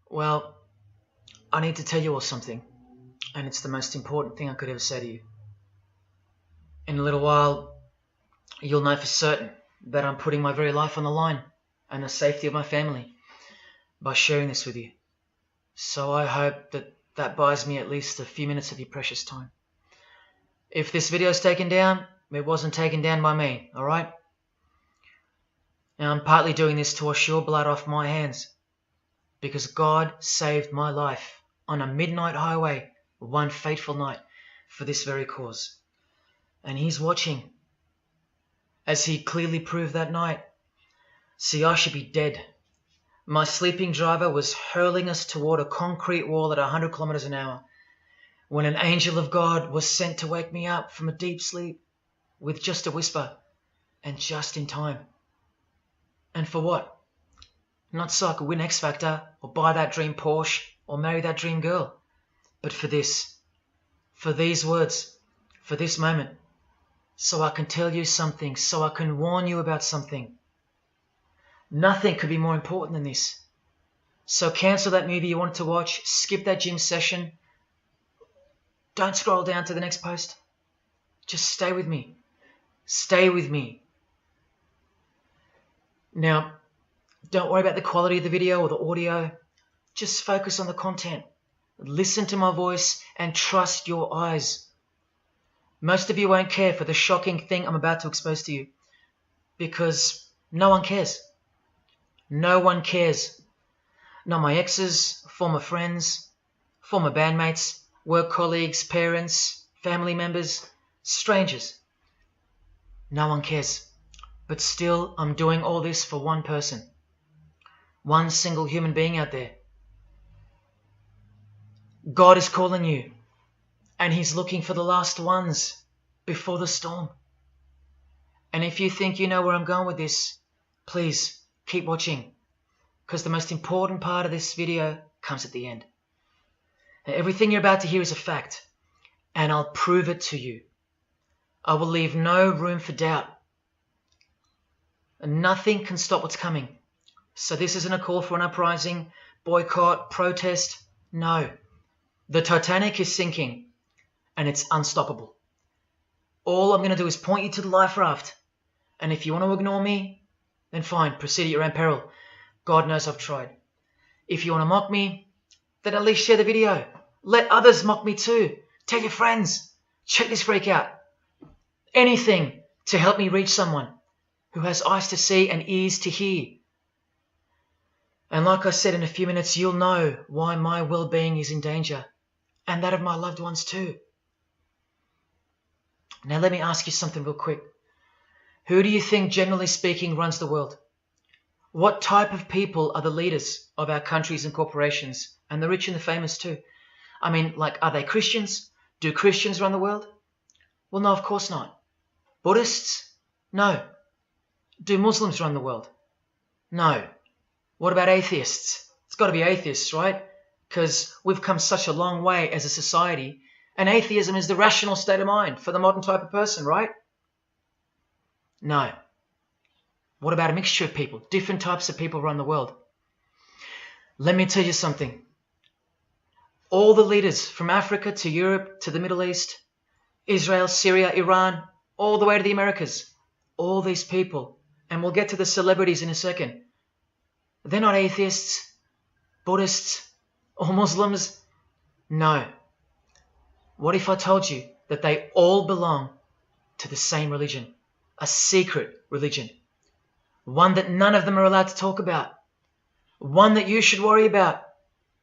Well, I need to tell you all something, and it's the most important thing I could ever say to you. In a little while, you'll know for certain that I'm putting my very life on the line and the safety of my family by sharing this with you. So I hope that buys me at least a few minutes of your precious time. If this video is taken down, it wasn't taken down by me, alright? Now I'm partly doing this to wash your blood off my hands, because God saved my life on a midnight highway one fateful night for this very cause. And He's watching, as He clearly proved that night. See, I should be dead. My sleeping driver was hurling us toward a concrete wall at 100 kilometers an hour when an angel of God was sent to wake me up from a deep sleep with just a whisper, and just in time. And for what? Not so I could win X Factor or buy that dream Porsche or marry that dream girl, but for this, for these words, for this moment, so I can tell you something, so I can warn you about something. Nothing could be more important than this. So cancel that movie you wanted to watch, skip that gym session. Don't scroll down to the next post. Just stay with me. Stay with me. Now, don't worry about the quality of the video or the audio. Just focus on the content. Listen to my voice and trust your eyes. Most of you won't care for the shocking thing I'm about to expose to you, because no one cares. No one cares. Not my exes, former friends, former bandmates, work colleagues, parents, family members, strangers. No one cares. But still, I'm doing all this for one person. One single human being out there. God is calling you, and He's looking for the last ones before the storm. And if you think you know where I'm going with this, please keep watching, because the most important part of this video comes at the end. Now, everything you're about to hear is a fact, and I'll prove it to you. I will leave no room for doubt. And nothing can stop what's coming. So this isn't a call for an uprising, boycott, protest. No. The Titanic is sinking, and it's unstoppable. All I'm going to do is point you to the life raft. And if you want to ignore me, then fine, proceed at your own peril. God knows I've tried. If you want to mock me, then at least share the video. Let others mock me too. Tell your friends. Check this freak out. Anything to help me reach someone who has eyes to see and ears to hear. And like I said, in a few minutes, you'll know why my well-being is in danger, and that of my loved ones too. Now let me ask you something real quick. Who do you think, generally speaking, runs the world? What type of people are the leaders of our countries and corporations, and the rich and the famous too? I mean, like, are they Christians? Do Christians run the world? Well, no, of course not. Buddhists? No. Do Muslims run the world? No. What about atheists? It's got to be atheists, right? Because we've come such a long way as a society, and atheism is the rational state of mind for the modern type of person, right? No. What about a mixture of people? Different types of people run the world. Let me tell you something. All the leaders from Africa to Europe to the Middle East, Israel, Syria, Iran, all the way to the Americas, all these people, and we'll get to the celebrities in a second, they're not atheists, Buddhists, or Muslims. No. What if I told you that they all belong to the same religion? A secret religion. One that none of them are allowed to talk about. One that you should worry about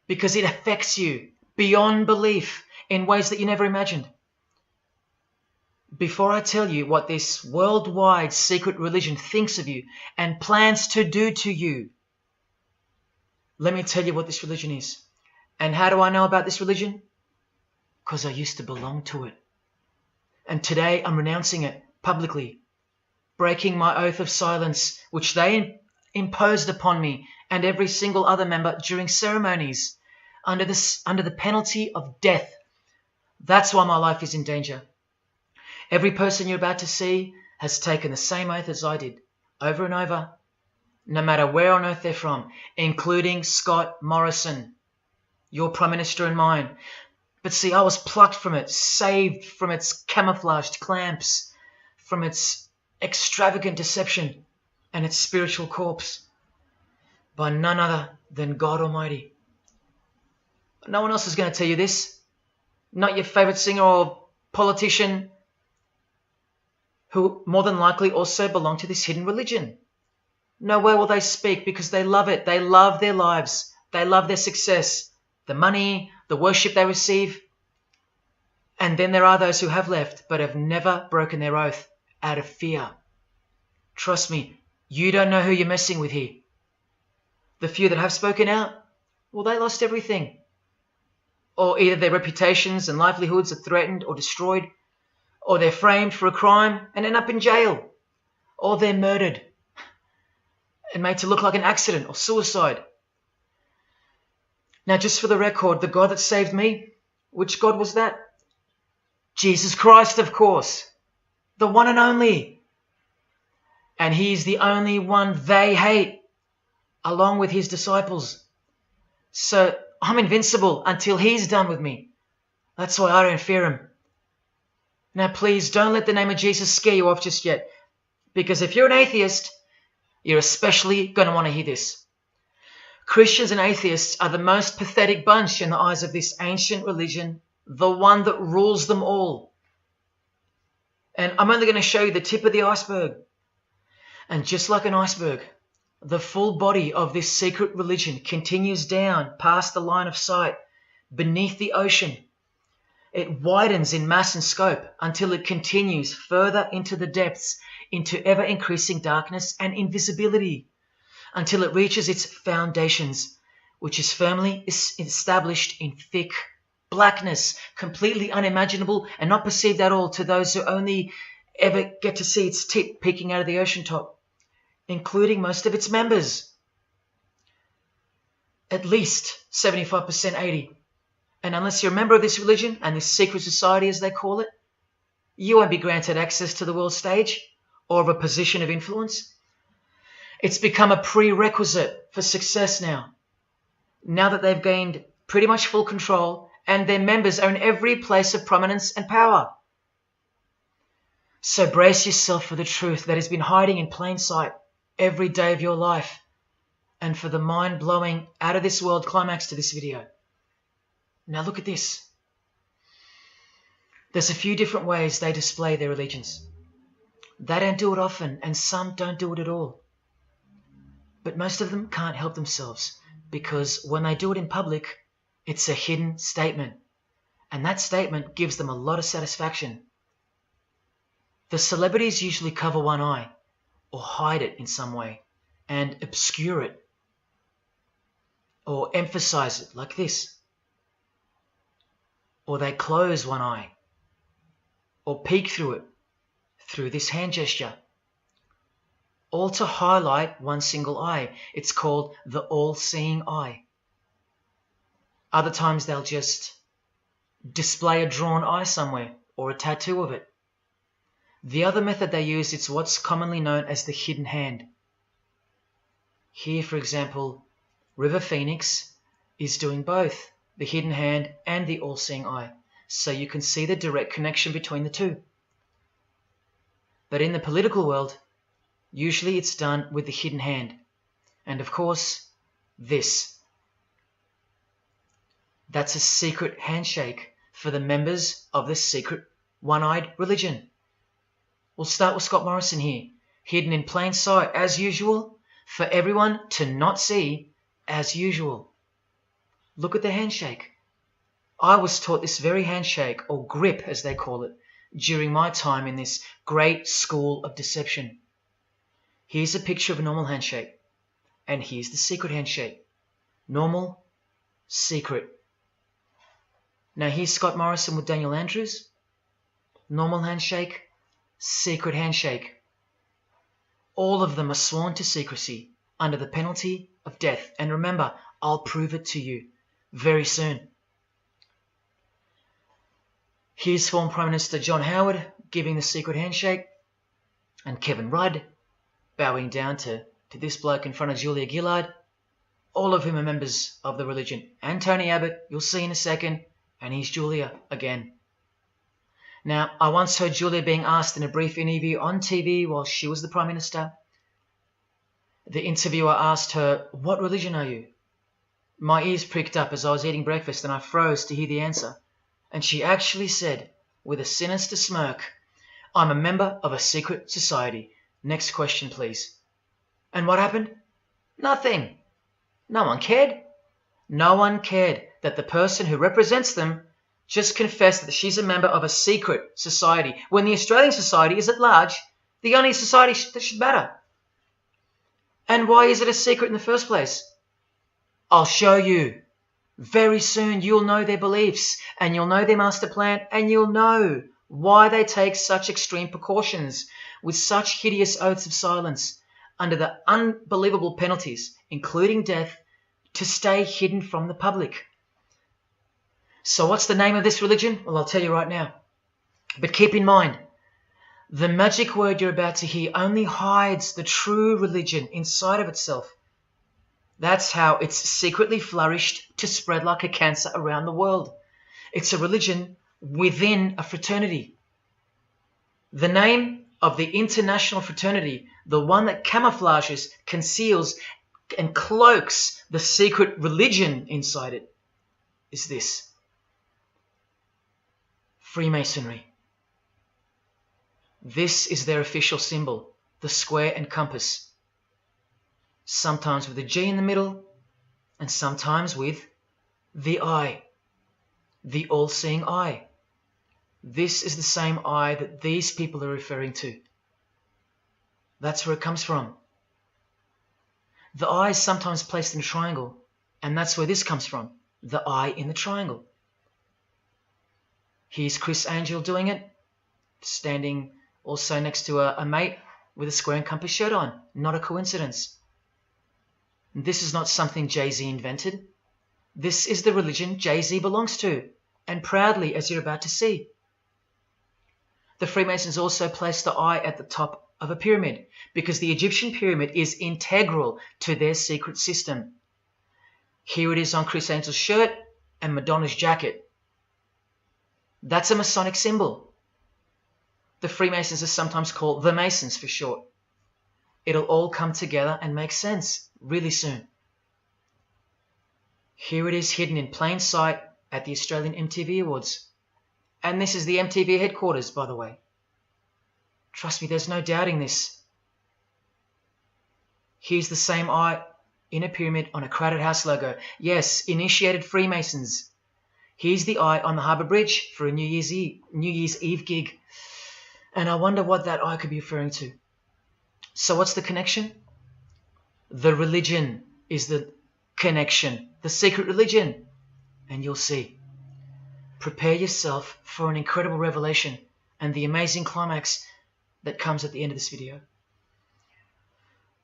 because it affects you beyond belief in ways that you never imagined. Before I tell you what this worldwide secret religion thinks of you and plans to do to you, let me tell you what this religion is. And how do I know about this religion? Because I used to belong to it. And today I'm renouncing it publicly, breaking my oath of silence, which they imposed upon me and every single other member during ceremonies under the penalty of death. That's why my life is in danger. Every person you're about to see has taken the same oath as I did, over and over, no matter where on earth they're from, including Scott Morrison, your Prime Minister and mine. But see, I was plucked from it, saved from its camouflaged clamps, from its extravagant deception and its spiritual corpse, by none other than God Almighty. No one else is going to tell you this. Not your favorite singer or politician, who more than likely also belong to this hidden religion. Nowhere will they speak because they love it. They love their lives. They love their success, the money, the worship they receive. And then there are those who have left but have never broken their oath out of fear. Trust me, you don't know who you're messing with here. The few that have spoken out, well, they lost everything. Or either their reputations and livelihoods are threatened or destroyed, or they're framed for a crime and end up in jail, or they're murdered and made to look like an accident or suicide. Now, just for the record, the God that saved me, which God was that? Jesus Christ, of course, the one and only. And he's the only one they hate, along with his disciples. So I'm invincible until he's done with me. That's why I don't fear him. Now, please don't let the name of Jesus scare you off just yet, because if you're an atheist, you're especially going to want to hear this. Christians and atheists are the most pathetic bunch in the eyes of this ancient religion, the one that rules them all. And I'm only going to show you the tip of the iceberg. And just like an iceberg, the full body of this secret religion continues down past the line of sight, beneath the ocean. It widens in mass and scope until it continues further into the depths, into ever-increasing darkness and invisibility, until it reaches its foundations, which is firmly established in thick blackness, completely unimaginable and not perceived at all to those who only ever get to see its tip peeking out of the ocean top, including most of its members. At least 75%, 80%. And unless you're a member of this religion and this secret society, as they call it, you won't be granted access to the world stage or of a position of influence. It's become a prerequisite for success now that they've gained pretty much full control and their members own every place of prominence and power. So brace yourself for the truth that has been hiding in plain sight every day of your life, and for the mind-blowing, out-of-this-world climax to this video. Now look at this. There's a few different ways they display their allegiance. They don't do it often, and some don't do it at all. But most of them can't help themselves, because when they do it in public, it's a hidden statement, and that statement gives them a lot of satisfaction. The celebrities usually cover one eye, or hide it in some way, and obscure it, or emphasize it like this. Or they close one eye, or peek through it, through this hand gesture, all to highlight one single eye. It's called the all-seeing eye. Other times they'll just display a drawn eye somewhere, or a tattoo of it. The other method they use is what's commonly known as the hidden hand. Here, for example, River Phoenix is doing both the hidden hand and the all-seeing eye, so you can see the direct connection between the two. But in the political world, usually it's done with the hidden hand, and of course, this. That's a secret handshake for the members of this secret one-eyed religion. We'll start with Scott Morrison here, hidden in plain sight as usual, for everyone to not see as usual. Look at the handshake. I was taught this very handshake, or grip as they call it, during my time in this great school of deception. Here's a picture of a normal handshake, and here's the secret handshake. Normal, secret. Now here's Scott Morrison with Daniel Andrews. Normal handshake, secret handshake. All of them are sworn to secrecy under the penalty of death. And remember, I'll prove it to you very soon. Here's former Prime Minister John Howard giving the secret handshake, and Kevin Rudd bowing down to to this bloke in front of Julia Gillard, all of whom are members of the religion, and Tony Abbott, you'll see in a second, and he's Julia again. Now, I once heard Julia being asked in a brief interview on TV while she was the Prime Minister. The interviewer asked her, "What religion are you?" My ears pricked up as I was eating breakfast and I froze to hear the answer. And she actually said, with a sinister smirk, "I'm a member of a secret society. Next question, please." And what happened? Nothing. No one cared. No one cared that the person who represents them just confessed that she's a member of a secret society, when the Australian society is at large the only society that should matter. And why is it a secret in the first place? I'll show you. Very soon you'll know their beliefs, and you'll know their master plan, and you'll know why they take such extreme precautions with such hideous oaths of silence under the unbelievable penalties, including death, to stay hidden from the public. So what's the name of this religion? Well, I'll tell you right now. But keep in mind, the magic word you're about to hear only hides the true religion inside of itself. That's how it's secretly flourished to spread like a cancer around the world. It's a religion within a fraternity. The name of the international fraternity, the one that camouflages, conceals, and cloaks the secret religion inside it, is this: Freemasonry. This is their official symbol, the square and compass. Sometimes with a G in the middle, and sometimes with the eye, the all-seeing eye. This is the same eye that these people are referring to. That's where it comes from. The eye is sometimes placed in a triangle, and that's where this comes from, the eye in the triangle. Here's Chris Angel doing it, standing also next to a mate with a square and compass shirt on. Not a coincidence. This is not something Jay-Z invented. This is the religion Jay-Z belongs to, and proudly, as you're about to see. The Freemasons also place the eye at the top of a pyramid, because the Egyptian pyramid is integral to their secret system. Here it is on Chris Angel's shirt and Madonna's jacket. That's a Masonic symbol. The Freemasons are sometimes called the Masons for short. It'll all come together and make sense really soon. Here it is hidden in plain sight at the Australian MTV Awards. And this is the MTV headquarters, by the way. Trust me, there's no doubting this. Here's the same eye in a pyramid on a Crowded House logo. Yes, initiated Freemasons. Here's the eye on the Harbour Bridge for a New Year's Eve gig. And I wonder what that eye could be referring to. So what's the connection? The religion is the connection, the secret religion. And you'll see. Prepare yourself for an incredible revelation and the amazing climax that comes at the end of this video.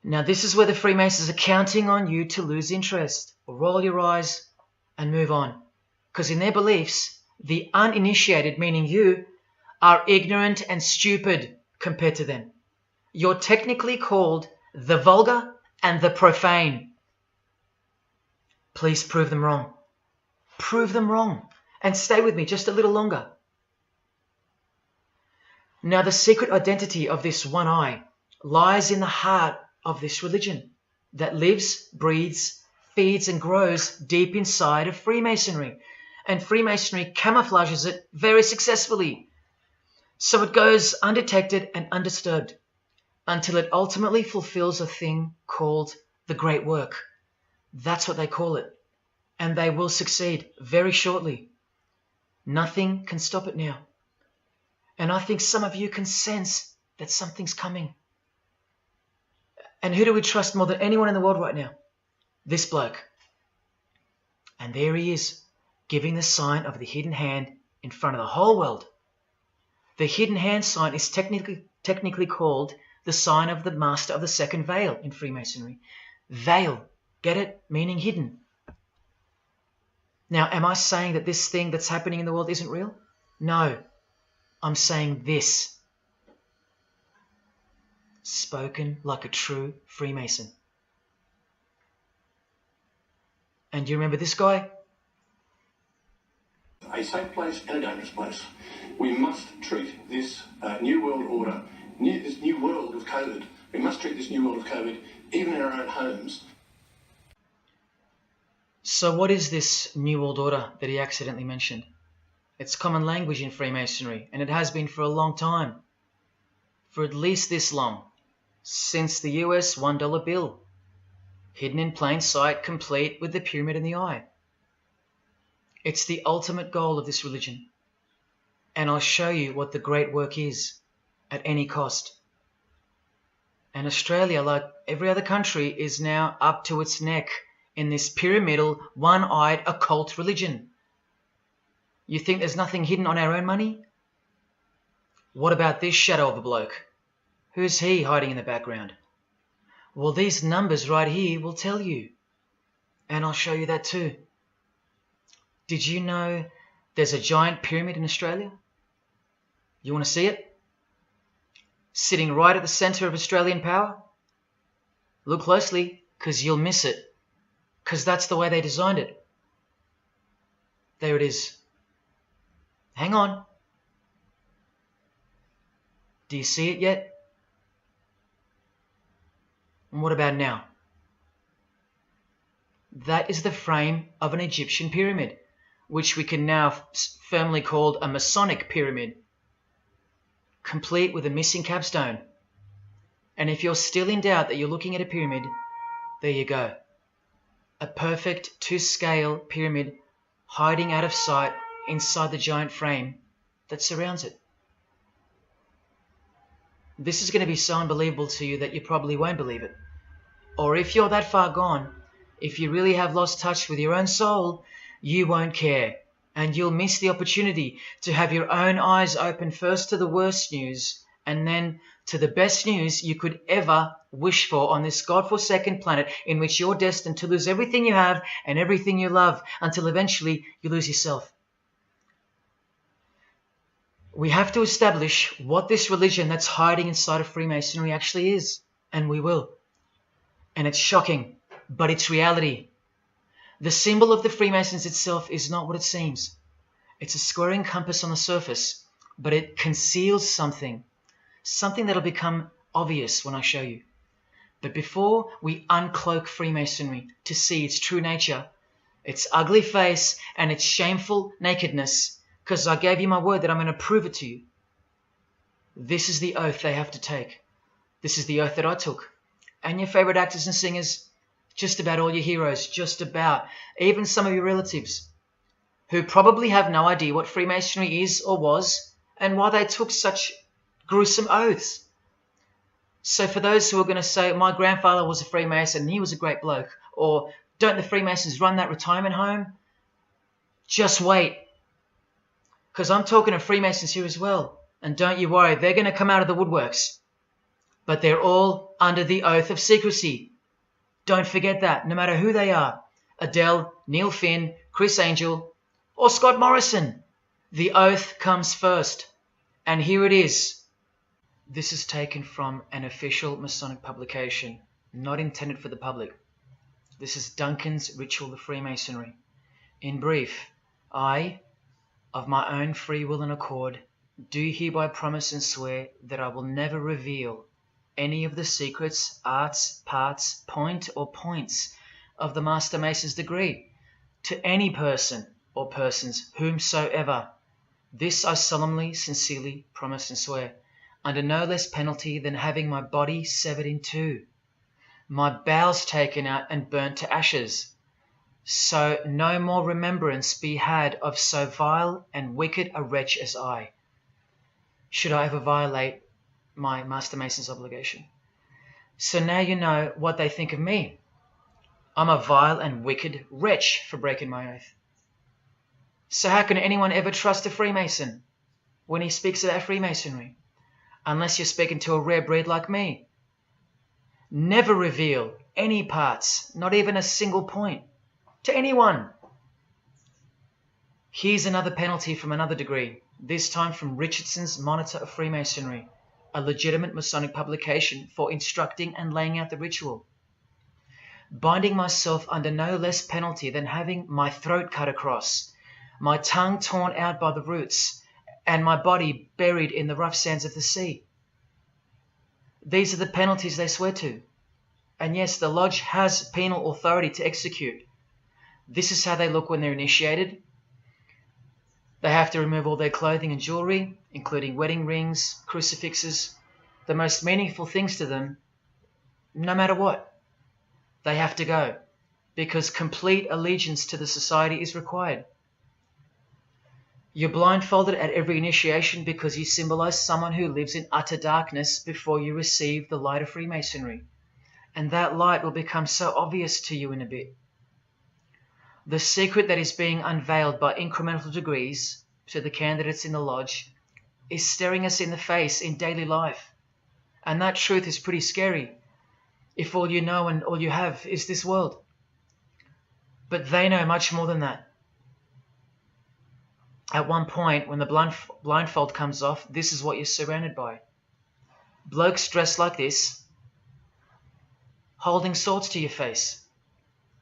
Now this is where the Freemasons are counting on you to lose interest, or roll your eyes and move on. Because in their beliefs, the uninitiated, meaning you, are ignorant and stupid compared to them. You're technically called the vulgar and the profane. Please prove them wrong. Prove them wrong. And stay with me just a little longer. Now the secret identity of this one eye lies in the heart of this religion that lives, breathes, feeds and grows deep inside of Freemasonry. And Freemasonry camouflages it very successfully. So it goes undetected and undisturbed until it ultimately fulfills a thing called the Great Work. That's what they call it. And they will succeed very shortly. Nothing can stop it now. And I think some of you can sense that something's coming. And who do we trust more than anyone in the world right now? This bloke. And there he is, giving the sign of the hidden hand in front of the whole world. The hidden hand sign is technically called the sign of the Master of the Second Veil in Freemasonry. Veil, get it? Meaning hidden. Now, am I saying that this thing that's happening in the world isn't real? No. I'm saying this. Spoken like a true Freemason. And you remember this guy? A safe place and a dangerous place. We must treat this new world order, this new world of COVID, we must treat this new world of COVID even in our own homes. So what is this new world order that he accidentally mentioned? It's common language in Freemasonry, and it has been for a long time. For at least this long. Since the US $1 bill. Hidden in plain sight, complete with the pyramid in the eye. It's the ultimate goal of this religion. And I'll show you what the great work is, at any cost. And Australia, like every other country, is now up to its neck in this pyramidal, one-eyed, occult religion. You think there's nothing hidden on our own money? What about this shadow of a bloke? Who's he hiding in the background? Well, these numbers right here will tell you. And I'll show you that too. Did you know there's a giant pyramid in Australia? You want to see it? Sitting right at the centre of Australian power? Look closely, because you'll miss it. Because that's the way they designed it. There it is. Hang on. Do you see it yet? And what about now? That is the frame of an Egyptian pyramid, which we can now firmly call a Masonic pyramid, complete with a missing capstone. And if you're still in doubt that you're looking at a pyramid, there you go. A perfect to-scale pyramid hiding out of sight inside the giant frame that surrounds it. This is going to be so unbelievable to you that you probably won't believe it. Or if you're that far gone, if you really have lost touch with your own soul, you won't care. And you'll miss the opportunity to have your own eyes open first to the worst news and then to the best news you could ever wish for on this God-forsaken planet in which you're destined to lose everything you have and everything you love until eventually you lose yourself. We have to establish what this religion that's hiding inside of Freemasonry actually is, and we will. And it's shocking, but it's reality. The symbol of the Freemasons itself is not what it seems. It's a squaring compass on the surface, but it conceals something that'll become obvious when I show you. But before we uncloak Freemasonry to see its true nature, its ugly face and its shameful nakedness, because I gave you my word that I'm going to prove it to you. This is the oath they have to take. This is the oath that I took. And your favorite actors and singers, just about all your heroes, just about, even some of your relatives, who probably have no idea what Freemasonry is or was, and why they took such gruesome oaths. So for those who are going to say, my grandfather was a Freemason and he was a great bloke, or don't the Freemasons run that retirement home? Just wait. Because I'm talking to Freemasons here as well. And don't you worry, they're going to come out of the woodworks. But they're all under the oath of secrecy. Don't forget that, no matter who they are. Adele, Neil Finn, Chris Angel, or Scott Morrison. The oath comes first. And here it is. This is taken from an official Masonic publication, not intended for the public. This is Duncan's Ritual of Freemasonry. In brief, I, of my own free will and accord, do hereby promise and swear that I will never reveal any of the secrets, arts, parts, point or points of the Master Mason's degree to any person or persons whomsoever. This I solemnly, sincerely promise and swear, under no less penalty than having my body severed in two, my bowels taken out and burnt to ashes, so no more remembrance be had of so vile and wicked a wretch as I, should I ever violate my Master Mason's obligation. So now you know what they think of me. I'm a vile and wicked wretch for breaking my oath. So how can anyone ever trust a Freemason when he speaks about Freemasonry? Unless you're speaking to a rare breed like me. Never reveal any parts, not even a single point, to anyone. Here's another penalty from another degree, this time from Richardson's Monitor of Freemasonry, a legitimate Masonic publication for instructing and laying out the ritual. binding myself under no less penalty than having my throat cut across, my tongue torn out by the roots, and my body buried in the rough sands of the sea. These are the penalties they swear to. And yes, the lodge has penal authority to execute. This is how they look when they're initiated. They have to remove all their clothing and jewelry, including wedding rings, crucifixes, the most meaningful things to them, no matter what. They have to go, because complete allegiance to the society is required. You're blindfolded at every initiation because you symbolize someone who lives in utter darkness before you receive the light of Freemasonry. And that light will become so obvious to you in a bit. The secret that is being unveiled by incremental degrees to the candidates in the lodge is staring us in the face in daily life. And that truth is pretty scary if all you know and all you have is this world. But they know much more than that. At one point, when the blindfold comes off, this is what you're surrounded by. Blokes dressed like this, holding swords to your face.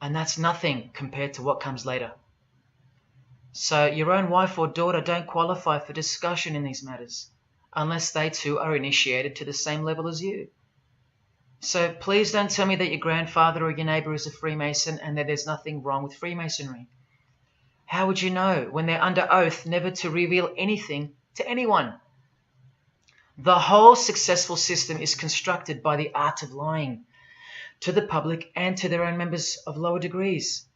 And that's nothing compared to what comes later. So your own wife or daughter don't qualify for discussion in these matters, unless they too are initiated to the same level as you. So please don't tell me that your grandfather or your neighbour is a Freemason and that there's nothing wrong with Freemasonry. How would you know when they're under oath never to reveal anything to anyone? The whole successful system is constructed by the art of lying to the public and to their own members of lower degrees.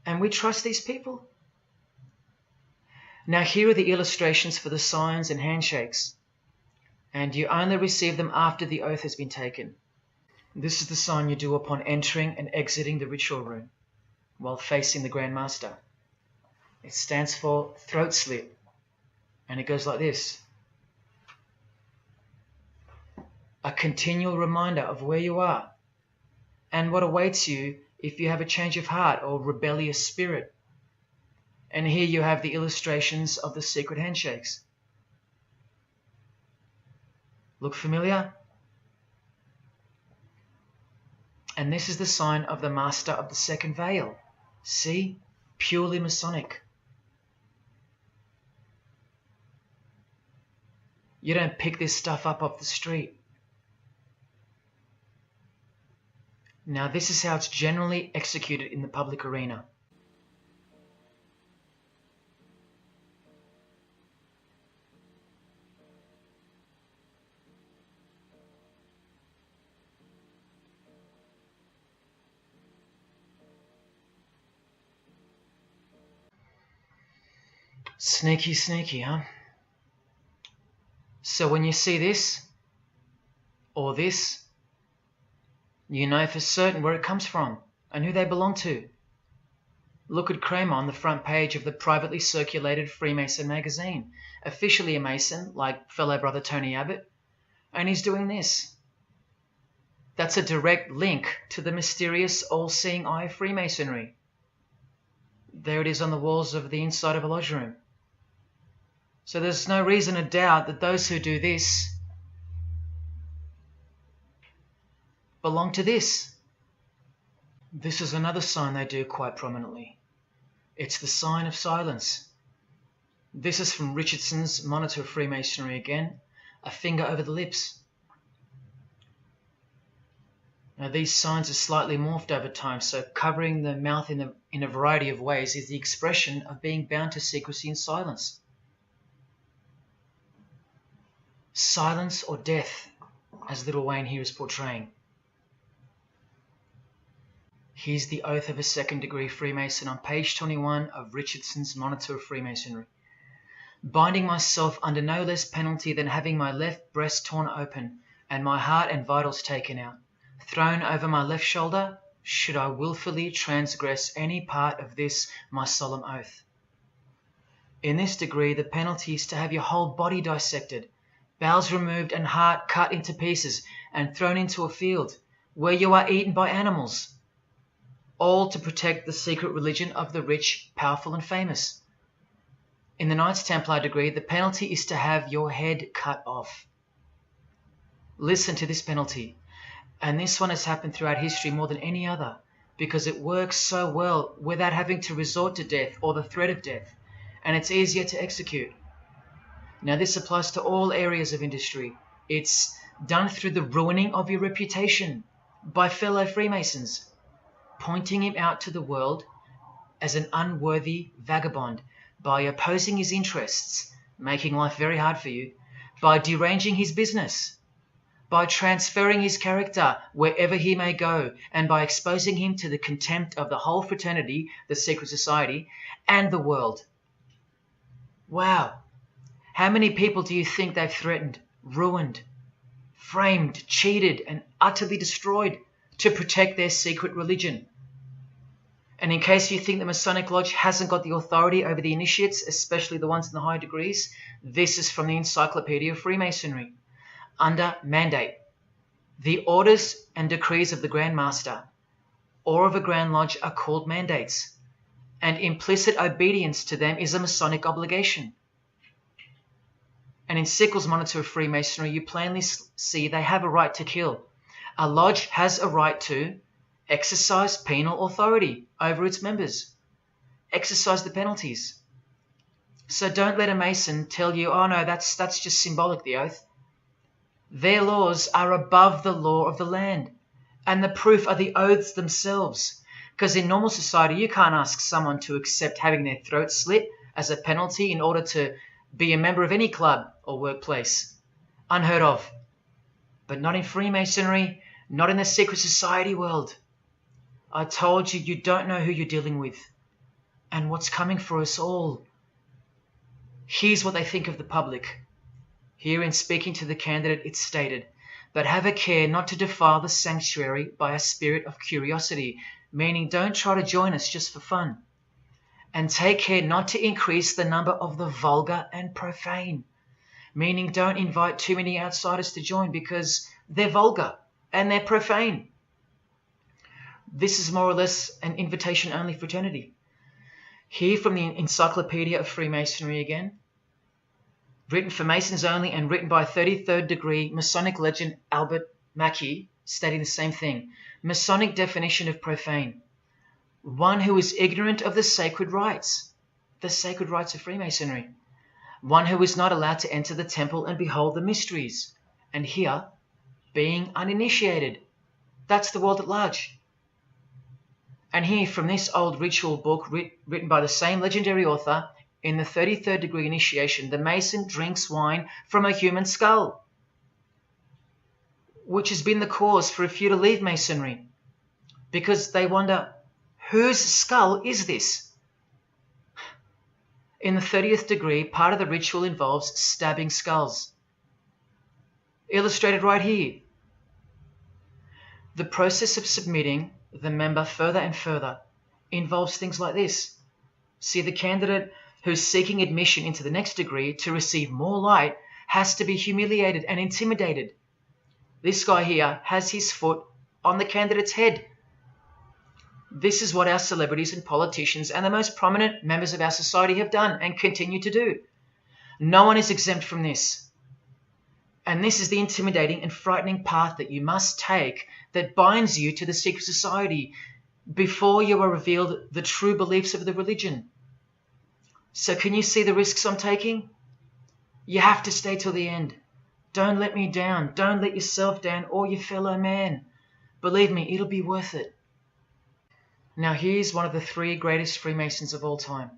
And we trust these people. Now here are the illustrations for the signs and handshakes. And you only receive them after the oath has been taken. This is the sign you do upon entering and exiting the ritual room while facing the Grand Master. It stands for throat slit. And it goes like this. A continual reminder of where you are and what awaits you if you have a change of heart or rebellious spirit. And here you have the illustrations of the secret handshakes. Look familiar? And this is the sign of the Master of the Second Veil. See? Purely Masonic. You don't pick this stuff up off the street. Now this is how it's generally executed in the public arena. Sneaky, sneaky, huh? So when you see this, or this, you know for certain where it comes from and who they belong to. Look at Kramer on the front page of the privately circulated Freemason magazine, officially a Mason, like fellow brother Tony Abbott, and he's doing this. That's a direct link to the mysterious all-seeing eye of Freemasonry. There it is on the walls of the inside of a lodge room. So there's no reason to doubt that those who do this belong to this. This is another sign they do quite prominently. It's the sign of silence. This is from Richardson's Monitor of Freemasonry again, a finger over the lips. Now these signs are slightly morphed over time, so covering the mouth in a variety of ways is the expression of being bound to secrecy and silence. Silence or death, as Little Wayne here is portraying. Here's the oath of a second-degree Freemason on page 21 of Richardson's Monitor of Freemasonry. Binding myself under no less penalty than having my left breast torn open and my heart and vitals taken out, thrown over my left shoulder, should I wilfully transgress any part of this my solemn oath. In this degree, the penalty is to have your whole body dissected, bowels removed and heart cut into pieces and thrown into a field, where you are eaten by animals, all to protect the secret religion of the rich, powerful and famous. In the Knights Templar degree, the penalty is to have your head cut off. Listen to this penalty. And this one has happened throughout history more than any other, because it works so well without having to resort to death or the threat of death, and it's easier to execute. Now this applies to all areas of industry. It's done through the ruining of your reputation by fellow Freemasons, pointing him out to the world as an unworthy vagabond, by opposing his interests, making life very hard for you, by deranging his business, by transferring his character wherever he may go, and by exposing him to the contempt of the whole fraternity, the secret society, and the world. Wow. How many people do you think they've threatened, ruined, framed, cheated, and utterly destroyed to protect their secret religion? And in case you think the Masonic Lodge hasn't got the authority over the initiates, especially the ones in the higher degrees, this is from the Encyclopedia of Freemasonry. Under mandate, the orders and decrees of the Grand Master or of a Grand Lodge are called mandates, and implicit obedience to them is a Masonic obligation. And in Sickles' Monitor of Freemasonry, you plainly see they have a right to kill. A lodge has a right to exercise penal authority over its members. Exercise the penalties. So don't let a Mason tell you, oh no, that's just symbolic, the oath. Their laws are above the law of the land, and the proof are the oaths themselves. Because in normal society, you can't ask someone to accept having their throat slit as a penalty in order to be a member of any club or workplace. Unheard of. But not in Freemasonry, not in the secret society world. I told you, you don't know who you're dealing with and what's coming for us all. Here's what they think of the public. Here in speaking to the candidate, it's stated, but have a care not to defile the sanctuary by a spirit of curiosity, meaning don't try to join us just for fun. And take care not to increase the number of the vulgar and profane, meaning don't invite too many outsiders to join because they're vulgar and they're profane. This is more or less an invitation-only fraternity. Here from the Encyclopedia of Freemasonry again, written for Masons only and written by 33rd degree Masonic legend Albert Mackey, stating the same thing. Masonic definition of profane. One who is ignorant of the sacred rites of Freemasonry. One who is not allowed to enter the temple and behold the mysteries. And here, being uninitiated. That's the world at large. And here from this old ritual book written by the same legendary author, in the 33rd degree initiation, the Mason drinks wine from a human skull, which has been the cause for a few to leave Masonry, because they wonder, whose skull is this? In the 30th degree, part of the ritual involves stabbing skulls. Illustrated right here. The process of submitting the member further and further involves things like this. See, the candidate who's seeking admission into the next degree to receive more light has to be humiliated and intimidated. This guy here has his foot on the candidate's head. This is what our celebrities and politicians and the most prominent members of our society have done and continue to do. No one is exempt from this. And this is the intimidating and frightening path that you must take that binds you to the secret society before you are revealed the true beliefs of the religion. So can you see the risks I'm taking? You have to stay till the end. Don't let me down. Don't let yourself down or your fellow man. Believe me, it'll be worth it. Now here's one of the 3 greatest Freemasons of all time,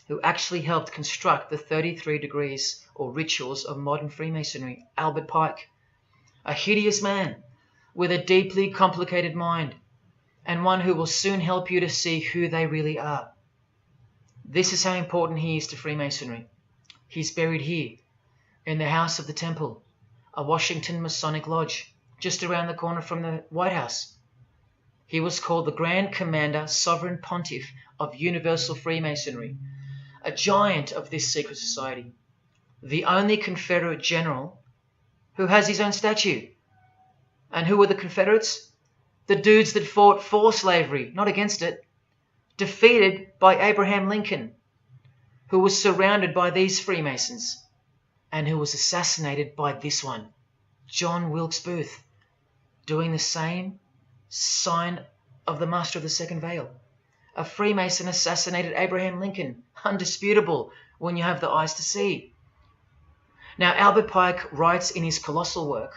who actually helped construct the 33 degrees or rituals of modern Freemasonry, Albert Pike. A hideous man with a deeply complicated mind, and one who will soon help you to see who they really are. This is how important he is to Freemasonry. He's buried here, in the House of the Temple, a Washington Masonic Lodge, just around the corner from the White House. He was called the Grand Commander, Sovereign Pontiff of Universal Freemasonry, a giant of this secret society, the only Confederate general who has his own statue. And who were the Confederates? The dudes that fought for slavery, not against it, defeated by Abraham Lincoln, who was surrounded by these Freemasons, and who was assassinated by this one, John Wilkes Booth. doing the same sign of the Master of the Second Veil. A Freemason assassinated Abraham Lincoln, undisputable when you have the eyes to see. Now, Albert Pike writes in his colossal work,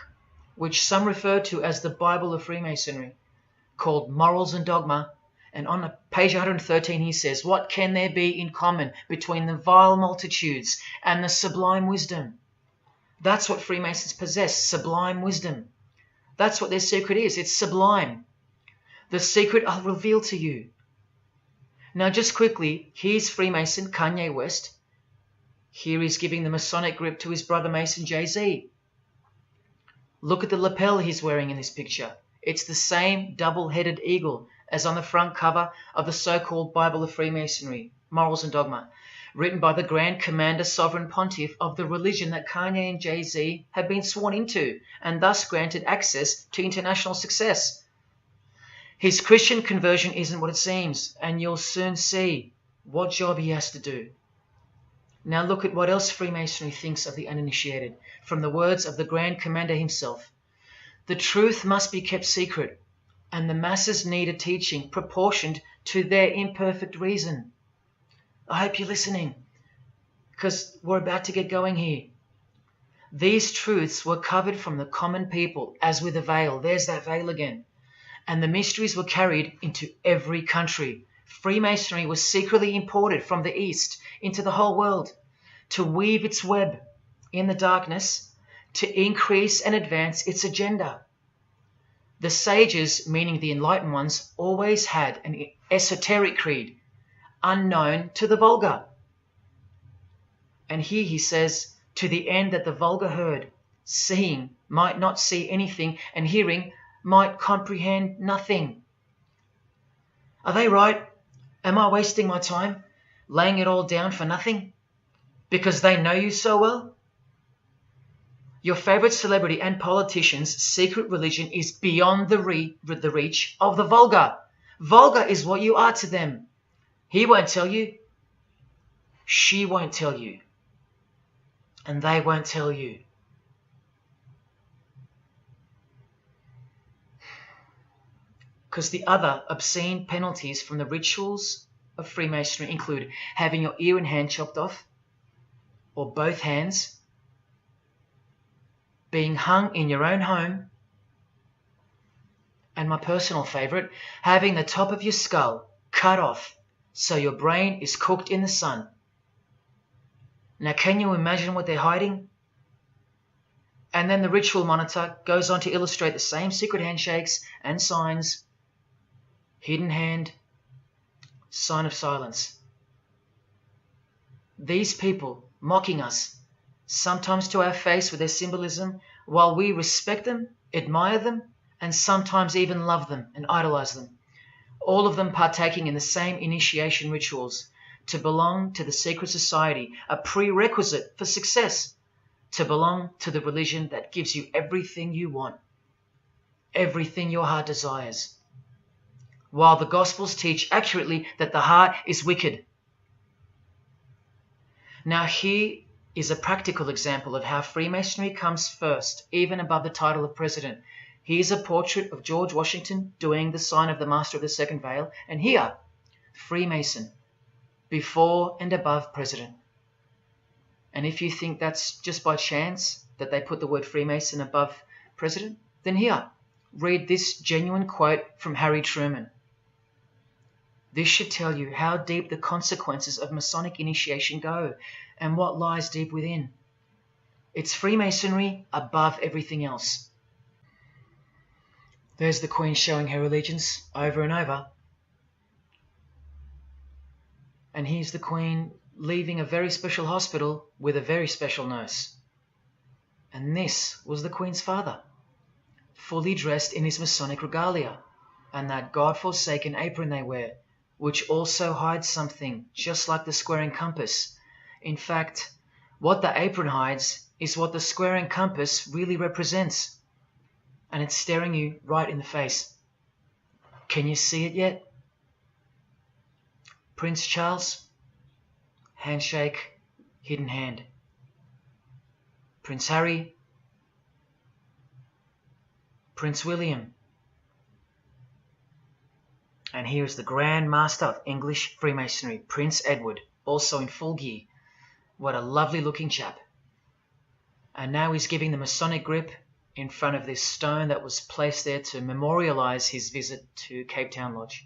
which some refer to as the Bible of Freemasonry, called Morals and Dogma, and on page 113 he says, "What can there be in common between the vile multitudes and the sublime wisdom?" That's what Freemasons possess, sublime wisdom. That's what their secret is. It's sublime. The secret I'll reveal to you. Now, just quickly, here's Freemason Kanye West. Here he's giving the Masonic grip to his brother Mason Jay-Z. Look at the lapel he's wearing in this picture. It's the same double-headed eagle as on the front cover of the so-called Bible of Freemasonry, Morals and Dogma, written by the Grand Commander Sovereign Pontiff of the religion that Kanye and Jay-Z have been sworn into, and thus granted access to international success. His Christian conversion isn't what it seems, and you'll soon see what job he has to do. Now look at what else Freemasonry thinks of the uninitiated, from the words of the Grand Commander himself. The truth must be kept secret, and the masses need a teaching proportioned to their imperfect reason. I hope you're listening, because we're about to get going here. These truths were covered from the common people, as with a veil. There's that veil again. And the mysteries were carried into every country. Freemasonry was secretly imported from the East into the whole world to weave its web in the darkness, to increase and advance its agenda. The sages, meaning the enlightened ones, always had an esoteric creed, unknown to the vulgar. And here he says, to the end that the vulgar herd, seeing, might not see anything, and hearing, might comprehend nothing. Are they right? Am I wasting my time, laying it all down for nothing? Because they know you so well? Your favorite celebrity and politician's secret religion is beyond the reach of the vulgar. Vulgar is what you are to them. He won't tell you. She won't tell you. And they won't tell you. Because the other obscene penalties from the rituals of Freemasonry include having your ear and hand chopped off, or both hands, being hung in your own home, and my personal favorite, having the top of your skull cut off so your brain is cooked in the sun. Now, can you imagine what they're hiding? And then the ritual monitor goes on to illustrate the same secret handshakes and signs. Hidden hand, sign of silence. These people mocking us, sometimes to our face with their symbolism, while we respect them, admire them, and sometimes even love them and idolize them. All of them partaking in the same initiation rituals, to belong to the secret society, a prerequisite for success, to belong to the religion that gives you everything you want, everything your heart desires. While the Gospels teach accurately that the heart is wicked. Now here is a practical example of how Freemasonry comes first, even above the title of president. Here's a portrait of George Washington doing the sign of the Master of the Second Veil, and here, Freemason, before and above president. And if you think that's just by chance that they put the word Freemason above president, then here, read this genuine quote from Harry Truman. This should tell you how deep the consequences of Masonic initiation go and what lies deep within. It's Freemasonry above everything else. There's the Queen showing her allegiance over and over. And here's the Queen leaving a very special hospital with a very special nurse. And this was the Queen's father, fully dressed in his Masonic regalia, and that God-forsaken apron they wear, which also hides something, just like the square and compass. In fact, what the apron hides is what the square and compass really represents. And it's staring you right in the face. Can you see it yet? Prince Charles, handshake, hidden hand. Prince Harry, Prince William. And here is the Grand Master of English Freemasonry, Prince Edward, also in full gear. What a lovely looking chap. And now he's giving the Masonic grip in front of this stone that was placed there to memorialize his visit to Cape Town Lodge.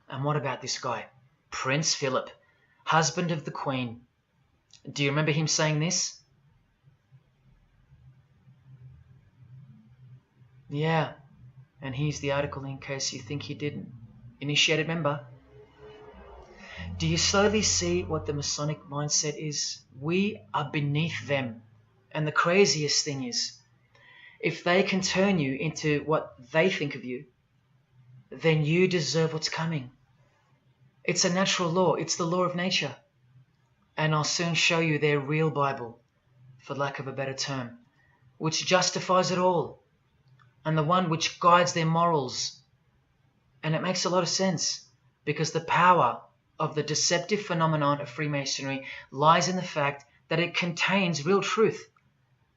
And what about this guy? Prince Philip, husband of the Queen. Do you remember him saying this? Yeah, and here's the article in case you think he didn't. Initiated member. Do you slowly see what the Masonic mindset is? We are beneath them. And the craziest thing is, if they can turn you into what they think of you, then you deserve what's coming. It's a natural law. It's the law of nature. And I'll soon show you their real Bible, for lack of a better term, which justifies it all, and the one which guides their morals. And it makes a lot of sense, because the power of the deceptive phenomenon of Freemasonry lies in the fact that it contains real truth,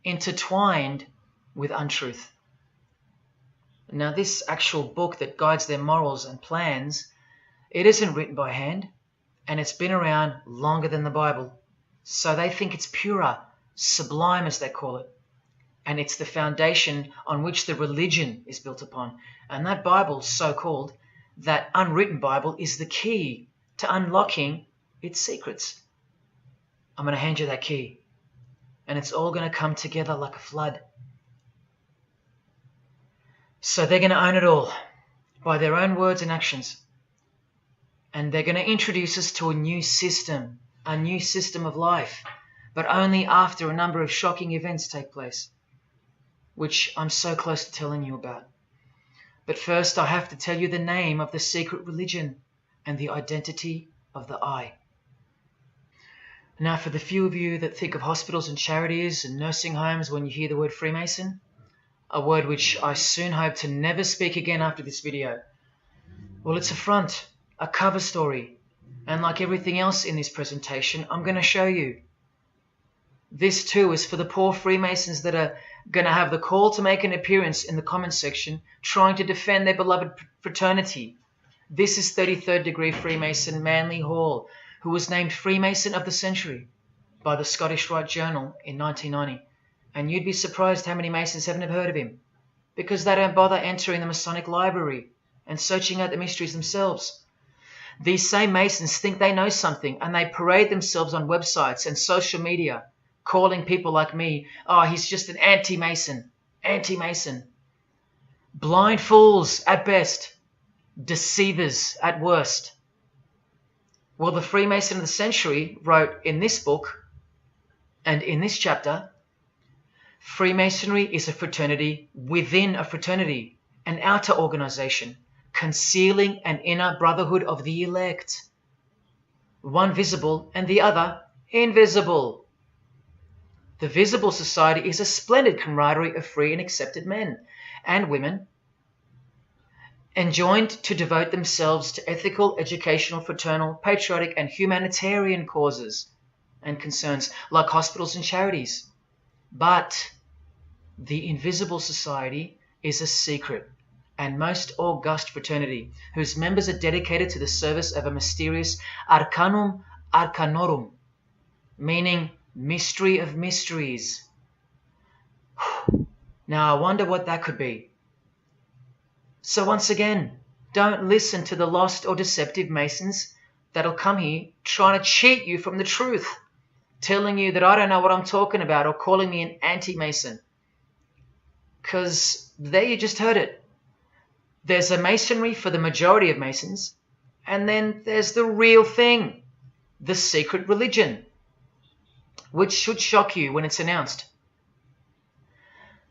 intertwined with untruth. Now, this actual book that guides their morals and plans, it isn't written by hand, and it's been around longer than the Bible. So they think it's purer, sublime as they call it. And it's the foundation on which the religion is built upon. And that Bible, so-called, that unwritten Bible, is the key to unlocking its secrets. I'm going to hand you that key. And it's all going to come together like a flood. So they're going to own it all by their own words and actions. And they're going to introduce us to a new system of life, but only after a number of shocking events take place, which I'm so close to telling you about. But first, I have to tell you the name of the secret religion and the identity of the I. Now, for the few of you that think of hospitals and charities and nursing homes when you hear the word Freemason, a word which I soon hope to never speak again after this video, well, it's a front, a cover story, and like everything else in this presentation, I'm going to show you. This too is for the poor Freemasons that are going to have the call to make an appearance in the comments section trying to defend their beloved fraternity. This is 33rd degree Freemason Manly Hall, who was named Freemason of the Century by the Scottish Rite Journal in 1990. And you'd be surprised how many Masons haven't heard of him, because they don't bother entering the Masonic library and searching out the mysteries themselves. These same Masons think they know something, and they parade themselves on websites and social media, calling people like me, oh, he's just an anti-Mason, anti-Mason. Blind fools at best, deceivers at worst. Well, the Freemason of the Century wrote in this book, and in this chapter, Freemasonry is a fraternity within a fraternity, an outer organization, concealing an inner brotherhood of the elect. One visible and the other invisible. The visible society is a splendid camaraderie of free and accepted men and women, enjoined to devote themselves to ethical, educational, fraternal, patriotic, and humanitarian causes and concerns like hospitals and charities. But the invisible society is a secret and most august fraternity, whose members are dedicated to the service of a mysterious arcanum arcanorum, meaning mystery of mysteries. Now I wonder what that could be. So once again, don't listen to the lost or deceptive Masons that'll come here trying to cheat you from the truth, telling you that I don't know what I'm talking about or calling me an anti-Mason. Because there you just heard it. There's a Masonry for the majority of Masons, and then there's the real thing, the secret religion, which should shock you when it's announced.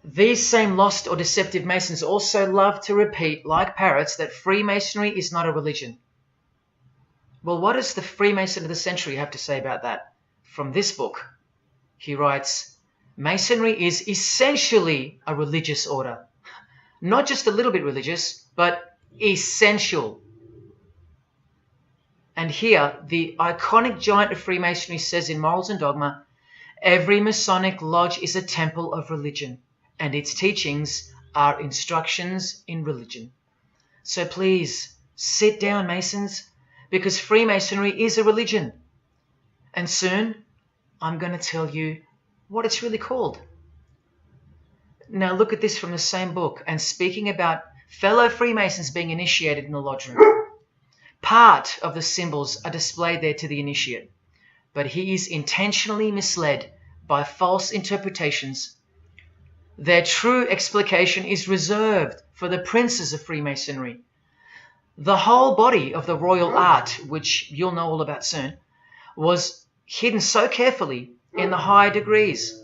These same lost or deceptive Masons also love to repeat, like parrots, that Freemasonry is not a religion. Well, what does the Freemason of the Century have to say about that? From this book, he writes, Masonry is essentially a religious order. Not just a little bit religious, but essential. And here, the iconic giant of Freemasonry says in Morals and Dogma, every Masonic lodge is a temple of religion, and its teachings are instructions in religion. So please, sit down, Masons, because Freemasonry is a religion. And soon, I'm going to tell you what it's really called. Now look at this from the same book, and speaking about fellow Freemasons being initiated in the lodge room. Part of the symbols are displayed there to the initiate, but he is intentionally misled by false interpretations. Their true explication is reserved for the princes of Freemasonry. The whole body of the royal art, which you'll know all about soon, was hidden so carefully in the higher degrees.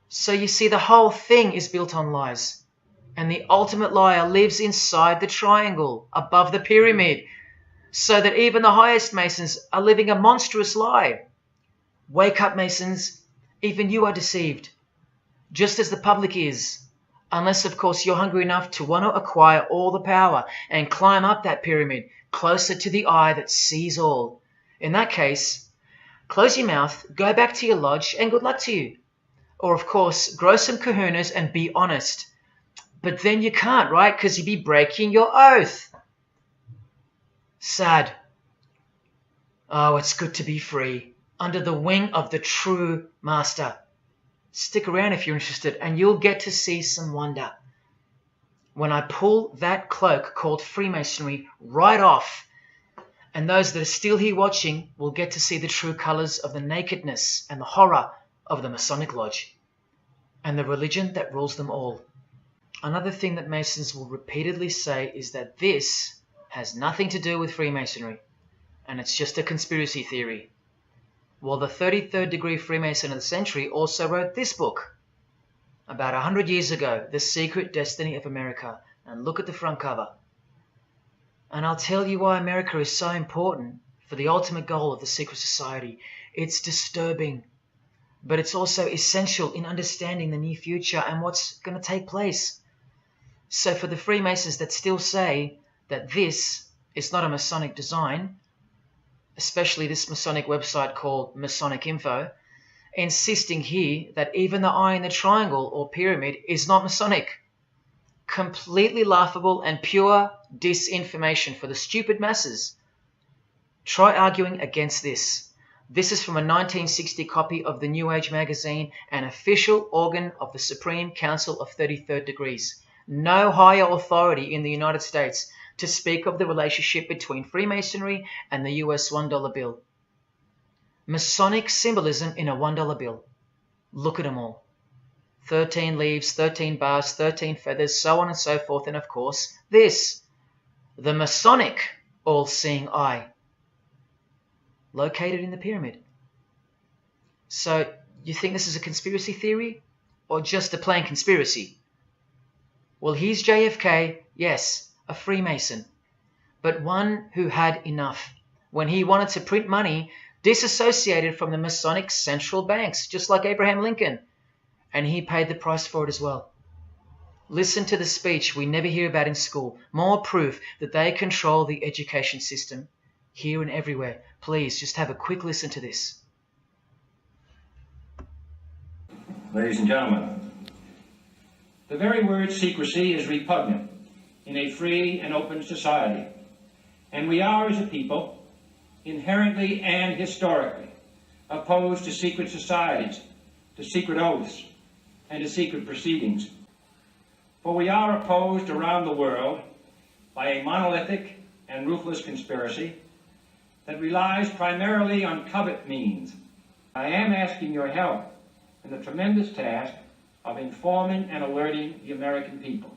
So you see, the whole thing is built on lies. And the ultimate liar lives inside the triangle, above the pyramid, so that even the highest Masons are living a monstrous lie. Wake up, Masons. Even you are deceived, just as the public is. Unless, of course, you're hungry enough to want to acquire all the power and climb up that pyramid closer to the eye that sees all. In that case, close your mouth, go back to your lodge, and good luck to you. Or, of course, grow some kahunas and be honest. But then you can't, right? Because you'd be breaking your oath. Sad. Oh, it's good to be free, under the wing of the true master. Stick around if you're interested, and you'll get to see some wonder. When I pull that cloak called Freemasonry right off, and those that are still here watching will get to see the true colours of the nakedness and the horror of the Masonic Lodge, and the religion that rules them all. Another thing that Masons will repeatedly say is that this has nothing to do with Freemasonry, and it's just a conspiracy theory. Well, the 33rd degree Freemason of the century also wrote this book about 100 years ago, The Secret Destiny of America. And look at the front cover. And I'll tell you why America is so important for the ultimate goal of the secret society. It's disturbing, but it's also essential in understanding the near future and what's going to take place. So for the Freemasons that still say that this is not a Masonic design, especially this Masonic website called Masonic Info, insisting here that even the eye in the triangle or pyramid is not Masonic. Completely laughable and pure disinformation for the stupid masses. Try arguing against this. This is from a 1960 copy of the New Age magazine, an official organ of the Supreme Council of 33rd Degrees. No higher authority in the United States to speak of the relationship between Freemasonry and the US $1 bill. Masonic symbolism in a $1 bill. Look at them all. 13 leaves, 13 bars, 13 feathers, so on and so forth, and of course, this. The Masonic all-seeing eye. Located in the pyramid. So, you think this is a conspiracy theory? Or just a plain conspiracy? Well, here's JFK, yes, a Freemason, but one who had enough when he wanted to print money disassociated from the Masonic central banks, just like Abraham Lincoln, and he paid the price for it as well. Listen to the speech we never hear about in school, more proof that they control the education system here and everywhere. Please, just have a quick listen to this. Ladies and gentlemen, the very word secrecy is repugnant in a free and open society, and we are, as a people, inherently and historically opposed to secret societies, to secret oaths, and to secret proceedings. For we are opposed around the world by a monolithic and ruthless conspiracy that relies primarily on covert means. I am asking your help in the tremendous task of informing and alerting the American people.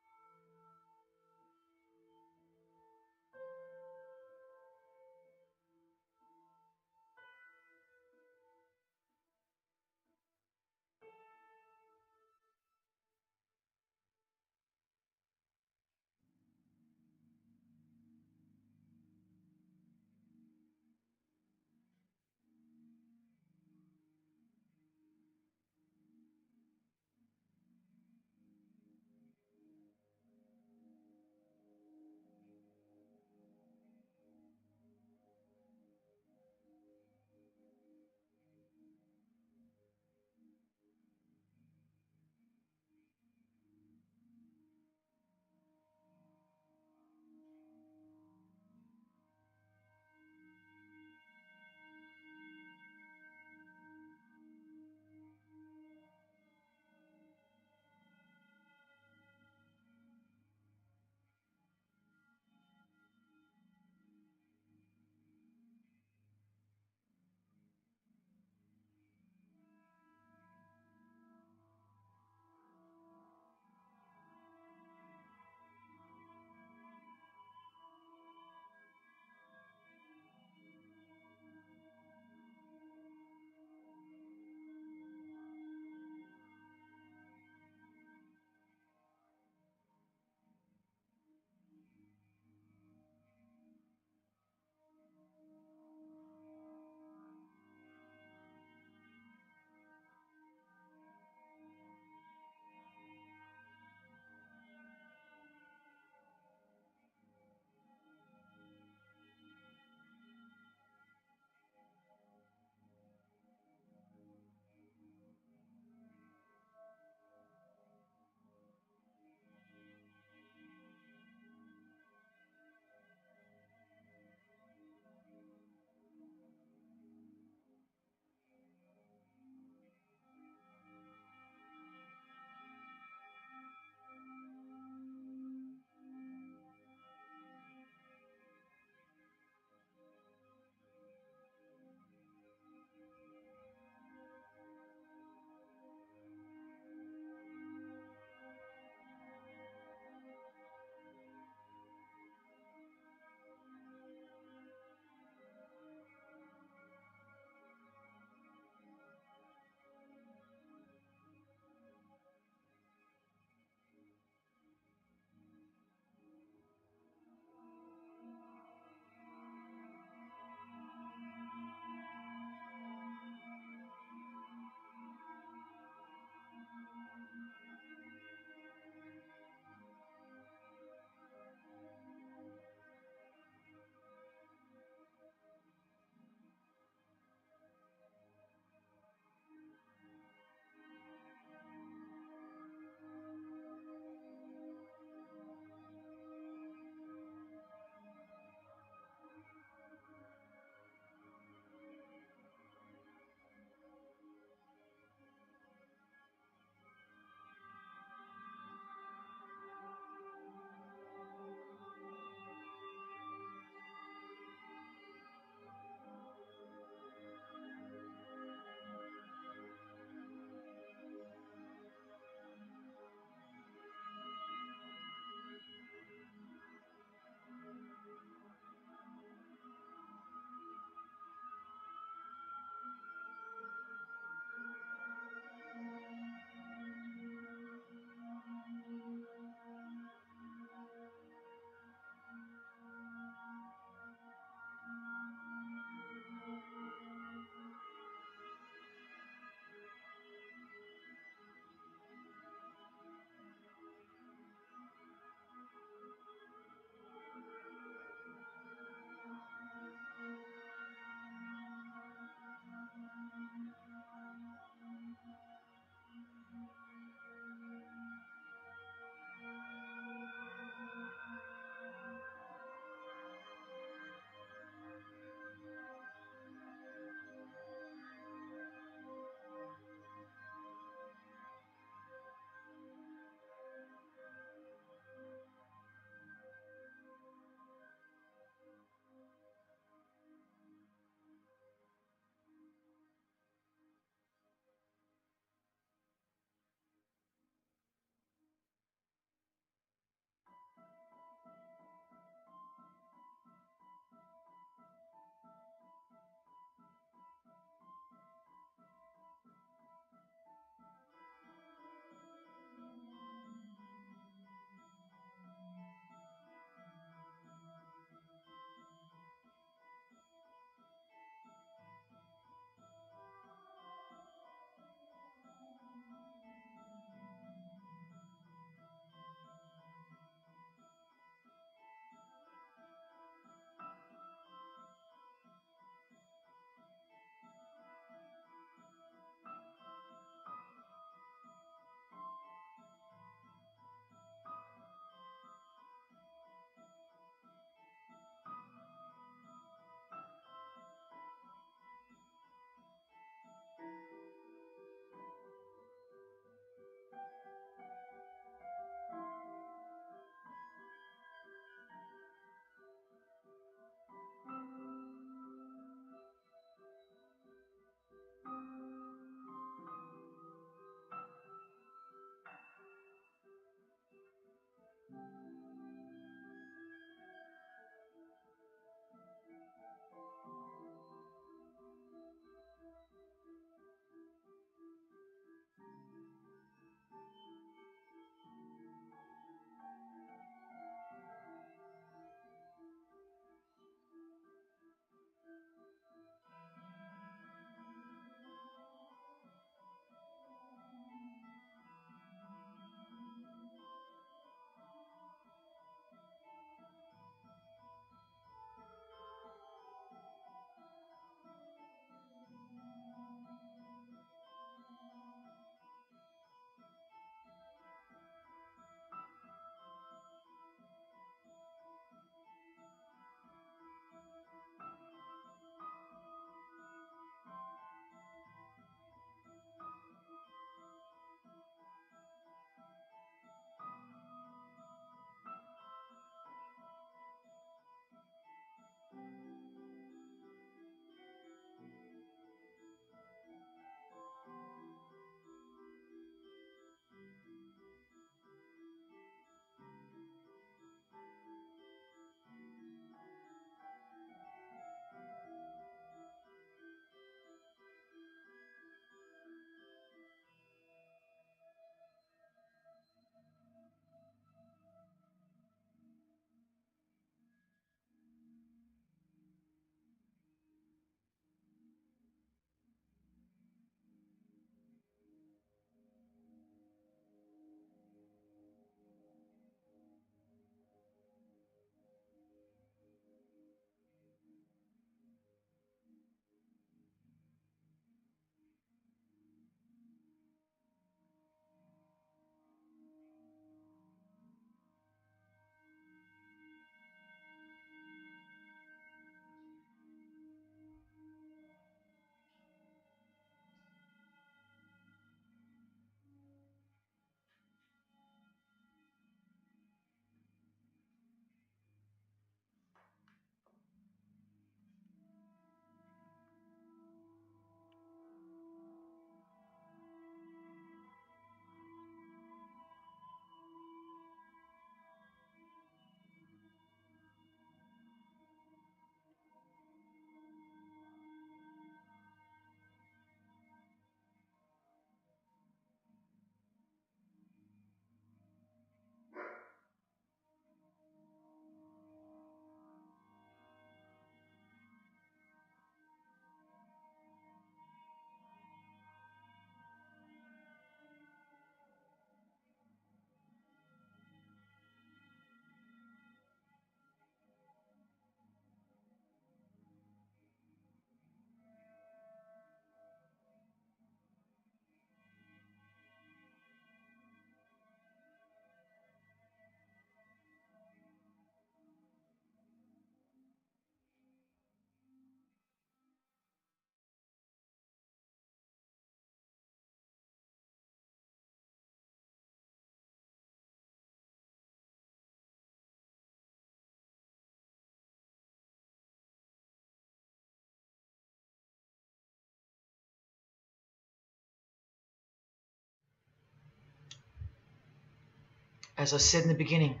As I said in the beginning,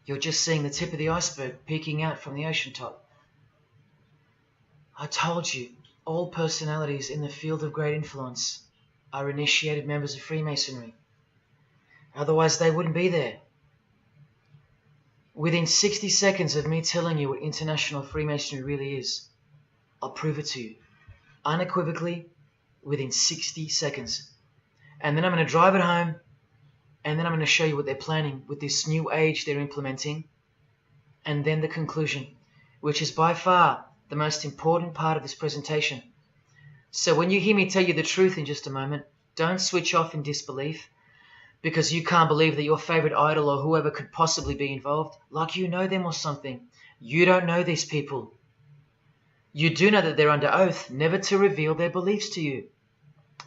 you're just seeing the tip of the iceberg peeking out from the ocean top. I told you, all personalities in the field of great influence are initiated members of Freemasonry. Otherwise they wouldn't be there. Within 60 seconds of me telling you what international Freemasonry really is, I'll prove it to you. Unequivocally, within 60 seconds. And then I'm going to drive it home, and then I'm going to show you what they're planning with this new age they're implementing, and then the conclusion, which is by far the most important part of this presentation. So when you hear me tell you the truth in just a moment, don't switch off in disbelief because you can't believe that your favorite idol or whoever could possibly be involved, like you know them or something. You don't know these people. You do know that they're under oath never to reveal their beliefs to you.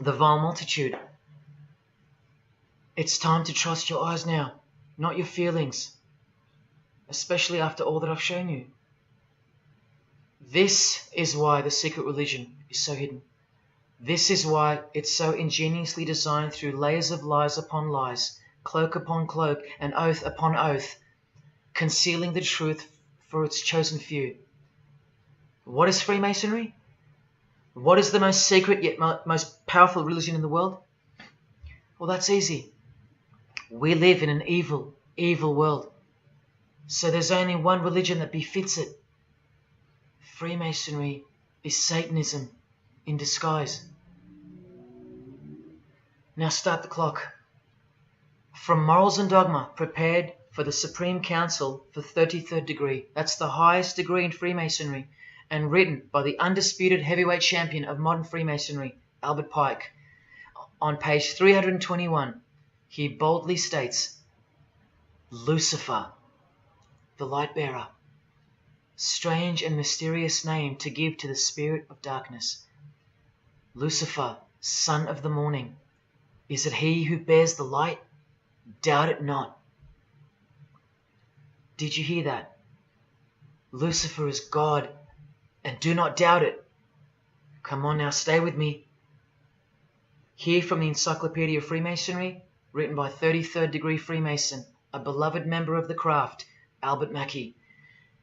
The vile multitude. It's time to trust your eyes now, not your feelings, especially after all that I've shown you. This is why the secret religion is so hidden. This is why it's so ingeniously designed through layers of lies upon lies, cloak upon cloak, and oath upon oath, concealing the truth for its chosen few. What is Freemasonry? What is the most secret yet most powerful religion in the world? Well, that's easy. We live in an evil, evil world. So there's only one religion that befits it. Freemasonry is Satanism in disguise. Now start the clock. From Morals and Dogma, prepared for the Supreme Council for 33rd degree. That's the highest degree in Freemasonry, and written by the undisputed heavyweight champion of modern Freemasonry, Albert Pike. On page 321, he boldly states, Lucifer, the light bearer. Strange and mysterious name to give to the spirit of darkness. Lucifer, son of the morning. Is it he who bears the light? Doubt it not. Did you hear that? Lucifer is God, and do not doubt it. Come on now, stay with me. Here from the Encyclopedia of Freemasonry, written by 33rd degree Freemason, a beloved member of the craft, Albert Mackey.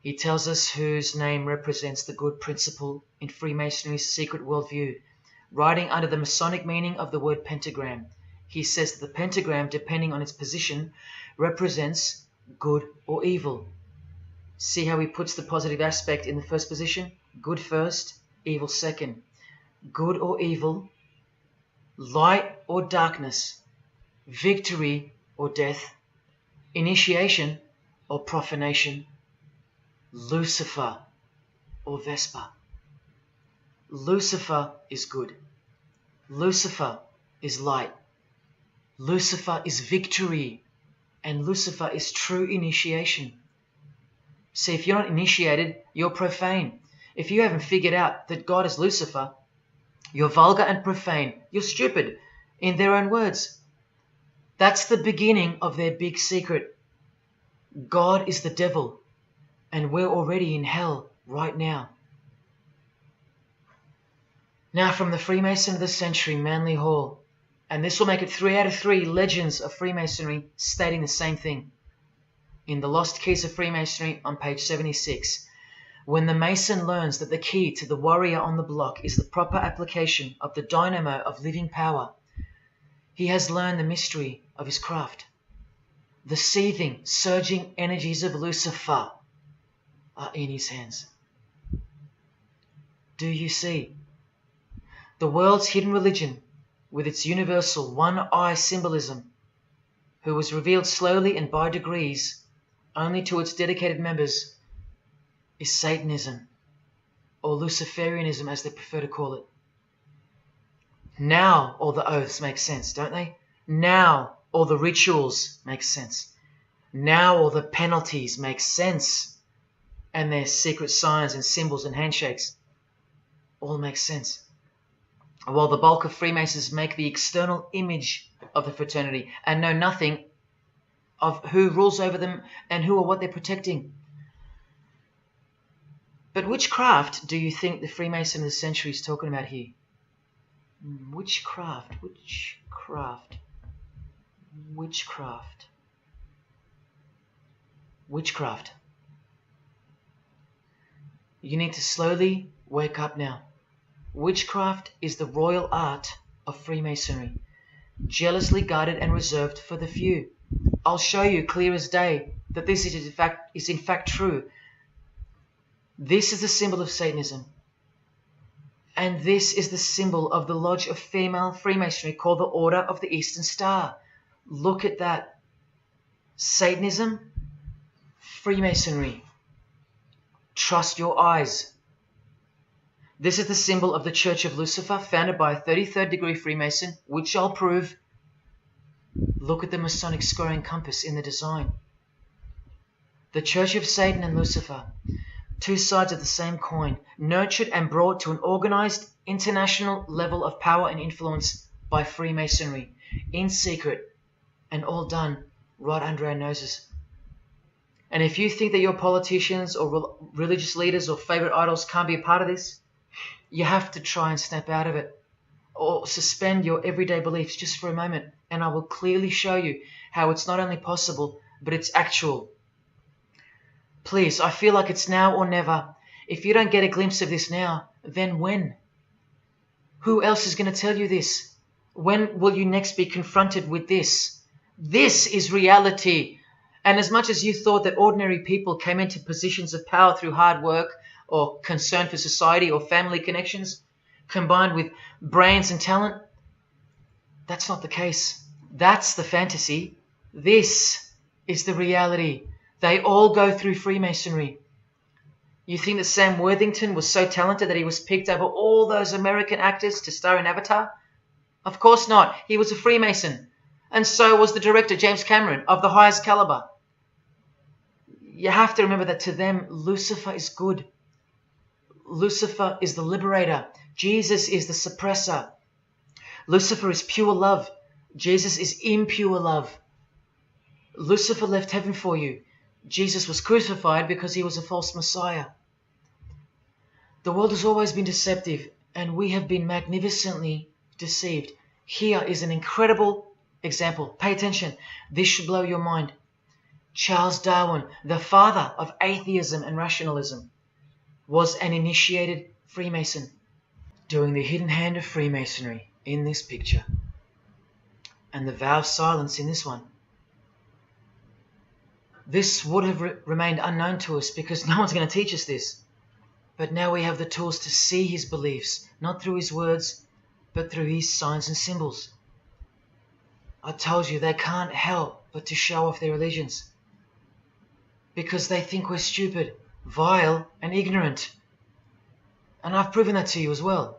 He tells us whose name represents the good principle in Freemasonry's secret worldview. Writing under the Masonic meaning of the word pentagram, he says that the pentagram, depending on its position, represents good or evil. See how he puts the positive aspect in the first position? Good first, evil second. Good or evil, light or darkness, victory or death, initiation or profanation, Lucifer or Vesper. Lucifer is good. Lucifer is light. Lucifer is victory. And Lucifer is true initiation. See, if you're not initiated, you're profane. If you haven't figured out that God is Lucifer, you're vulgar and profane. You're stupid, in their own words. That's the beginning of their big secret. God is the devil, and we're already in hell right now. Now from the Freemason of the Century, Manly Hall, and this will make it 3 out of 3 legends of Freemasonry stating the same thing. In The Lost Keys of Freemasonry on page 76, when the Mason learns that the key to the warrior on the block is the proper application of the dynamo of living power, he has learned the mystery of his craft. The seething, surging energies of Lucifer are in his hands. Do you see? The world's hidden religion, with its universal one-eye symbolism, who was revealed slowly and by degrees only to its dedicated members, is Satanism, or Luciferianism as they prefer to call it. Now all the oaths make sense, don't they? Now all the rituals make sense. Now all the penalties make sense. And their secret signs and symbols and handshakes all make sense. While the bulk of Freemasons make the external image of the fraternity and know nothing of who rules over them and who or what they're protecting. But which craft do you think the Freemason of the Century is talking about here? Which craft? Which craft? Which craft? witchcraft. You need to slowly wake up now. Witchcraft is the royal art of Freemasonry, jealously guarded and reserved for the few. I'll show you clear as day that this is in fact true. This is the symbol of Satanism. And this is the symbol of the lodge of female Freemasonry called the Order of the Eastern Star. Look at that. Satanism, Freemasonry. Trust your eyes. This is the symbol of the Church of Lucifer, founded by a 33rd degree Freemason, which I'll prove. Look at the Masonic squaring compass in the design. The Church of Satan and Lucifer, two sides of the same coin, nurtured and brought to an organized international level of power and influence by Freemasonry, in secret, and all done right under our noses. And if you think that your politicians or religious leaders or favorite idols can't be a part of this, you have to try and snap out of it, or suspend your everyday beliefs just for a moment, and I will clearly show you how it's not only possible, but it's actual. Please, I feel like it's now or never. If you don't get a glimpse of this now, then when? Who else is going to tell you this? When will you next be confronted with this? This is reality. And as much as you thought that ordinary people came into positions of power through hard work or concern for society or family connections, combined with brains and talent, that's not the case. That's the fantasy. This is the reality. They all go through Freemasonry. You think that Sam Worthington was so talented that he was picked over all those American actors to star in Avatar? Of course not. He was a Freemason. And so was the director, James Cameron, of the highest caliber. You have to remember that to them, Lucifer is good. Lucifer is the liberator. Jesus is the suppressor. Lucifer is pure love. Jesus is impure love. Lucifer left heaven for you. Jesus was crucified because he was a false Messiah. The world has always been deceptive, and we have been magnificently deceived. Here is an incredible example. Pay attention. This should blow your mind. Charles Darwin, the father of atheism and rationalism, was an initiated Freemason, doing the hidden hand of Freemasonry in this picture, and the vow of silence in this one. This would have remained unknown to us because no one's going to teach us this. But now we have the tools to see his beliefs, not through his words, but through his signs and symbols. I told you they can't help but to show off their religions, because they think we're stupid, vile, and ignorant. And I've proven that to you as well.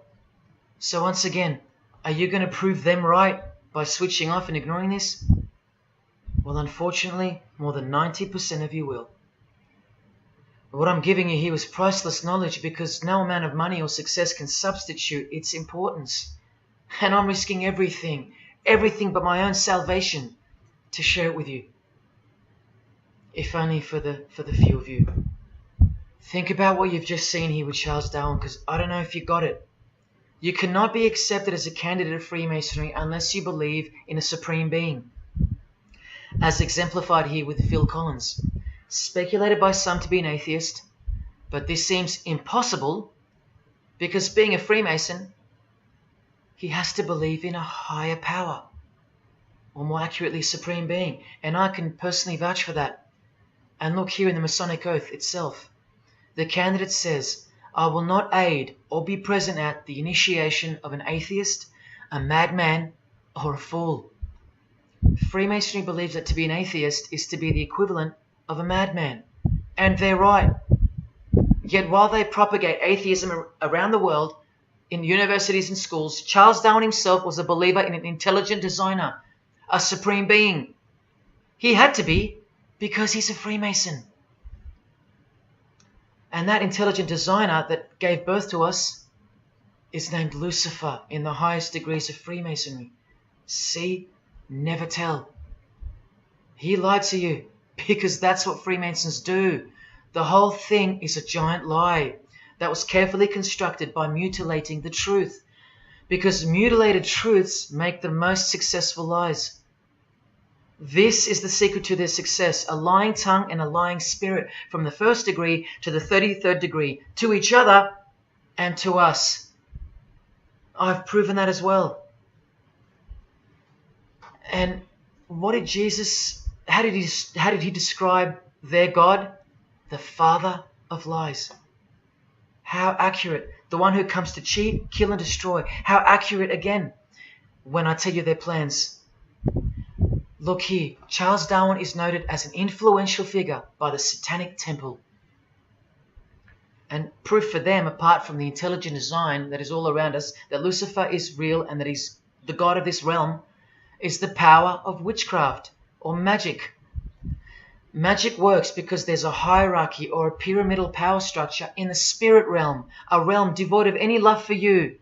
So once again, are you going to prove them right by switching off and ignoring this? Well, unfortunately, more than 90% of you will. What I'm giving you here is priceless knowledge, because no amount of money or success can substitute its importance. And I'm risking everything but my own salvation to share it with you. If only for the few of you. Think about what you've just seen here with Charles Darwin, because I don't know if you got it. You cannot be accepted as a candidate of Freemasonry unless you believe in a supreme being, as exemplified here with Phil Collins, speculated by some to be an atheist, but this seems impossible because being a Freemason, he has to believe in a higher power, or more accurately, supreme being, and I can personally vouch for that. And look here in the Masonic Oath itself. The candidate says, I will not aid or be present at the initiation of an atheist, a madman, or a fool. Freemasonry believes that to be an atheist is to be the equivalent of a madman. And they're right. Yet while they propagate atheism around the world, in universities and schools, Charles Darwin himself was a believer in an intelligent designer, a supreme being. He had to be, because he's a Freemason. And that intelligent designer that gave birth to us is named Lucifer in the highest degrees of Freemasonry. See? Never tell. He lied to you, because that's what Freemasons do. The whole thing is a giant lie that was carefully constructed by mutilating the truth, because mutilated truths make the most successful lies. This is the secret to their success, a lying tongue and a lying spirit from the 1st degree to the 33rd degree, to each other and to us. I've proven that as well. And what did Jesus, how did he describe their God? The father of lies. How accurate. The one who comes to cheat, kill and destroy. How accurate again when I tell you their plans. Look here, Charles Darwin is noted as an influential figure by the Satanic Temple. And proof for them, apart from the intelligent design that is all around us, that Lucifer is real and that he's the god of this realm, is the power of witchcraft or magic. Magic works because there's a hierarchy or a pyramidal power structure in the spirit realm, a realm devoid of any love for you.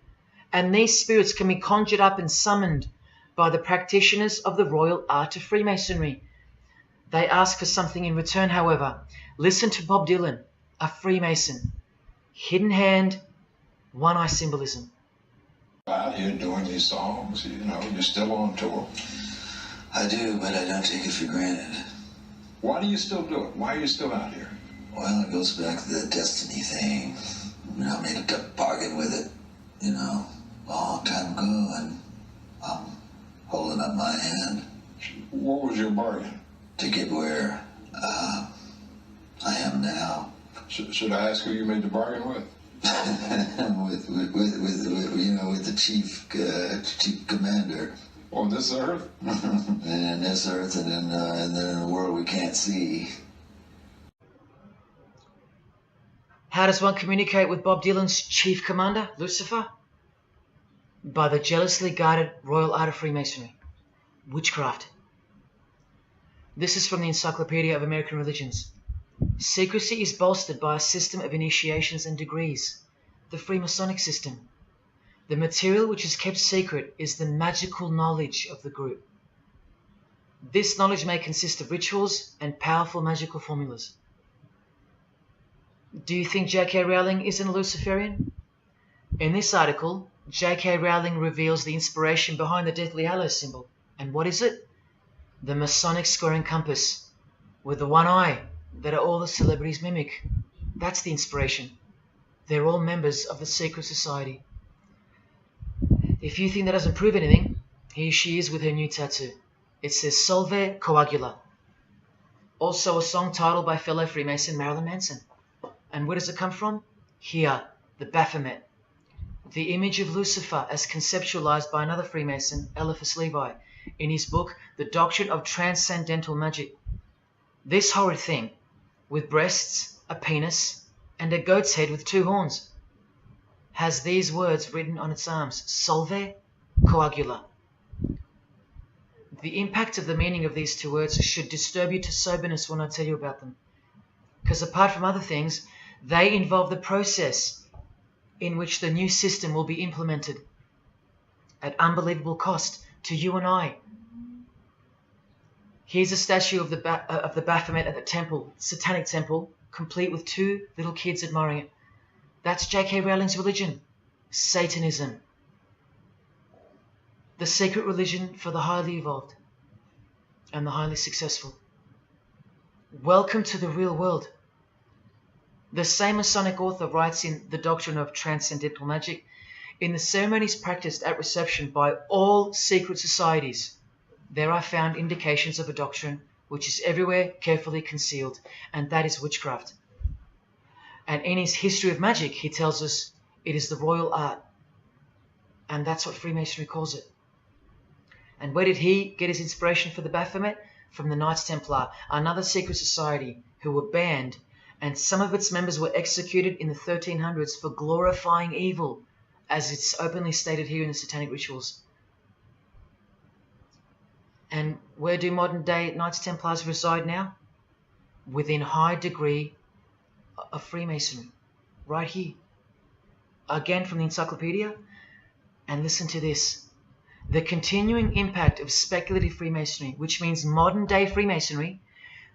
And these spirits can be conjured up and summoned by the practitioners of the royal art of Freemasonry. They ask for something in return, however. Listen to Bob Dylan, a Freemason. Hidden hand, one-eye symbolism. Out here doing these songs, you know, you're still on tour. I do, but I don't take it for granted. Why do you still do it? Why are you still out here? Well, it goes back to the destiny thing. You know, I made a bargain with it, you know, a long time ago, and I'm holding up my hand. What was your bargain? To get where I am now. Should I ask who you made the bargain with? with the chief commander. On this earth? And in this earth, and then in the world we can't see. How does one communicate with Bob Dylan's chief commander, Lucifer? By the jealously guarded royal art of Freemasonry, witchcraft. This is from the Encyclopedia of American Religions. Secrecy is bolstered by a system of initiations and degrees, the Freemasonic system. The material which is kept secret is the magical knowledge of the group. This knowledge may consist of rituals and powerful magical formulas. Do you think J.K. Rowling isn't a Luciferian? In this article, J.K. Rowling reveals the inspiration behind the Deathly Hallows symbol. And what is it? The Masonic square and compass, with the one eye that all the celebrities mimic. That's the inspiration. They're all members of the secret society. If you think that doesn't prove anything, here she is with her new tattoo. It says Solve Coagula. Also a song title by fellow Freemason Marilyn Manson. And where does it come from? Here, the Baphomet. The image of Lucifer as conceptualized by another Freemason, Eliphas Levi, in his book, The Doctrine of Transcendental Magic. This horrid thing, with breasts, a penis, and a goat's head with 2 horns, has these words written on its arms, Solve Coagula. The impact of the meaning of these 2 words should disturb you to soberness when I tell you about them. Because apart from other things, they involve the process in which the new system will be implemented at unbelievable cost to you and I. Here's a statue of the Baphomet at the temple, Satanic Temple, complete with 2 little kids admiring it. That's J.K. Rowling's religion, Satanism. The secret religion for the highly evolved and the highly successful. Welcome to the real world. The same Masonic author writes in The Doctrine of Transcendental Magic, in the ceremonies practiced at reception by all secret societies, there are found indications of a doctrine which is everywhere carefully concealed, and that is witchcraft. And in his History of Magic, he tells us it is the royal art, and that's what Freemasonry calls it. And where did he get his inspiration for the Baphomet? From the Knights Templar, another secret society who were banned, and some of its members were executed in the 1300s for glorifying evil, as it's openly stated here in the Satanic Rituals. And where do modern day Knights Templars reside now? Within high degree of Freemasonry, right here. Again from the encyclopedia, and listen to this. The continuing impact of speculative Freemasonry, which means modern day Freemasonry,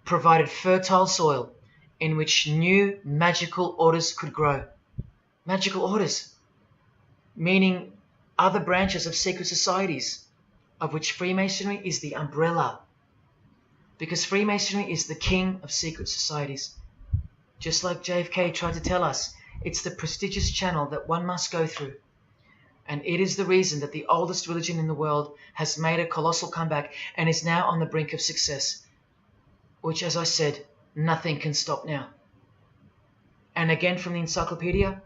provided fertile soil in which new magical orders could grow. Magical orders, meaning other branches of secret societies, of which Freemasonry is the umbrella. Because Freemasonry is the king of secret societies. Just like JFK tried to tell us, it's the prestigious channel that one must go through. And it is the reason that the oldest religion in the world has made a colossal comeback and is now on the brink of success. Which, as I said, nothing can stop now. And again from the encyclopedia,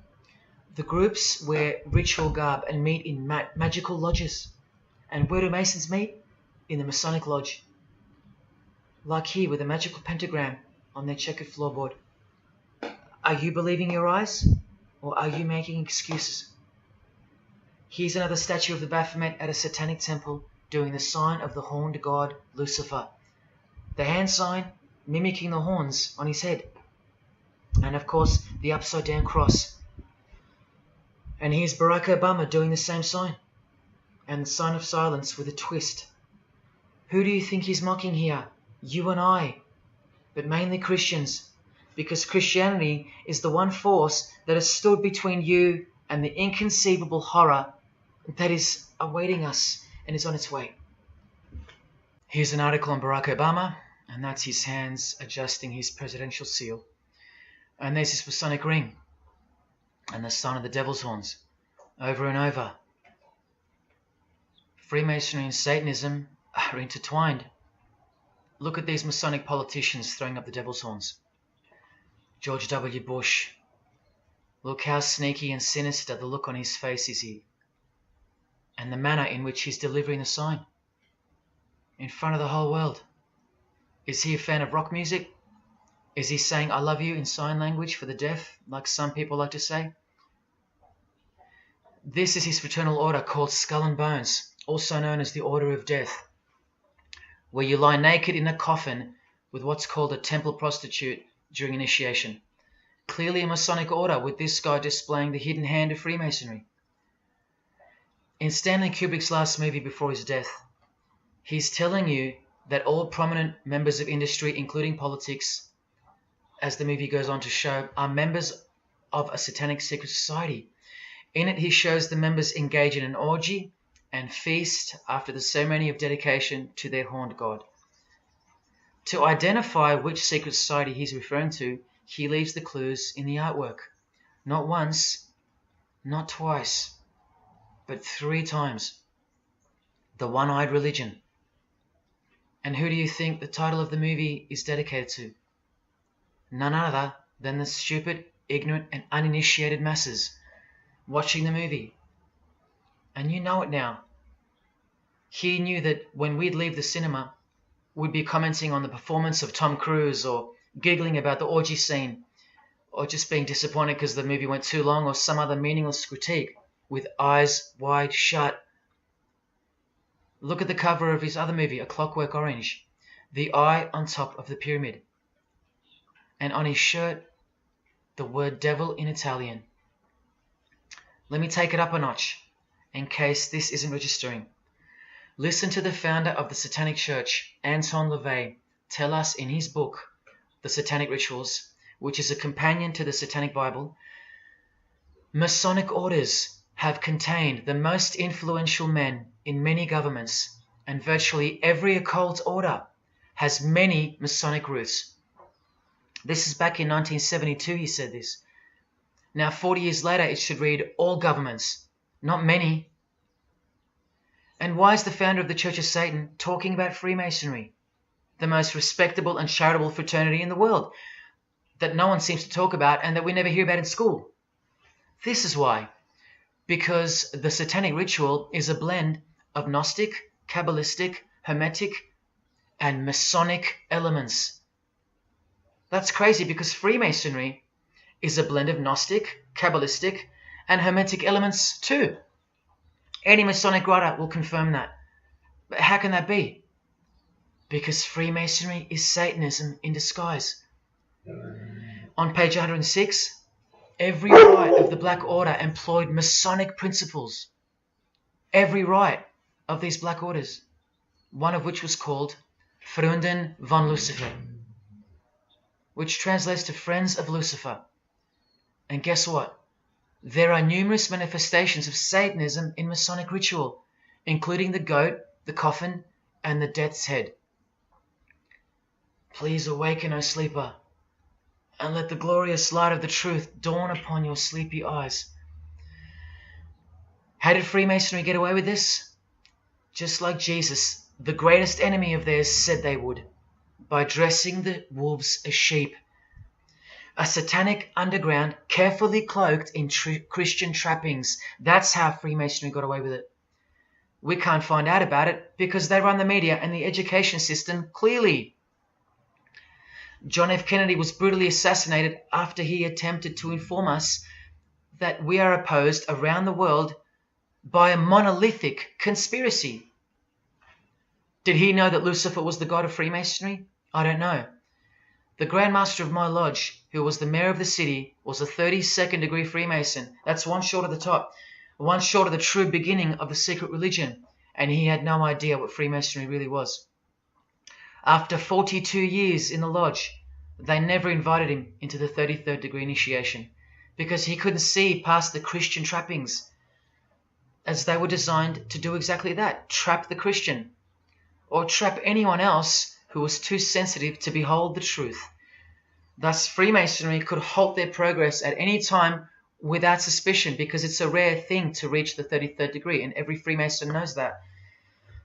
the groups wear ritual garb and meet in magical lodges. And where do Masons meet? In the Masonic Lodge. Like here with a magical pentagram on their checkered floorboard. Are you believing your eyes? Or are you making excuses? Here's another statue of the Baphomet at a satanic temple doing the sign of the horned god Lucifer. The hand sign mimicking the horns on his head. And of course the upside down cross. And here's Barack Obama doing the same sign. And the sign of silence with a twist. Who do you think he's mocking here? You and I. But mainly Christians. Because Christianity is the one force that has stood between you and the inconceivable horror that is awaiting us and is on its way. Here's an article on Barack Obama, and that's his hands adjusting his presidential seal. And there's his Masonic ring, and the sign of the devil's horns, over and over. Freemasonry and Satanism are intertwined. Look at these Masonic politicians throwing up the devil's horns. George W. Bush. Look how sneaky and sinister the look on his face is here. And the manner in which he's delivering the sign. In front of the whole world. Is he a fan of rock music? Is he saying I love you in sign language for the deaf, like some people like to say? This is his fraternal order called Skull and Bones, also known as the Order of Death, where you lie naked in a coffin with what's called a temple prostitute during initiation. Clearly a Masonic order, with this guy displaying the hidden hand of Freemasonry. In Stanley Kubrick's last movie before his death, he's telling you that all prominent members of industry, including politics, as the movie goes on to show, are members of a satanic secret society. In it, he shows the members engage in an orgy and feast after the ceremony of dedication to their horned god. To identify which secret society he's referring to, he leaves the clues in the artwork. Not once, not twice, but 3 times. The One-Eyed Religion. And who do you think the title of the movie is dedicated to? None other than the stupid, ignorant, and uninitiated masses watching the movie. And you know it now. He knew that when we'd leave the cinema, we'd be commenting on the performance of Tom Cruise, or giggling about the orgy scene, or just being disappointed because the movie went too long, or some other meaningless critique, with eyes wide shut. Look at the cover of his other movie, A Clockwork Orange. The eye on top of the pyramid. And on his shirt, the word devil in Italian. Let me take it up a notch, in case this isn't registering. Listen to the founder of the Satanic Church, Anton LaVey, tell us in his book, The Satanic Rituals, which is a companion to the Satanic Bible, Masonic orders have contained the most influential men in many governments, and virtually every occult order has many Masonic roots. This is back in 1972 he said this. Now 40 years later it should read all governments, not many. And why is the founder of the Church of Satan talking about Freemasonry, the most respectable and charitable fraternity in the world, that no one seems to talk about and that we never hear about in school? This is why. Because the Satanic Ritual is a blend of Gnostic, Kabbalistic, Hermetic, and Masonic elements. That's crazy, because Freemasonry is a blend of Gnostic, Kabbalistic, and Hermetic elements too. Any Masonic writer will confirm that. But how can that be? Because Freemasonry is Satanism in disguise. On page 106, every rite of the Black Order employed Masonic principles. Every rite of these Black Orders, one of which was called Freunden von Lucifer, which translates to Friends of Lucifer. And guess what? There are numerous manifestations of Satanism in Masonic ritual, including the goat, the coffin, and the death's head. Please awaken, O sleeper, and let the glorious light of the truth dawn upon your sleepy eyes. How did Freemasonry get away with this? Just like Jesus, the greatest enemy of theirs, said they would, by dressing the wolves as sheep. A satanic underground carefully cloaked in Christian trappings. That's how Freemasonry got away with it. We can't find out about it because they run the media and the education system clearly. John F. Kennedy was brutally assassinated after he attempted to inform us that we are opposed around the world by a monolithic conspiracy. Did he know that Lucifer was the god of Freemasonry? I don't know. The Grand Master of my lodge, who was the mayor of the city, was a 32nd degree Freemason. That's one short of the top, one short of the true beginning of the secret religion, and he had no idea what Freemasonry really was. After 42 years in the lodge, they never invited him into the 33rd degree initiation because he couldn't see past the Christian trappings, as they were designed to do exactly that, trap the Christian, or trap anyone else who was too sensitive to behold the truth. Thus, Freemasonry could halt their progress at any time without suspicion because it's a rare thing to reach the 33rd degree, and every Freemason knows that.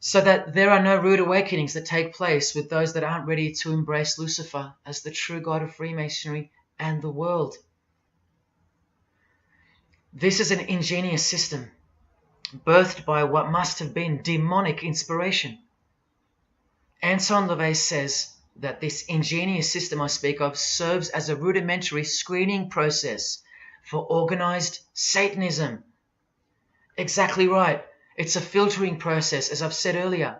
So that there are no rude awakenings that take place with those that aren't ready to embrace Lucifer as the true god of Freemasonry and the world. This is an ingenious system, birthed by what must have been demonic inspiration. Anton LaVey says that this ingenious system I speak of serves as a rudimentary screening process for organized Satanism. Exactly right. It's a filtering process, as I've said earlier.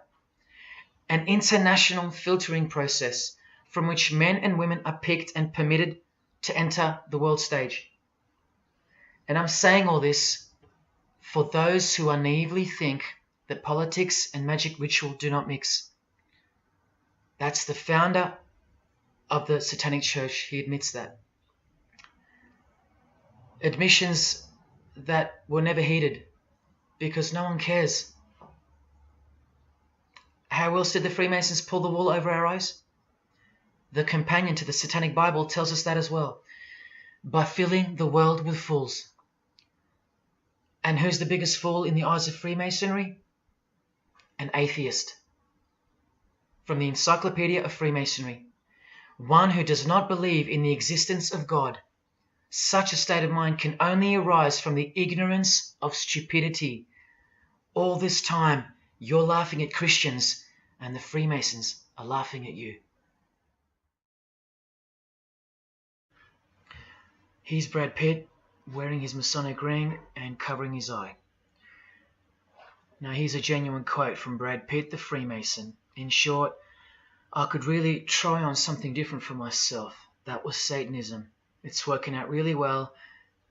An international filtering process from which men and women are picked and permitted to enter the world stage. And I'm saying all this for those who naively think that politics and magic ritual do not mix. That's the founder of the Satanic Church. He admits that. Admissions that were never heeded because no one cares. How else did the Freemasons pull the wool over our eyes? The companion to the Satanic Bible tells us that as well. By filling the world with fools. And who's the biggest fool in the eyes of Freemasonry? An atheist. From the Encyclopedia of Freemasonry. One who does not believe in the existence of God. Such a state of mind can only arise from the ignorance of stupidity. All this time, you're laughing at Christians, and the Freemasons are laughing at you. Here's Brad Pitt, wearing his Masonic ring and covering his eye. Now here's a genuine quote from Brad Pitt, the Freemason. In short, I could really try on something different for myself. That was Satanism. It's working out really well.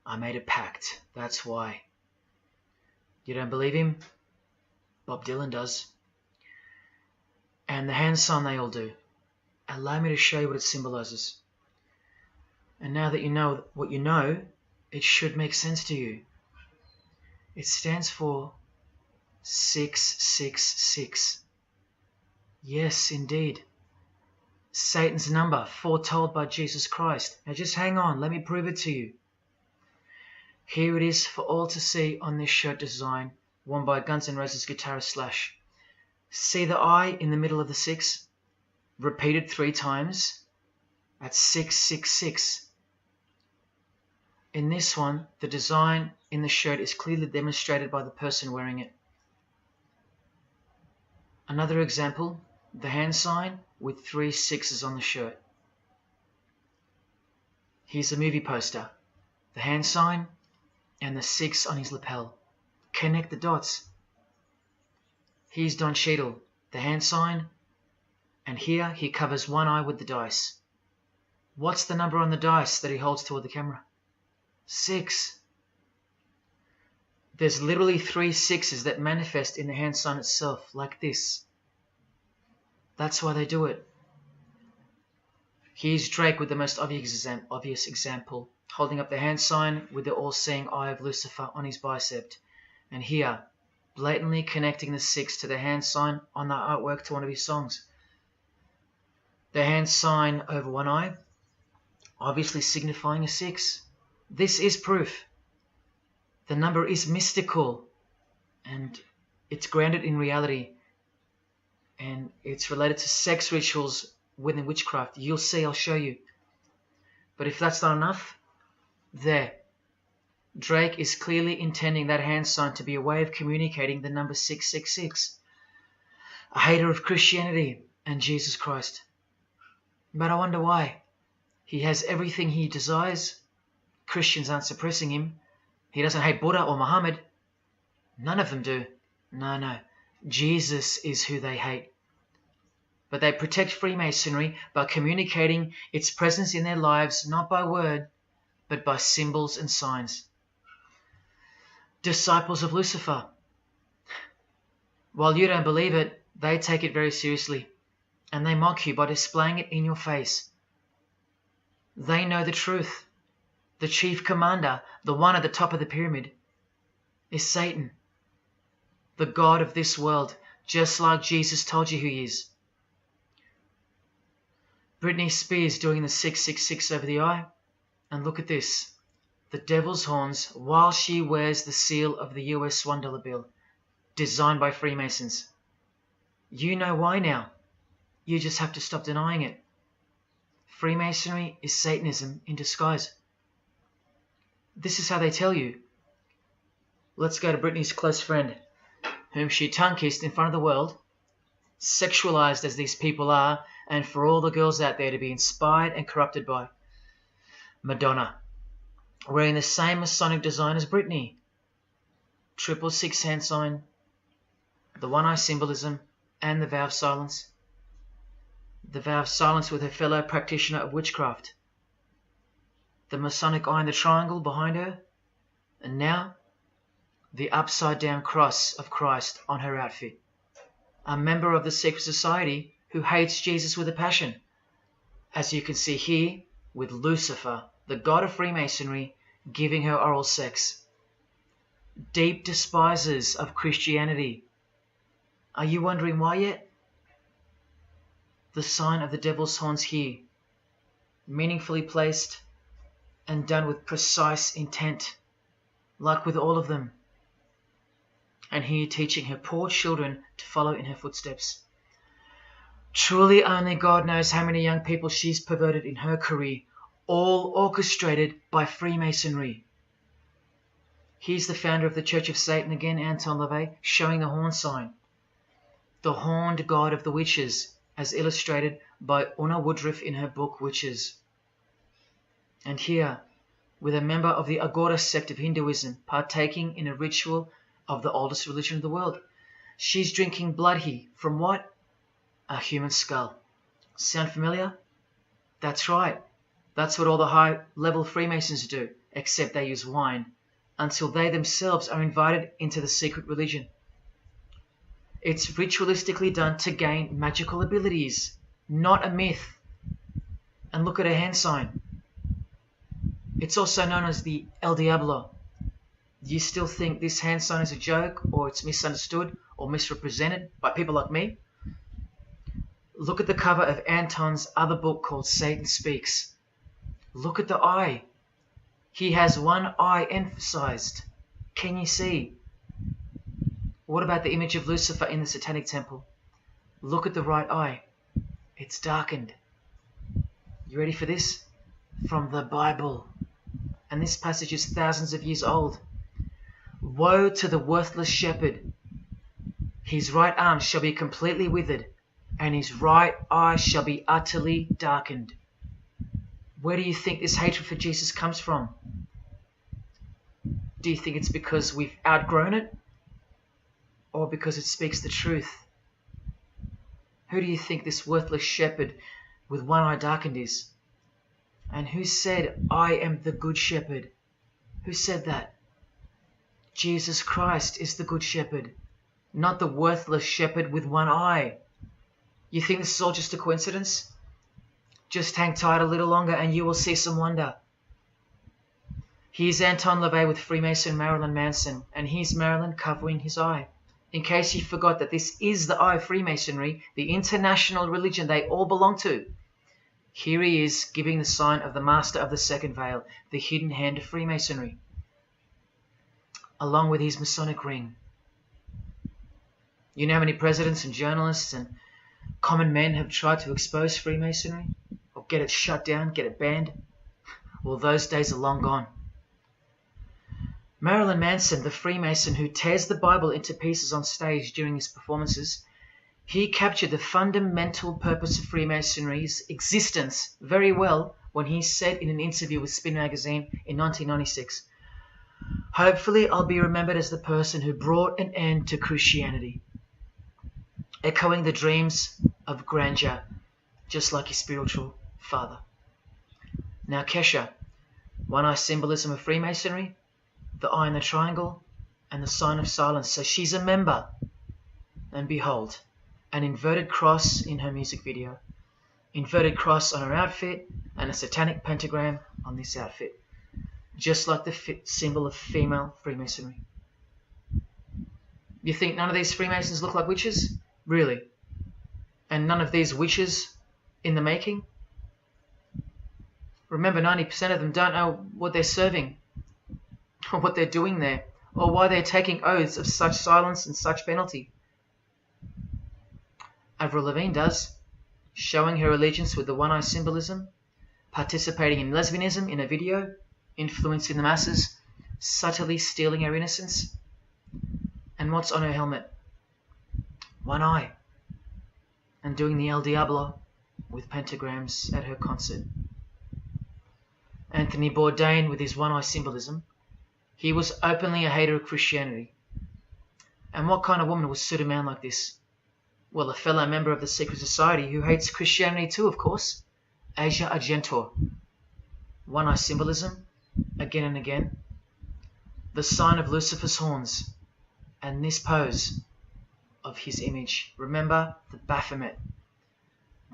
I made a pact. That's why. You don't believe him? Bob Dylan does. And the hand sign they all do. Allow me to show you what it symbolizes. And now that you know what you know, it should make sense to you. It stands for 666. Yes, indeed. Satan's number, foretold by Jesus Christ. Now just hang on, let me prove it to you. Here it is for all to see on this shirt design, worn by Guns N' Roses guitarist Slash. See the I in the middle of the 6? Repeated 3 times. That's 666. In this one, the design in the shirt is clearly demonstrated by the person wearing it. Another example, the hand sign with 3 6s on the shirt. Here's a movie poster, the hand sign and the 6 on his lapel. Connect the dots. Here's Don Cheadle, the hand sign, and here he covers one eye with the dice. What's the number on the dice that he holds toward the camera? 6. There's literally 3 6s that manifest in the hand sign itself, like this. That's why they do it. Here's Drake with the most obvious example, holding up the hand sign with the all-seeing eye of Lucifer on his bicep. And here, blatantly connecting the 6 to the hand sign on the artwork to one of his songs. The hand sign over one eye, obviously signifying a 6. This is proof. The number is mystical and it's grounded in reality, and it's related to sex rituals within witchcraft. You'll see, I'll show you. But if that's not enough, there. Drake is clearly intending that hand sign to be a way of communicating the number 666. A hater of Christianity and Jesus Christ. But I wonder why. He has everything he desires. Christians aren't suppressing him. He doesn't hate Buddha or Muhammad. None of them do. No. Jesus is who they hate. But they protect Freemasonry by communicating its presence in their lives, not by word, but by symbols and signs. Disciples of Lucifer. While you don't believe it, they take it very seriously, and they mock you by displaying it in your face. They know the truth. The chief commander, the one at the top of the pyramid, is Satan, the god of this world, just like Jesus told you who he is. Britney Spears doing the 666 over the eye, and look at this. The devil's horns while she wears the seal of the US $1 bill, designed by Freemasons. You know why now. You just have to stop denying it. Freemasonry is Satanism in disguise. This is how they tell you. Let's go to Britney's close friend, whom she tongue-kissed in front of the world, sexualized as these people are, and for all the girls out there to be inspired and corrupted by. Madonna, wearing the same Masonic design as Britney. 666 hand sign, the one eye symbolism, and the vow of silence. The vow of silence with her fellow practitioner of witchcraft. The Masonic eye in the triangle behind her, and now the upside down cross of Christ on her outfit. A member of the secret society who hates Jesus with a passion, as you can see here with Lucifer, the god of Freemasonry, giving her oral sex. Deep despisers of Christianity. Are you wondering why yet? The sign of the devil's horns here, meaningfully placed and done with precise intent, like with all of them. And here teaching her poor children to follow in her footsteps. Truly only God knows how many young people she's perverted in her career, all orchestrated by Freemasonry. Here's the founder of the Church of Satan again, Anton LaVey, showing the horn sign. The horned god of the witches, as illustrated by Una Woodruff in her book Witches. And here, with a member of the Agora sect of Hinduism partaking in a ritual of the oldest religion of the world. She's drinking blood here from what? A human skull. Sound familiar? That's right. That's what all the high-level Freemasons do, except they use wine, until they themselves are invited into the secret religion. It's ritualistically done to gain magical abilities, not a myth. And look at her hand sign. It's also known as the El Diablo. Do you still think this hand sign is a joke, or it's misunderstood or misrepresented by people like me? Look at the cover of Anton's other book called Satan Speaks. Look at the eye. He has one eye emphasized. Can you see? What about the image of Lucifer in the Satanic Temple? Look at the right eye. It's darkened. You ready for this? From the Bible. And this passage is thousands of years old. Woe to the worthless shepherd. His right arm shall be completely withered, and his right eye shall be utterly darkened. Where do you think this hatred for Jesus comes from? Do you think it's because we've outgrown it? Or because it speaks the truth? Who do you think this worthless shepherd with one eye darkened is? And who said, I am the good shepherd? Who said that? Jesus Christ is the good shepherd, not the worthless shepherd with one eye. You think this is all just a coincidence? Just hang tight a little longer and you will see some wonder. Here's Anton LaVey with Freemason Marilyn Manson, and here's Marilyn covering his eye. In case you forgot that this is the eye of Freemasonry, the international religion they all belong to. Here he is giving the sign of the master of the second veil, the hidden hand of Freemasonry, along with his Masonic ring. You know how many presidents and journalists and common men have tried to expose Freemasonry or get it shut down, get it banned? Well, those days are long gone. Marilyn Manson, the Freemason who tears the Bible into pieces on stage during his performances, he captured the fundamental purpose of Freemasonry's existence very well when he said in an interview with Spin magazine in 1996, "Hopefully I'll be remembered as the person who brought an end to Christianity," echoing the dreams of grandeur, just like his spiritual father. Now Kesha, one-eye symbolism of Freemasonry, the eye in the triangle, and the sign of silence. So she's a member. And behold, an inverted cross in her music video, inverted cross on her outfit, and a satanic pentagram on this outfit, just like the symbol of female Freemasonry. You think none of these Freemasons look like witches? Really? And none of these witches in the making? Remember, 90% of them don't know what they're serving, or what they're doing there, or why they're taking oaths of such silence and such penalty. Avril Lavigne does, showing her allegiance with the one-eye symbolism, participating in lesbianism in a video, influencing the masses, subtly stealing her innocence. And what's on her helmet? One eye. And doing the El Diablo with pentagrams at her concert. Anthony Bourdain with his one-eye symbolism, he was openly a hater of Christianity. And what kind of woman would suit a man like this? Well, a fellow member of the secret society who hates Christianity too, of course, Asia Argento. One-eye symbolism, again and again. The sign of Lucifer's horns, and this pose of his image. Remember the Baphomet.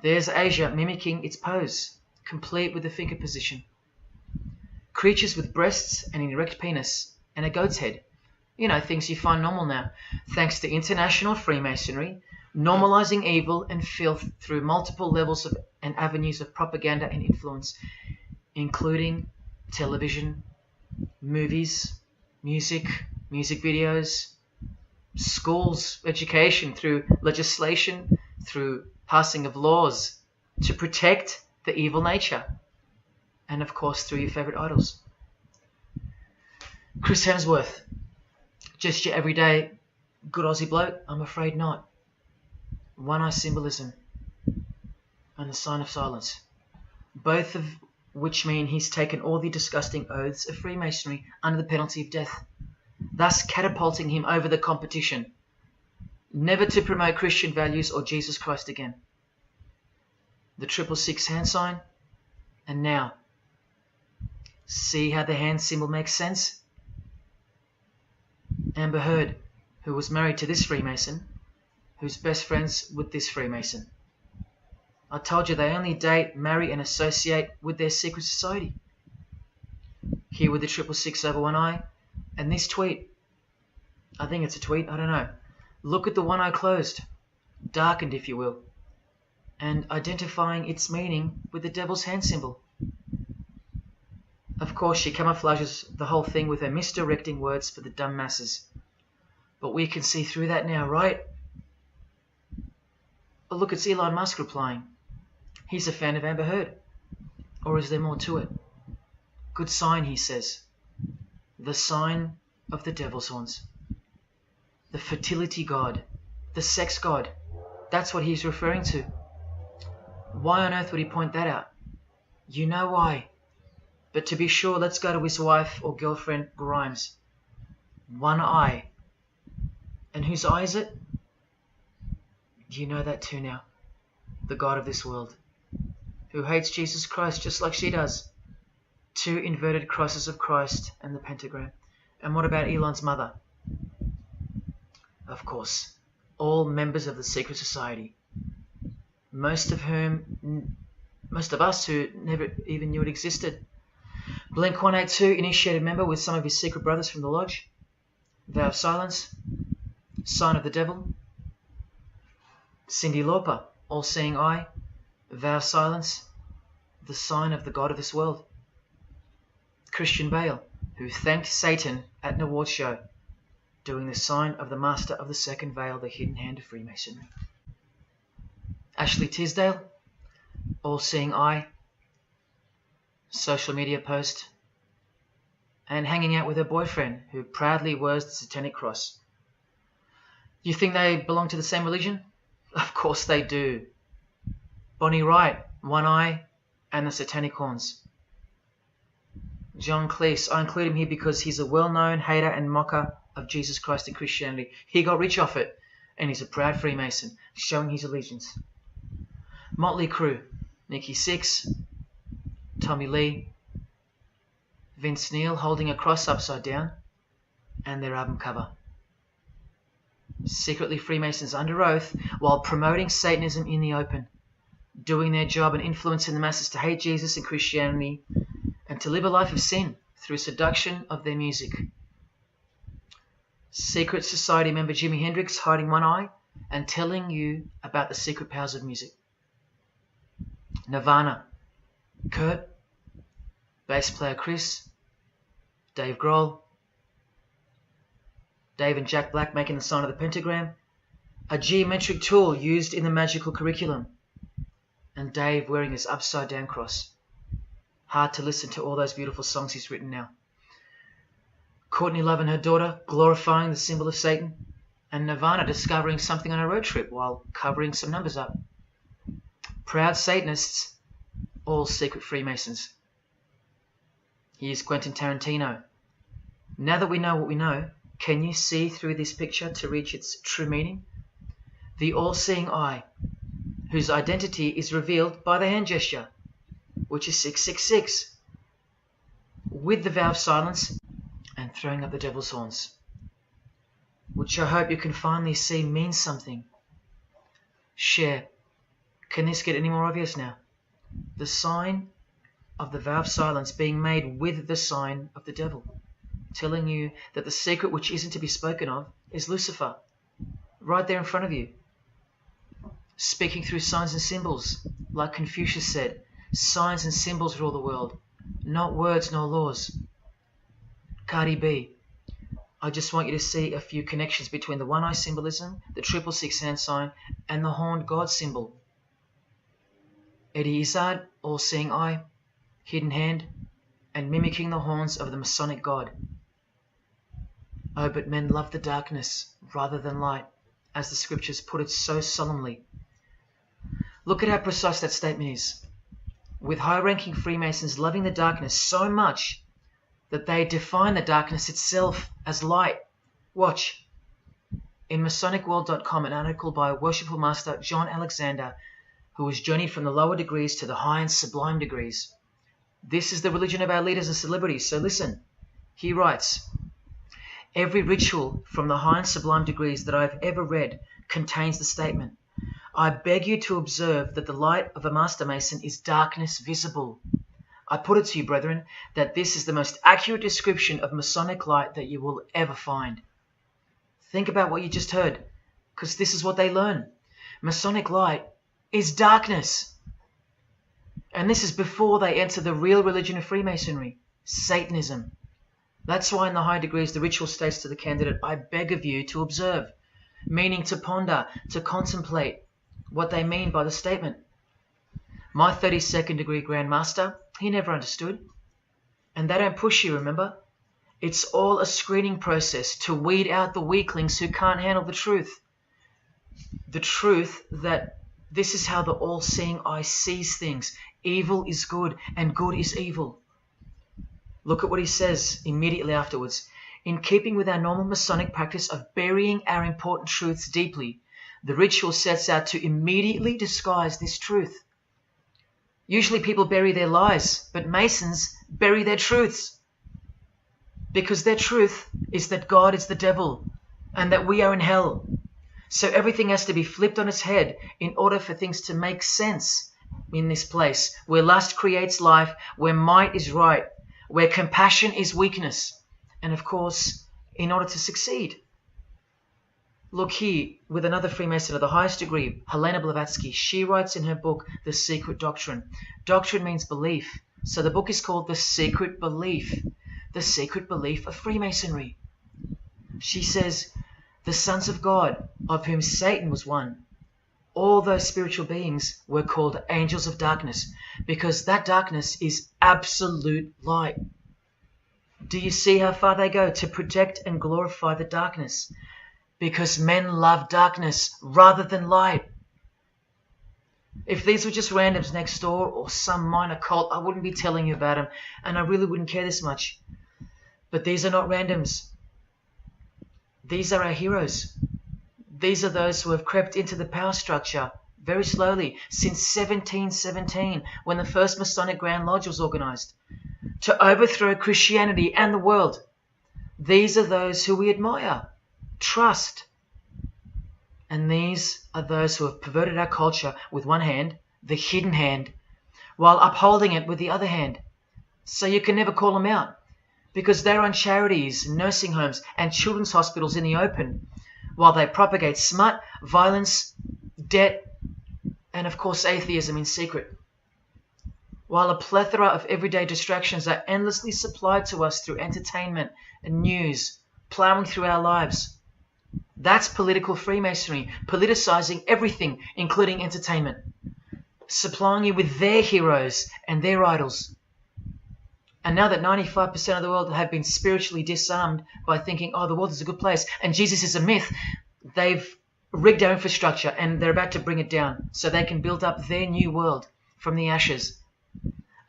There's Asia mimicking its pose, complete with the finger position. Creatures with breasts and an erect penis and a goat's head. You know, things you find normal now, thanks to international Freemasonry, normalizing evil and filth through multiple levels of and avenues of propaganda and influence, including television, movies, music videos, schools, education, through legislation, through passing of laws to protect the evil nature, and of course through your favorite idols. Chris Hemsworth, just your everyday good Aussie bloke? I'm afraid not. One-eye symbolism and the sign of silence, both of which mean he's taken all the disgusting oaths of Freemasonry under the penalty of death, thus catapulting him over the competition, never to promote Christian values or Jesus Christ again. The 666 hand sign, and now, see how the hand symbol makes sense? Amber Heard, who was married to this Freemason, who's best friends with this Freemason. I told you they only date, marry and associate with their secret society. Here with the 666 over one eye, and this tweet. I think it's a tweet, I don't know. Look at the one eye closed, darkened if you will, and identifying its meaning with the devil's hand symbol. Of course, she camouflages the whole thing with her misdirecting words for the dumb masses. But we can see through that now, right? But look, it's Elon Musk replying. He's a fan of Amber Heard. Or is there more to it? Good sign, he says. The sign of the devil's horns. The fertility god. The sex god. That's what he's referring to. Why on earth would he point that out? You know why. But to be sure, let's go to his wife or girlfriend, Grimes. One eye. And whose eye is it? You know that too now. The God of this world, who hates Jesus Christ just like she does. 2 inverted crosses of Christ and the pentagram. And what about Elon's mother? Of course, all members of the secret society. Most of us who never even knew it existed. Blink-182, initiated member with some of his secret brothers from the lodge. Vow of silence. Sign of the devil. Cyndi Lauper, all-seeing eye. Vow of silence. the sign of the god of this world. Christian Bale, who thanked Satan at an award show, doing the sign of the master of the second veil, the hidden hand of Freemasonry. Ashley Tisdale, all-seeing eye, social media post, and hanging out with her boyfriend, who proudly wears the satanic cross. You think they belong to the same religion? Of course they do. Bonnie Wright, one eye and the satanic horns. John Cleese, I include him here because he's a well-known hater and mocker of Jesus Christ and Christianity. He got rich off it, and he's a proud Freemason, showing his allegiance. Motley Crue, Nikki Sixx, Tommy Lee, Vince Neil holding a cross upside down, and their album cover. Secretly Freemasons under oath while promoting Satanism in the open, doing their job and influencing the masses to hate Jesus and Christianity and to live a life of sin through seduction of their music. Secret Society member Jimi Hendrix hiding one eye and telling you about the secret powers of music. Nirvana, Kurt, bass player Chris, Dave Grohl, Dave and Jack Black making the sign of the pentagram, a geometric tool used in the magical curriculum, and Dave wearing his upside down cross. Hard to listen to all those beautiful songs he's written now. Courtney Love and her daughter glorifying the symbol of Satan, and Nirvana discovering something on a road trip while covering some numbers up. Proud Satanists, all secret Freemasons. Here's Quentin Tarantino. Now that we know what we know, can you see through this picture to reach its true meaning? The all-seeing eye, whose identity is revealed by the hand gesture, which is 666, with the vow of silence and throwing up the devil's horns, which I hope you can finally see means something. Share. Can this get any more obvious now? The sign of the vow of silence being made with the sign of the devil, telling you that the secret which isn't to be spoken of is Lucifer, right there in front of you. Speaking through signs and symbols, like Confucius said, signs and symbols rule the world, not words nor laws. Cardi B, I just want you to see a few connections between the one-eye symbolism, the 666 hand sign, and the horned God symbol. Eddie Izzard, all-seeing eye, hidden hand, and mimicking the horns of the Masonic God. Oh, but men love the darkness rather than light, as the scriptures put it so solemnly. Look at how precise that statement is. With high-ranking Freemasons loving the darkness so much that they define the darkness itself as light. Watch. In MasonicWorld.com, an article by Worshipful Master John Alexander, who has journeyed from the lower degrees to the high and sublime degrees. This is the religion of our leaders and celebrities, so listen. He writes, every ritual from the high and sublime degrees that I've ever read contains the statement, I beg you to observe that the light of a Master Mason is darkness visible. I put it to you, brethren, that this is the most accurate description of Masonic light that you will ever find. Think about what you just heard, because this is what they learn. Masonic light is darkness. And this is before they enter the real religion of Freemasonry, Satanism. That's why in the high degrees the ritual states to the candidate, I beg of you to observe, meaning to ponder, to contemplate what they mean by the statement. My 32nd degree Grand Master, he never understood. And they don't push you, remember? It's all a screening process to weed out the weaklings who can't handle the truth. The truth that this is how the all-seeing eye sees things. Evil is good and good is evil. Look at what he says immediately afterwards. In keeping with our normal Masonic practice of burying our important truths deeply, the ritual sets out to immediately disguise this truth. Usually people bury their lies, but Masons bury their truths. Because their truth is that God is the devil and that we are in hell. So everything has to be flipped on its head in order for things to make sense in this place where lust creates life, where might is right, where compassion is weakness, and of course, in order to succeed. Look here, with another Freemason of the highest degree, Helena Blavatsky. She writes in her book, The Secret Doctrine. Doctrine means belief. So the book is called The Secret Belief. The Secret Belief of Freemasonry. She says, the sons of God, of whom Satan was one, all those spiritual beings were called angels of darkness, because that darkness is absolute light. Do you see how far they go to protect and glorify the darkness? Because men love darkness rather than light. If these were just randoms next door or some minor cult, I wouldn't be telling you about them, and I really wouldn't care this much. But these are not randoms. These are our heroes. These are those who have crept into the power structure very slowly since 1717, when the first Masonic Grand Lodge was organized, to overthrow Christianity and the world. These are those who we admire, trust. And these are those who have perverted our culture with one hand, the hidden hand, while upholding it with the other hand. So you can never call them out, because they run charities, nursing homes, and children's hospitals in the open, while they propagate smut, violence, debt, and of course atheism in secret. While a plethora of everyday distractions are endlessly supplied to us through entertainment and news, plowing through our lives. That's political Freemasonry, politicizing everything, including entertainment, supplying you with their heroes and their idols. And now that 95% of the world have been spiritually disarmed by thinking, oh, the world is a good place and Jesus is a myth, they've rigged our infrastructure and they're about to bring it down so they can build up their new world from the ashes.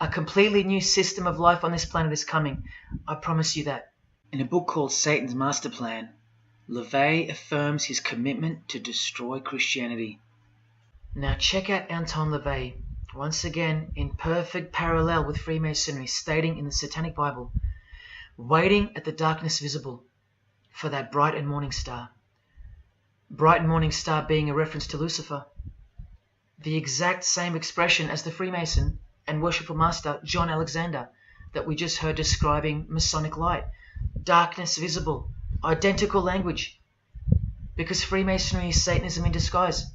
A completely new system of life on this planet is coming. I promise you that. In a book called Satan's Master Plan, LaVey affirms his commitment to destroy Christianity. Now check out Anton LaVey, once again in perfect parallel with Freemasonry, stating in the Satanic Bible, waiting at the darkness visible for that bright and morning star. Bright and morning star being a reference to Lucifer. The exact same expression as the Freemason and worshipful master John Alexander that we just heard describing Masonic light. Darkness visible. Identical language. Because Freemasonry is Satanism in disguise.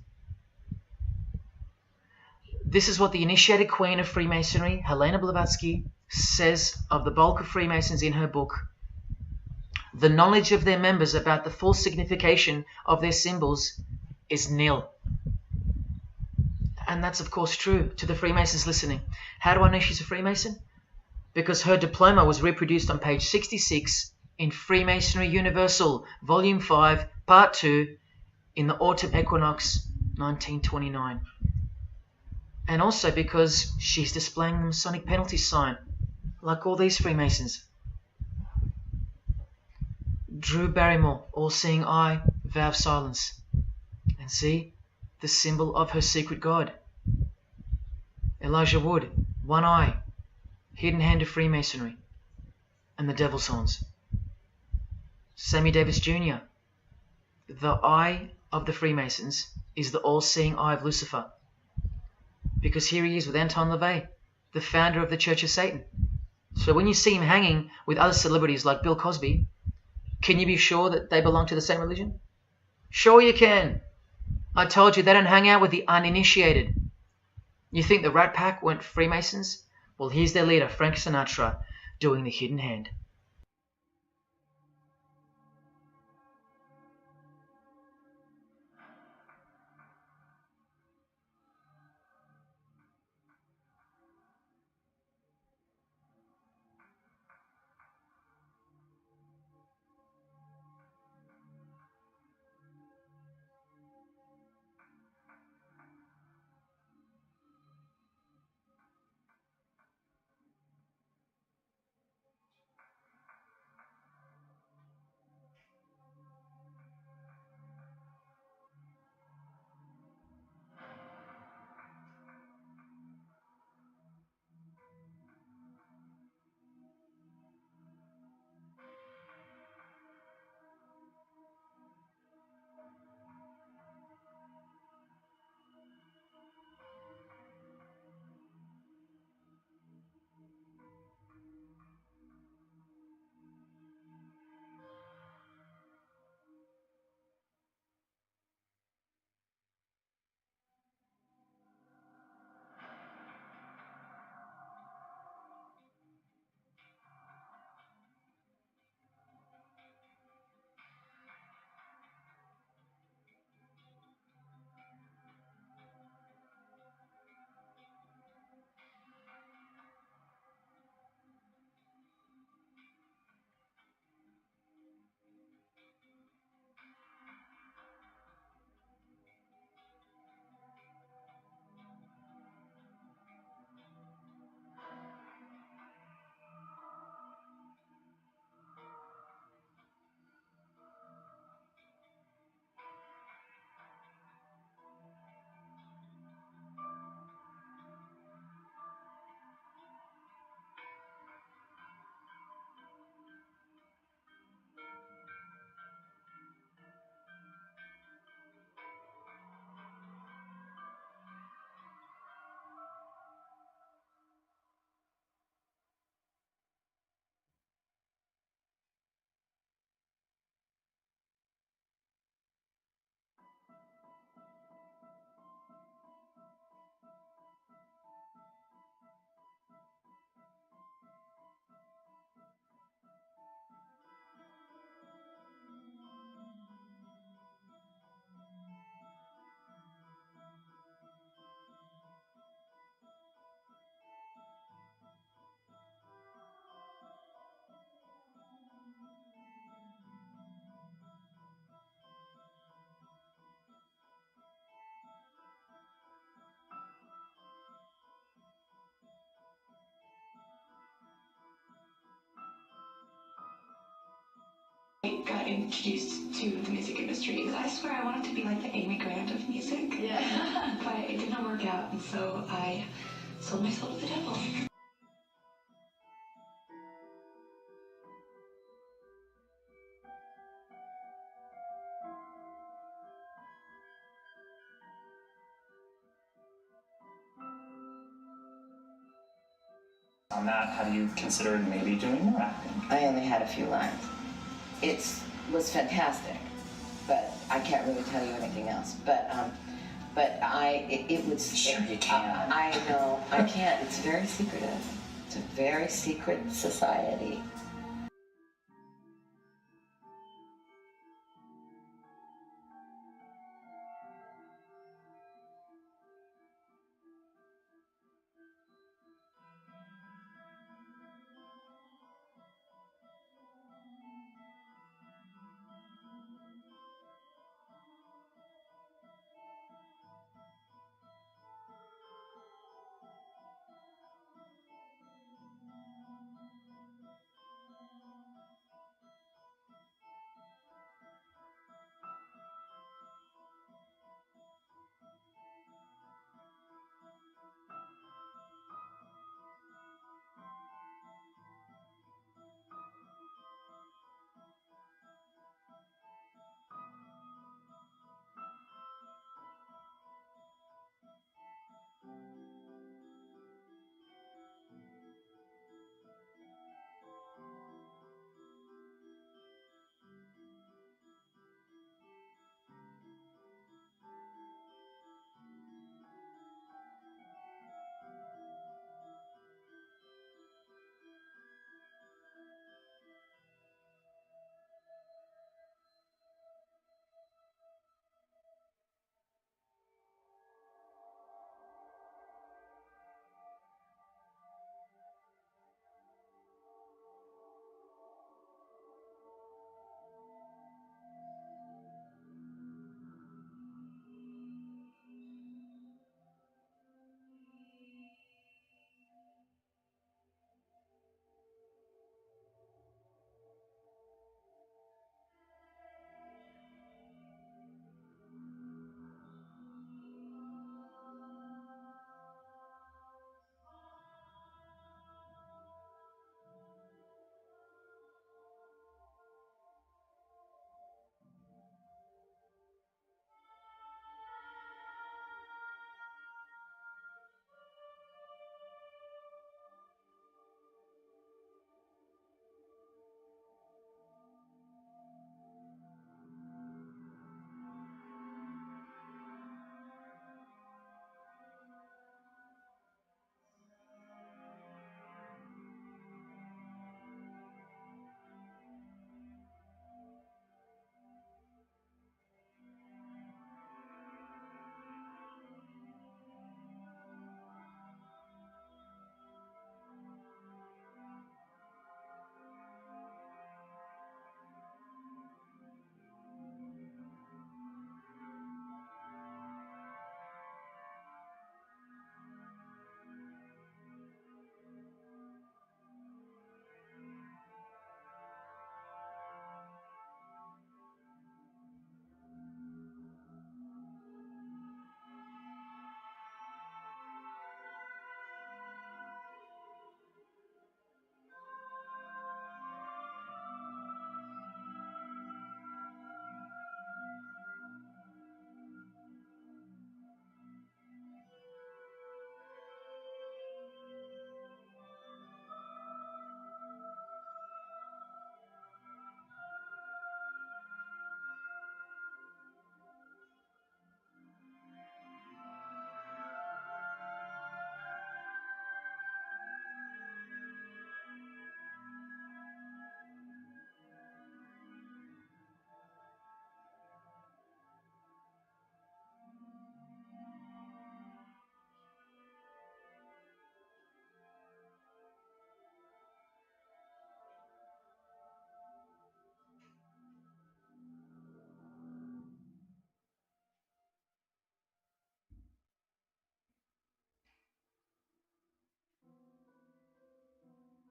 This is what the initiated queen of Freemasonry, Helena Blavatsky, says of the bulk of Freemasons in her book. The knowledge of their members about the full signification of their symbols is nil. And that's of course true to the Freemasons listening. How do I know she's a Freemason? Because her diploma was reproduced on page 66 in Freemasonry Universal, Volume 5, Part 2, in the Autumn Equinox, 1929. And also because she's displaying the Masonic Penalties sign, like all these Freemasons. Drew Barrymore, all-seeing eye, vow of silence. And see, the symbol of her secret god. Elijah Wood, one eye, hidden hand of Freemasonry, and the devil's horns. Sammy Davis Jr., the eye of the Freemasons is the all-seeing eye of Lucifer. Because here he is with Anton LaVey, the founder of the Church of Satan. So when you see him hanging with other celebrities like Bill Cosby, can you be sure that they belong to the same religion? Sure you can. I told you they don't hang out with the uninitiated. You think the Rat Pack weren't Freemasons? Well, here's their leader, Frank Sinatra, doing the hidden hand. got introduced to the music industry. I swear I wanted to be like the Amy Grant of music. Yeah. But it did not work out, and so I sold my soul to the devil. On that, have you considered maybe doing more acting? I only had a few lines. It was fantastic, but I can't really tell you anything else. But it was. Sure you can. I know, I can't. It's very secretive. It's a very secret society.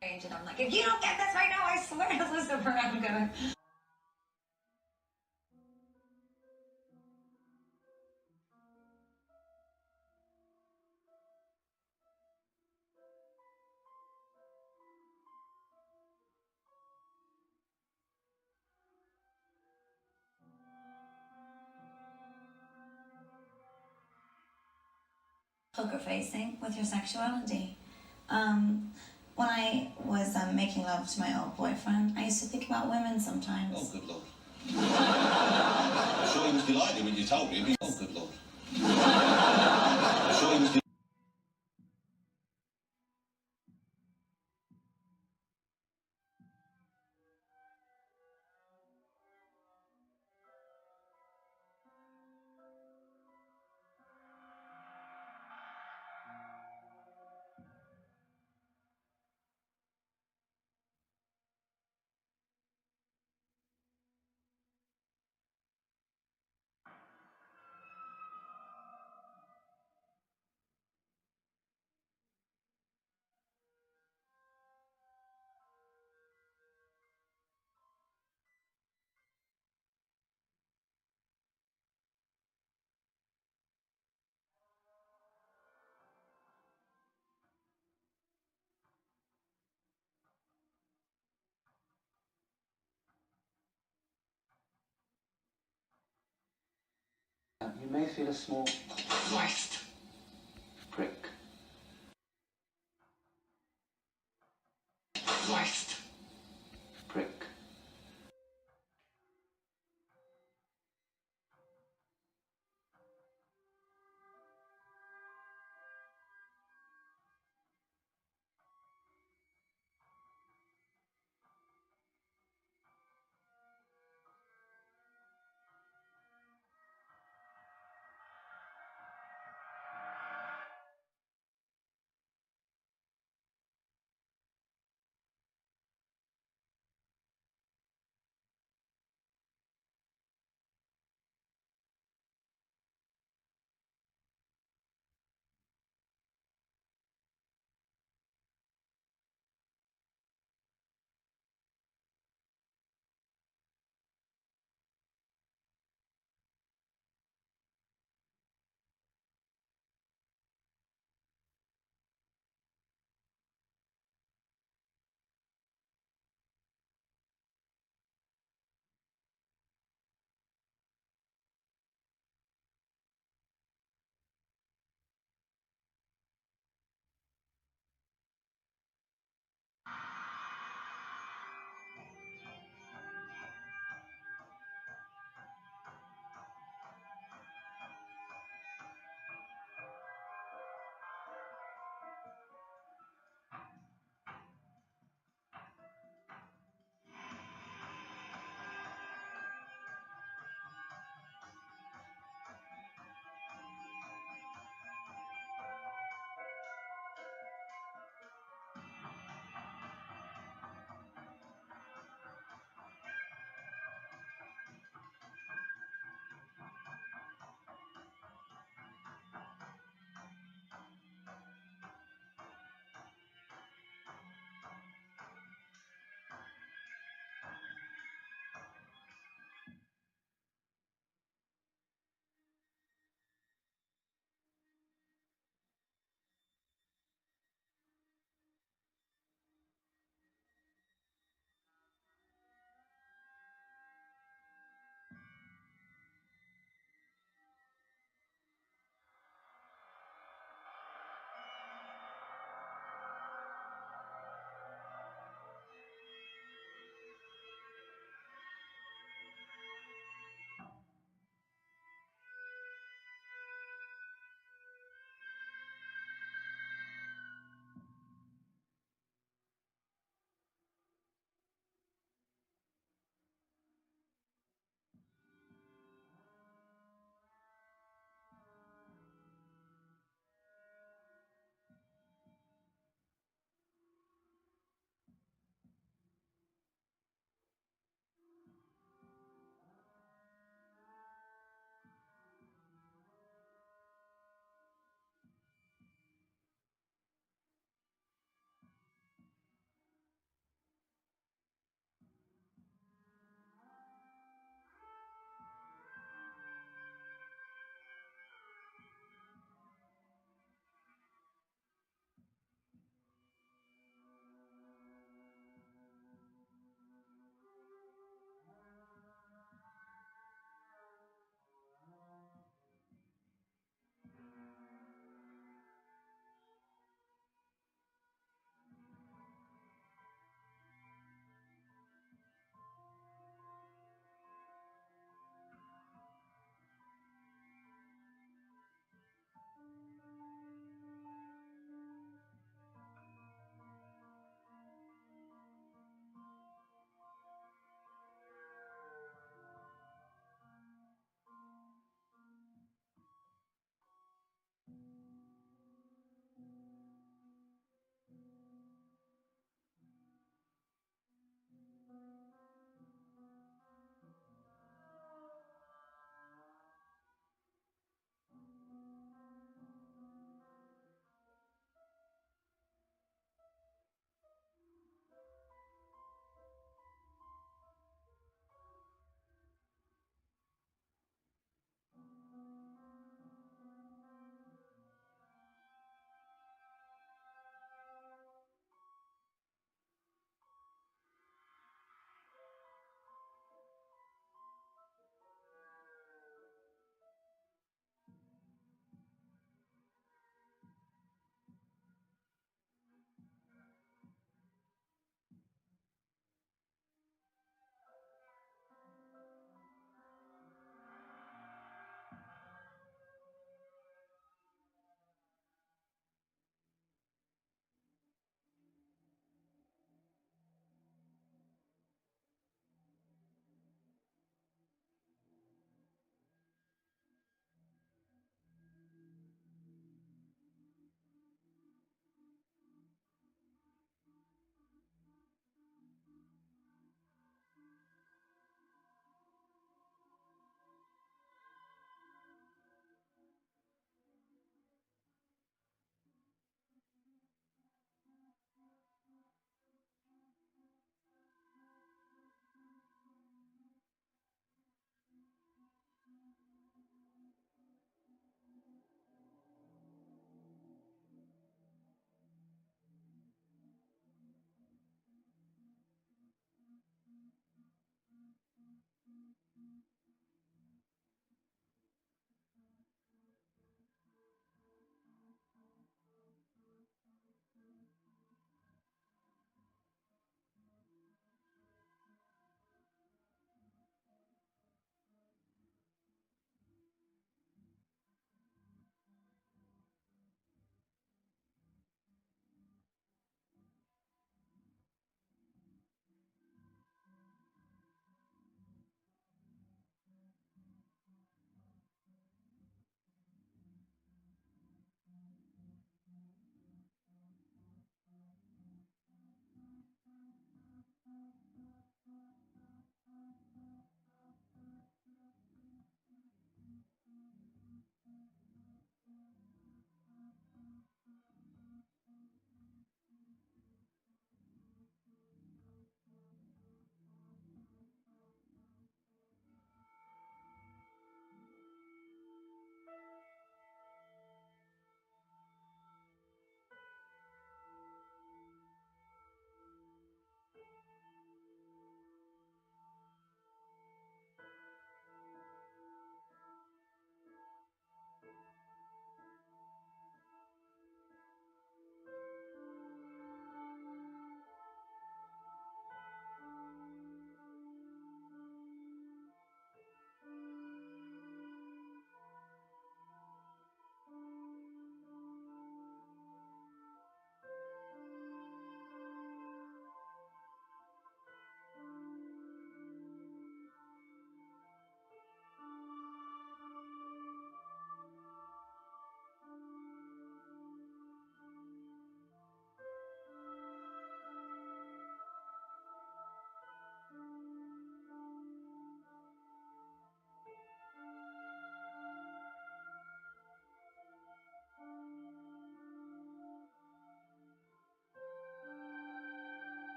And I'm like, if you don't get this right now, I swear to Lucifer, I'm gonna. poker facing with your sexuality. When I was making love to my old boyfriend, I used to think about women sometimes. Oh, good Lord. I'm sure he was delighted when you told him. Oh, good Lord. I'm sure he was delighted. You may feel a small Christ prick. Christ prick.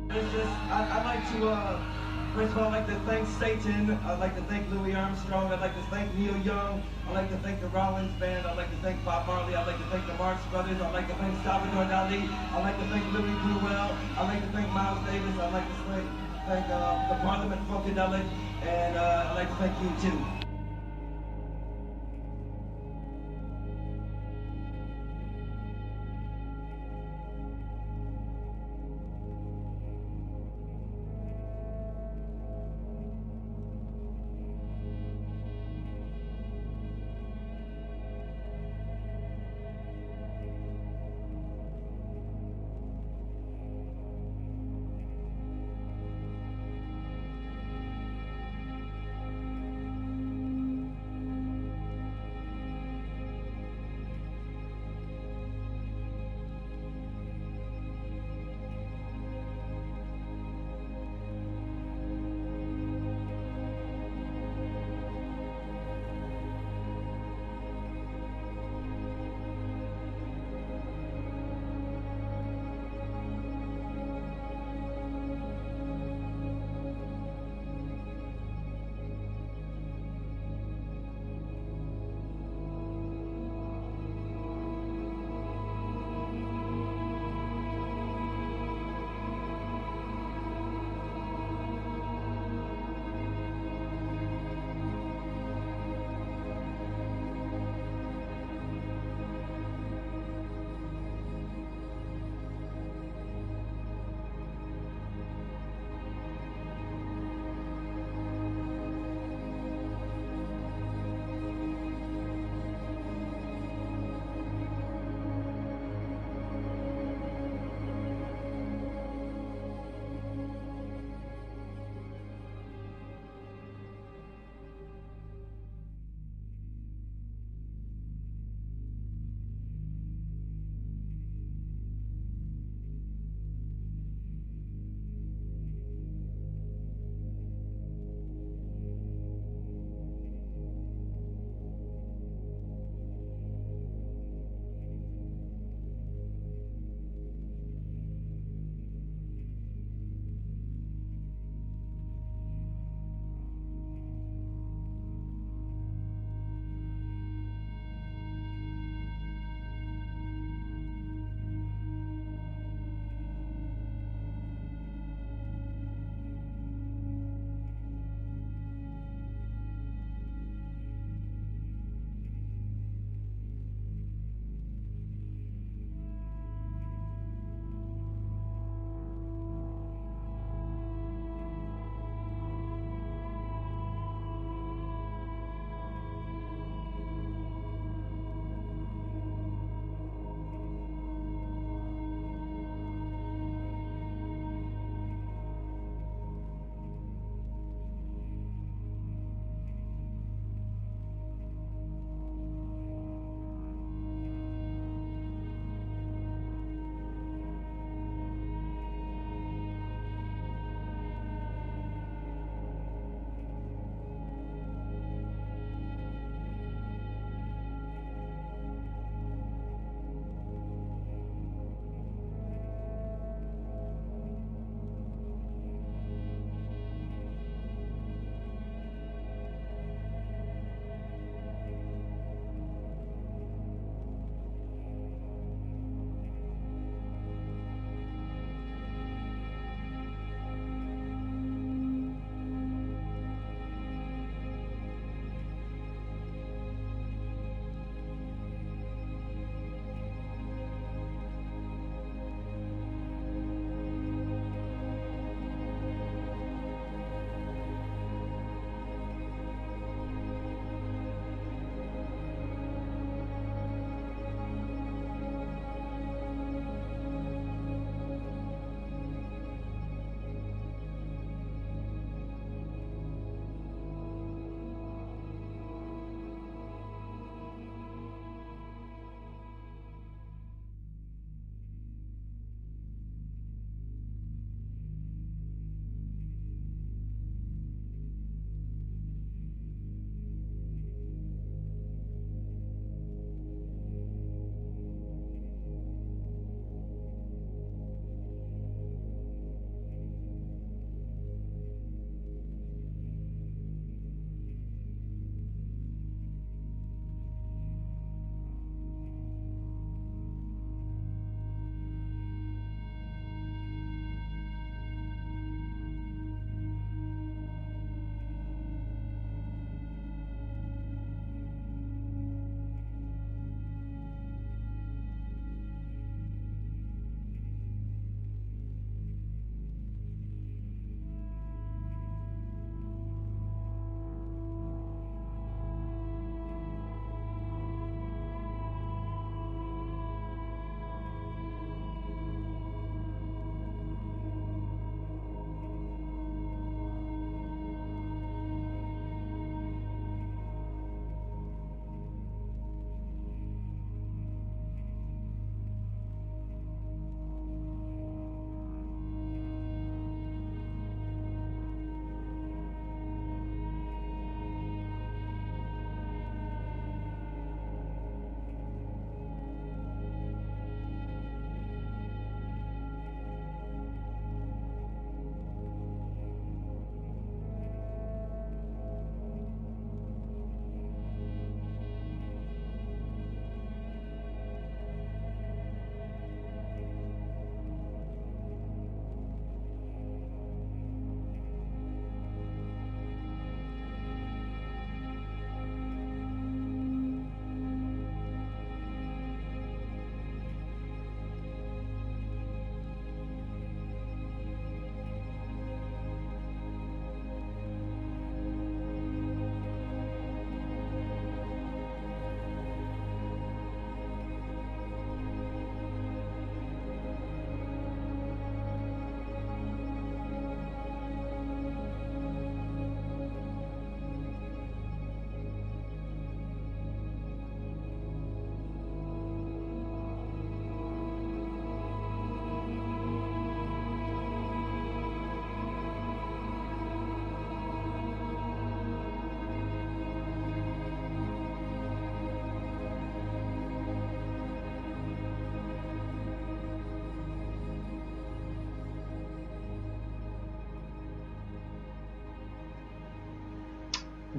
It's just, I'd like to, first of all, I'd like to thank Satan. I'd like to thank Louis Armstrong. I'd like to thank Neil Young. I'd like to thank the Rollins Band. I'd like to thank Bob Marley. I'd like to thank the Marx Brothers. I'd like to thank Salvador Dali. I'd like to thank Louis Bruel. I'd like to thank Miles Davis. I'd like to thank the Parliament Funkadelic. And I'd like to thank you, too.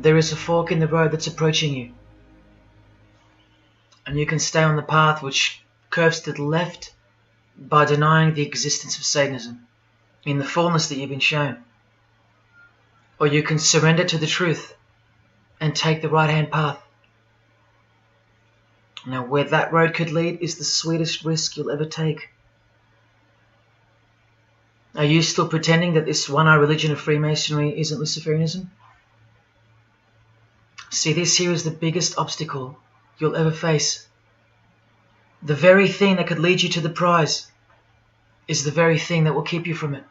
there is a fork in the road that's approaching you. And you can stay on the path which curves to the left by denying the existence of Satanism in the fullness that you've been shown. Or you can surrender to the truth and take the right-hand path. Now, where that road could lead is the sweetest risk you'll ever take. Are you still pretending that this one-eye religion of Freemasonry isn't Luciferianism? See, this here is the biggest obstacle you'll ever face. The very thing that could lead you to the prize is the very thing that will keep you from it.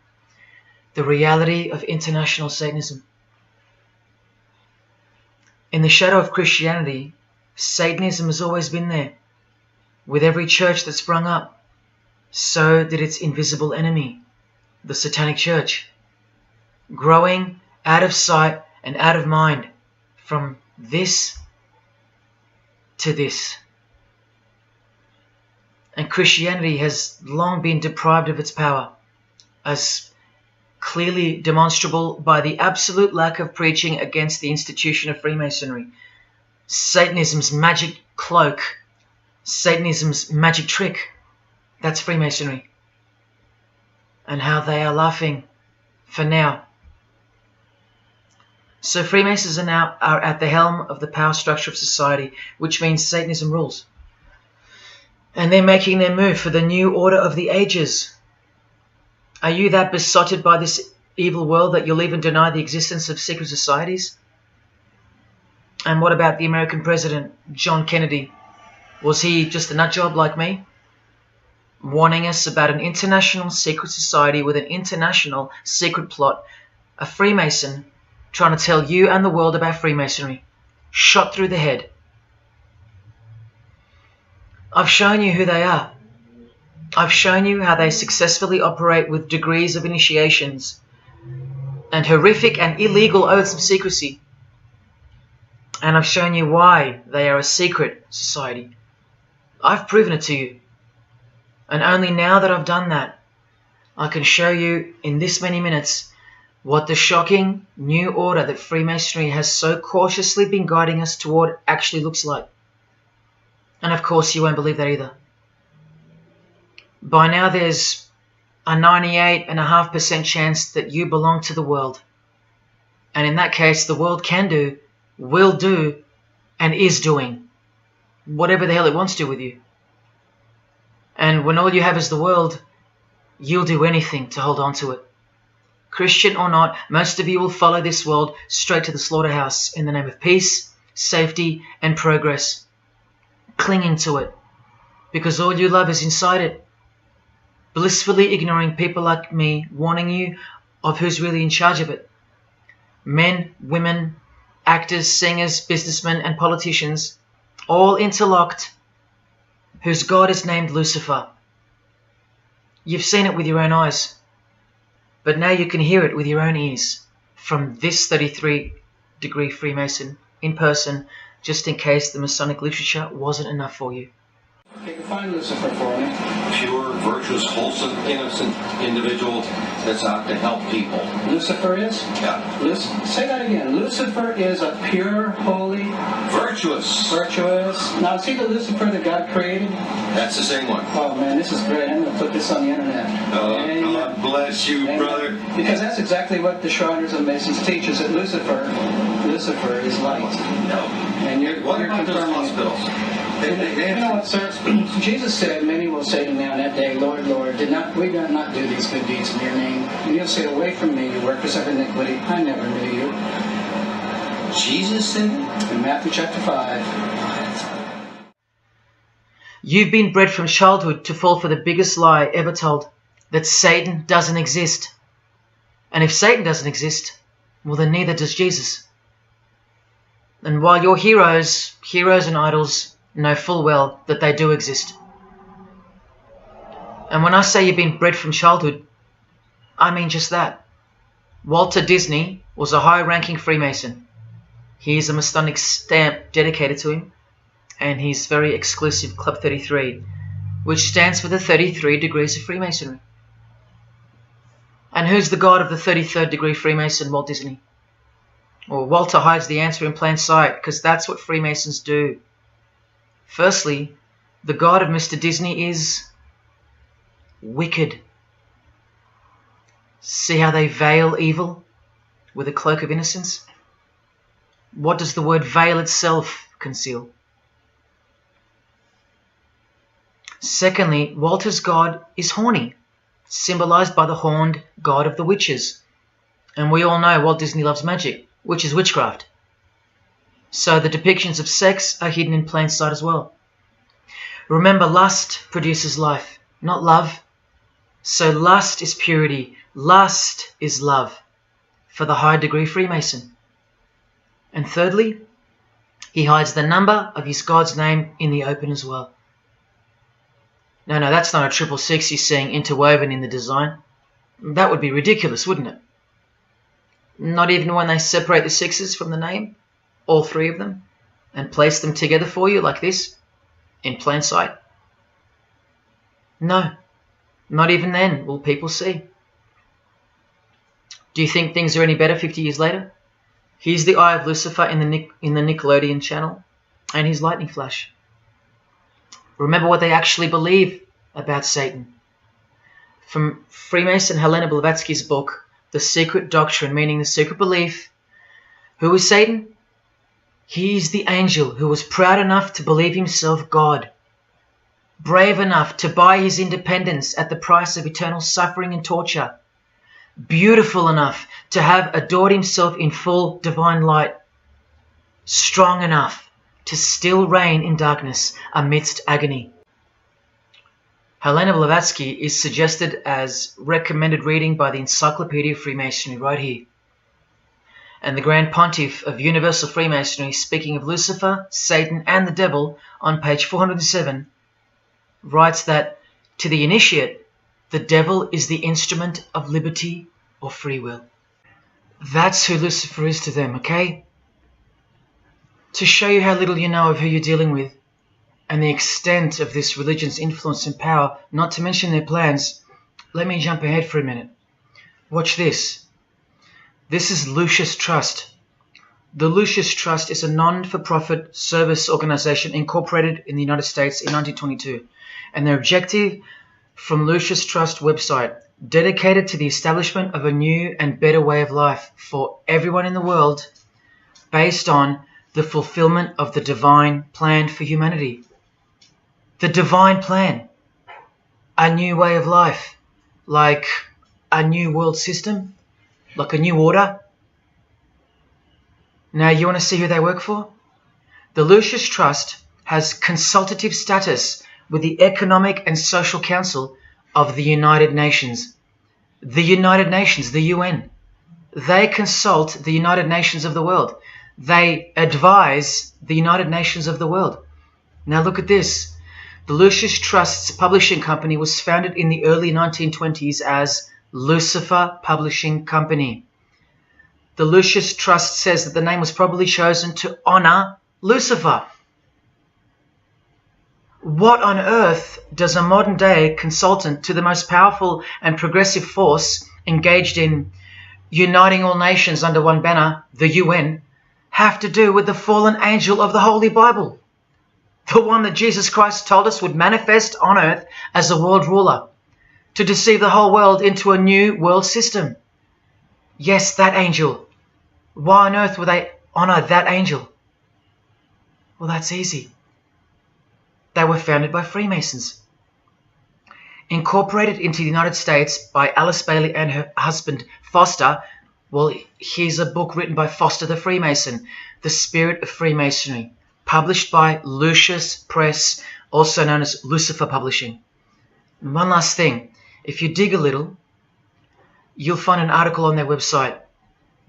The reality of international Satanism. In the shadow of Christianity, Satanism has always been there. With every church that sprung up, so did its invisible enemy, the satanic church, growing out of sight and out of mind, from this to this. And Christianity has long been deprived of its power, as clearly demonstrable by the absolute lack of preaching against the institution of Freemasonry. Satanism's magic cloak, Satanism's magic trick, that's Freemasonry. And how they are laughing for now. So Freemasons are at the helm of the power structure of society, which means Satanism rules. And they're making their move for the new order of the ages. Are you that besotted by this evil world that you'll even deny the existence of secret societies? And what about the American president, John Kennedy? Was he just a nutjob like me? Warning us about an international secret society with an international secret plot. A Freemason trying to tell you and the world about Freemasonry. Shot through the head. I've shown you who they are. I've shown you how they successfully operate with degrees of initiations and horrific and illegal oaths of secrecy. And I've shown you why they are a secret society. I've proven it to you. And only now that I've done that, I can show you in this many minutes what the shocking new order that Freemasonry has so cautiously been guiding us toward actually looks like. And of course you won't believe that either. By now there's a 98.5% chance that you belong to the world. And in that case, the world can do, will do, and is doing whatever the hell it wants to with you. And when all you have is the world, you'll do anything to hold on to it. Christian or not, most of you will follow this world straight to the slaughterhouse in the name of peace, safety, and progress. Clinging to it, because all you love is inside it. Blissfully ignoring people like me warning you of who's really in charge of it. Men, women, actors, singers, businessmen, and politicians, all interlocked, whose God is named Lucifer. You've seen it with your own eyes, but now you can hear it with your own ears from this 33-degree Freemason in person, just in case the Masonic literature wasn't enough for you. Define Lucifer for me. Pure, virtuous, wholesome, innocent individual that's out to help people. Lucifer is? Yeah. Say that again. Lucifer is a pure, holy... Virtuous. Virtuous. Now, is he the Lucifer that God created? That's the same one. Oh, man, this is great. I'm going to put this on the internet. Oh, God bless you, brother. Because that's exactly what the Shriners and Masons teach, is that Lucifer is light. No. And you're about those confirming hospitals? You know what, sir? Jesus said, many will say to me on that day, Lord, Lord, we did not do these good deeds in your name. And you'll say, away from me, you workers of iniquity. I never knew you. Jesus said it? In Matthew chapter 5. You've been bred from childhood to fall for the biggest lie ever told, that Satan doesn't exist. And if Satan doesn't exist, well then neither does Jesus. And while your heroes and idols know full well that they do exist. And when I say you've been bred from childhood, I mean just that. Walter Disney was a high-ranking Freemason. Here's a Masonic stamp dedicated to him, and his very exclusive Club 33, which stands for the 33 degrees of Freemasonry. And who's the god of the 33rd degree Freemason, Walt Disney? Or Walter hides the answer in plain sight, because that's what Freemasons do. Firstly, the God of Mr. Disney is wicked. See how they veil evil with a cloak of innocence? What does the word veil itself conceal? Secondly, Walter's God is horny, symbolized by the horned god of the witches. And we all know Walt Disney loves magic, which is witchcraft. So the depictions of sex are hidden in plain sight as well. Remember, lust produces life, not love. So lust is purity, lust is love, for the high degree Freemason. And thirdly, he hides the number of his God's name in the open as well. No, that's not a 666 he's seeing interwoven in the design. That would be ridiculous, wouldn't it? Not even when they separate the sixes from the name, all three of them, and place them together for you like this, in plain sight. No, not even then will people see. Do you think things are any better 50 years later? Here's the eye of Lucifer in the Nickelodeon channel, and his lightning flash. Remember what they actually believe about Satan. From Freemason Helena Blavatsky's book, The Secret Doctrine, meaning the secret belief. Who is Satan? He is the angel who was proud enough to believe himself God, brave enough to buy his independence at the price of eternal suffering and torture, beautiful enough to have adored himself in full divine light, strong enough to still reign in darkness amidst agony. Helena Blavatsky is suggested as recommended reading by the Encyclopedia of Freemasonry right here. And the Grand Pontiff of Universal Freemasonry, speaking of Lucifer, Satan and the Devil on page 407, writes that to the initiate, the devil is the instrument of liberty or free will. That's who Lucifer is to them, okay? To show you how little you know of who you're dealing with and the extent of this religion's influence and power, not to mention their plans, let me jump ahead for a minute. Watch this. This is Lucius Trust. The Lucius Trust is a non-for-profit service organization incorporated in the United States in 1922, and their objective from Lucius Trust website, dedicated to the establishment of a new and better way of life for everyone in the world based on the fulfillment of the divine plan for humanity. The divine plan. A new way of life, like a new world system, like a new order. Now you want to see who they work for? The Lucius Trust has consultative status with the Economic and Social Council of the United Nations. The United Nations, the UN. They consult the United Nations of the world. They advise the United Nations of the world. Now look at this. The Lucius Trust's publishing company was founded in the early 1920s as Lucifer Publishing Company. The Lucius Trust says that the name was probably chosen to honor Lucifer. What on earth does a modern-day consultant to the most powerful and progressive force engaged in uniting all nations under one banner, the UN, have to do with the fallen angel of the Holy Bible? The one that Jesus Christ told us would manifest on earth as a world ruler, to deceive the whole world into a new world system. Yes, that angel. Why on earth would they honor that angel? Well, that's easy. They were founded by Freemasons. Incorporated into the United States by Alice Bailey and her husband Foster. Well, here's a book written by Foster the Freemason, The Spirit of Freemasonry, published by Lucius Press, also known as Lucifer Publishing. And one last thing, if you dig a little, you'll find an article on their website,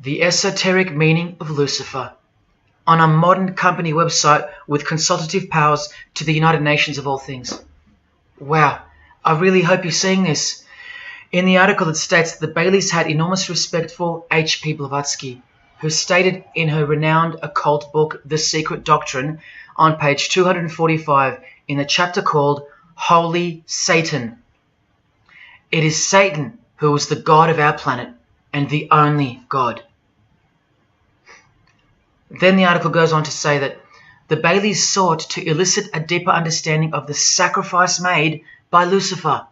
The Esoteric Meaning of Lucifer, on a modern company website with consultative powers to the United Nations of all things. Wow, I really hope you're seeing this. In the article it states that the Baileys had enormous respect for H.P. Blavatsky, who stated in her renowned occult book, The Secret Doctrine, on page 245 in the chapter called Holy Satan. It is Satan who is the God of our planet and the only God. Then the article goes on to say that the Baileys sought to elicit a deeper understanding of the sacrifice made by Lucifer.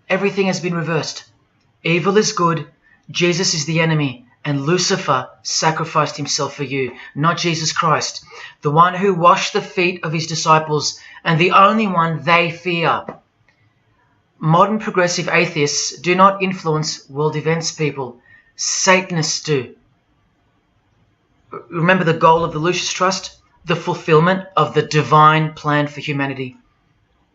Everything has been reversed. Evil is good, Jesus is the enemy, and Lucifer sacrificed himself for you, not Jesus Christ, the one who washed the feet of his disciples and the only one they fear. Modern progressive atheists do not influence world events, people. Satanists do. Remember the goal of the Lucis Trust? The fulfillment of the divine plan for humanity.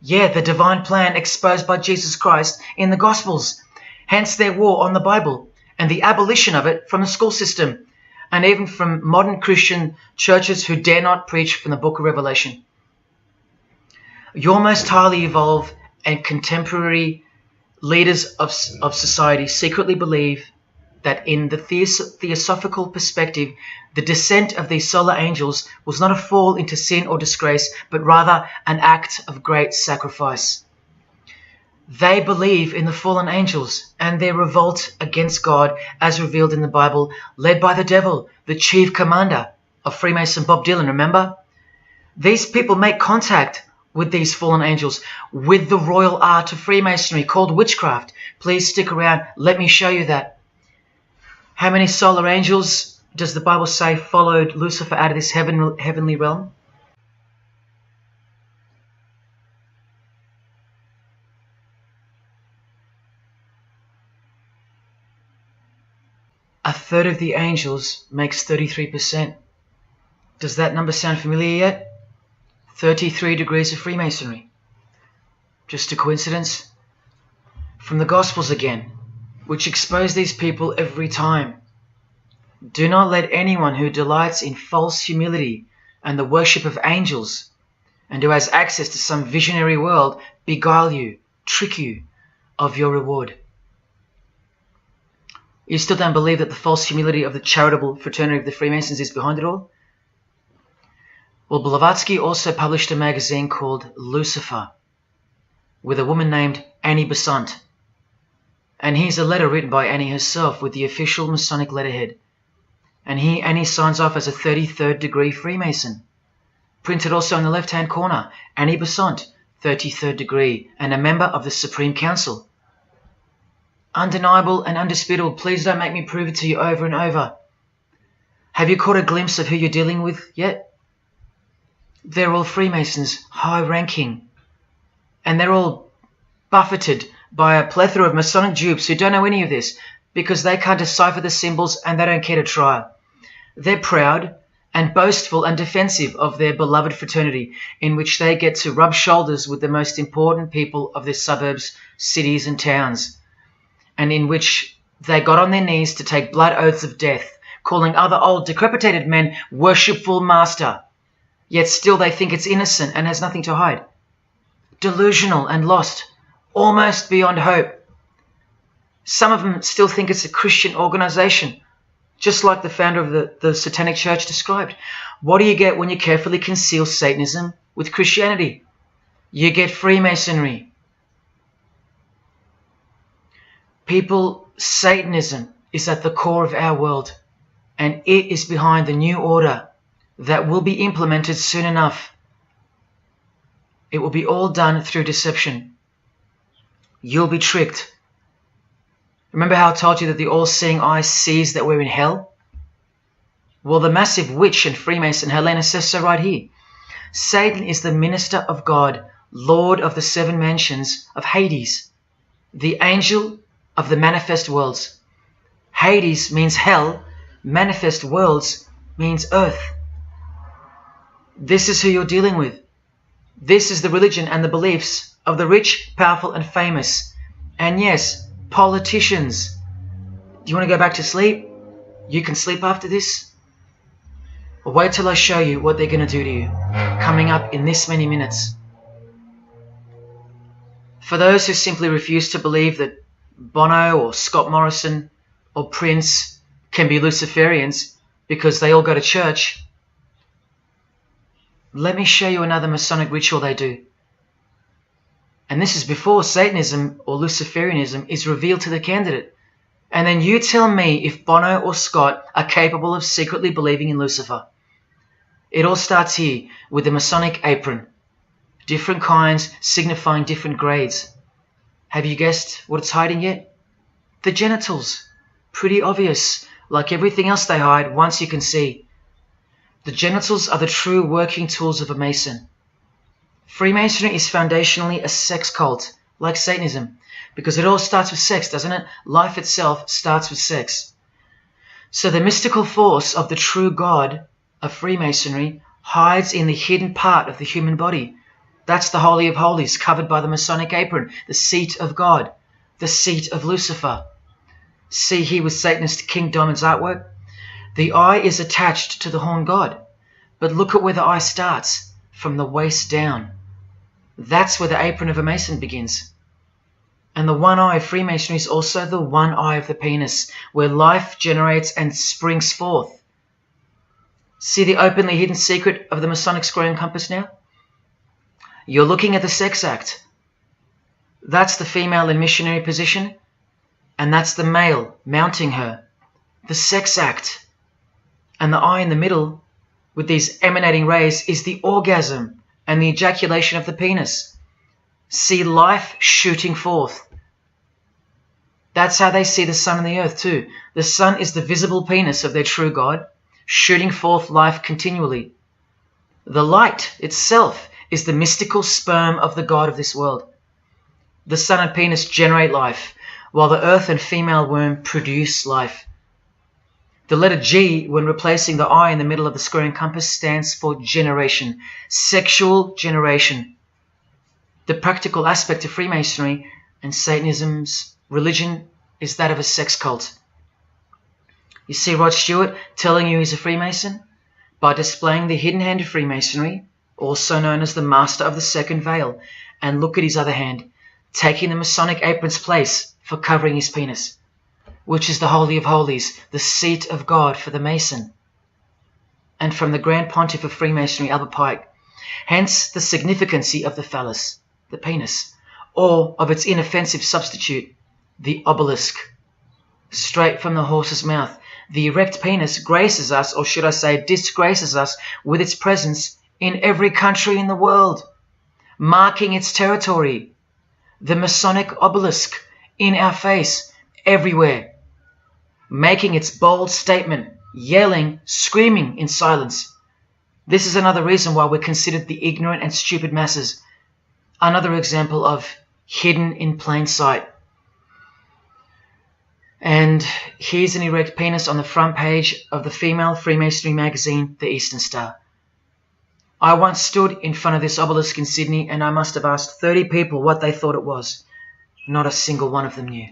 Yeah, the divine plan exposed by Jesus Christ in the Gospels. Hence their war on the Bible and the abolition of it from the school system and even from modern Christian churches who dare not preach from the book of Revelation. Your most highly evolved and contemporary leaders of society secretly believe that in the theosophical perspective, the descent of these solar angels was not a fall into sin or disgrace, but rather an act of great sacrifice. They believe in the fallen angels and their revolt against God as revealed in the Bible, led by the devil, the chief commander of Freemason Bob Dylan, remember? These people make contact with these fallen angels, with the royal art of Freemasonry called witchcraft. Please stick around, let me show you that. How many solar angels does the Bible say followed Lucifer out of this heavenly realm? A third of the angels makes 33%. Does that number sound familiar yet? 33 degrees of Freemasonry. Just a coincidence? From the Gospels again, which expose these people every time. Do not let anyone who delights in false humility and the worship of angels and who has access to some visionary world beguile you, trick you of your reward. You still don't believe that the false humility of the charitable fraternity of the Freemasons is behind it all? Well, Blavatsky also published a magazine called Lucifer with a woman named Annie Besant. And here's a letter written by Annie herself with the official Masonic letterhead. And here Annie signs off as a 33rd degree Freemason. Printed also in the left-hand corner, Annie Besant, 33rd degree, and a member of the Supreme Council. Undeniable and undisputable. Please don't make me prove it to you over and over. Have you caught a glimpse of who you're dealing with yet? They're all Freemasons, high-ranking. And they're all buffeted by a plethora of Masonic dupes who don't know any of this because they can't decipher the symbols and they don't care to try. They're proud and boastful and defensive of their beloved fraternity in which they get to rub shoulders with the most important people of their suburbs, cities and towns, and in which they got on their knees to take blood oaths of death, calling other old decrepitated men worshipful master, yet still they think it's innocent and has nothing to hide. Delusional and lost, almost beyond hope. Some of them still think it's a Christian organization, just like the founder of the satanic church described. What do you get when you carefully conceal Satanism with Christianity? You get Freemasonry. People, Satanism is at the core of our world, and it is behind the new order that will be implemented soon enough. It will be all done through deception. You'll be tricked. Remember how I told you that the all-seeing eye sees that we're in hell? Well, the massive witch and Freemason Helena says so right here. Satan is the minister of God, Lord of the seven mansions of Hades, the angel of the manifest worlds. Hades means hell, manifest worlds means earth. This is who you're dealing with. This is the religion and the beliefs of the rich, powerful and famous. And yes, politicians. Do you want to go back to sleep? You can sleep after this. Well, wait till I show you what they're going to do to you, coming up in this many minutes. For those who simply refuse to believe that Bono or Scott Morrison or Prince can be Luciferians because they all go to church, let me show you another Masonic ritual they do. And this is before Satanism or Luciferianism is revealed to the candidate. And then you tell me if Bono or Scott are capable of secretly believing in Lucifer. It all starts here with the Masonic apron. Different kinds signifying different grades. Have you guessed what it's hiding yet? The genitals. Pretty obvious. Like everything else they hide, once you can see. The genitals are the true working tools of a Mason. Freemasonry is foundationally a sex cult, like Satanism, because it all starts with sex, doesn't it? Life itself starts with sex. So the mystical force of the true God of Freemasonry hides in the hidden part of the human body. That's the Holy of Holies, covered by the Masonic apron, the seat of God, the seat of Lucifer. See here with Satanist King Diamond's artwork? The eye is attached to the horn god, but look at where the eye starts, from the waist down. That's where the apron of a Mason begins. And the one eye of Freemasonry is also the one eye of the penis, where life generates and springs forth. See the openly hidden secret of the Masonic square and compass now? You're looking at the sex act. That's the female in missionary position, and that's the male mounting her. The sex act. And the eye in the middle, with these emanating rays, is the orgasm and the ejaculation of the penis. See life shooting forth. That's how they see the sun and the earth too. The sun is the visible penis of their true God, shooting forth life continually. The light itself is the mystical sperm of the God of this world. The sun and penis generate life, while the earth and female womb produce life. The letter G, when replacing the I in the middle of the square and compass, stands for generation, sexual generation. The practical aspect of Freemasonry and Satanism's religion is that of a sex cult. You see Rod Stewart telling you he's a Freemason? By displaying the hidden hand of Freemasonry, also known as the Master of the Second Veil, and look at his other hand, taking the Masonic apron's place for covering his penis, which is the Holy of Holies, the seat of God for the Mason. And from the Grand Pontiff of Freemasonry, Albert Pike, hence the significancy of the phallus, the penis, or of its inoffensive substitute, the obelisk. Straight from the horse's mouth, the erect penis graces us, or should I say disgraces us, with its presence in every country in the world, marking its territory. The Masonic obelisk in our face, everywhere, making its bold statement, yelling, screaming in silence. This is another reason why we're considered the ignorant and stupid masses. Another example of hidden in plain sight. And here's an erect penis on the front page of the female Freemasonry magazine, The Eastern Star. I once stood in front of this obelisk in Sydney, and I must have asked 30 people what they thought it was. Not a single one of them knew.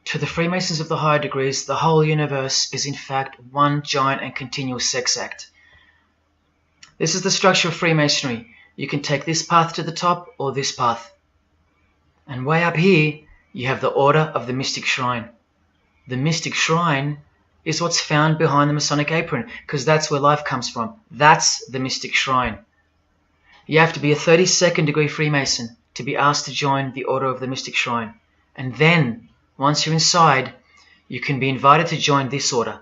To the Freemasons of the higher degrees, the whole universe is in fact one giant and continuous sex act. This is the structure of Freemasonry. You can take this path to the top or this path. And way up here, you have the Order of the Mystic Shrine. The Mystic Shrine is what's found behind the Masonic apron, because that's where life comes from. That's the Mystic Shrine. You have to be a 32nd degree Freemason to be asked to join the Order of the Mystic Shrine. And then, once you're inside, you can be invited to join this order,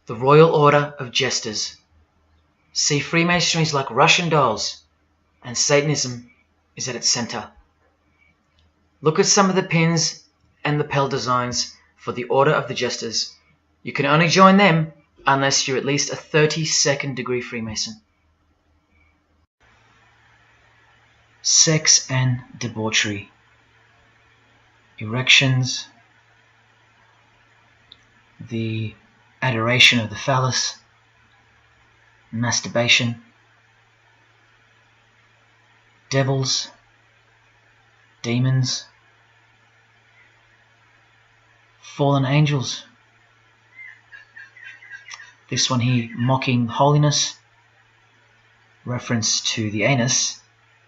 the Royal Order of Jesters. See, Freemasonry is like Russian dolls, and Satanism is at its center. Look at some of the pins and lapel designs for the Order of the Jesters. You can only join them unless you're at least a 32nd degree Freemason. Sex and debauchery. Erections. The adoration of the phallus. Masturbation. Devils. Demons. Fallen angels. This one here, mocking holiness, reference to the anus,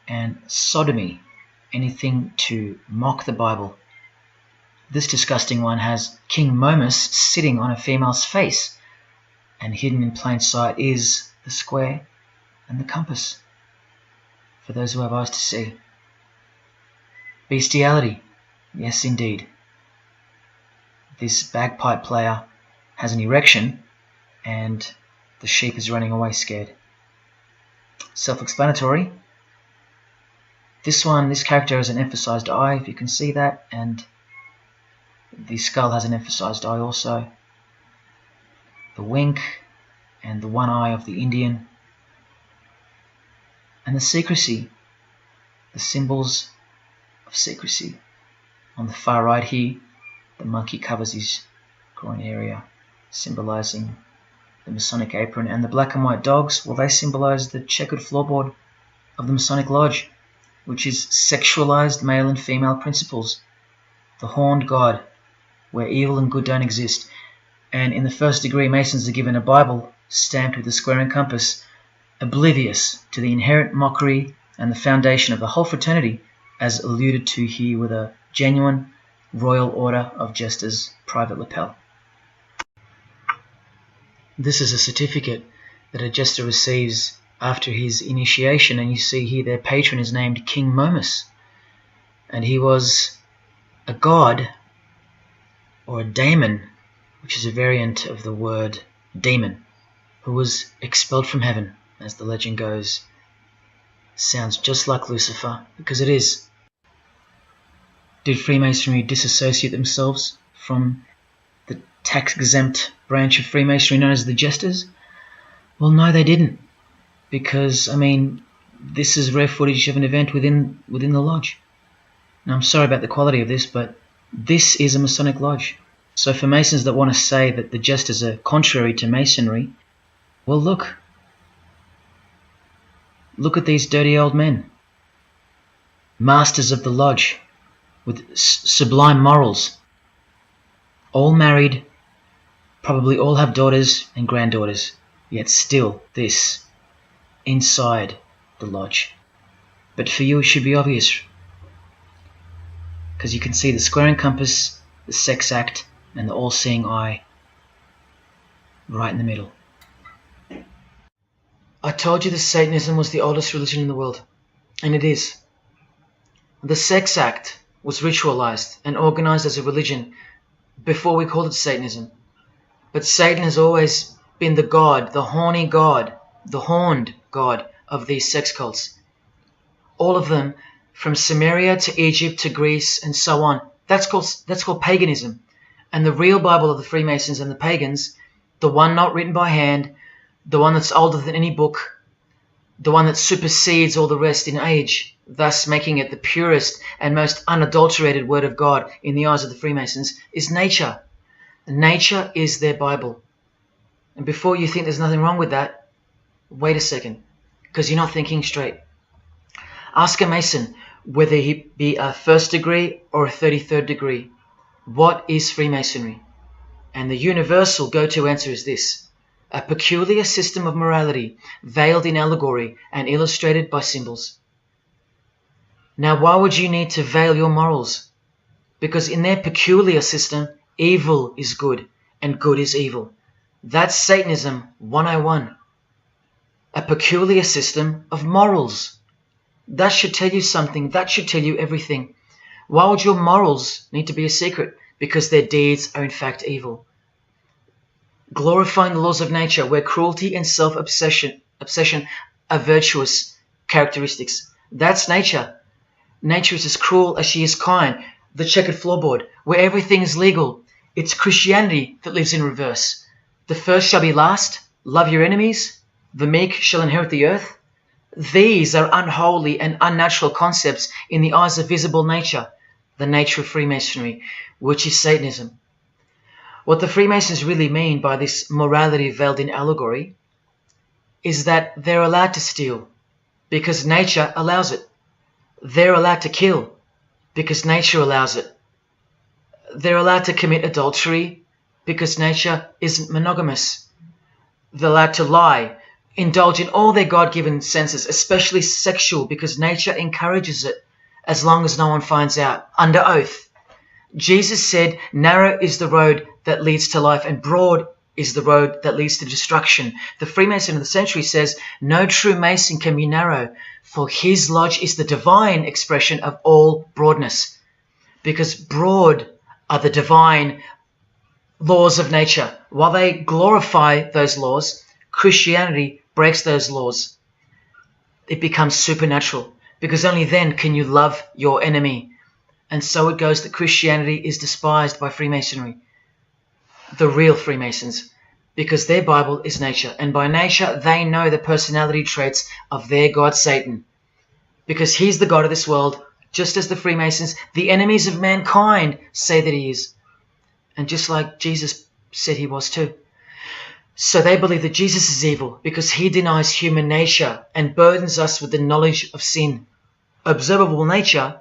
and sodomy, anything to mock the Bible. This disgusting one has King Momus sitting on a female's face, and hidden in plain sight is the square and the compass, for those who have eyes to see. Bestiality, yes indeed. this bagpipe player has an erection and the sheep is running away scared. Self-explanatory. This character has an emphasized eye, if you can see that, and the skull has an emphasized eye also. The wink and the one eye of the Indian. And the secrecy, the symbols of secrecy. On the far right here, the monkey covers his groin area, symbolizing the Masonic apron, and the black and white dogs, well, they symbolize the checkered floorboard of the Masonic Lodge, which is sexualized male and female principles, the horned god, where evil and good don't exist. And in the first degree, Masons are given a Bible stamped with a square and compass, oblivious to the inherent mockery and the foundation of the whole fraternity, as alluded to here with a genuine Royal Order of Jesters private lapel. This is a certificate that a jester receives after his initiation, and you see here their patron is named King Momus, and he was a god, or a daemon, which is a variant of the word demon, who was expelled from heaven, as the legend goes. Sounds just like Lucifer, because it is. Did Freemasonry disassociate themselves from the tax-exempt branch of Freemasonry known as the Jesters? Well, no, they didn't. Because, I mean, this is rare footage of an event within the lodge. Now, I'm sorry about the quality of this, but this is a Masonic lodge. So for Masons that want to say that the Jesters are contrary to Masonry, well, look. Look at these dirty old men. Masters of the lodge, with sublime morals. All married, probably all have daughters and granddaughters, yet still this, inside the lodge. But for you it should be obvious, because you can see the square and compass, the sex act, and the all-seeing eye right in the middle. I told you that Satanism was the oldest religion in the world, and it is. The sex act was ritualized and organized as a religion before we called it Satanism. But Satan has always been the god, the horny god, the horned god of these sex cults. All of them, from Sumeria to Egypt to Greece and so on, that's called paganism. And the real Bible of the Freemasons and the pagans, the one not written by hand, the one that's older than any book, the one that supersedes all the rest in age, thus making it the purest and most unadulterated word of God in the eyes of the Freemasons, is nature. Nature is their Bible. And before you think there's nothing wrong with that, wait a second, because you're not thinking straight. Ask a Mason, whether he be a first degree or a 33rd degree, what is Freemasonry? And the universal go-to answer is this: a peculiar system of morality, veiled in allegory and illustrated by symbols. Now, why would you need to veil your morals? Because in their peculiar system, evil is good and good is evil. That's Satanism 101. A peculiar system of morals. That should tell you something. That should tell you everything. Why would your morals need to be a secret? Because their deeds are in fact evil. Glorifying the laws of nature, where cruelty and self-obsession are virtuous characteristics. That's nature. Nature is as cruel as she is kind. The checkered floorboard, where everything is legal. It's Christianity that lives in reverse. The first shall be last. Love your enemies. The meek shall inherit the earth. These are unholy and unnatural concepts in the eyes of visible nature, the nature of Freemasonry, which is Satanism. What the Freemasons really mean by this morality veiled in allegory is that they're allowed to steal because nature allows it. They're allowed to kill because nature allows it. They're allowed to commit adultery because nature isn't monogamous. They're allowed to lie, indulge in all their God-given senses, especially sexual, because nature encourages it, as long as no one finds out, under oath. Jesus said, narrow is the road that leads to life, and broad is the road that leads to destruction. The Freemason of the century says, no true Mason can be narrow, for his lodge is the divine expression of all broadness. Because broad are the divine laws of nature. While they glorify those laws, Christianity breaks those laws. It becomes supernatural, because only then can you love your enemy. And so it goes that Christianity is despised by Freemasonry, the real Freemasons, because their Bible is nature, and by nature they know the personality traits of their god Satan, because he's the god of this world, just as the Freemasons, the enemies of mankind, say that he is, and just like Jesus said he was too. So they believe that Jesus is evil because he denies human nature and burdens us with the knowledge of sin. Observable nature,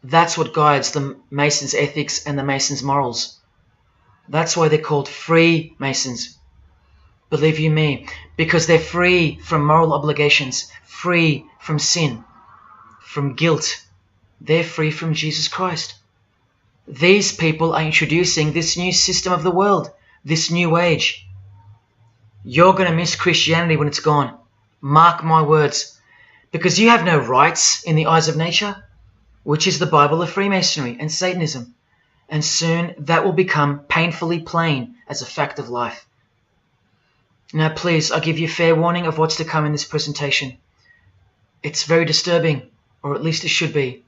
that's what guides the Masons' ethics and the Masons' morals. That's why they're called Freemasons. Believe you me, because they're free from moral obligations, free from sin, from guilt. They're free from Jesus Christ. These people are introducing this new system of the world, this new age. You're going to miss Christianity when it's gone. Mark my words. Because you have no rights in the eyes of nature, which is the Bible of Freemasonry and Satanism. And soon that will become painfully plain as a fact of life. Now please, I give you fair warning of what's to come in this presentation. It's very disturbing, or at least it should be.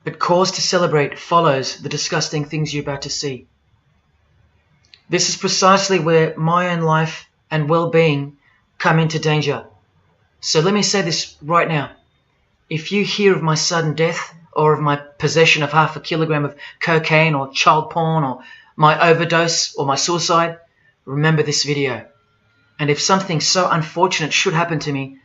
But cause to celebrate follows the disgusting things you're about to see. This is precisely where my own life and well-being come into danger. So let me say this right now. If you hear of my sudden death, or of my possession of 0.5 kilogram of cocaine or child porn, or my overdose or my suicide, remember this video. And if something so unfortunate should happen to me,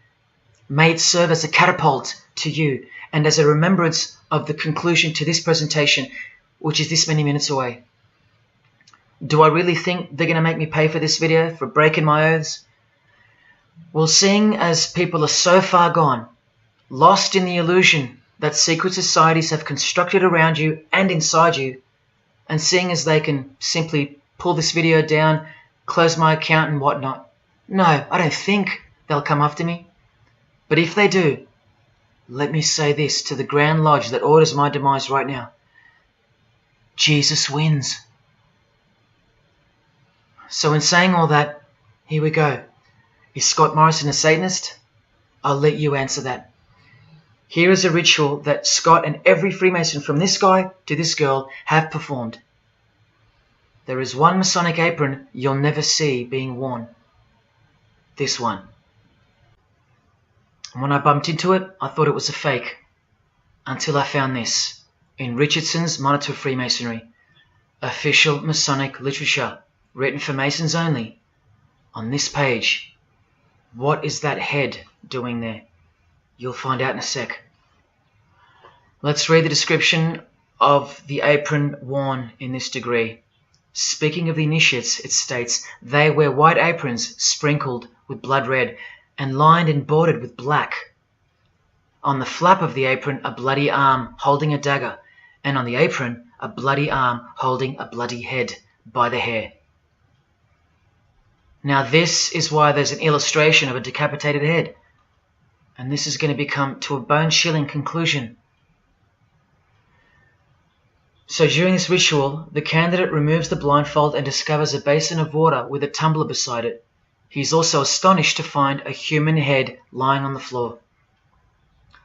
may it serve as a catapult to you and as a remembrance of the conclusion to this presentation, which is this many minutes away. Do I really think they're going to make me pay for this video, for breaking my oaths? Well, seeing as people are so far gone, lost in the illusion that secret societies have constructed around you and inside you, and seeing as they can simply pull this video down, close my account and whatnot, no, I don't think they'll come after me. But if they do, let me say this to the Grand Lodge that orders my demise right now. Jesus wins. So in saying all that, here we go. Is Scott Morrison a Satanist? I'll let you answer that. Here is a ritual that Scott and every Freemason from this guy to this girl have performed. There is one Masonic apron you'll never see being worn. This one. And when I bumped into it, I thought it was a fake. Until I found this in Richardson's Monitor of Freemasonry, official Masonic literature, written for Masons only. On this page, what is that head doing there? You'll find out in a sec. Let's read the description of the apron worn in this degree. Speaking of the initiates, it states, they wear white aprons sprinkled with blood red and lined and bordered with black. On the flap of the apron, a bloody arm holding a dagger, and on the apron, a bloody arm holding a bloody head by the hair. Now this is why there's an illustration of a decapitated head. And this is going to become to a bone-chilling conclusion. So during this ritual, the candidate removes the blindfold and discovers a basin of water with a tumbler beside it. He is also astonished to find a human head lying on the floor.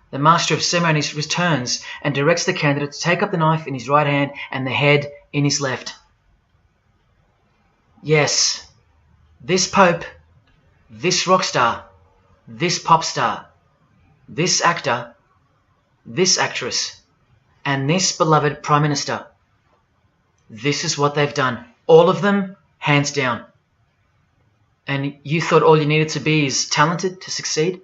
The Master of Ceremonies returns and directs the candidate to take up the knife in his right hand and the head in his left. Yes, this Pope, this rock star, this pop star, this actor, this actress, and this beloved Prime Minister. This is what they've done. All of them, hands down. And you thought all you needed to be is talented to succeed?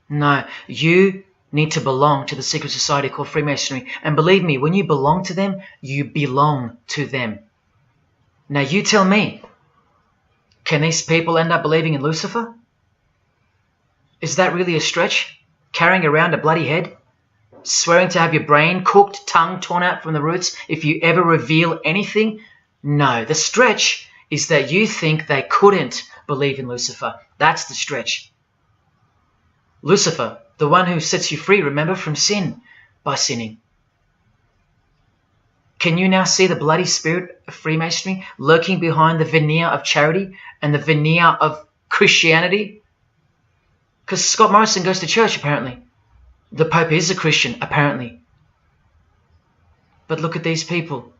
No, you need to belong to the secret society called Freemasonry. And believe me, when you belong to them, you belong to them. Now you tell me, can these people end up believing in Lucifer? Is that really a stretch? Carrying around a bloody head? Swearing to have your brain cooked, tongue torn out from the roots if you ever reveal anything? No, the stretch is that you think they couldn't believe in Lucifer. That's the stretch. Lucifer, the one who sets you free, remember, from sin by sinning. Can you now see the bloody spirit of Freemasonry lurking behind the veneer of charity and the veneer of Christianity? Because Scott Morrison goes to church, apparently. The Pope is a Christian, apparently. But look at these people.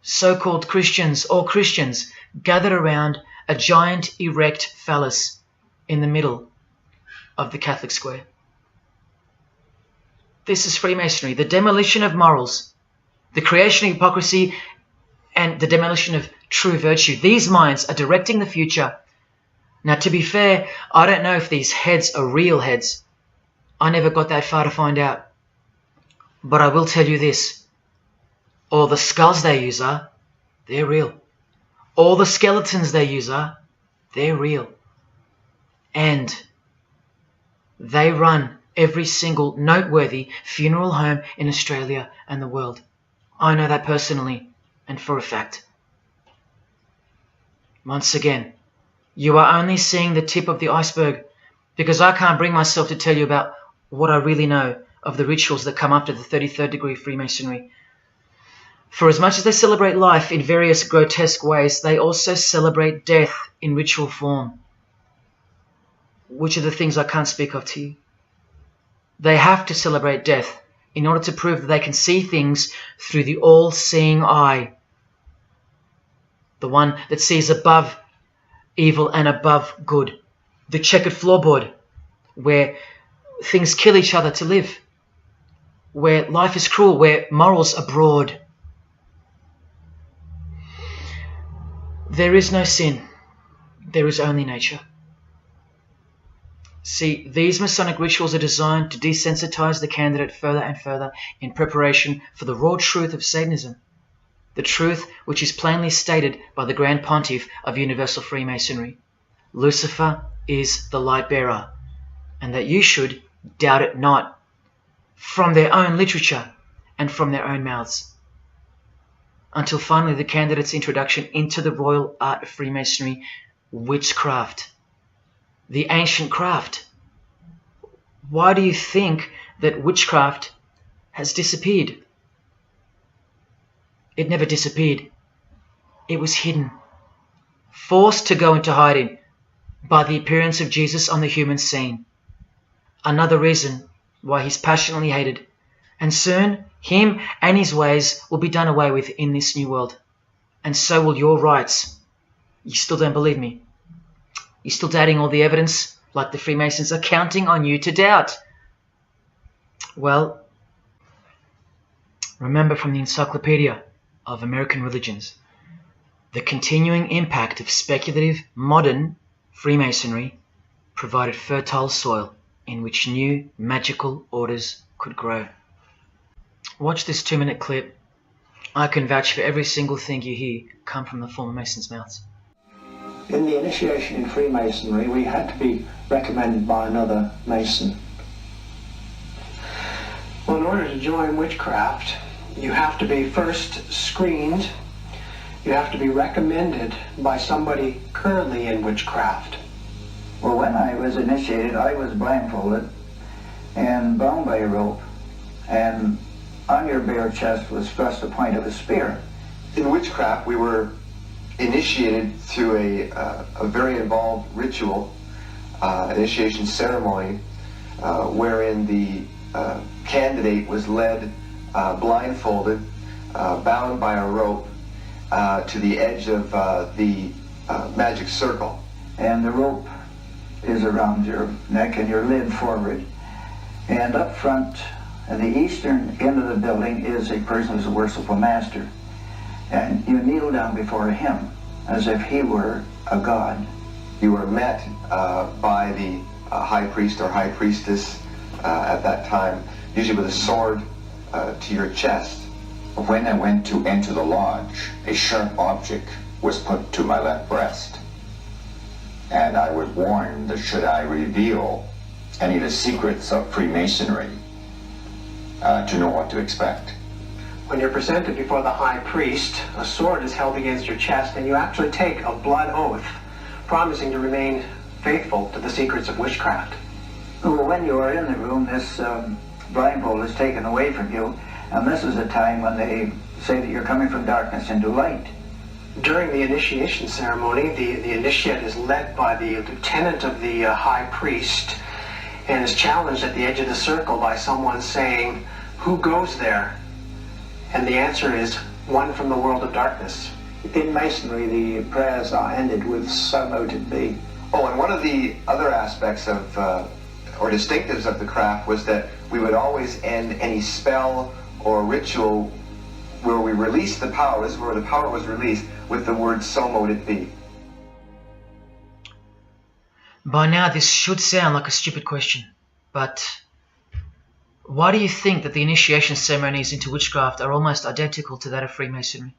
So-called Christians or Christians gathered around a giant erect phallus in the middle of the Catholic square. This is Freemasonry, the demolition of morals, the creation of hypocrisy, and the demolition of true virtue. These minds are directing the future. Now, to be fair, I don't know if these heads are real heads. I never got that far to find out. But I will tell you this. All the skulls they use they're real. All the skeletons they use they're real. And they run every single noteworthy funeral home in Australia and the world. I know that personally and for a fact. Once again, you are only seeing the tip of the iceberg, because I can't bring myself to tell you about what I really know of the rituals that come after the 33rd degree Freemasonry. For as much as they celebrate life in various grotesque ways, they also celebrate death in ritual form, which are the things I can't speak of to you. They have to celebrate death in order to prove that they can see things through the all-seeing eye, the one that sees above evil and above good, the checkered floorboard, where things kill each other to live, where life is cruel, where morals are broad. There is no sin, there is only nature. See, these Masonic rituals are designed to desensitize the candidate further and further in preparation for the raw truth of Satanism, the truth which is plainly stated by the Grand Pontiff of Universal Freemasonry. Lucifer is the light bearer, and that you should doubt it not, from their own literature and from their own mouths. Until finally the candidate's introduction into the royal art of Freemasonry, witchcraft. The ancient craft. Why do you think that witchcraft has disappeared? It never disappeared. It was hidden, forced to go into hiding by the appearance of Jesus on the human scene. Another reason why he's passionately hated, and soon him and his ways will be done away with in this new world, and so will your rights. You still don't believe me? You're still doubting all the evidence, like the Freemasons are counting on you to doubt. Well, remember from the Encyclopedia of American Religions, the continuing impact of speculative modern Freemasonry provided fertile soil in which new magical orders could grow. Watch this 2-minute clip. I can vouch for every single thing you hear come from the former Masons' mouths. In the initiation in Freemasonry, we had to be recommended by another Mason. Well, in order to join witchcraft, you have to be first screened. You have to be recommended by somebody currently in witchcraft. Well, when I was initiated, I was blindfolded and bound by a rope, and on your bare chest was thrust the point of a spear. In witchcraft, we were initiated through a very involved ritual, initiation ceremony, wherein the candidate was led blindfolded, bound by a rope to the edge of the magic circle. And the rope is around your neck and you're led forward. And up front, at the eastern end of the building, is a person who's a worshipful master. And you kneel down before him as if he were a god. You were met by the high priest or high priestess at that time, usually with a sword to your chest. When I went to enter the lodge, a sharp object was put to my left breast. And I was warned that should I reveal any of the secrets of Freemasonry, to know what to expect. When you're presented before the high priest, a sword is held against your chest, and you actually take a blood oath, promising to remain faithful to the secrets of witchcraft. Well, when you are in the room, this blindfold is taken away from you, and this is a time when they say that you're coming from darkness into light. During the initiation ceremony, the initiate is led by the lieutenant of the high priest and is challenged at the edge of the circle by someone saying, "Who goes there?" And the answer is, "One from the world of darkness." In Masonry, the prayers are ended with "So mote it be." Oh, and one of the other aspects of, or distinctives of the craft was that we would always end any spell or ritual where we released the power, this is where the power was released, with the word "So mote it be." By now this should sound like a stupid question, but why do you think that the initiation ceremonies into witchcraft are almost identical to that of Freemasonry?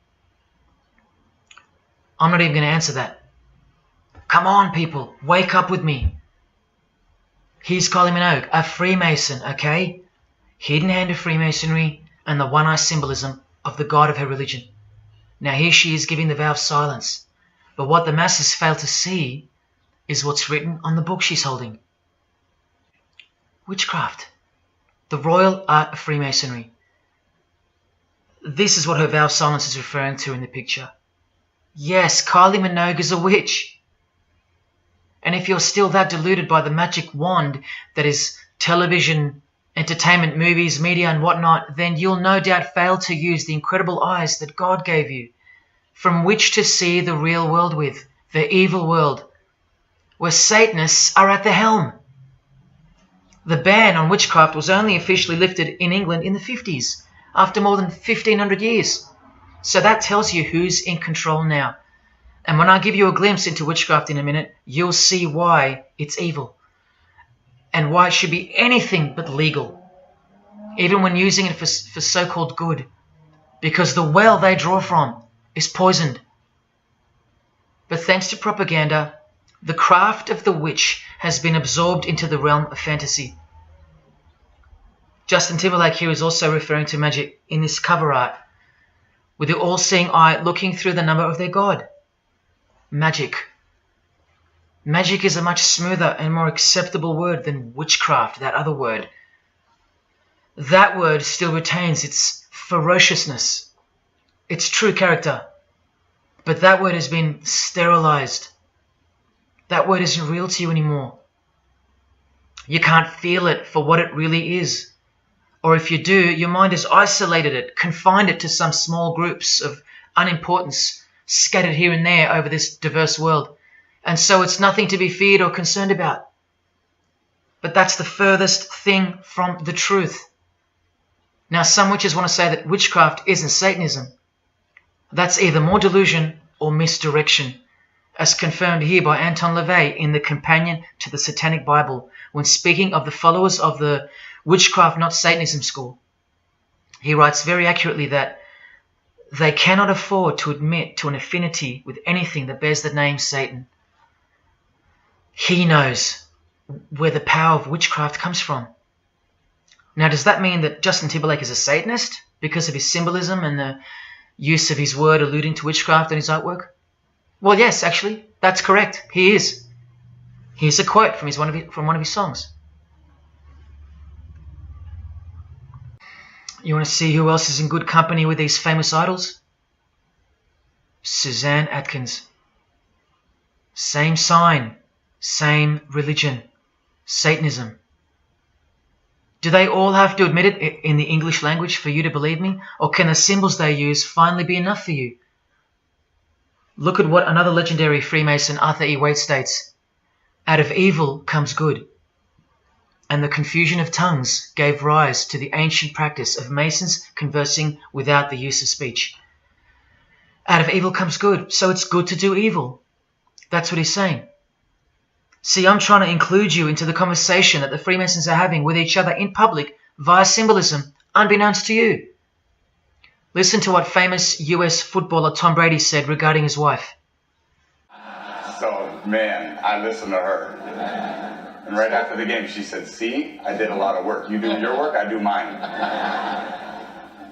I'm not even going to answer that. Come on, people, wake up with me. Here's Kylie Minogue, a Freemason, okay? Hidden hand of Freemasonry and the one-eye symbolism of the god of her religion. Now here she is giving the vow of silence, but what the masses fail to see is what's written on the book she's holding. Witchcraft, the royal art of Freemasonry. This is what her vow of silence is referring to in the picture. Yes, Kylie Minogue is a witch. And if you're still that deluded by the magic wand that is television, entertainment, movies, media and whatnot, then you'll no doubt fail to use the incredible eyes that God gave you, from which to see the real world with, the evil world, where Satanists are at the helm. The ban on witchcraft was only officially lifted in England in the 50s, after more than 1500 years. So that tells you who's in control now. And when I give you a glimpse into witchcraft in a minute, you'll see why it's evil. And why it should be anything but legal, even when using it for so-called good, because the well they draw from is poisoned. But thanks to propaganda, the craft of the witch has been absorbed into the realm of fantasy. Justin Timberlake here is also referring to magic in this cover art, with the all-seeing eye looking through the number of their god. Magic. Magic is a much smoother and more acceptable word than witchcraft, that other word. That word still retains its ferociousness, its true character. But that word has been sterilized. That word isn't real to you anymore. You can't feel it for what it really is. Or if you do, your mind has isolated it, confined it to some small groups of unimportance scattered here and there over this diverse world. And so it's nothing to be feared or concerned about. But that's the furthest thing from the truth. Now, some witches want to say that witchcraft isn't Satanism. That's either more delusion or misdirection, as confirmed here by Anton LaVey in the Companion to the Satanic Bible, when speaking of the followers of the Witchcraft Not Satanism school. He writes very accurately that they cannot afford to admit to an affinity with anything that bears the name Satan. He knows where the power of witchcraft comes from. Now, does that mean that Justin Timberlake is a Satanist because of his symbolism and the use of his word alluding to witchcraft in his artwork? Well, yes, actually, that's correct. He is. Here's a quote from one of his songs. You want to see who else is in good company with these famous idols? Suzanne Atkins. Same sign, same religion, Satanism. Do they all have to admit it in the English language for you to believe me? Or can the symbols they use finally be enough for you? Look at what another legendary Freemason, Arthur E. Waite, states. Out of evil comes good. And the confusion of tongues gave rise to the ancient practice of Masons conversing without the use of speech. Out of evil comes good, so it's good to do evil. That's what he's saying. See, I'm trying to include you into the conversation that the Freemasons are having with each other in public via symbolism, unbeknownst to you. Listen to what famous US footballer Tom Brady said regarding his wife. So, man, I listened to her. And right after the game, she said, "See, I did a lot of work. You do your work, I do mine."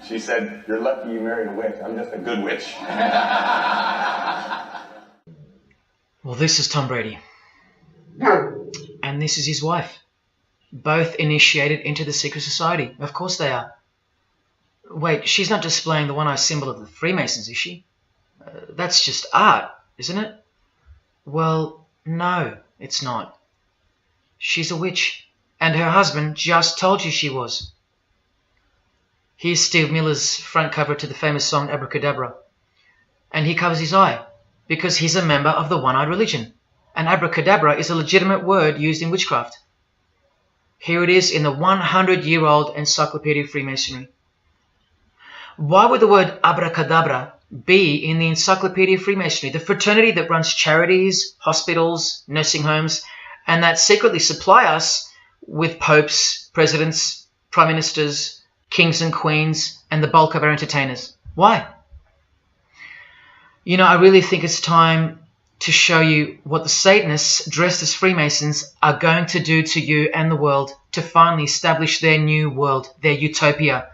She said, "You're lucky you married a witch. I'm just a good witch." Well, this is Tom Brady. And this is his wife. Both initiated into the secret society. Of course they are. Wait, she's not displaying the one-eye symbol of the Freemasons, is she? That's just art, isn't it? Well, no, it's not. She's a witch, and her husband just told you she was. Here's Steve Miller's front cover to the famous song Abracadabra, and he covers his eye because he's a member of the one-eyed religion, and abracadabra is a legitimate word used in witchcraft. Here it is in the 100-year-old Encyclopedia of Freemasonry. Why would the word abracadabra be in the Encyclopedia of Freemasonry, the fraternity that runs charities, hospitals, nursing homes, and that secretly supply us with popes, presidents, prime ministers, kings and queens, and the bulk of our entertainers? Why? You know, I really think it's time to show you what the Satanists dressed as Freemasons are going to do to you and the world to finally establish their new world, their utopia.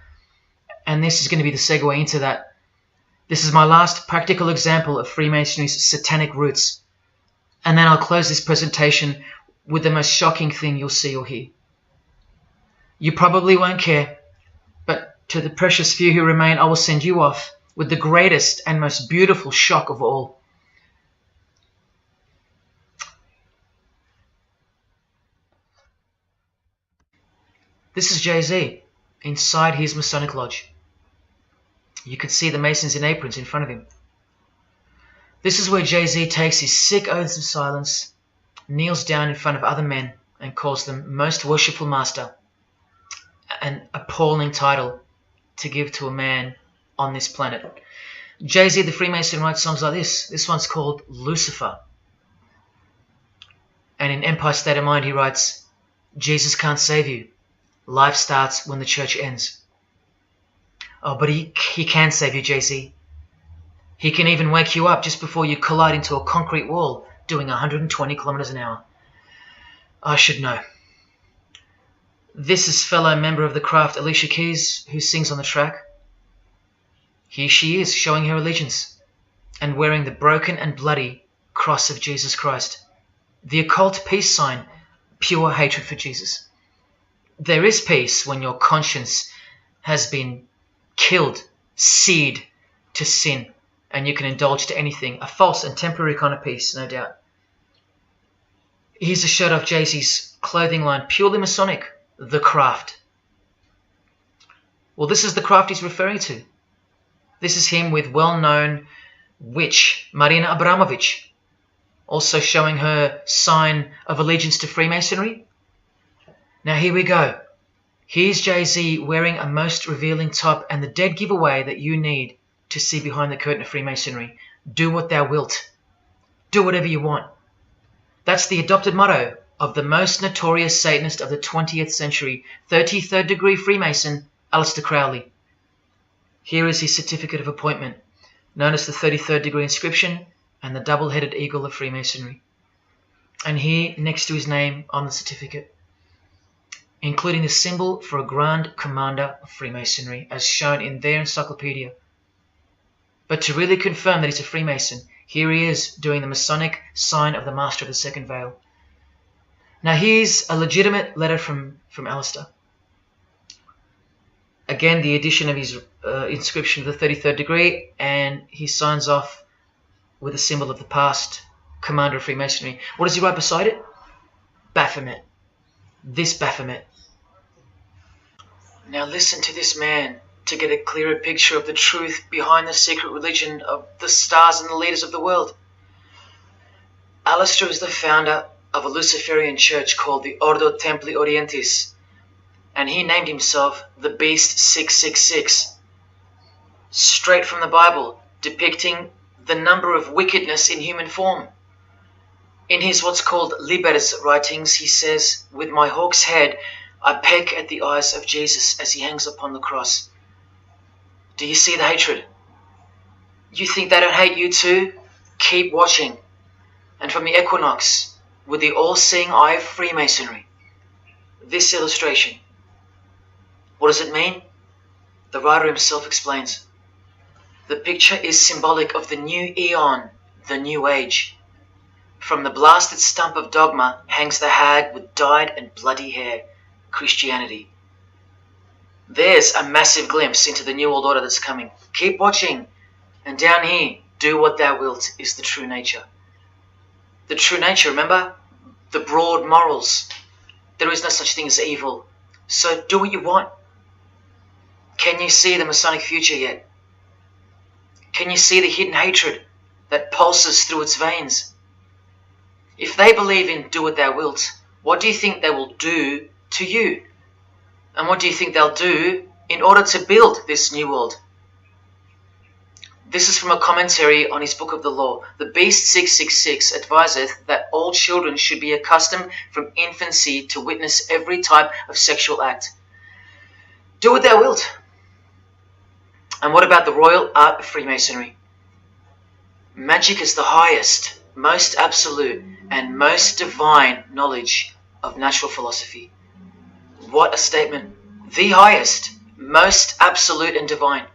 And this is going to be the segue into that. This is my last practical example of Freemasonry's satanic roots. And then I'll close this presentation with the most shocking thing you'll see or hear. You probably won't care, but to the precious few who remain, I will send you off with the greatest and most beautiful shock of all. This is Jay-Z inside his Masonic Lodge. You could see the Masons in aprons in front of him. This is where Jay-Z takes his sick oaths of silence, kneels down in front of other men, and calls them Most Worshipful Master, an appalling title to give to a man on this planet. Jay-Z the Freemason writes songs like this. This one's called Lucifer. And in Empire State of Mind he writes, Jesus can't save you. Life starts when the church ends. Oh, but he can save you, Jay-Z. He can even wake you up just before you collide into a concrete wall doing 120 kilometers an hour. I should know. This is fellow member of the craft Alicia Keys, who sings on the track. Here she is, showing her allegiance and wearing the broken and bloody cross of Jesus Christ, the occult peace sign, pure hatred for Jesus. There is peace when your conscience has been killed, seared to sin, and you can indulge to anything, a false and temporary kind of peace, no doubt. Here's a shot of Jay-Z's clothing line, purely Masonic, The Craft. Well, this is the craft he's referring to. This is him with well-known witch Marina Abramovich, also showing her sign of allegiance to Freemasonry. Now here we go. Here's Jay-Z wearing a most revealing top and the dead giveaway that you need to see behind the curtain of Freemasonry. Do what thou wilt. Do whatever you want. That's the adopted motto of the most notorious Satanist of the 20th century, 33rd degree Freemason, Aleister Crowley. Here is his certificate of appointment, known as the 33rd degree inscription and the double-headed eagle of Freemasonry. And here, next to his name on the certificate, including the symbol for a Grand Commander of Freemasonry, as shown in their encyclopedia. But to really confirm that he's a Freemason, here he is doing the Masonic sign of the Master of the Second Veil. Now here's a legitimate letter from Aleister. Again, the addition of his inscription of the 33rd degree, and he signs off with a symbol of the past Commander of Freemasonry. What does he write beside it? Baphomet. This Baphomet. Now listen to this man to get a clearer picture of the truth behind the secret religion of the stars and the leaders of the world. Aleister is the founder of a Luciferian church called the Ordo Templi Orientis, and he named himself the Beast 666, straight from the Bible, depicting the number of wickedness in human form. In his what's called Liber's writings, he says, "With my hawk's head, I peck at the eyes of Jesus as he hangs upon the cross." Do you see the hatred? You think they don't hate you too? Keep watching. And from the equinox, with the all-seeing eye of Freemasonry, this illustration. What does it mean? The writer himself explains. The picture is symbolic of the new eon, the new age. From the blasted stump of dogma hangs the hag with dyed and bloody hair, Christianity. There's a massive glimpse into the New World Order that's coming. Keep watching. And down here, do what thou wilt is the true nature. The true nature, remember? The broad morals. There is no such thing as evil. So do what you want. Can you see the Masonic future yet? Can you see the hidden hatred that pulses through its veins? If they believe in do what thou wilt, what do you think they will do to you? And what do you think they'll do in order to build this new world? This is from a commentary on his Book of the Law. The Beast 666 adviseth that all children should be accustomed from infancy to witness every type of sexual act. Do what thou wilt. And what about the royal art of Freemasonry? Magic is the highest, most absolute, and most divine knowledge of natural philosophy. What a statement. The highest, most absolute and divine.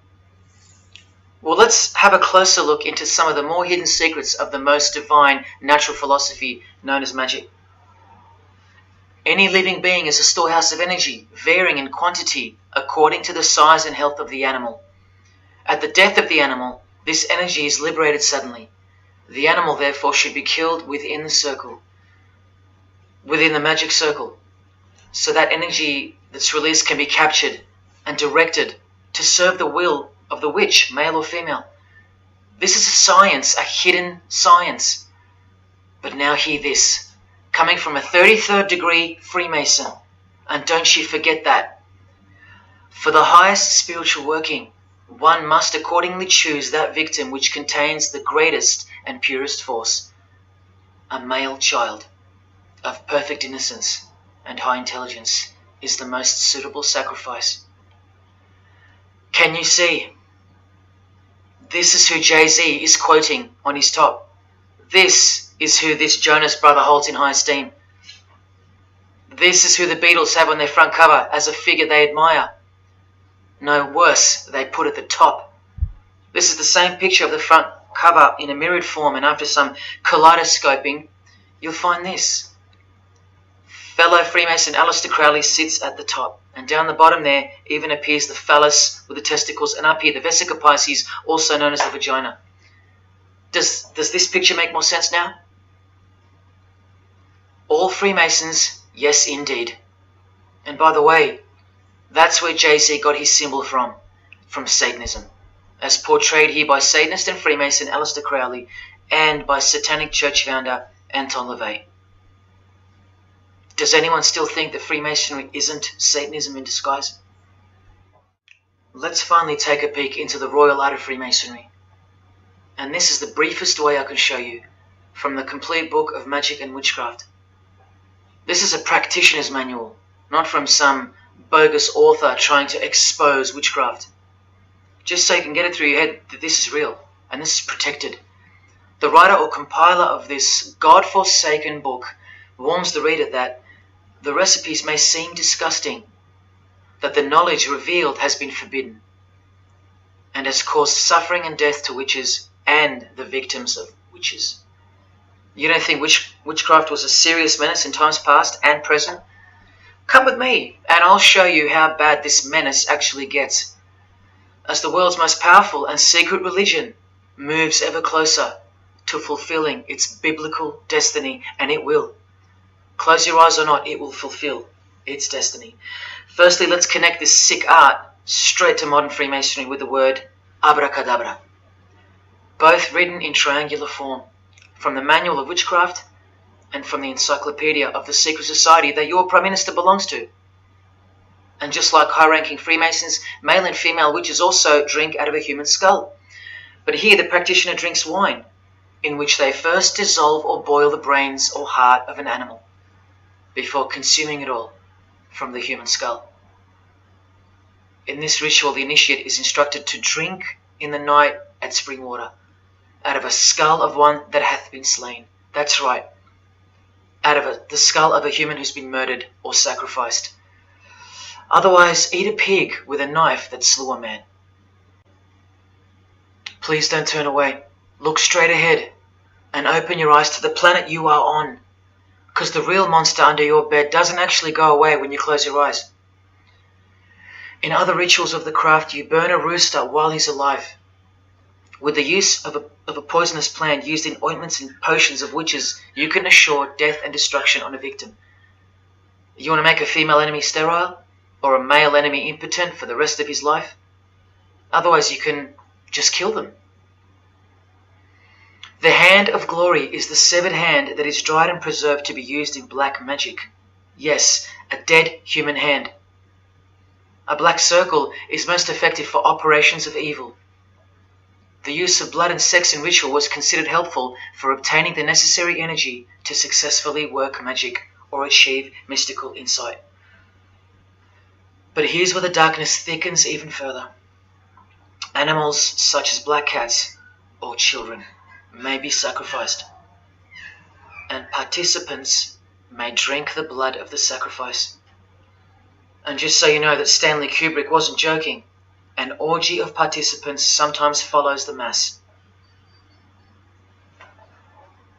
Well, let's have a closer look into some of the more hidden secrets of the most divine natural philosophy known as magic. Any living being is a storehouse of energy, varying in quantity according to the size and health of the animal. At the death of the animal, this energy is liberated suddenly. The animal, therefore, should be killed within the circle, within the magic circle, so that energy that's released can be captured and directed to serve the will of the witch, male or female. This is a science, a hidden science. But now hear this, coming from a 33rd degree Freemason, and don't you forget that. For the highest spiritual working, one must accordingly choose that victim which contains the greatest and purest force, a male child of perfect innocence and high intelligence is the most suitable sacrifice. Can you see? This is who Jay-Z is quoting on his top. This is who this Jonas brother holds in high esteem. This is who the Beatles have on their front cover as a figure they admire. No, worse, they put at the top. This is the same picture of the front cover in a mirrored form, and after some kaleidoscoping, you'll find this. Fellow Freemason Aleister Crowley sits at the top, and down the bottom there even appears the phallus with the testicles, and up here the vesica Pisces, also known as the vagina. Does this picture make more sense now? All Freemasons, yes indeed. And by the way, that's where Jay-Z got his symbol from Satanism, as portrayed here by Satanist and Freemason Aleister Crowley and by satanic church founder Anton LaVey. Does anyone still think that Freemasonry isn't Satanism in disguise? Let's finally take a peek into the royal art of Freemasonry. And this is the briefest way I can show you from the complete book of magic and witchcraft. This is a practitioner's manual, not from some bogus author trying to expose witchcraft. Just so you can get it through your head that this is real and this is protected. The writer or compiler of this God-forsaken book warns the reader that the recipes may seem disgusting, that the knowledge revealed has been forbidden, and has caused suffering and death to witches and the victims of witches. You don't think witchcraft was a serious menace in times past and present? Come with me, and I'll show you how bad this menace actually gets, as the world's most powerful and secret religion moves ever closer to fulfilling its biblical destiny, and it will. Close your eyes or not, it will fulfill its destiny. Firstly, let's connect this sick art straight to modern Freemasonry with the word abracadabra, both written in triangular form, from the Manual of Witchcraft and from the Encyclopedia of the Secret Society that your Prime Minister belongs to. And just like high-ranking Freemasons, male and female witches also drink out of a human skull. But here the practitioner drinks wine, in which they first dissolve or boil the brains or heart of an animal, before consuming it all from the human skull. In this ritual, the initiate is instructed to drink in the night at spring water, out of a skull of one that hath been slain. That's right, out of the skull of a human who's been murdered or sacrificed. Otherwise, eat a pig with a knife that slew a man. Please don't turn away. Look straight ahead and open your eyes to the planet you are on, because the real monster under your bed doesn't actually go away when you close your eyes. In other rituals of the craft, you burn a rooster while he's alive. With the use of a poisonous plant used in ointments and potions of witches, you can assure death and destruction on a victim. You want to make a female enemy sterile? Or a male enemy impotent for the rest of his life? Otherwise you can just kill them. The hand of glory is the severed hand that is dried and preserved to be used in black magic. Yes, a dead human hand. A black circle is most effective for operations of evil. The use of blood and sex in ritual was considered helpful for obtaining the necessary energy to successfully work magic or achieve mystical insight. But here's where the darkness thickens even further. Animals such as black cats or children may be sacrificed, and participants may drink the blood of the sacrifice. And just so you know that Stanley Kubrick wasn't joking, an orgy of participants sometimes follows the mass.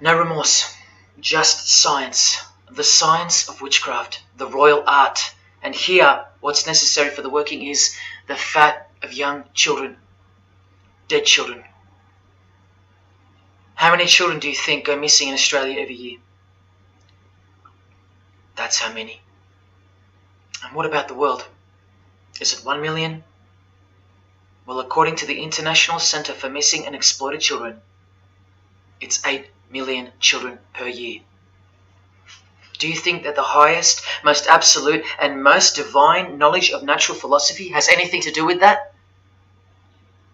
No remorse, just science, the science of witchcraft, the royal art. And here, what's necessary for the working is the fat of young children, dead children. How many children do you think go missing in Australia every year? That's how many. And what about the world? Is it 1 million? Well, according to the International Centre for Missing and Exploited Children, it's 8 million children per year. Do you think that the highest, most absolute, and most divine knowledge of natural philosophy has anything to do with that?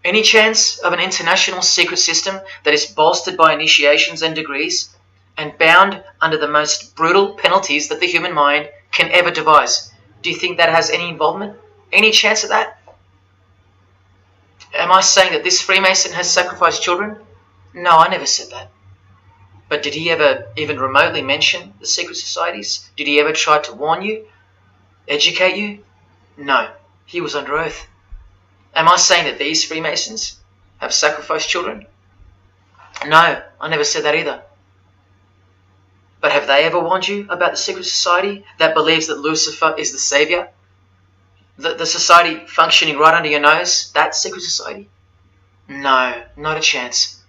Any chance of an international secret system that is bolstered by initiations and degrees, and bound under the most brutal penalties that the human mind can ever devise? Do you think that has any involvement? Any chance of that? Am I saying that this Freemason has sacrificed children? No, I never said that. But did he ever even remotely mention the secret societies? Did he ever try to warn you? Educate you? No, he was under oath. Am I saying that these Freemasons have sacrificed children? No, I never said that either. But have they ever warned you about the secret society that believes that Lucifer is the savior? The society functioning right under your nose, that secret society? No, not a chance.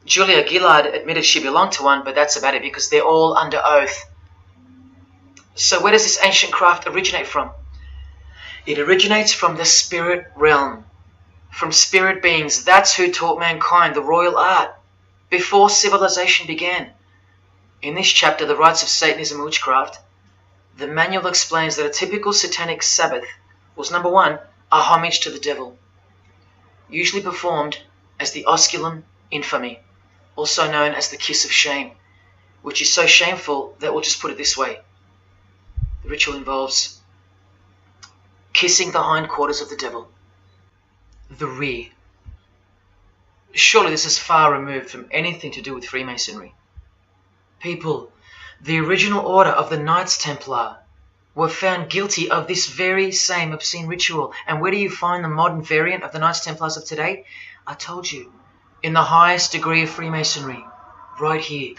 Julia Gillard admitted she belonged to one, but that's about it because they're all under oath. So where does this ancient craft originate from? It originates from the spirit realm, from spirit beings. That's who taught mankind the royal art before civilization began. In this chapter, The Rites of Satanism and Witchcraft, the manual explains that a typical satanic Sabbath was, number one, a homage to the devil, usually performed as the osculum infami, also known as the kiss of shame, which is so shameful that we'll just put it this way. The ritual involves kissing the hindquarters of the devil, the rear. Surely this is far removed from anything to do with Freemasonry. People, the original order of the Knights Templar were found guilty of this very same obscene ritual. And where do you find the modern variant of the Knights Templars of today? I told you, in the highest degree of Freemasonry, right here.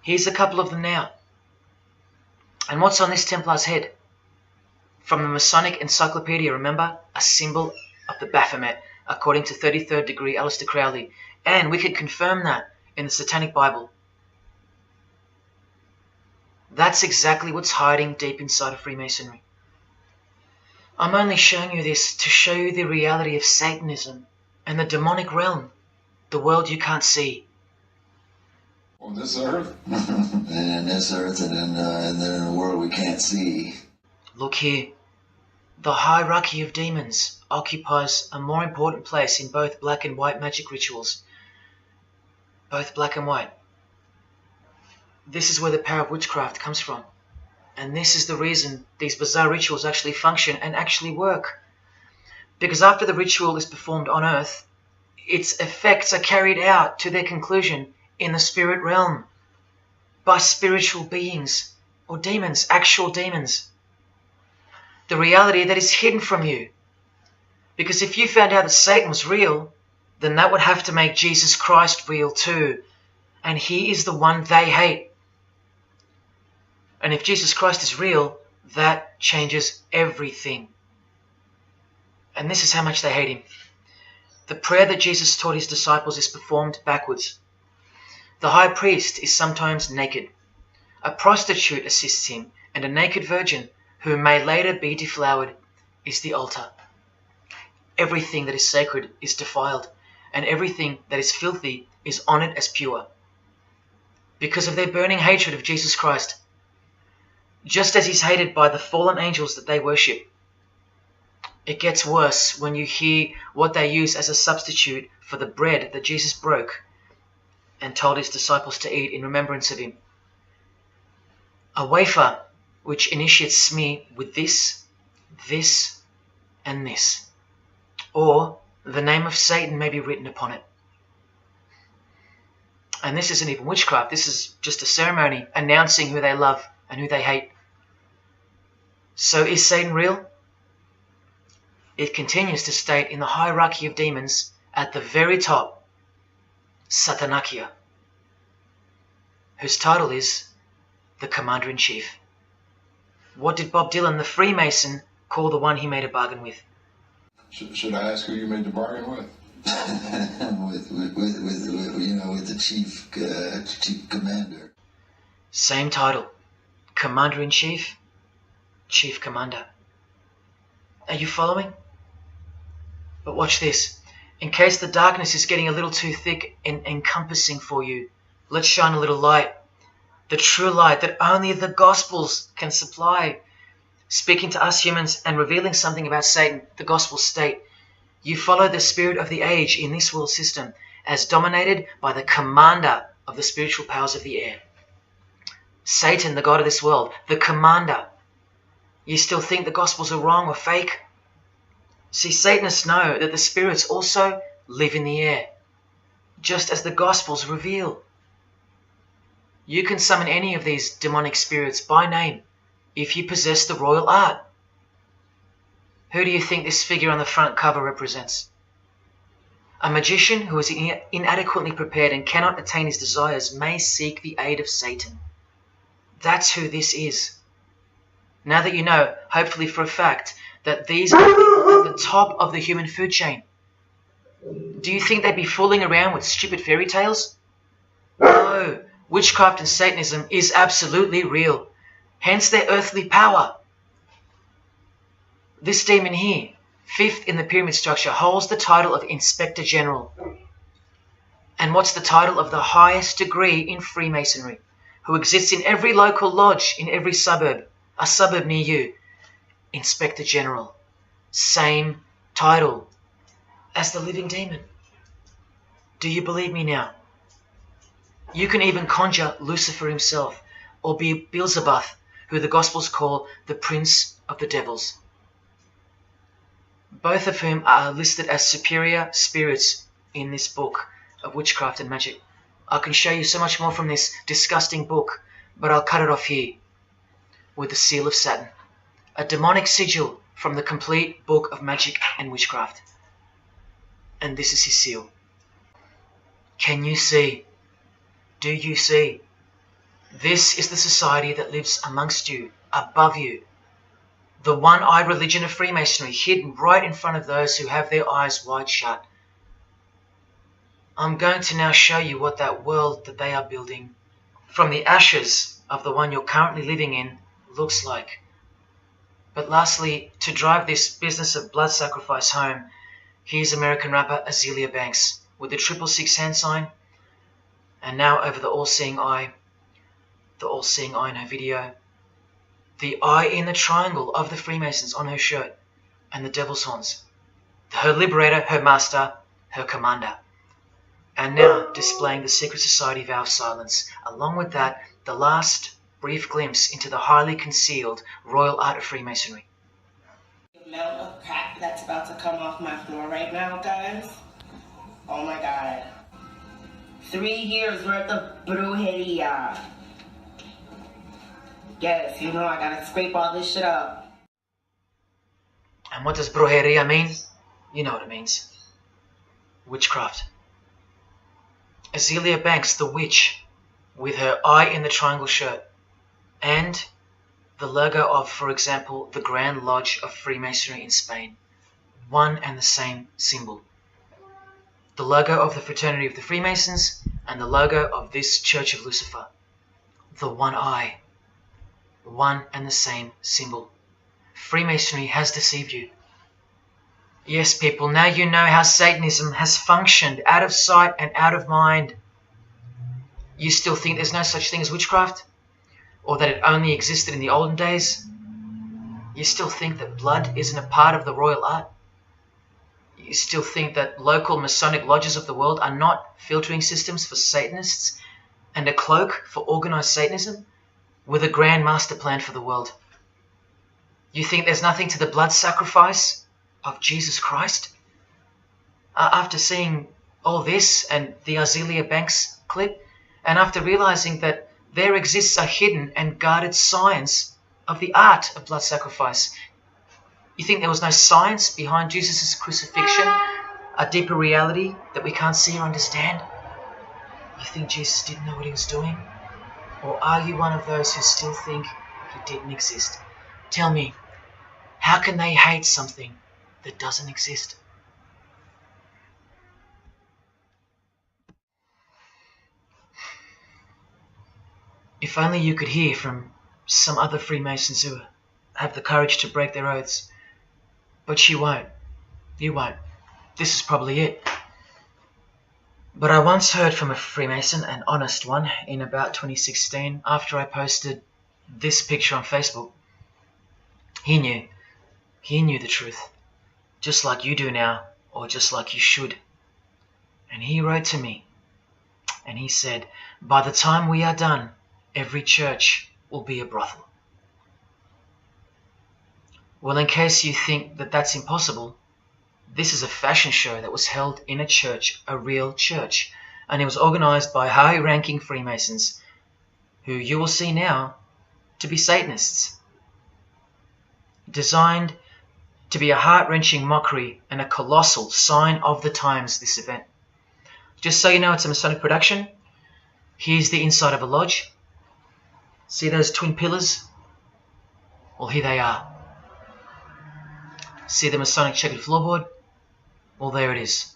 Here's a couple of them now. And what's on this Templar's head? From the Masonic Encyclopedia, remember? A symbol of the Baphomet, according to 33rd degree Aleister Crowley. And we can confirm that in the Satanic Bible. That's exactly what's hiding deep inside of Freemasonry. I'm only showing you this to show you the reality of Satanism and the demonic realm, the world you can't see. On this earth? And in this earth and then in a world we can't see. Look here. The hierarchy of demons occupies a more important place in both black and white magic rituals. Both black and white. This is where the power of witchcraft comes from. And this is the reason these bizarre rituals actually function and actually work. Because after the ritual is performed on earth, its effects are carried out to their conclusion in the spirit realm by spiritual beings or demons, actual demons. The reality that is hidden from you. Because if you found out that Satan was real, then that would have to make Jesus Christ real too. And he is the one they hate. And if Jesus Christ is real, that changes everything. And this is how much they hate him. The prayer that Jesus taught his disciples is performed backwards. The high priest is sometimes naked. A prostitute assists him, and a naked virgin, who may later be deflowered, is the altar. Everything that is sacred is defiled, and everything that is filthy is honored as pure. Because of their burning hatred of Jesus Christ, just as he's hated by the fallen angels that they worship. It gets worse when you hear what they use as a substitute for the bread that Jesus broke and told his disciples to eat in remembrance of him. A wafer which initiates me with this, this, and this. Or the name of Satan may be written upon it. And this isn't even witchcraft. This is just a ceremony announcing who they love and who they hate. So is Satan real? It continues to state in the hierarchy of demons at the very top, Satanakia, whose title is the Commander-in-Chief. What did Bob Dylan, the Freemason, call the one he made a bargain with? Should I ask who you made the bargain with? with the chief commander. Same title, Commander-in-Chief, Chief Commander. Are you following? But watch this. In case the darkness is getting a little too thick and encompassing for you, let's shine a little light. The true light that only the Gospels can supply. Speaking to us humans and revealing something about Satan, the Gospels state, you follow the spirit of the age in this world system as dominated by the commander of the spiritual powers of the air. Satan, the god of this world, the commander. You still think the Gospels are wrong or fake? See, Satanists know that the spirits also live in the air, just as the Gospels reveal. You can summon any of these demonic spirits by name if you possess the royal art. Who do you think this figure on the front cover represents? A magician who is inadequately prepared and cannot attain his desires may seek the aid of Satan. That's who this is. Now that you know, hopefully for a fact, that these are people at the top of the human food chain, do you think they'd be fooling around with stupid fairy tales? No, witchcraft and Satanism is absolutely real, hence their earthly power. This demon here, fifth in the pyramid structure, holds the title of Inspector General. And what's the title of the highest degree in Freemasonry, who exists in every local lodge in every suburb, a suburb near you? Inspector General. Same title as the living demon. Do you believe me now? You can even conjure Lucifer himself, or be Beelzebub, who the Gospels call the Prince of the Devils. Both of whom are listed as superior spirits in this book of witchcraft and magic. I can show you so much more from this disgusting book, but I'll cut it off here with the seal of Saturn, a demonic sigil from the complete book of magic and witchcraft. And this is his seal. Can you see? Do you see? This is the society that lives amongst you, above you. The one-eyed religion of Freemasonry, hidden right in front of those who have their eyes wide shut. I'm going to now show you what that world that they are building, from the ashes of the one you're currently living in, looks like. But lastly, to drive this business of blood sacrifice home, here's American rapper Azealia Banks with the 666 hand sign, and now over the all-seeing eye in her video, the eye in the triangle of the Freemasons on her shirt, and the devil's horns, her liberator, her master, her commander. And now displaying the secret society vow of silence, along with that, the last brief glimpse into the highly concealed royal art of Freemasonry. The amount of crap that's about to come off my floor right now, guys. Oh my god. 3 years worth of brujeria. Yes, you know I gotta scrape all this shit up. And what does brujeria mean? You know what it means. Witchcraft. Azealia Banks, the witch, with her eye in the triangle shirt, and the logo of, for example, the Grand Lodge of Freemasonry in Spain. one and the same symbol. The logo of the fraternity of the Freemasons and the logo of this Church of Lucifer. The one eye. One and the same symbol. Freemasonry has deceived you. Yes, people, now you know how Satanism has functioned out of sight and out of mind. You still think there's no such thing as witchcraft? Or that it only existed in the olden days? You still think that blood isn't a part of the royal art? You still think that local Masonic lodges of the world are not filtering systems for Satanists and a cloak for organized Satanism with a grand master plan for the world? You think there's nothing to the blood sacrifice of Jesus Christ? After seeing all this and the Azealia Banks clip, and after realizing that there exists a hidden and guarded science of the art of blood sacrifice, you think there was no science behind Jesus' crucifixion, a deeper reality that we can't see or understand? You think Jesus didn't know what he was doing? Or are you one of those who still think he didn't exist? Tell me, how can they hate something that doesn't exist? If only you could hear from some other Freemasons who have the courage to break their oaths. But you won't. You won't. This is probably it. But I once heard from a Freemason, an honest one, in about 2016, after I posted this picture on Facebook. He knew. He knew the truth. Just like you do now, or just like you should. And he wrote to me, and he said, by the time we are done, every church will be a brothel. Well, in case you think that that's impossible, this is a fashion show that was held in a church, a real church, and it was organized by high-ranking Freemasons, who you will see now to be Satanists. Designed to be a heart-wrenching mockery and a colossal sign of the times, this event. Just so you know, it's a Masonic production. Here's the inside of a lodge. See those twin pillars? Well, here they are. See the Masonic checkered floorboard? Well, there it is.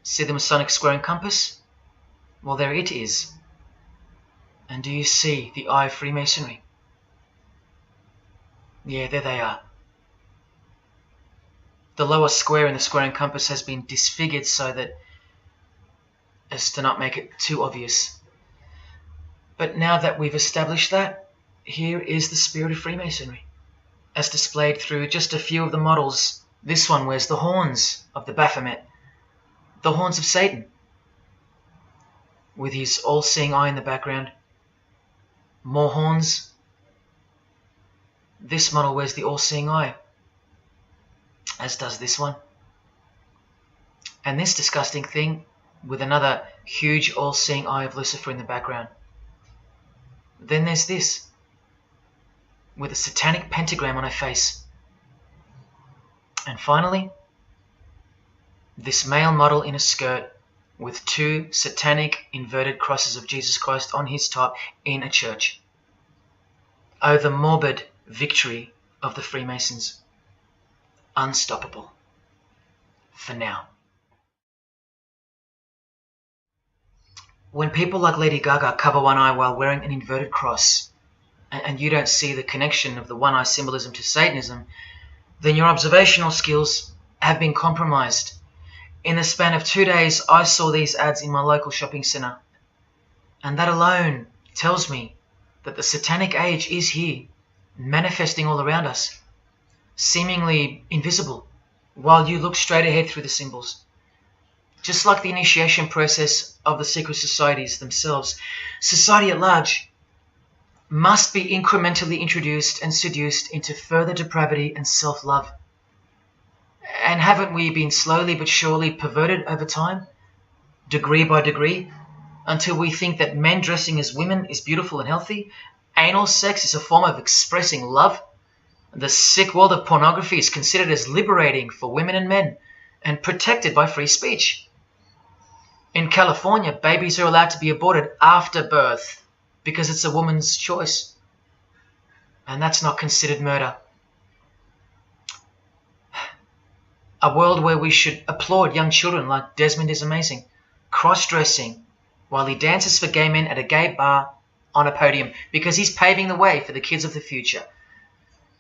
See the Masonic square and compass? Well, there it is. And do you see the eye of Freemasonry? Yeah, there they are. The lower square in the square and compass has been disfigured so that as to not make it too obvious. But now that we've established that, here is the spirit of Freemasonry, as displayed through just a few of the models. This one wears the horns of the Baphomet, the horns of Satan, with his all-seeing eye in the background. More horns. This model wears the all-seeing eye, as does this one. And this disgusting thing with another huge all-seeing eye of Lucifer in the background. Then there's this, with a satanic pentagram on her face. And finally, this male model in a skirt with two satanic inverted crosses of Jesus Christ on his top in a church. Oh, the morbid victory of the Freemasons. Unstoppable. For now. When people like Lady Gaga cover one eye while wearing an inverted cross, and you don't see the connection of the one-eye symbolism to Satanism, then your observational skills have been compromised. In the span of 2 days, I saw these ads in my local shopping centre. And that alone tells me that the satanic age is here, manifesting all around us, seemingly invisible, while you look straight ahead through the symbols. Just like the initiation process of the secret societies themselves, society at large must be incrementally introduced and seduced into further depravity and self-love. And haven't we been slowly but surely perverted over time, degree by degree, until we think that men dressing as women is beautiful and healthy, anal sex is a form of expressing love, the sick world of pornography is considered as liberating for women and men, and protected by free speech. In California, babies are allowed to be aborted after birth because it's a woman's choice. And that's not considered murder. A world where we should applaud young children like Desmond is amazing, cross-dressing while he dances for gay men at a gay bar on a podium because he's paving the way for the kids of the future.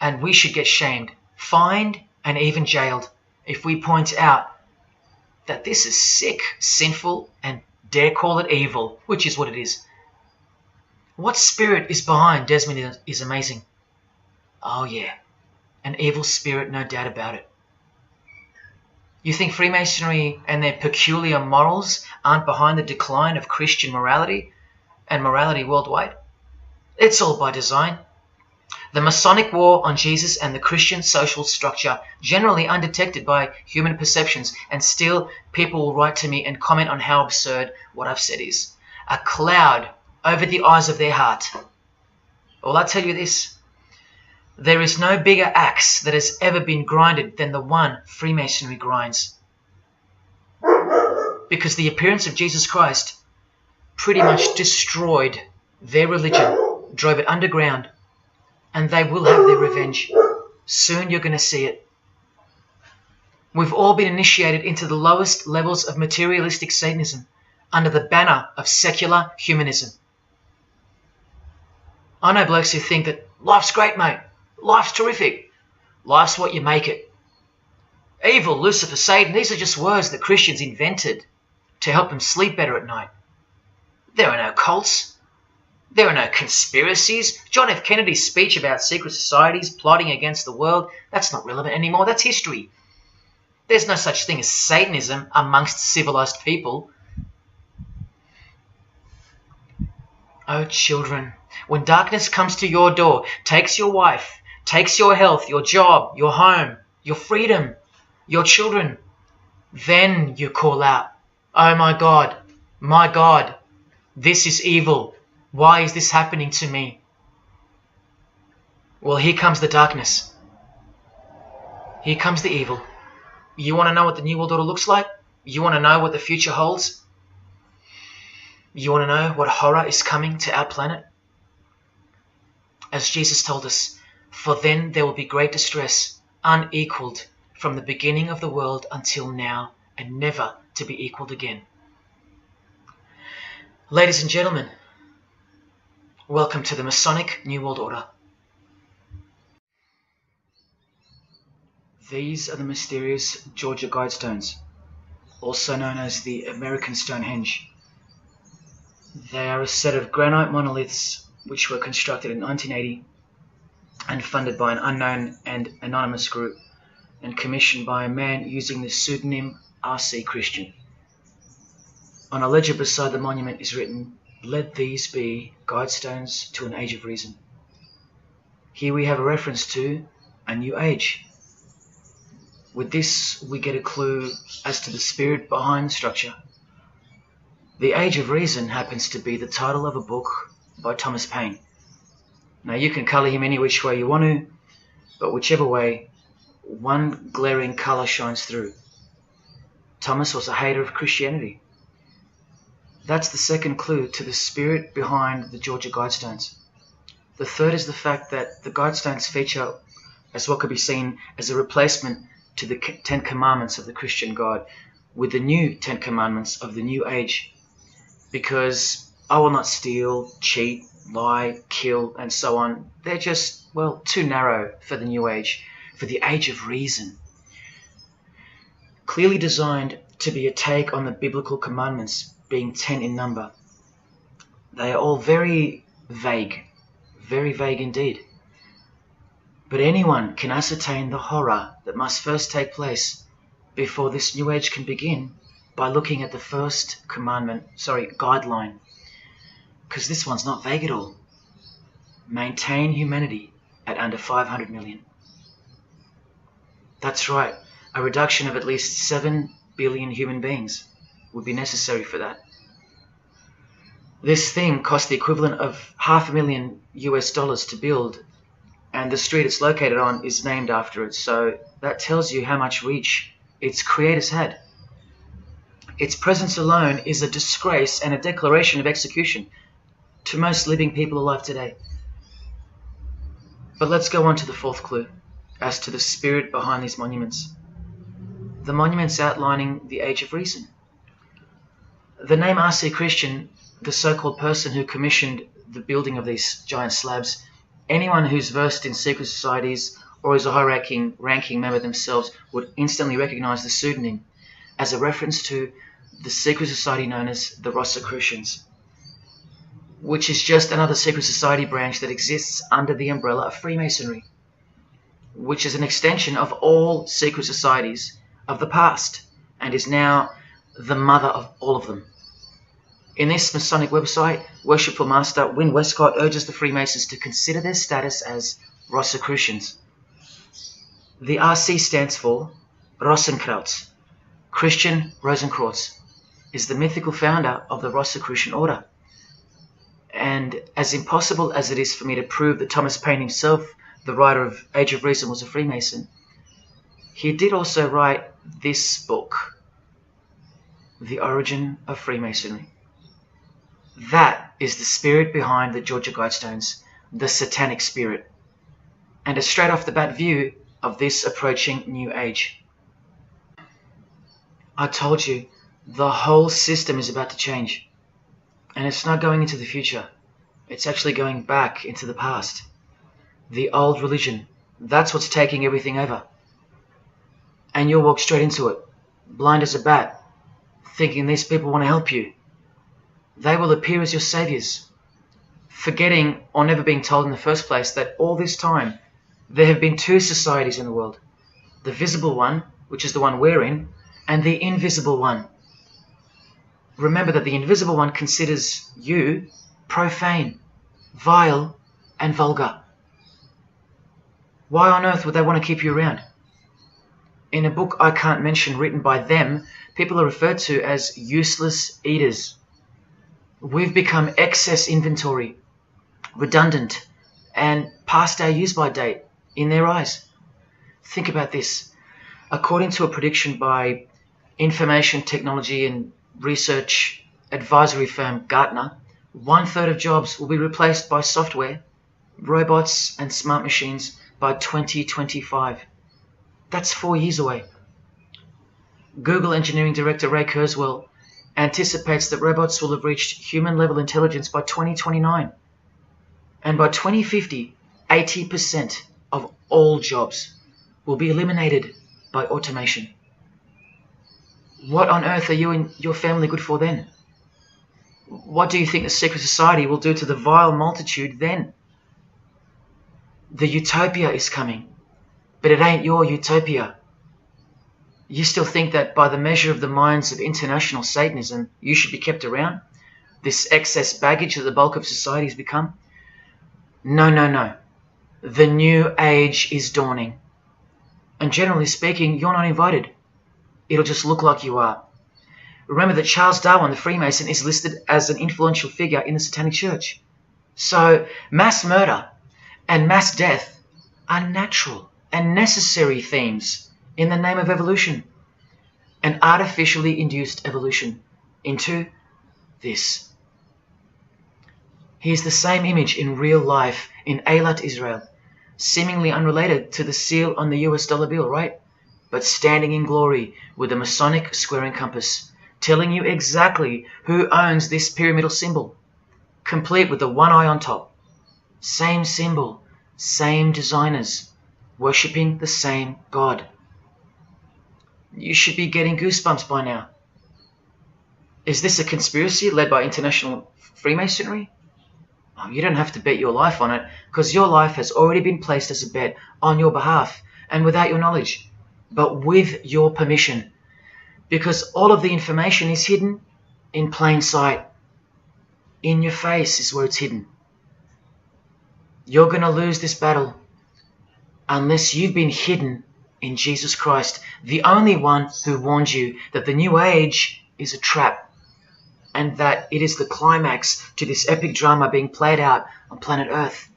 And we should get shamed, fined, and even jailed if we point out that this is sick, sinful, and dare call it evil, which is what it is. What spirit is behind Desmond is amazing? Oh yeah, an evil spirit, no doubt about it. You think Freemasonry and their peculiar morals aren't behind the decline of Christian morality and morality worldwide? It's all by design. The Masonic war on Jesus and the Christian social structure, generally undetected by human perceptions, and still people will write to me and comment on how absurd what I've said is. A cloud over the eyes of their heart. Well, I'll tell you this. There is no bigger axe that has ever been grinded than the one Freemasonry grinds. Because the appearance of Jesus Christ pretty much destroyed their religion, drove it underground, and they will have their revenge. Soon you're going to see it. We've all been initiated into the lowest levels of materialistic Satanism under the banner of secular humanism. I know blokes who think that life's great, mate. Life's terrific. Life's what you make it. Evil, Lucifer, Satan, these are just words that Christians invented to help them sleep better at night. There are no cults. There are no conspiracies. John F. Kennedy's speech about secret societies plotting against the world, that's not relevant anymore. That's history. There's no such thing as Satanism amongst civilized people. Oh, children, when darkness comes to your door, takes your wife, takes your health, your job, your home, your freedom, your children, then you call out, oh my God, this is evil. Why is this happening to me? Well, here comes the darkness. Here comes the evil. You want to know what the New World Order looks like? You want to know what the future holds? You want to know what horror is coming to our planet? As Jesus told us, for then there will be great distress, unequaled from the beginning of the world until now, and never to be equaled again. Ladies and gentlemen, welcome to the Masonic New World Order. These are the mysterious Georgia Guidestones, also known as the American Stonehenge. They are a set of granite monoliths which were constructed in 1980 and funded by an unknown and anonymous group and commissioned by a man using the pseudonym R.C. Christian. On a ledger beside the monument is written, "Let these be guidestones to an age of reason." Here we have a reference to a new age. With this, we get a clue as to the spirit behind the structure. The Age of Reason happens to be the title of a book by Thomas Paine. Now, you can colour him any which way you want to, but whichever way, one glaring colour shines through. Thomas was a hater of Christianity. That's the second clue to the spirit behind the Georgia Guidestones. The third is the fact that the Guidestones feature as what could be seen as a replacement to the Ten Commandments of the Christian God with the new Ten Commandments of the New Age. Because I will not steal, cheat, lie, kill, and so on. They're just, well, too narrow for the New Age, for the Age of Reason. Clearly designed to be a take on the biblical commandments, being 10 in number. They are all very vague indeed. But anyone can ascertain the horror that must first take place before this New Age can begin by looking at the first guideline. Because this one's not vague at all. Maintain humanity at under 500 million. That's right, a reduction of at least 7 billion human beings would be necessary for that. This thing cost the equivalent of $500,000 to build, and the street it's located on is named after it, so that tells you how much reach its creators had. Its presence alone is a disgrace and a declaration of execution to most living people alive today. But let's go on to the fourth clue as to the spirit behind these monuments. the monuments outlining the Age of Reason. The name R.C. Christian, the so-called person who commissioned the building of these giant slabs, anyone who's versed in secret societies or is a high-ranking member themselves would instantly recognize the pseudonym as a reference to the secret society known as the Rosicrucians, which is just another secret society branch that exists under the umbrella of Freemasonry, which is an extension of all secret societies of the past and is now the mother of all of them. In this Masonic website, Worshipful Master Wynne Westcott urges the Freemasons to consider their status as Rosicrucians. The RC stands for Rosenkreuz. Christian Rosenkreuz is the mythical founder of the Rosicrucian order. And as impossible as it is for me to prove that Thomas Paine himself, the writer of Age of Reason, was a Freemason, he did also write this book, The Origin of Freemasonry. That is the spirit behind the Georgia Guidestones, the satanic spirit, and a straight off the bat view of this approaching new age. I told you, the whole system is about to change. And it's not going into the future. It's actually going back into the past. The old religion, that's what's taking everything over. And you'll walk straight into it, blind as a bat, thinking these people want to help you. They will appear as your saviors, forgetting or never being told in the first place that all this time there have been two societies in the world. The visible one, which is the one we're in, and the invisible one. Remember that the invisible one considers you profane, vile, and vulgar. Why on earth would they want to keep you around? In a book I can't mention written by them, people are referred to as useless eaters. We've become excess inventory, redundant, and past our use-by date in their eyes. Think about this. According to a prediction by information technology and research advisory firm Gartner, 1/3 of jobs will be replaced by software, robots, and smart machines by 2025. That's 4 years away. Google engineering director Ray Kurzweil anticipates that robots will have reached human-level intelligence by 2029. And by 2050, 80% of all jobs will be eliminated by automation. What on earth are you and your family good for then? What do you think the secret society will do to the vile multitude then? The utopia is coming, but it ain't your utopia. You still think that by the measure of the minds of international Satanism, you should be kept around? This excess baggage that the bulk of society has become? No, no, no. The new age is dawning. And generally speaking, you're not invited. It'll just look like you are. Remember that Charles Darwin, the Freemason, is listed as an influential figure in the Satanic Church. So mass murder and mass death are natural and necessary themes in the name of evolution, an artificially induced evolution into this. He is the same image in real life in Eilat, Israel, seemingly unrelated to the seal on the US dollar bill, right? But standing in glory with a Masonic square and compass, telling you exactly who owns this pyramidal symbol, complete with the one eye on top. Same symbol, same designers, worshipping the same God. You should be getting goosebumps by now. Is this a conspiracy led by international Freemasonry? Oh, you don't have to bet your life on it, because your life has already been placed as a bet on your behalf and without your knowledge, but with your permission, because all of the information is hidden in plain sight. In your face is where it's hidden. You're going to lose this battle unless you've been hidden in Jesus Christ, the only one who warned you that the new age is a trap and that it is the climax to this epic drama being played out on planet Earth.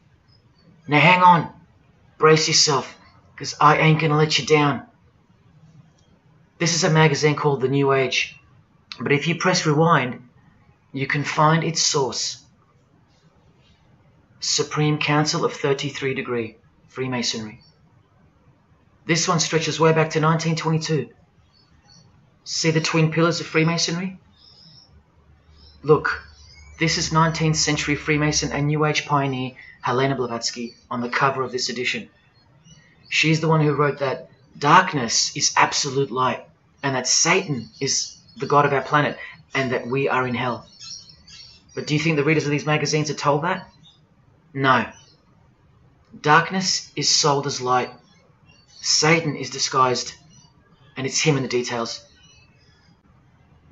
Now hang on, brace yourself, because I ain't going to let you down. This is a magazine called The New Age, but if you press rewind, you can find its source. Supreme Council of 33 Degree, Freemasonry. This one stretches way back to 1922. See the twin pillars of Freemasonry? Look, this is 19th century Freemason and New Age pioneer Helena Blavatsky on the cover of this edition. She's the one who wrote that darkness is absolute light, and that Satan is the god of our planet, and that we are in hell. But do you think the readers of these magazines are told that? No. Darkness is sold as light. Satan is disguised, and it's him in the details.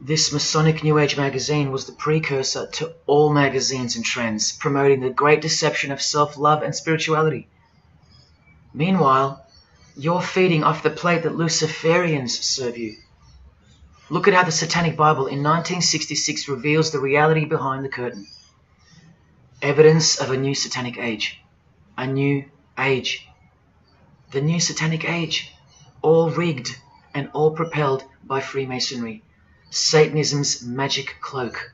This Masonic New Age magazine was the precursor to all magazines and trends, promoting the great deception of self-love and spirituality. Meanwhile, you're feeding off the plate that Luciferians serve you. Look at how the Satanic Bible in 1966 reveals the reality behind the curtain. Evidence of a new Satanic age. A new age. The new Satanic age. All rigged and all propelled by Freemasonry. Satanism's magic cloak.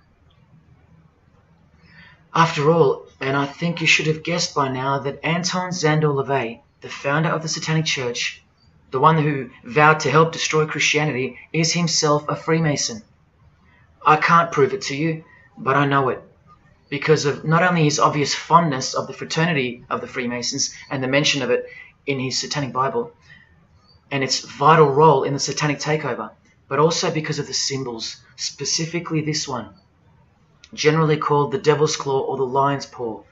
After all, and I think you should have guessed by now that Anton Szandor LaVey, the founder of the Satanic Church, the one who vowed to help destroy Christianity, is himself a Freemason. I can't prove it to you, but I know it, because of not only his obvious fondness of the fraternity of the Freemasons and the mention of it in his Satanic Bible, and its vital role in the Satanic takeover, but also because of the symbols, specifically this one, generally called the Devil's Claw or the Lion's Paw.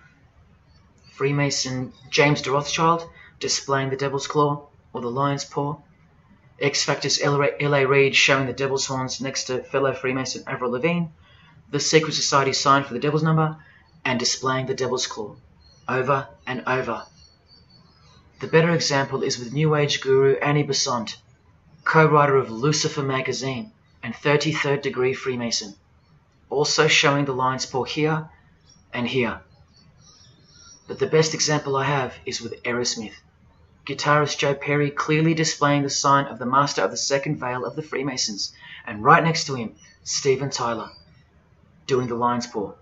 Freemason James de Rothschild displaying the Devil's Claw or the Lion's Paw. X-Factor's L.A. Reid showing the Devil's Horns next to fellow Freemason Avril Lavigne. The Secret Society sign for the Devil's Number, and displaying the Devil's Claw over and over. The better example is with New Age guru Annie Besant, co-writer of Lucifer magazine and 33rd degree Freemason, also showing the Lion's Paw here and here. But the best example I have is with Aerosmith, guitarist Joe Perry clearly displaying the sign of the Master of the Second Veil of the Freemasons, and right next to him, Steven Tyler, doing the Lion's Paw.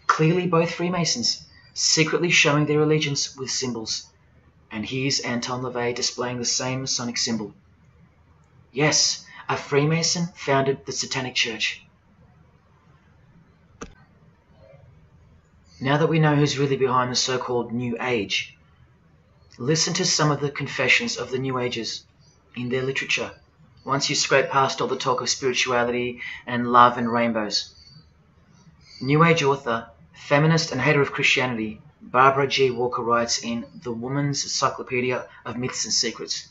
Clearly both Freemasons, secretly showing their allegiance with symbols. And here's Anton LaVey displaying the same Masonic symbol. Yes, a Freemason founded the Satanic Church. Now that we know who's really behind the so-called New Age, listen to some of the confessions of the New Agers in their literature, once you scrape past all the talk of spirituality and love and rainbows. New Age author, feminist and hater of Christianity, Barbara G. Walker writes in The Woman's Encyclopedia of Myths and Secrets,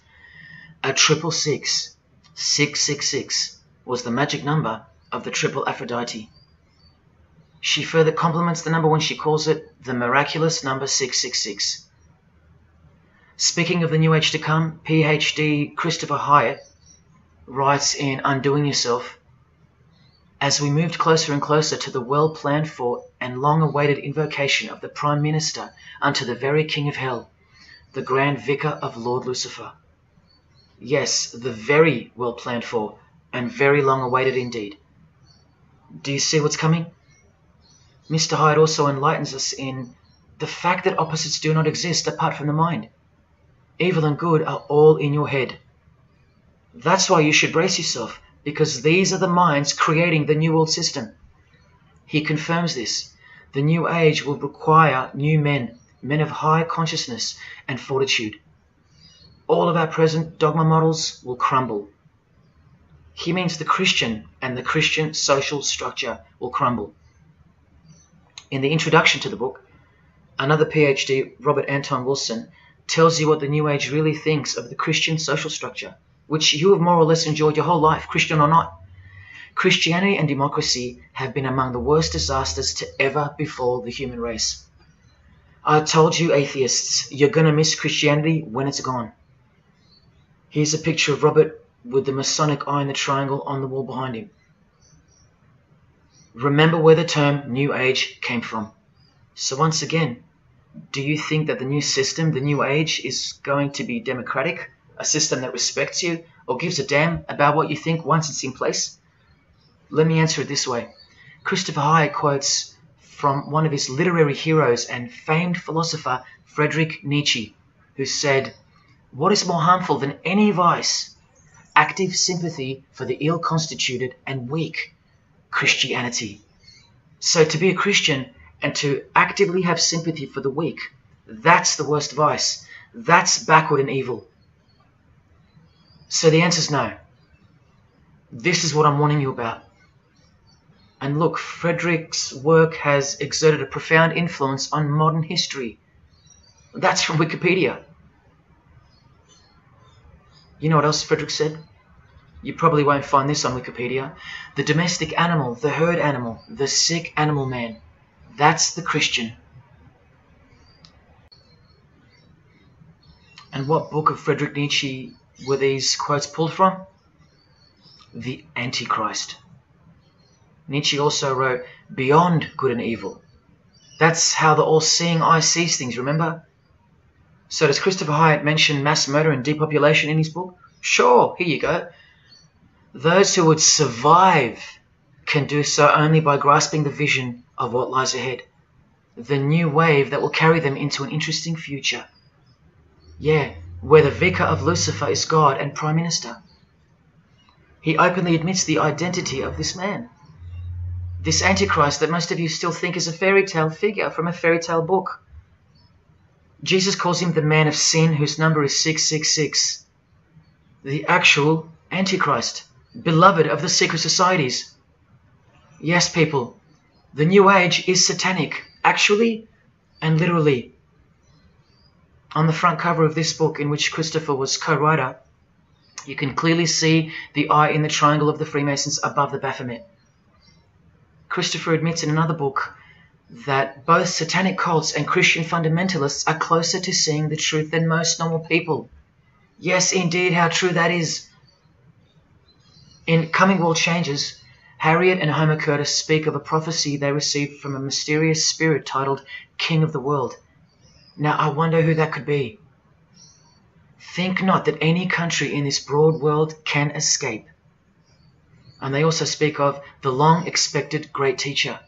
a 666, 666, was the magic number of the triple Aphrodite. She further compliments the number when she calls it the miraculous number 666. Speaking of the New Age to come, PhD Christopher Hyatt writes in Undoing Yourself, as we moved closer and closer to the well-planned for and long-awaited invocation of the Prime Minister unto the very King of Hell, the Grand Vicar of Lord Lucifer. Yes, the very well-planned for and very long-awaited indeed. Do you see what's coming? Mr. Hyde also enlightens us in the fact that opposites do not exist apart from the mind. Evil and good are all in your head. That's why you should brace yourself, because these are the minds creating the New World System. He confirms this. The New Age will require new men, men of high consciousness and fortitude. All of our present dogma models will crumble. He means the Christian and the Christian social structure will crumble. In the introduction to the book, another PhD, Robert Anton Wilson, tells you what the New Age really thinks of the Christian social structure, which you have more or less enjoyed your whole life, Christian or not. Christianity and democracy have been among the worst disasters to ever befall the human race. I told you, atheists, you're going to miss Christianity when it's gone. Here's a picture of Robert with the Masonic eye in the triangle on the wall behind him. Remember where the term New Age came from. So once again, do you think that the new system, the New Age, is going to be democratic, a system that respects you or gives a damn about what you think once it's in place? Let me answer it this way. Christopher Hyatt quotes from one of his literary heroes and famed philosopher, Friedrich Nietzsche, who said, "What is more harmful than any vice? active sympathy for the ill-constituted and weak. Christianity. So to be a Christian and to actively have sympathy for the weak, that's the worst vice. That's backward and evil. So the answer is no. This is what I'm warning you about. And look, Frederick's work has exerted a profound influence on modern history. That's from Wikipedia. You know what else Frederick said? You probably won't find this on Wikipedia. The domestic animal, the herd animal, the sick animal man. That's the Christian. And what book of Friedrich Nietzsche were these quotes pulled from? The Antichrist. Nietzsche also wrote Beyond Good and Evil. That's how the all-seeing eye sees things, remember? So does Christopher Hyatt mention mass murder and depopulation in his book? Sure, here you go. Those who would survive can do so only by grasping the vision of what lies ahead. The new wave that will carry them into an interesting future. Yeah, where the vicar of Lucifer is God and Prime Minister. He openly admits the identity of this man. This Antichrist that most of you still think is a fairy tale figure from a fairy tale book. Jesus calls him the man of sin whose number is 666. The actual Antichrist, beloved of the secret societies. Yes, people, the New Age is satanic, actually and literally. On the front cover of this book, in which Christopher was co-writer, you can clearly see the eye in the triangle of the Freemasons above the Baphomet. Christopher admits in another book that both satanic cults and Christian fundamentalists are closer to seeing the truth than most normal people. Yes, indeed, how true that is. In Coming World Changes, Harriet and Homer Curtis speak of a prophecy they received from a mysterious spirit titled King of the World. Now, I wonder who that could be. Think not that any country in this broad world can escape. And they also speak of the long-expected great teacher,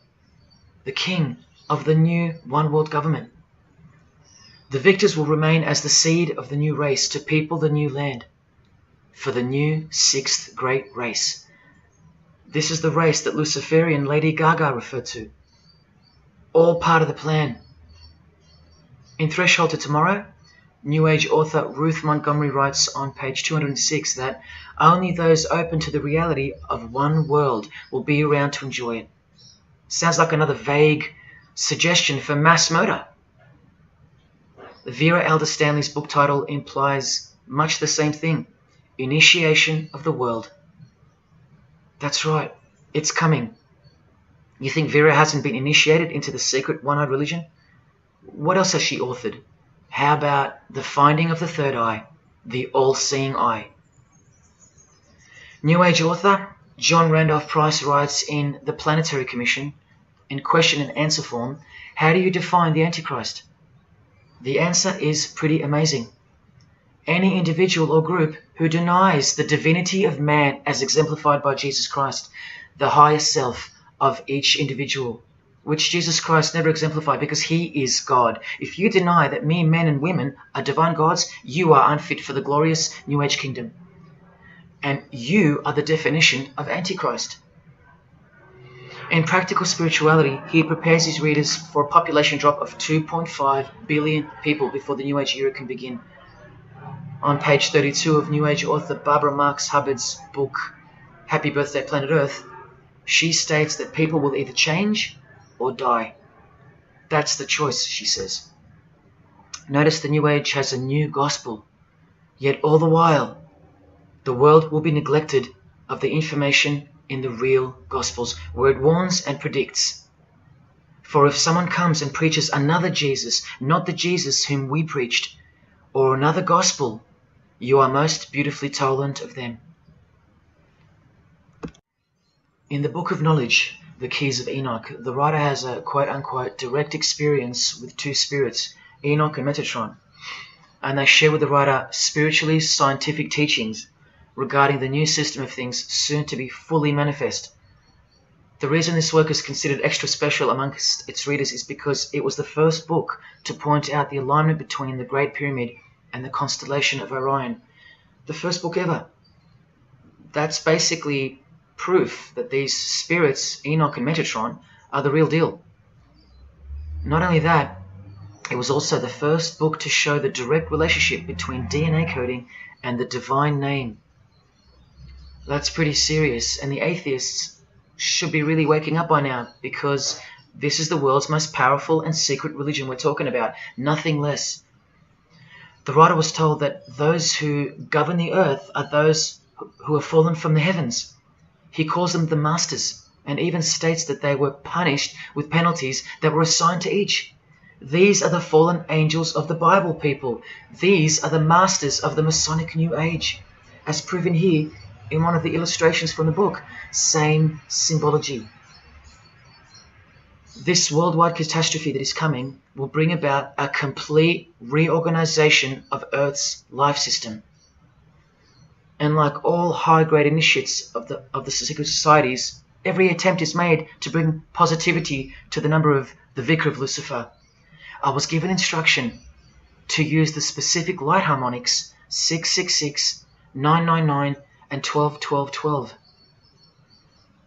the king of the new one-world government. The victors will remain as the seed of the new race to people the new land, for the new sixth great race. This is the race that Luciferian Lady Gaga referred to. All part of the plan. In Threshold to Tomorrow, New Age author Ruth Montgomery writes on page 206 that only those open to the reality of one world will be around to enjoy it. Sounds like another vague suggestion for mass murder. Vera Elder Stanley's book title implies much the same thing. Initiation of the world. That's right, it's coming. You think Vera hasn't been initiated into the secret one-eyed religion? What else has she authored? How about The Finding of the Third Eye, the all-seeing eye? New Age author John Randolph Price writes in The Planetary Commission, in question and answer form, how do you define the Antichrist? The answer is pretty amazing. Any individual or group who denies the divinity of man as exemplified by Jesus Christ, the highest self of each individual, which Jesus Christ never exemplified because he is God. If you deny that mere men and women are divine gods, you are unfit for the glorious New Age kingdom. And you are the definition of Antichrist. In Practical Spirituality, he prepares his readers for a population drop of 2.5 billion people before the New Age era can begin. On page 32 of New Age author Barbara Marx Hubbard's book, Happy Birthday Planet Earth, she states that people will either change or die. That's the choice, she says. Notice the New Age has a new gospel, yet all the while, the world will be neglected of the information in the real Gospels, where it warns and predicts. For if someone comes and preaches another Jesus, not the Jesus whom we preached, or another gospel, you are most beautifully tolerant of them. In the Book of Knowledge, The Keys of Enoch, the writer has a quote-unquote direct experience with two spirits, Enoch and Metatron, and they share with the writer spiritually scientific teachings regarding the new system of things soon to be fully manifest. The reason this work is considered extra special amongst its readers is because it was the first book to point out the alignment between the Great Pyramid and the constellation of Orion. The first book ever. That's basically proof that these spirits, Enoch and Metatron, are the real deal. Not only that, it was also the first book to show the direct relationship between DNA coding and the divine name. That's pretty serious, and the atheists should be really waking up by now, because this is the world's most powerful and secret religion we're talking about, nothing less. The writer was told that those who govern the earth are those who have fallen from the heavens. He calls them the masters, and even states that they were punished with penalties that were assigned to each. These are the fallen angels of the Bible, people. These are the masters of the Masonic New Age, as proven here in one of the illustrations from the book. Same symbology. This worldwide catastrophe that is coming will bring about a complete reorganization of Earth's life system. And like all high-grade initiates of the secret societies, every attempt is made to bring positivity to the number of the Vicar of Lucifer. I was given instruction to use the specific light harmonics 666, 999, and 12-12-12.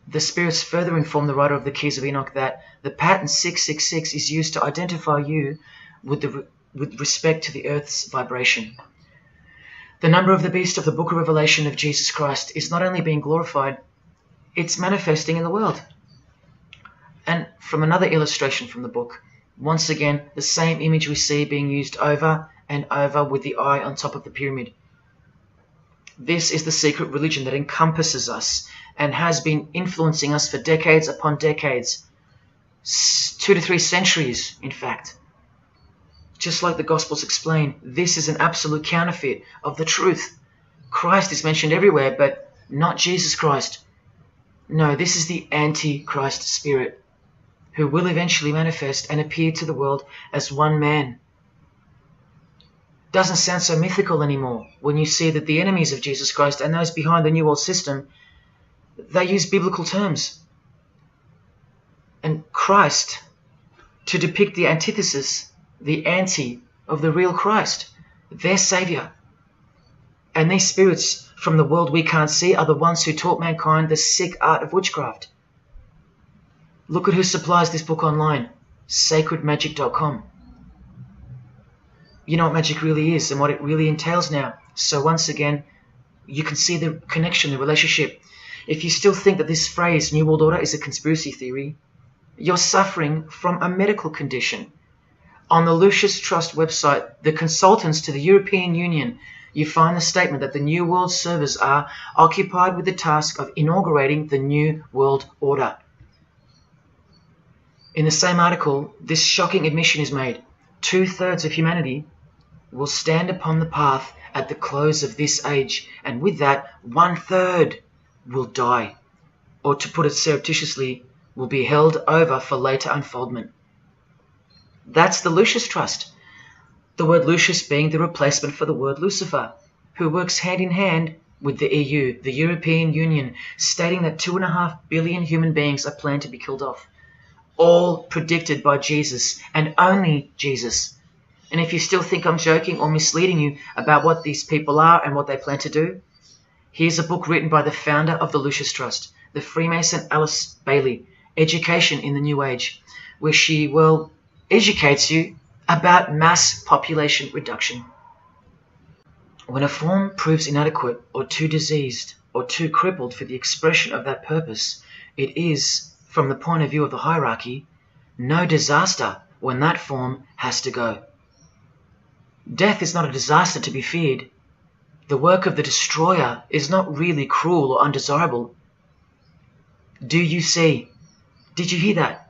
The spirits further inform the writer of the Keys of Enoch that the pattern 666 is used to identify you with respect to the Earth's vibration. The number of the beast of the Book of Revelation of Jesus Christ is not only being glorified, it's manifesting in the world. And from another illustration from the book, once again, the same image we see being used over and over with the eye on top of the pyramid. This is the secret religion that encompasses us and has been influencing us for decades upon decades, 2 to 3 centuries, in fact. Just like the Gospels explain, this is an absolute counterfeit of the truth. Christ is mentioned everywhere, but not Jesus Christ. No, this is the Antichrist spirit, who will eventually manifest and appear to the world as one man. Doesn't sound so mythical anymore when you see that the enemies of Jesus Christ and those behind the New World System, they use biblical terms. And Christ, to depict the antithesis, the anti of the real Christ, their Savior. And these spirits from the world we can't see are the ones who taught mankind the sick art of witchcraft. Look at who supplies this book online, sacredmagic.com. You know what magic really is and what it really entails now. So once again, you can see the connection, the relationship. If you still think that this phrase, New World Order, is a conspiracy theory, you're suffering from a medical condition. On the Lucis Trust website, the consultants to the European Union, you find the statement that the New World servers are occupied with the task of inaugurating the New World Order. In the same article, this shocking admission is made. 2/3 of humanity will stand upon the path at the close of this age, and with that, 1/3 will die, or to put it surreptitiously, will be held over for later unfoldment. That's the Lucis Trust. The word Lucis being the replacement for the word Lucifer, who works hand in hand with the EU, the European Union, stating that 2.5 billion human beings are planned to be killed off. All predicted by Jesus, and only Jesus. And if you still think I'm joking or misleading you about what these people are and what they plan to do, here's a book written by the founder of the Lucis Trust, the Freemason Alice Bailey, Education in the New Age, where she, educates you about mass population reduction. When a form proves inadequate or too diseased or too crippled for the expression of that purpose, it is, from the point of view of the hierarchy, no disaster when that form has to go. Death is not a disaster to be feared. The work of the destroyer is not really cruel or undesirable. Do you see? Did you hear that?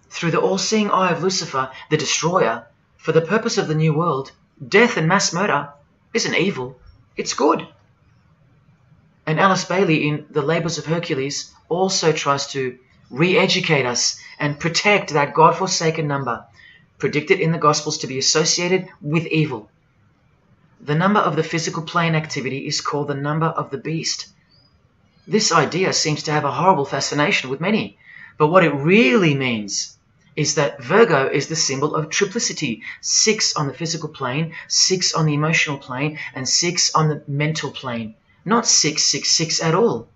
Through the all-seeing eye of Lucifer, the destroyer, for the purpose of the new world, death and mass murder isn't evil, it's good. And Alice Bailey in The Labours of Hercules also tries to re-educate us and protect that God-forsaken number, predicted in the Gospels to be associated with evil. The number of the physical plane activity is called the number of the beast. This idea seems to have a horrible fascination with many, but what it really means is that Virgo is the symbol of triplicity, 6 on the physical plane, 6 on the emotional plane, and 6 on the mental plane. not 666 at all.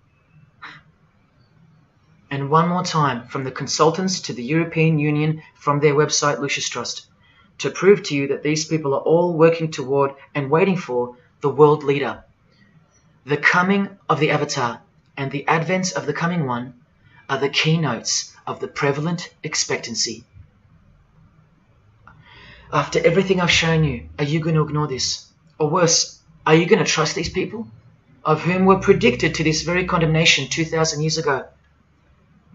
And one more time, from the consultants to the European Union, from their website Lucius Trust, to prove to you that these people are all working toward and waiting for the world leader. The coming of the Avatar and the advent of the coming one are the keynotes of the prevalent expectancy. After everything I've shown you, are you going to ignore this? Or worse, are you going to trust these people, of whom were predicted to this very condemnation 2,000 years ago?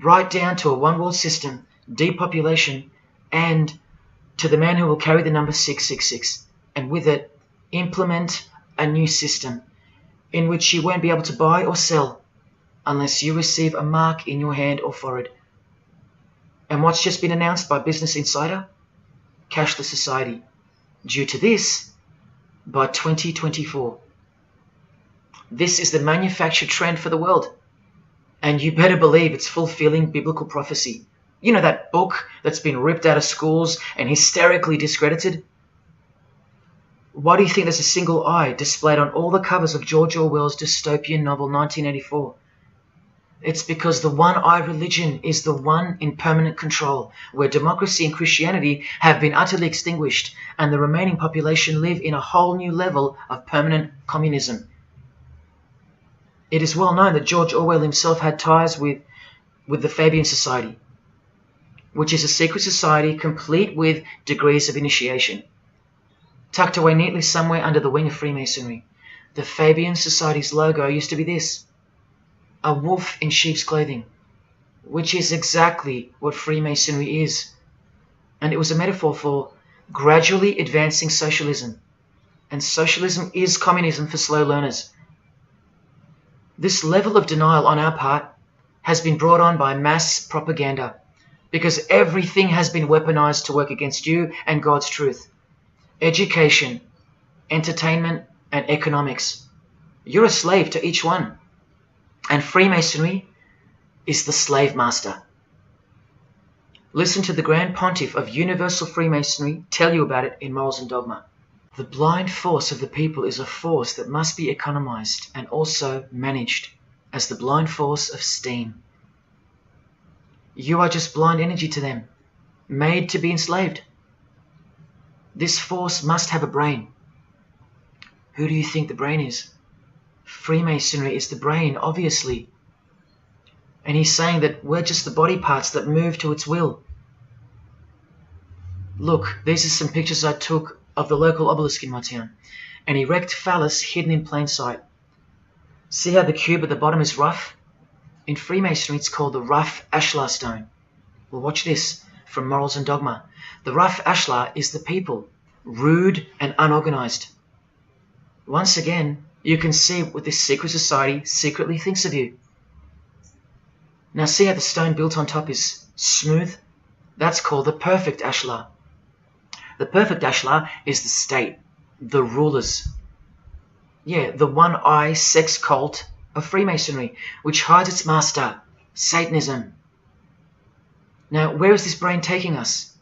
Right down to a one-world system, depopulation, and to the man who will carry the number 666, and with it implement a new system in which you won't be able to buy or sell unless you receive a mark in your hand or forehead. And what's just been announced by Business Insider? Cashless society. Due to this, by 2024. This is the manufactured trend for the world. And you better believe it's fulfilling biblical prophecy. You know that book that's been ripped out of schools and hysterically discredited? Why do you think there's a single eye displayed on all the covers of George Orwell's dystopian novel 1984? It's because the one-eye religion is the one in permanent control, where democracy and Christianity have been utterly extinguished and the remaining population live in a whole new level of permanent communism. It is well known that George Orwell himself had ties with the Fabian Society, which is a secret society complete with degrees of initiation. Tucked away neatly somewhere under the wing of Freemasonry, the Fabian Society's logo used to be this: a wolf in sheep's clothing, which is exactly what Freemasonry is. And it was a metaphor for gradually advancing socialism. And socialism is communism for slow learners. This level of denial on our part has been brought on by mass propaganda, because everything has been weaponized to work against you and God's truth. Education, entertainment, and economics. You're a slave to each one. And Freemasonry is the slave master. Listen to the Grand Pontiff of Universal Freemasonry tell you about it in Morals and Dogma. The blind force of the people is a force that must be economized and also managed as the blind force of steam. You are just blind energy to them, made to be enslaved. This force must have a brain. Who do you think the brain is? Freemasonry is the brain, obviously. And he's saying that we're just the body parts that move to its will. Look, these are some pictures I took of the local obelisk in my town. An erect phallus hidden in plain sight. See how the cube at the bottom is rough? In Freemasonry it's called the rough ashlar stone. Well, watch this from Morals and Dogma. The rough ashlar is the people, rude and unorganized. Once again, you can see what this secret society secretly thinks of you. Now see how the stone built on top is smooth? That's called the perfect ashlar. The perfect ashlar is the state, the rulers. Yeah, the one-eye sex cult of Freemasonry, which hides its master, Satanism. Now, where is this brain taking us?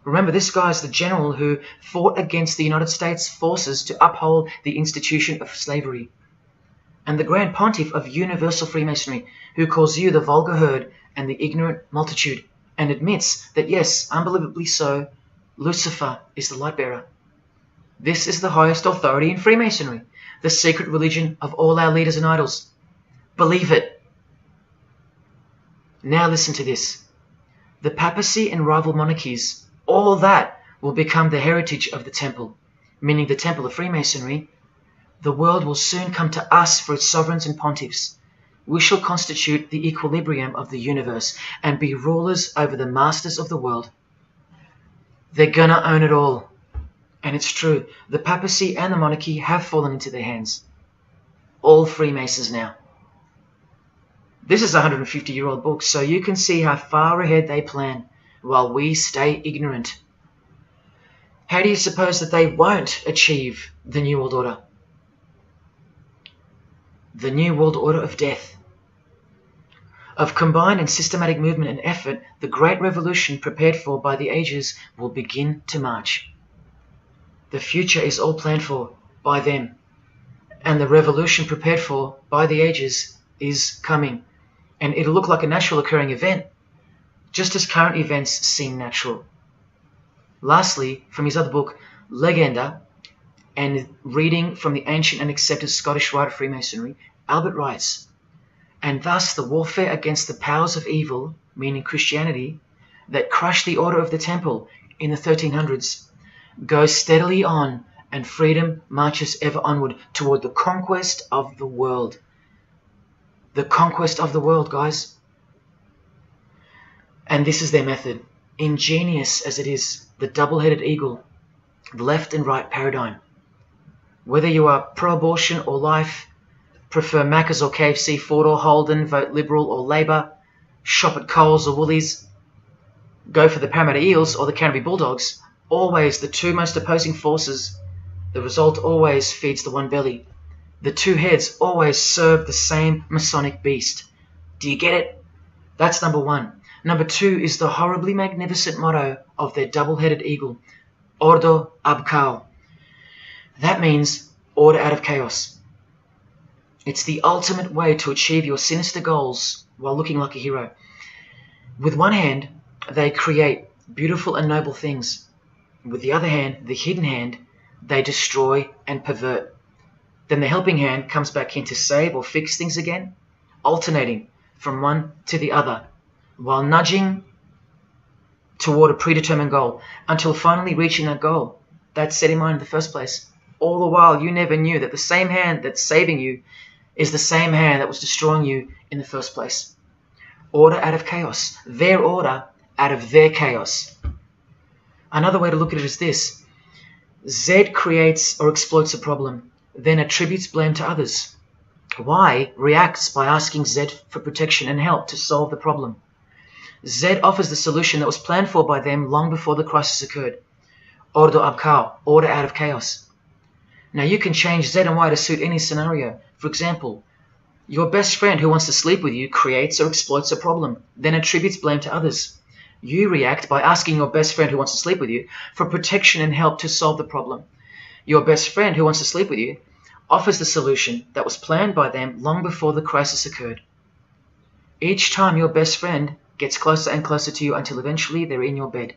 Remember, this guy is the general who fought against the United States forces to uphold the institution of slavery. And the Grand Pontiff of Universal Freemasonry, who calls you the vulgar herd and the ignorant multitude, and admits that, yes, unbelievably so, Lucifer is the light bearer. This is the highest authority in Freemasonry, the secret religion of all our leaders and idols. Believe it. Now listen to this. The papacy and rival monarchies, all that will become the heritage of the temple, meaning the temple of Freemasonry. The world will soon come to us for its sovereigns and pontiffs. We shall constitute the equilibrium of the universe and be rulers over the masters of the world. They're gonna own it all. And it's true, the papacy and the monarchy have fallen into their hands. All Freemasons now. This is a 150-year-old book, so you can see how far ahead they plan, while we stay ignorant. How do you suppose that they won't achieve the New World Order? The New World Order of death. Of combined and systematic movement and effort, the great revolution prepared for by the ages will begin to march. The future is all planned for by them, And the revolution prepared for by the ages is coming. And it'll look like a natural occurring event, just as current events seem natural. Lastly, from his other book, Legenda, and reading from the ancient and accepted Scottish rite of Freemasonry, Albert writes, "And thus the warfare against the powers of evil, meaning Christianity, that crushed the order of the temple in the 1300s, goes steadily on, and freedom marches ever onward toward the conquest of the world." The conquest of the world, guys. And this is their method. Ingenious as it is, the double-headed eagle, the left and right paradigm. Whether you are pro-abortion or life, prefer Macca's or KFC, Ford or Holden, vote Liberal or Labour, shop at Coles or Woolies, go for the Parramatta Eels or the Canterbury Bulldogs, always the two most opposing forces, the result always feeds the one belly. The two heads always serve the same Masonic beast. Do you get it? That's number one. Number two is the horribly magnificent motto of their double-headed eagle, Ordo ab Chaos. That means order out of chaos. It's the ultimate way to achieve your sinister goals while looking like a hero. With one hand, they create beautiful and noble things. With the other hand, the hidden hand, they destroy and pervert. Then the helping hand comes back in to save or fix things again, alternating from one to the other, while nudging toward a predetermined goal, until finally reaching that goal that's set in mind in the first place. All the while, you never knew that the same hand that's saving you is the same hand that was destroying you in the first place. Order out of chaos. Their order out of their chaos. Another way to look at it is this. Z creates or exploits a problem, then attributes blame to others. Y reacts by asking Z for protection and help to solve the problem. Z offers the solution that was planned for by them long before the crisis occurred. Ordo ab Chaos, order out of chaos. Now you can change Z and Y to suit any scenario. For example, your best friend who wants to sleep with you creates or exploits a problem, then attributes blame to others. You react by asking your best friend who wants to sleep with you for protection and help to solve the problem. Your best friend who wants to sleep with you offers the solution that was planned by them long before the crisis occurred. Each time your best friend gets closer and closer to you until eventually they're in your bed.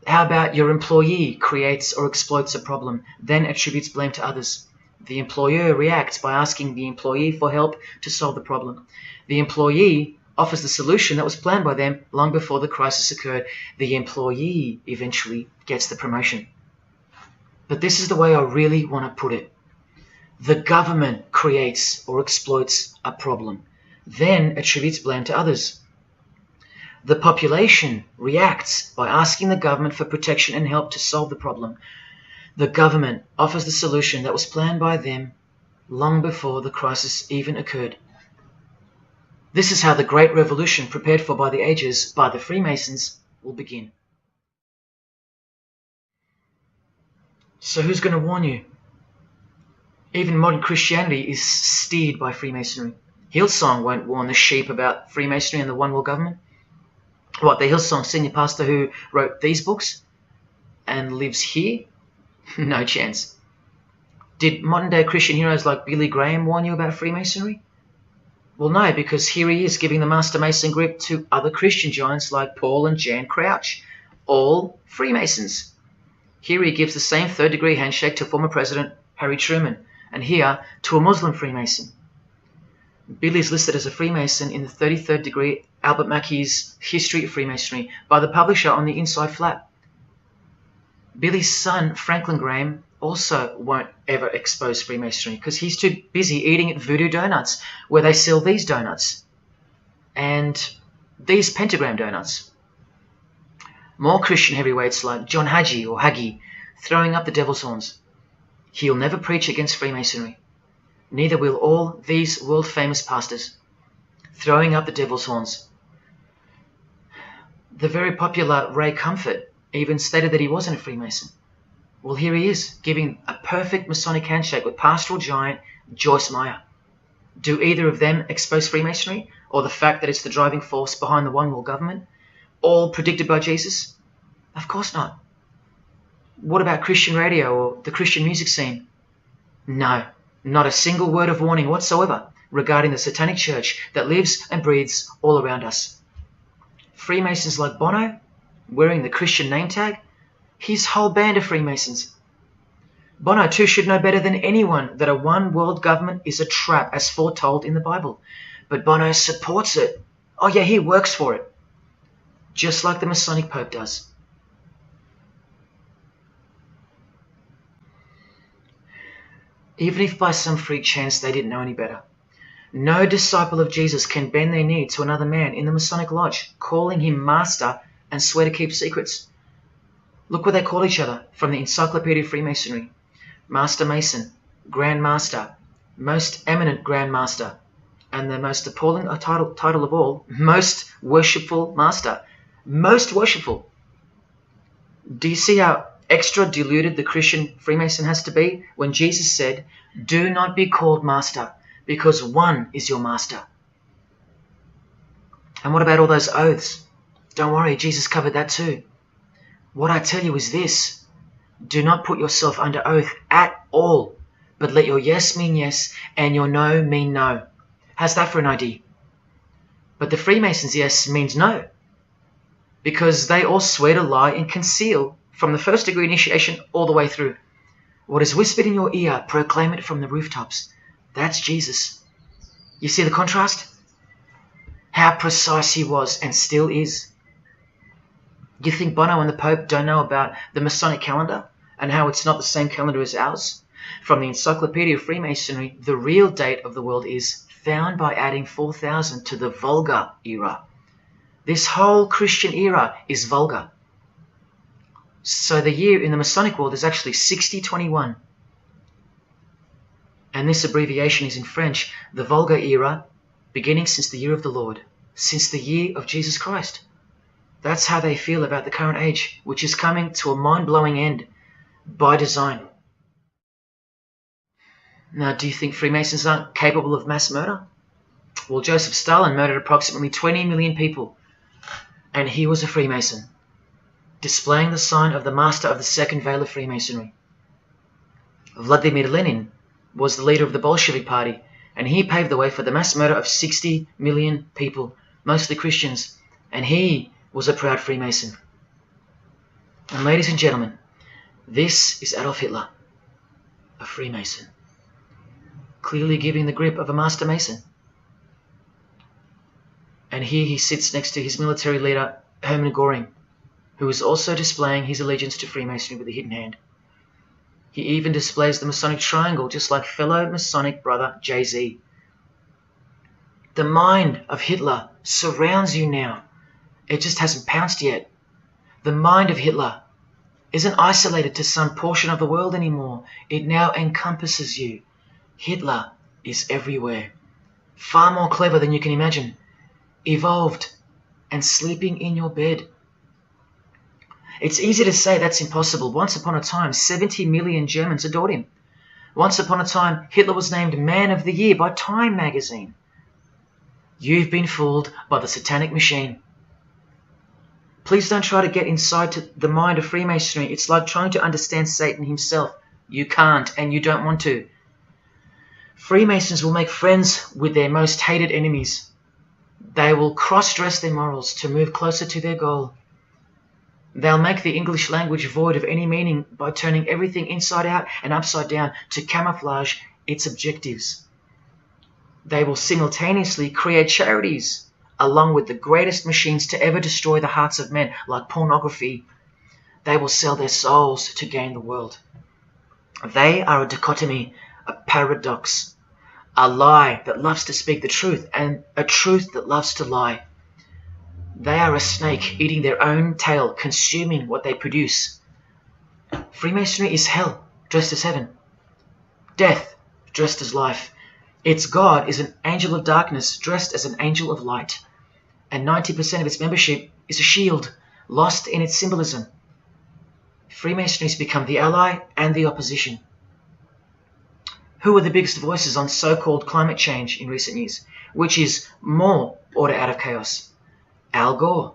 How about your employee creates or exploits a problem, then attributes blame to others? The employer reacts by asking the employee for help to solve the problem. The employee offers the solution that was planned by them long before the crisis occurred. The employee eventually gets the promotion. But this is the way I really want to put it. The government creates or exploits a problem, then attributes blame to others. The population reacts by asking the government for protection and help to solve the problem. The government offers the solution that was planned by them long before the crisis even occurred. This is how the Great Revolution, prepared for by the ages by the Freemasons, will begin. So who's going to warn you? Even modern Christianity is steered by Freemasonry. Hillsong won't warn the sheep about Freemasonry and the One World Government. What, the Hillsong senior pastor who wrote these books and lives here? No chance. Did modern day Christian heroes like Billy Graham warn you about Freemasonry? Well, no, because here he is giving the Master Mason grip to other Christian giants like Paul and Jan Crouch, all Freemasons. Here he gives the same third-degree handshake to former President Harry Truman, and here to a Muslim Freemason. Billy is listed as a Freemason in the 33rd degree Albert Mackey's History of Freemasonry by the publisher on the inside flap. Billy's son, Franklin Graham, also won't ever expose Freemasonry because he's too busy eating at Voodoo Donuts, where they sell these donuts and these pentagram donuts. More Christian heavyweights like John Hagee or Hagee throwing up the devil's horns. He'll never preach against Freemasonry. Neither will all these world-famous pastors throwing up the devil's horns. The very popular Ray Comfort even stated that he wasn't a Freemason. Well, here he is, giving a perfect Masonic handshake with pastoral giant Joyce Meyer. Do either of them expose Freemasonry, or the fact that it's the driving force behind the One World Government, all predicted by Jesus? Of course not. What about Christian radio or the Christian music scene? No, not a single word of warning whatsoever regarding the satanic church that lives and breathes all around us. Freemasons like Bono, wearing the Christian name tag, his whole band of Freemasons. Bono too should know better than anyone that a one world government is a trap as foretold in the Bible. But Bono supports it. Oh yeah, he works for it. Just like the Masonic Pope does. Even if by some freak chance they didn't know any better. No disciple of Jesus can bend their knee to another man in the Masonic Lodge, calling him master and swear to keep secrets. Look what they call each other from the Encyclopedia of Freemasonry. Master Mason, Grand Master, Most Eminent Grand Master, and the most appalling title of all, Most Worshipful Master. Most worshipful. Do you see how extra deluded the Christian Freemason has to be when Jesus said, "Do not be called master, because one is your master"? And what about all those oaths? Don't worry, Jesus covered that too. What I tell you is this: do not put yourself under oath at all, but let your yes mean yes and your no mean no. How's that for an idea? But the Freemasons' yes means no, because they all swear to lie and conceal from the first degree initiation all the way through. What is whispered in your ear, proclaim it from the rooftops. That's Jesus. You see the contrast? How precise he was and still is. You think Bono and the Pope don't know about the Masonic calendar and how it's not the same calendar as ours? From the Encyclopedia of Freemasonry, the real date of the world is found by adding 4000 to the Vulgar era. This whole Christian era is vulgar. So the year in the Masonic world is actually 6021. And this abbreviation is in French, the Vulgar era, beginning since the year of the Lord, since the year of Jesus Christ. That's how they feel about the current age, which is coming to a mind-blowing end by design. Now, do you think Freemasons aren't capable of mass murder? Well, Joseph Stalin murdered approximately 20 million people, and he was a Freemason, displaying the sign of the master of the second veil of Freemasonry. Vladimir Lenin was the leader of the Bolshevik Party, and he paved the way for the mass murder of 60 million people, mostly Christians, and he was a proud Freemason. And ladies and gentlemen, this is Adolf Hitler, a Freemason, clearly giving the grip of a Master Mason. And here he sits next to his military leader, Hermann Göring, who is also displaying his allegiance to Freemasonry with a hidden hand. He even displays the Masonic triangle, just like fellow Masonic brother Jay-Z. The mind of Hitler surrounds you now. It just hasn't pounced yet. The mind of Hitler isn't isolated to some portion of the world anymore. It now encompasses you. Hitler is everywhere. Far more clever than you can imagine. Evolved and sleeping in your bed. It's easy to say that's impossible. Once upon a time, 70 million Germans adored him. Once upon a time, Hitler was named Man of the Year by Time magazine. You've been fooled by the satanic machine. Please don't try to get inside to the mind of Freemasonry. It's like trying to understand Satan himself. You can't, and you don't want to. Freemasons will make friends with their most hated enemies. They will cross-dress their morals to move closer to their goal. They'll make the English language void of any meaning by turning everything inside out and upside down to camouflage its objectives. They will simultaneously create charities along with the greatest machines to ever destroy the hearts of men, like pornography. They will sell their souls to gain the world. They are a dichotomy, a paradox, a lie that loves to speak the truth and a truth that loves to lie. They are a snake eating their own tail, consuming what they produce. Freemasonry is hell dressed as heaven, death dressed as life. Its God is an angel of darkness dressed as an angel of light, and 90% of its membership is a shield, lost in its symbolism. Freemasonry has become the ally and the opposition. Who are the biggest voices on so-called climate change in recent years? Which is more order out of chaos? Al Gore,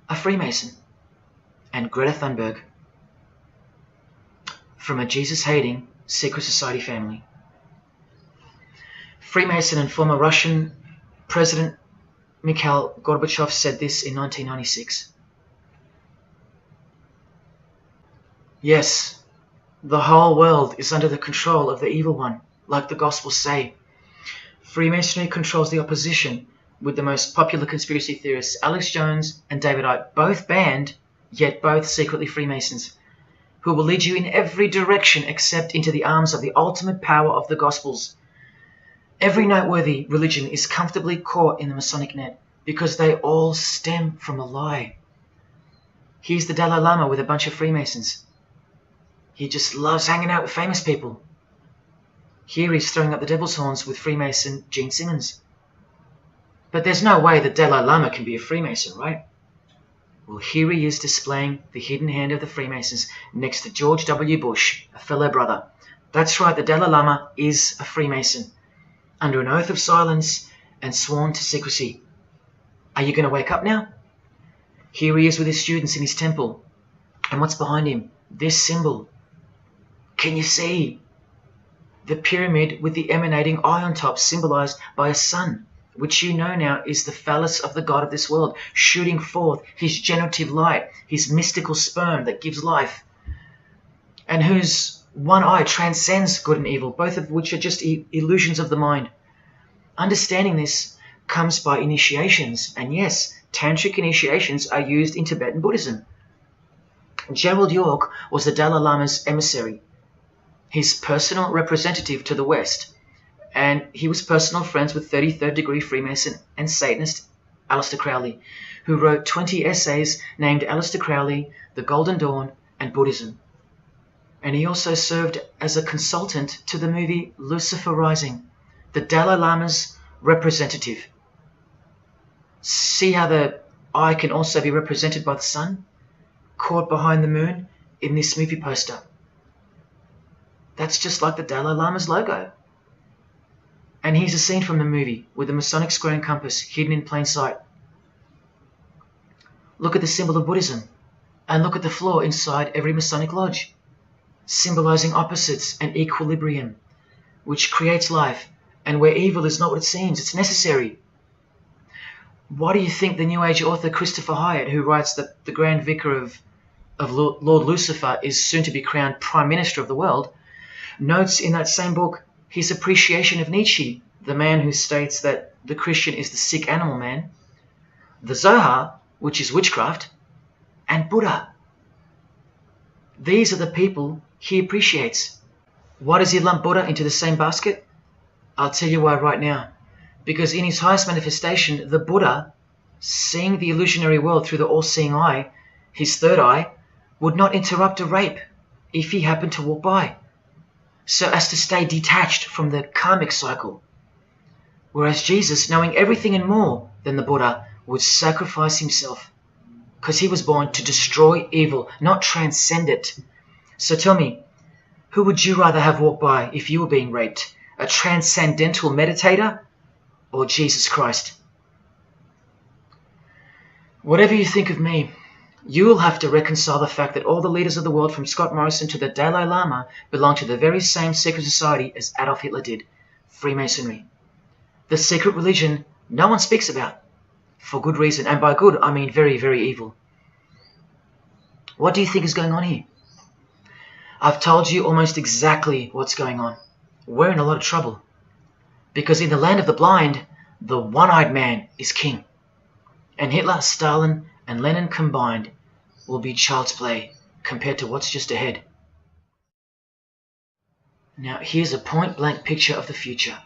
a Freemason, and Greta Thunberg. From a Jesus-hating, secret society family. Freemason and former Russian President Mikhail Gorbachev said this in 1996. Yes, the whole world is under the control of the evil one, like the Gospels say. Freemasonry controls the opposition, with the most popular conspiracy theorists Alex Jones and David Icke, both banned, yet both secretly Freemasons, who will lead you in every direction except into the arms of the ultimate power of the Gospels. Every noteworthy religion is comfortably caught in the Masonic net, because they all stem from a lie. Here's the Dalai Lama with a bunch of Freemasons. He just loves hanging out with famous people. Here he's throwing up the devil's horns with Freemason Gene Simmons. But there's no way the Dalai Lama can be a Freemason, right? Well, here he is displaying the hidden hand of the Freemasons next to George W. Bush, a fellow brother. That's right, the Dalai Lama is a Freemason, under an oath of silence and sworn to secrecy. Are you going to wake up now? Here he is with his students in his temple. And what's behind him? This symbol. Can you see? The pyramid with the emanating eye on top, symbolized by a sun, which you know now is the phallus of the god of this world, shooting forth his generative light, his mystical sperm that gives life, and whose one eye transcends good and evil, both of which are just illusions of the mind. Understanding this comes by initiations, and yes, tantric initiations are used in Tibetan Buddhism. Gerald York was the Dalai Lama's emissary, his personal representative to the West, and he was personal friends with 33rd degree Freemason and Satanist Aleister Crowley, who wrote 20 essays named Aleister Crowley, The Golden Dawn, and Buddhism. And he also served as a consultant to the movie Lucifer Rising, the Dalai Lama's representative. See how the eye can also be represented by the sun, caught behind the moon in this movie poster. That's just like the Dalai Lama's logo. And here's a scene from the movie with the Masonic square and compass hidden in plain sight. Look at the symbol of Buddhism, and look at the floor inside every Masonic lodge, symbolizing opposites and equilibrium, which creates life, and where evil is not what it seems, it's necessary. Why do you think the New Age author Christopher Hyatt, who writes that the Grand Vicar of Lord Lucifer is soon to be crowned Prime Minister of the world, notes in that same book his appreciation of Nietzsche, the man who states that the Christian is the sick animal man, the Zohar, which is witchcraft, and Buddha. These are the people he appreciates. Why does he lump Buddha into the same basket? I'll tell you why right now. Because in his highest manifestation, the Buddha, seeing the illusionary world through the all-seeing eye, his third eye, would not interrupt a rape if he happened to walk by, so as to stay detached from the karmic cycle. Whereas Jesus, knowing everything and more than the Buddha, would sacrifice himself, because he was born to destroy evil, not transcend it. So tell me, who would you rather have walk by if you were being raped? A transcendental meditator or Jesus Christ? Whatever you think of me, you will have to reconcile the fact that all the leaders of the world, from Scott Morrison to the Dalai Lama, belong to the very same secret society as Adolf Hitler did, Freemasonry. The secret religion no one speaks about, for good reason, and by good I mean very, very evil. What do you think is going on here? I've told you almost exactly what's going on. We're in a lot of trouble, because in the land of the blind, the one-eyed man is king, and Hitler, Stalin, and Lenin combined will be child's play compared to what's just ahead. Now here's a point-blank picture of the future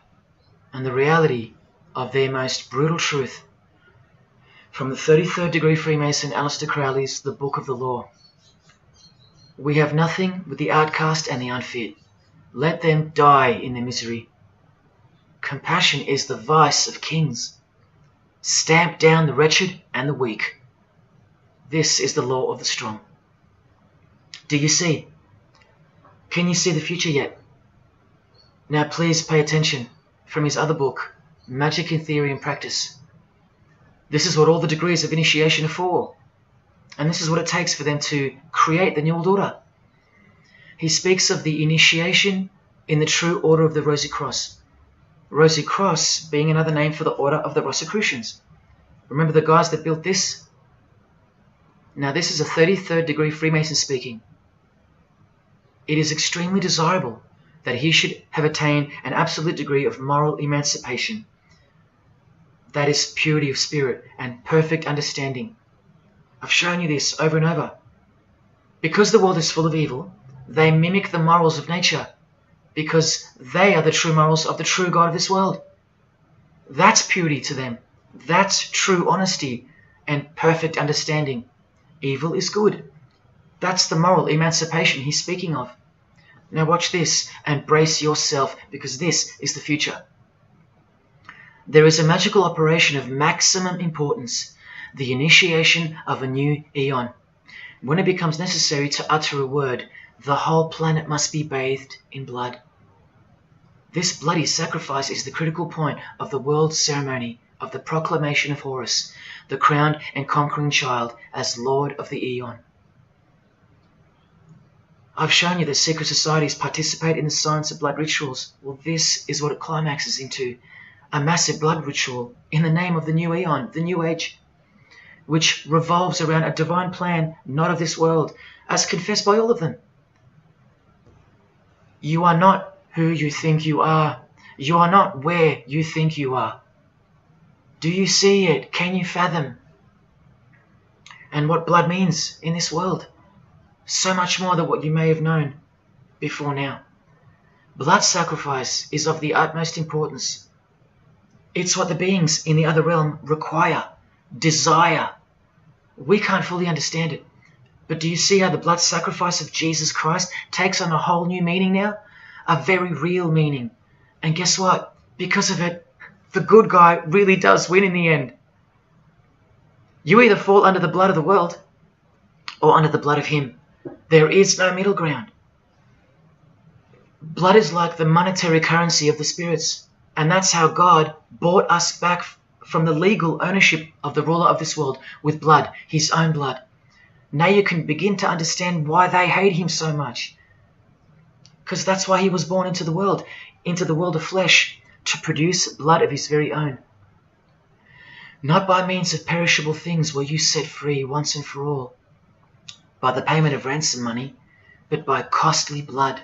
and the reality of their most brutal truth from the 33rd degree Freemason Aleister Crowley's The Book of the Law. We have nothing but the outcast and the unfit. Let them die in their misery. Compassion is the vice of kings. Stamp down the wretched and the weak. This is the law of the strong. Do you see? Can you see the future yet? Now please pay attention from his other book, Magic in Theory and Practice. This is what all the degrees of initiation are for. And this is what it takes for them to create the New World Order. he speaks of the initiation in the true order of the Rosy Cross. Rosy Cross being another name for the order of the Rosicrucians. Remember the guys that built this? Now this is a 33rd degree Freemason speaking. It is extremely desirable that he should have attained an absolute degree of moral emancipation. That is purity of spirit and perfect understanding. I've shown you this over and over. Because the world is full of evil, they mimic the morals of nature, because they are the true morals of the true God of this world. That's purity to them. That's true honesty and perfect understanding. Evil is good. That's the moral emancipation he's speaking of. Now watch this and brace yourself, because this is the future. There is a magical operation of maximum importance, the initiation of a new eon. When it becomes necessary to utter a word, the whole planet must be bathed in blood. This bloody sacrifice is the critical point of the world ceremony of the proclamation of Horus, the crowned and conquering child, as Lord of the Eon. I've shown you that secret societies participate in the science of blood rituals. Well, this is what it climaxes into. A massive blood ritual in the name of the new Eon, the new age, which revolves around a divine plan not of this world, as confessed by all of them. You are not who you think you are. You are not where you think you are. Do you see it? Can you fathom? And what blood means in this world? So much more than what you may have known before now. Blood sacrifice is of the utmost importance. It's what the beings in the other realm require, desire. We can't fully understand it. But do you see how the blood sacrifice of Jesus Christ takes on a whole new meaning now? A very real meaning. And guess what? Because of it, the good guy really does win in the end. You either fall under the blood of the world or under the blood of him. There is no middle ground. Blood is like the monetary currency of the spirits. And that's how God bought us back from the legal ownership of the ruler of this world with blood, his own blood. Now you can begin to understand why they hate him so much. Because that's why he was born into the world of flesh, to produce blood of his very own. Not by means of perishable things were you set free once and for all, by the payment of ransom money, but by costly blood,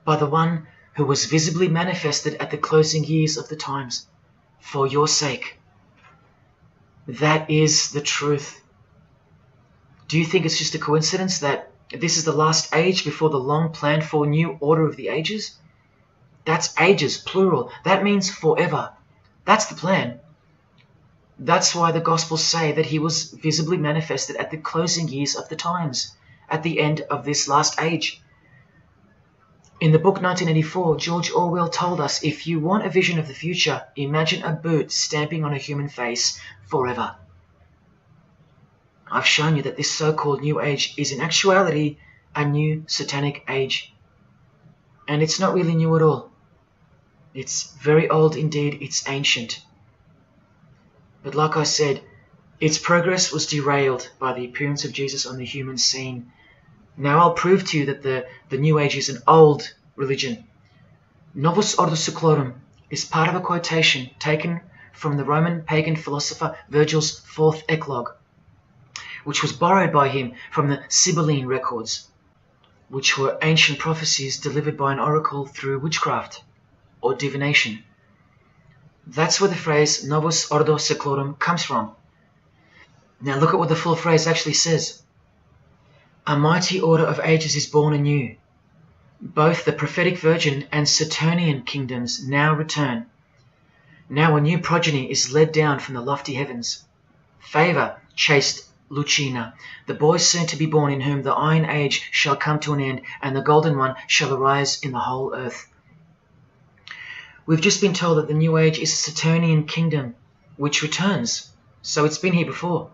by the one who was visibly manifested at the closing years of the times, for your sake. That is the truth. Do you think it's just a coincidence that this is the last age before the long planned for new order of the ages? That's ages, plural. That means forever. That's the plan. That's why the Gospels say that he was visibly manifested at the closing years of the times, at the end of this last age. In the book 1984, George Orwell told us, if you want a vision of the future, imagine a boot stamping on a human face forever. I've shown you that this so-called new age is in actuality a new satanic age. And it's not really new at all. It's very old indeed, it's ancient. But like I said, its progress was derailed by the appearance of Jesus on the human scene. Now I'll prove to you that the New Age is an old religion. Novus Ordo Seclorum is part of a quotation taken from the Roman pagan philosopher Virgil's 4th Eclogue, which was borrowed by him from the Sibylline records, which were ancient prophecies delivered by an oracle through witchcraft or divination. That's where the phrase Novus Ordo Seclorum comes from. Now look at what the full phrase actually says. A mighty order of ages is born anew. Both the prophetic virgin and Saturnian kingdoms now return. Now a new progeny is led down from the lofty heavens. Favour chaste Lucina, the boy soon to be born, in whom the iron age shall come to an end, and the golden one shall arise in the whole earth. We've just been told that the new age is a Saturnian kingdom, which returns. So it's been here before.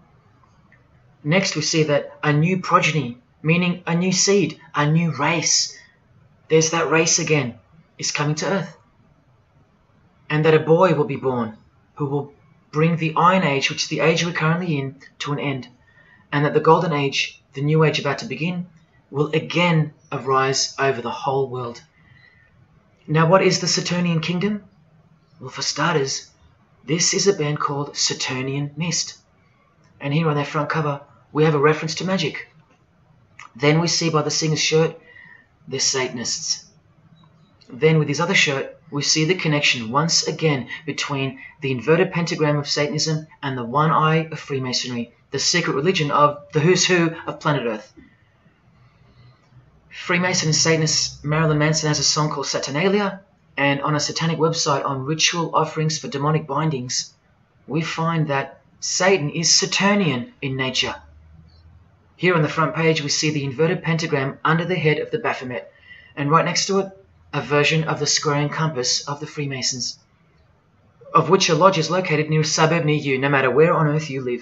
Next we see that a new progeny, meaning a new seed, a new race, there's that race again, is coming to earth. And that a boy will be born, who will bring the iron age, which is the age we're currently in, to an end. And that the golden age, the new age about to begin, will again arise over the whole world. Now, what is the Saturnian kingdom? Well, for starters, this is a band called Saturnian Mist. And here on their front cover, we have a reference to magic. Then we see by the singer's shirt, they're Satanists. Then with his other shirt, we see the connection once again between the inverted pentagram of Satanism and the one eye of Freemasonry, the secret religion of the who's who of planet Earth. Freemason and Satanist Marilyn Manson has a song called Saturnalia, and on a satanic website on ritual offerings for demonic bindings, we find that Satan is Saturnian in nature. Here on the front page we see the inverted pentagram under the head of the Baphomet, and right next to it, a version of the square and compass of the Freemasons, of which a lodge is located near a suburb near you, no matter where on earth you live.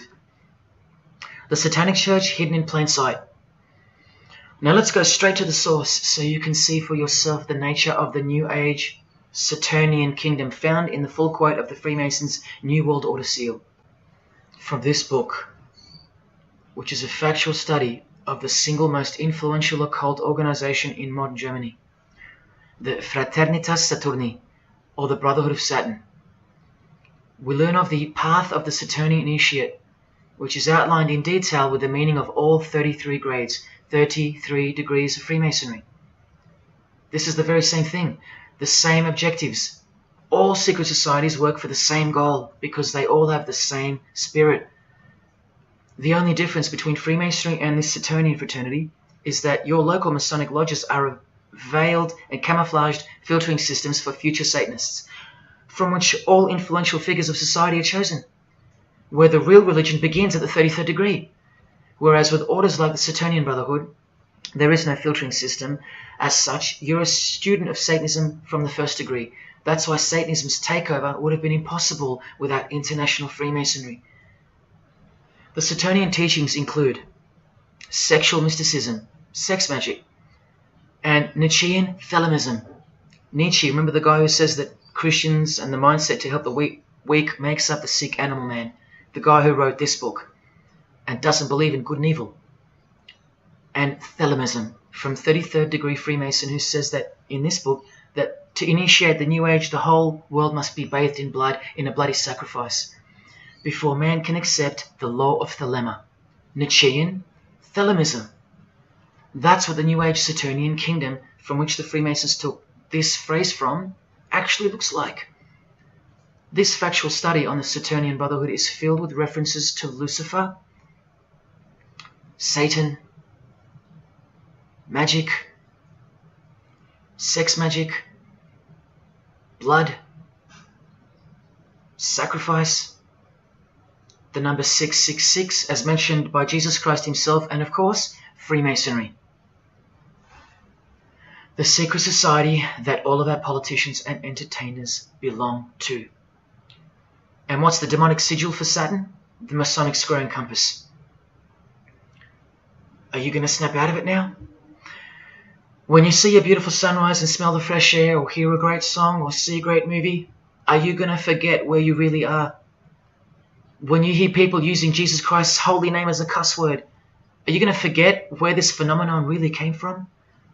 The Satanic Church hidden in plain sight. Now let's go straight to the source so you can see for yourself the nature of the New Age Saturnian kingdom found in the full quote of the Freemasons' New World Order seal. From this book, which is a factual study of the single most influential occult organization in modern Germany, the Fraternitas Saturni, or the Brotherhood of Saturn. We learn of the path of the Saturnian initiate, which is outlined in detail with the meaning of all 33 grades, 33 degrees of Freemasonry. This is the very same thing, the same objectives. All secret societies work for the same goal because they all have the same spirit. The only difference between Freemasonry and this Saturnian fraternity is that your local Masonic lodges are veiled and camouflaged filtering systems for future Satanists, from which all influential figures of society are chosen, where the real religion begins at the 33rd degree. Whereas with orders like the Saturnian Brotherhood, there is no filtering system. As such, you're a student of Satanism from the first degree. That's why Satanism's takeover would have been impossible without international Freemasonry. The Saturnian teachings include sexual mysticism, sex magic, and Nietzschean Thelemism. Nietzsche, remember the guy who says that Christians and the mindset to help the weak makes up the sick animal man? The guy who wrote this book and doesn't believe in good and evil. And Thelemism from 33rd degree Freemason, who says that in this book that to initiate the New Age, the whole world must be bathed in blood in a bloody sacrifice before man can accept the law of Thelema. Nietzschean Thelemism. That's what the New Age Saturnian kingdom, from which the Freemasons took this phrase from, actually looks like. This factual study on the Saturnian Brotherhood is filled with references to Lucifer, Satan, magic, sex magic, blood, sacrifice, the number 666 as mentioned by Jesus Christ himself, and of course, Freemasonry. The secret society that all of our politicians and entertainers belong to. And what's the demonic sigil for Saturn? The Masonic square and compass. Are you going to snap out of it now? When you see a beautiful sunrise and smell the fresh air, or hear a great song, or see a great movie, are you going to forget where you really are? When you hear people using Jesus Christ's holy name as a cuss word, are you going to forget where this phenomenon really came from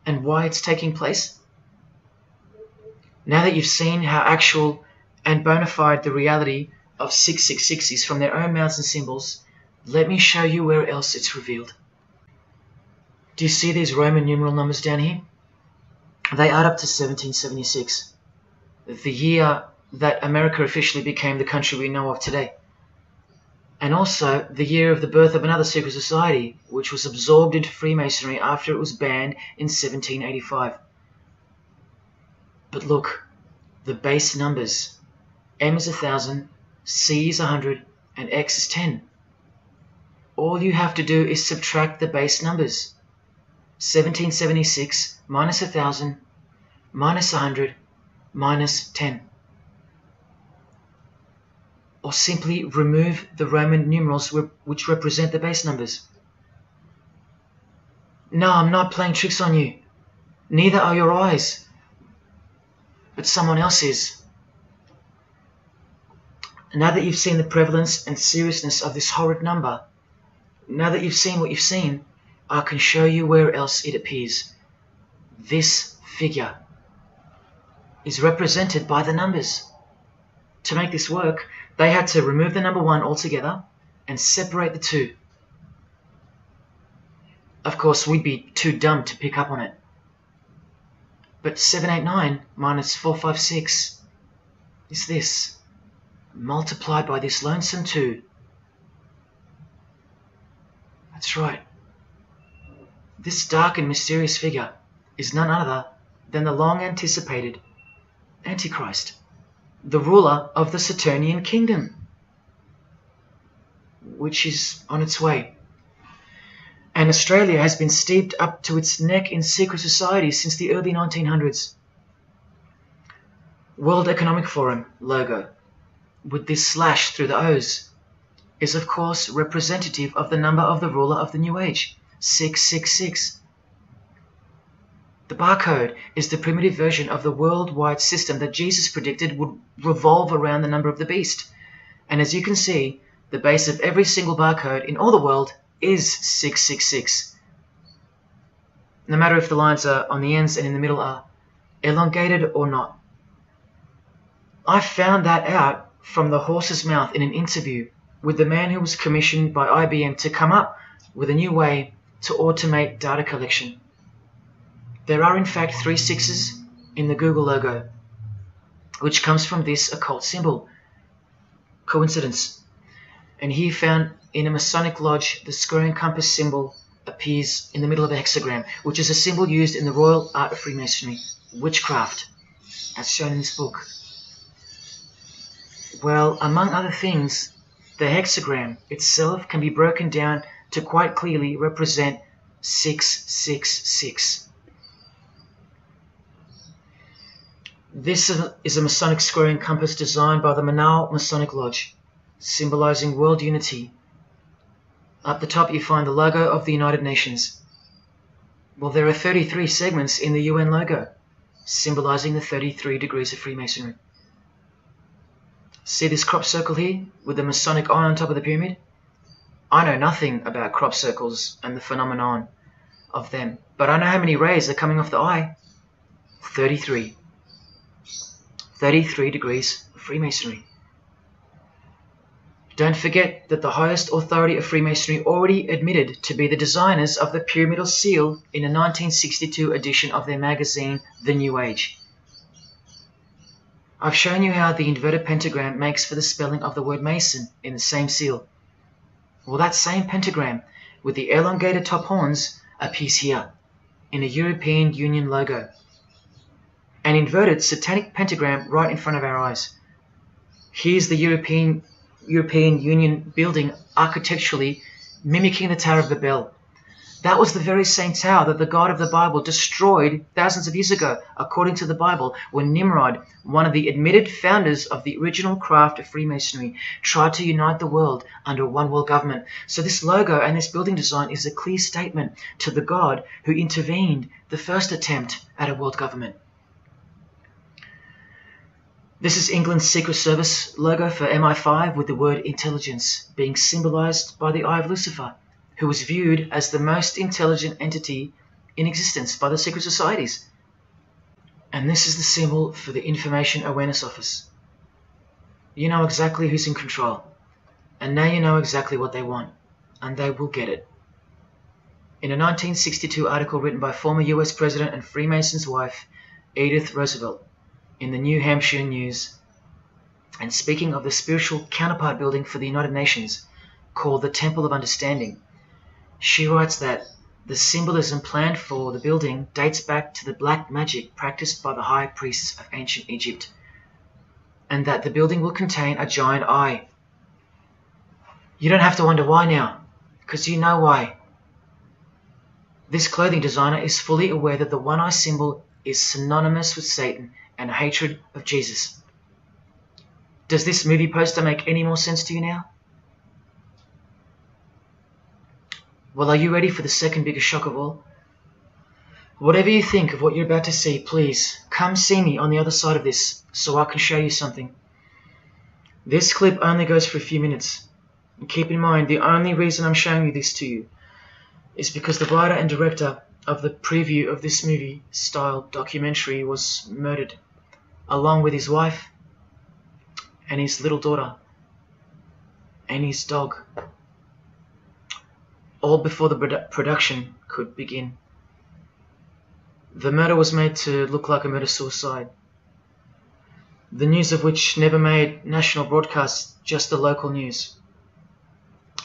and why it's taking place? Now that you've seen how actual and bona fide the reality of 666 is from their own mouths and symbols, let me show you where else it's revealed. Do you see these Roman numeral numbers down here? They add up to 1776, the year that America officially became the country we know of today. And also the year of the birth of another secret society, which was absorbed into Freemasonry after it was banned in 1785. But look, the base numbers. M is 1,000, C is 100, and X is 10. All you have to do is subtract the base numbers. 1776 minus 1,000 minus 100 minus 10. Or simply remove the Roman numerals which represent the base numbers. No, I'm not playing tricks on you. Neither are your eyes. But someone else is. Now that you've seen the prevalence and seriousness of this horrid number, now that you've seen what you've seen, I can show you where else it appears. This figure is represented by the numbers. To make this work, they had to remove the number 1 altogether and separate the 2. Of course, we'd be too dumb to pick up on it. But 789 minus 456 is this, multiplied by this lonesome 2. That's right. This dark and mysterious figure is none other than the long-anticipated Antichrist, the ruler of the Saturnian kingdom, which is on its way. And Australia has been steeped up to its neck in secret societies since the early 1900s. World Economic Forum logo, with this slash through the O's, is of course representative of the number of the ruler of the New Age, 666. The barcode is the primitive version of the worldwide system that Jesus predicted would revolve around the number of the beast. And as you can see, the base of every single barcode in all the world is 666. No matter if the lines are on the ends and in the middle are elongated or not. I found that out from the horse's mouth in an interview with the man who was commissioned by IBM to come up with a new way to automate data collection. There are in fact 3 6s in the Google logo, which comes from this occult symbol. Coincidence? And he found in a Masonic lodge the square and compass symbol appears in the middle of a hexagram, which is a symbol used in the royal art of Freemasonry, Witchcraft, as shown in this book. Well, among other things, the hexagram itself can be broken down to quite clearly represent 666. This is a Masonic square and compass designed by the Manal Masonic Lodge, symbolizing world unity. Up the top you find the logo of the United Nations. Well, there are 33 segments in the UN logo, symbolizing the 33 degrees of Freemasonry. See this crop circle here with the Masonic eye on top of the pyramid? I know nothing about crop circles and the phenomenon of them, but I know how many rays are coming off the eye. 33. 33 degrees of Freemasonry. Don't forget that the highest authority of Freemasonry already admitted to be the designers of the pyramidal seal in a 1962 edition of their magazine, The New Age. I've shown you how the inverted pentagram makes for the spelling of the word Mason in the same seal. Well, that same pentagram with the elongated top horns appears here in a European Union logo. An inverted satanic pentagram right in front of our eyes. Here's the European Union building architecturally mimicking the Tower of Babel. That was the very same tower that the God of the Bible destroyed thousands of years ago, according to the Bible, when Nimrod, one of the admitted founders of the original craft of Freemasonry, tried to unite the world under one world government. So this logo and this building design is a clear statement to the God who intervened the first attempt at a world government. This is England's Secret Service logo for MI5 with the word intelligence being symbolized by the eye of Lucifer, who was viewed as the most intelligent entity in existence by the secret societies. And this is the symbol for the Information Awareness Office. You know exactly who's in control, and now you know exactly what they want, and they will get it. In a 1962 article written by former US President and Freemason's wife, Edith Roosevelt, in the New Hampshire News, and speaking of the spiritual counterpart building for the United Nations, called the Temple of Understanding, she writes that the symbolism planned for the building dates back to the black magic practiced by the high priests of ancient Egypt, and that the building will contain a giant eye. You don't have to wonder why now, because you know why. This clothing designer is fully aware that the one-eye symbol is synonymous with Satan and hatred of Jesus. Does this movie poster make any more sense to you now? Well, are you ready for the second biggest shock of all? Whatever you think of what you're about to see, please come see me on the other side of this so I can show you something. This clip only goes for a few minutes. And keep in mind, the only reason I'm showing you this to you is because the writer and director of the preview of this movie-style documentary was murdered, along with his wife and his little daughter and his dog, all before the production could begin. The murder was made to look like a murder-suicide, the news of which never made national broadcasts, just the local news.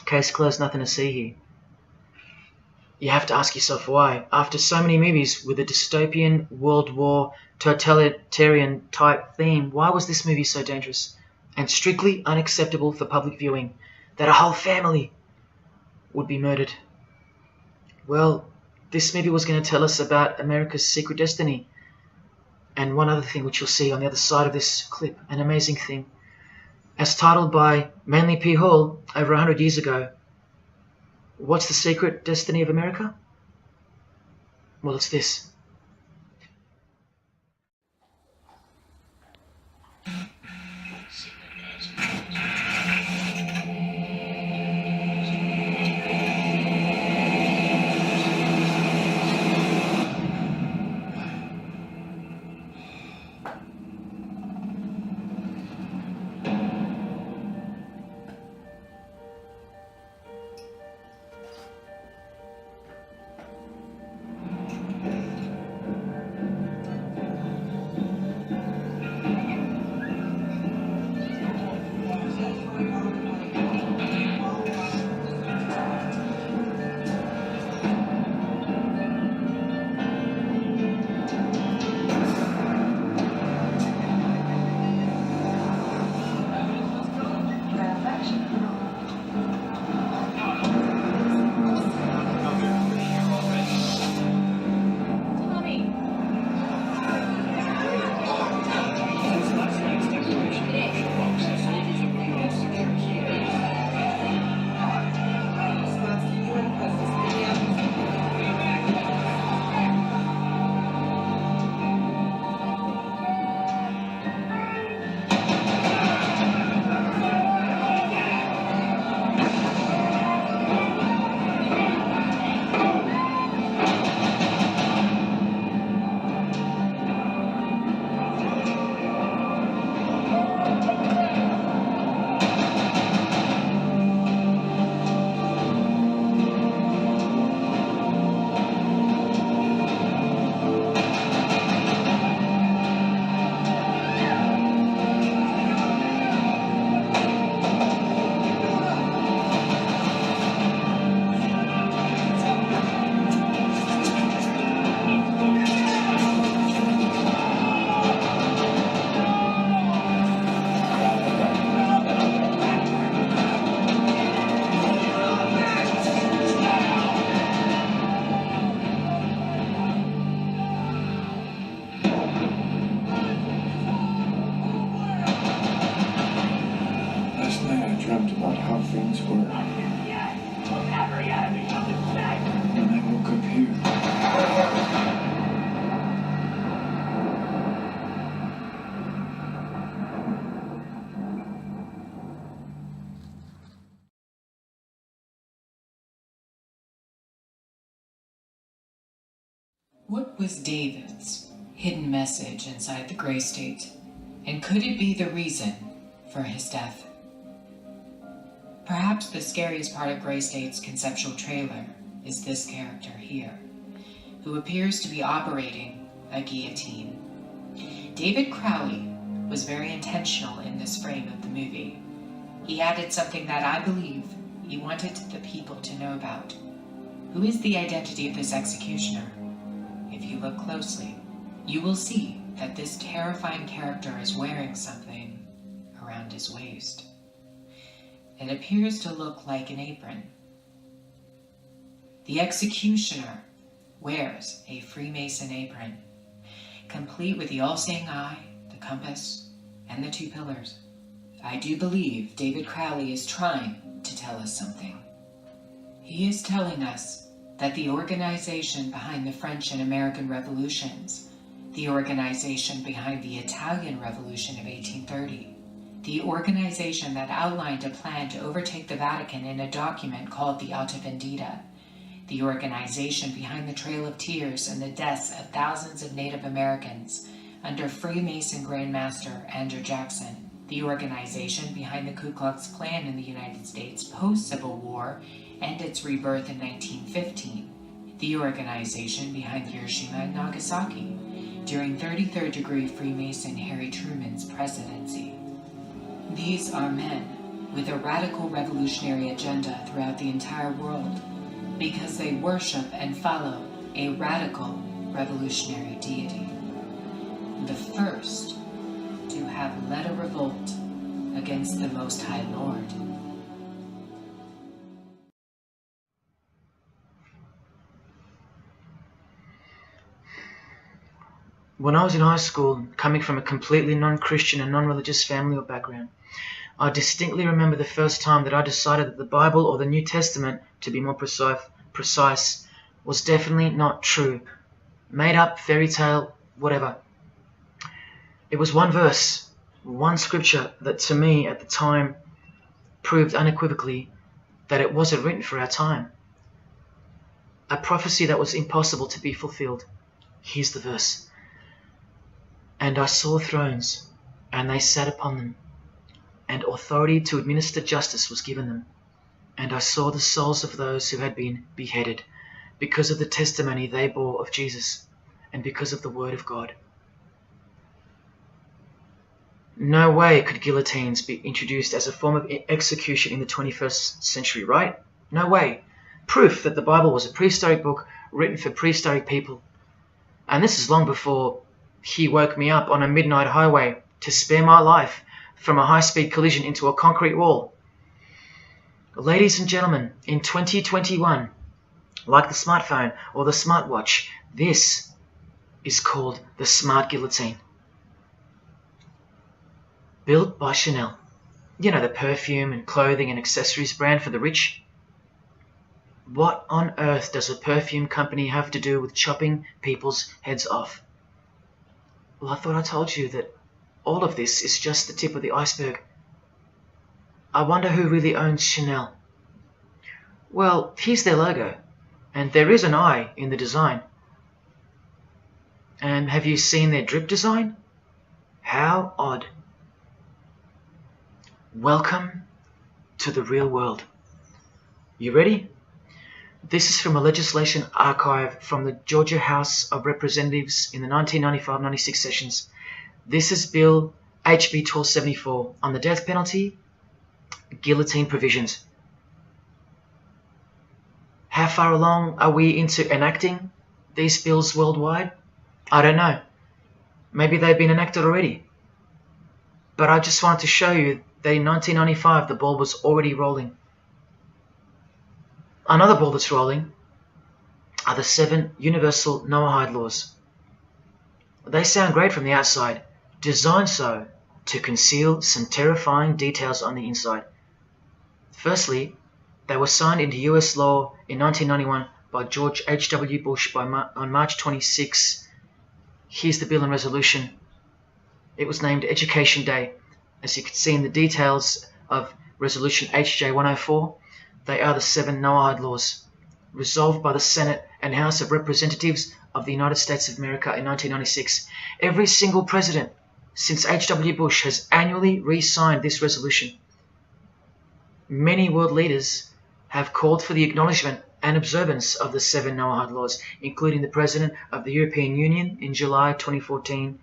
Case closed, nothing to see here. You have to ask yourself why, after so many movies with a dystopian, World War, totalitarian type theme, why was this movie so dangerous and strictly unacceptable for public viewing, that a whole family would be murdered? Well, this movie was going to tell us about America's secret destiny. And one other thing which you'll see on the other side of this clip, an amazing thing. As titled by Manly P. Hall over 100 years ago, what's the secret destiny of America? Well, it's this. What was David's hidden message inside the Grey State, and could it be the reason for his death? Perhaps the scariest part of Grey State's conceptual trailer is this character here, who appears to be operating a guillotine. David Crowley was very intentional in this frame of the movie. He added something that I believe he wanted the people to know about. Who is the identity of this executioner? If you look closely, you will see that this terrifying character is wearing something around his waist. It appears to look like an apron. The executioner wears a Freemason apron, complete with the all-seeing eye, the compass, and the two pillars. I do believe David Crowley is trying to tell us something. He is telling us that the organization behind the French and American revolutions, the organization behind the Italian Revolution of 1830, the organization that outlined a plan to overtake the Vatican in a document called the Alta Vendita, the organization behind the Trail of Tears and the deaths of thousands of Native Americans under Freemason Grandmaster Andrew Jackson, the organization behind the Ku Klux Klan in the United States post-Civil War and its rebirth in 1915, the organization behind Hiroshima and Nagasaki during 33rd degree Freemason Harry Truman's presidency. These are men with a radical revolutionary agenda throughout the entire world because they worship and follow a radical revolutionary deity, the first to have led a revolt against the Most High Lord. When I was in high school, coming from a completely non-Christian and non-religious family or background, I distinctly remember the first time that I decided that the Bible or the New Testament, to be more precise, was definitely not true. Made up, fairy tale, whatever. It was one verse, one scripture that to me at the time proved unequivocally that it wasn't written for our time. A prophecy that was impossible to be fulfilled. Here's the verse. And I saw thrones, and they sat upon them, and authority to administer justice was given them. And I saw the souls of those who had been beheaded, because of the testimony they bore of Jesus, and because of the word of God. No way could guillotines be introduced as a form of execution in the 21st century, right? No way. Proof that the Bible was a prehistoric book written for prehistoric people. And this is long before he woke me up on a midnight highway to spare my life from a high-speed collision into a concrete wall. Ladies and gentlemen, in 2021, like the smartphone or the smartwatch, this is called the Smart Guillotine. Built by Chanel. You know, the perfume and clothing and accessories brand for the rich. What on earth does a perfume company have to do with chopping people's heads off? Well, I thought I told you that all of this is just the tip of the iceberg. I wonder who really owns Chanel. Well, here's their logo, and there is an eye in the design. And have you seen their drip design? How odd. Welcome to the real world. You ready? This is from a legislation archive from the Georgia House of Representatives in the 1995-96 sessions. This is Bill HB 1274 on the death penalty, guillotine provisions. How far along are we into enacting these bills worldwide? I don't know. Maybe they've been enacted already. But I just wanted to show you that in 1995 the ball was already rolling. Another ball that's rolling are the 7 universal Noahide laws. They sound great from the outside, designed so to conceal some terrifying details on the inside. Firstly, they were signed into US law in 1991 by George H.W. Bush on March 26. Here's the bill and resolution. It was named Education Day. As you can see in the details of Resolution HJ 104, they are the 7 Noahide laws, resolved by the Senate and House of Representatives of the United States of America in 1996. Every single president since H.W. Bush has annually re-signed this resolution. Many world leaders have called for the acknowledgement and observance of the 7 Noahide laws, including the President of the European Union in July 2014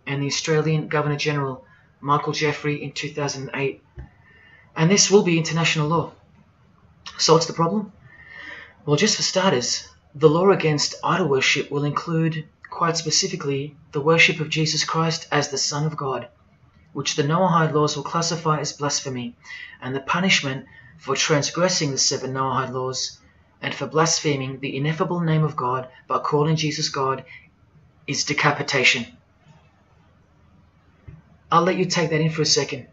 and the Australian Governor-General Michael Jeffrey in 2008. And this will be international law. So what's the problem? Well, just for starters, the law against idol worship will include, quite specifically, the worship of Jesus Christ as the Son of God, which the Noahide laws will classify as blasphemy, and the punishment for transgressing the 7 Noahide laws and for blaspheming the ineffable name of God by calling Jesus God is decapitation. I'll let you take that in for a second.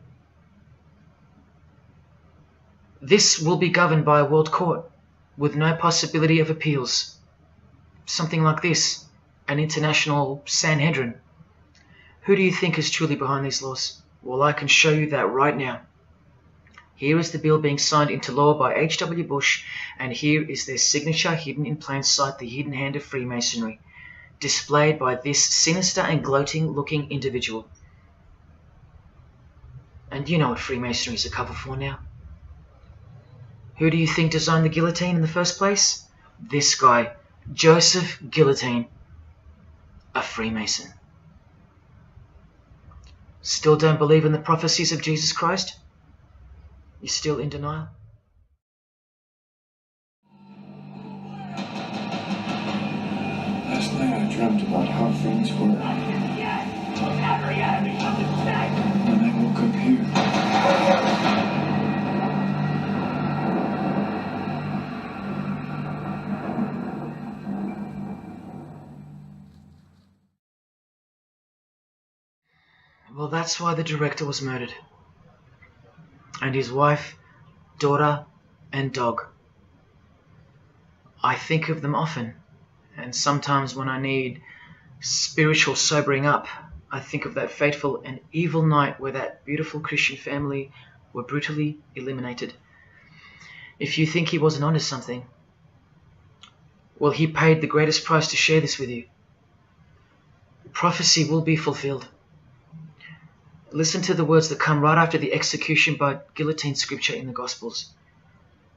This will be governed by a world court with no possibility of appeals. Something like this, an international Sanhedrin. Who do you think is truly behind these laws? Well, I can show you that right now. Here is the bill being signed into law by H.W. Bush, and here is their signature hidden in plain sight, the hidden hand of Freemasonry, displayed by this sinister and gloating-looking individual. And you know what Freemasonry is a cover for now. Who do you think designed the guillotine in the first place? This guy, Joseph Guillotine, a Freemason. Still don't believe in the prophecies of Jesus Christ? You're still in denial? Last night I dreamt about how things were. When I woke up here. Well, that's why the director was murdered. And his wife, daughter, and dog. I think of them often, and sometimes when I need spiritual sobering up, I think of that fateful and evil night where that beautiful Christian family were brutally eliminated. If you think he wasn't onto something, well, he paid the greatest price to share this with you. Prophecy will be fulfilled. Listen to the words that come right after the execution by guillotine scripture in the Gospels.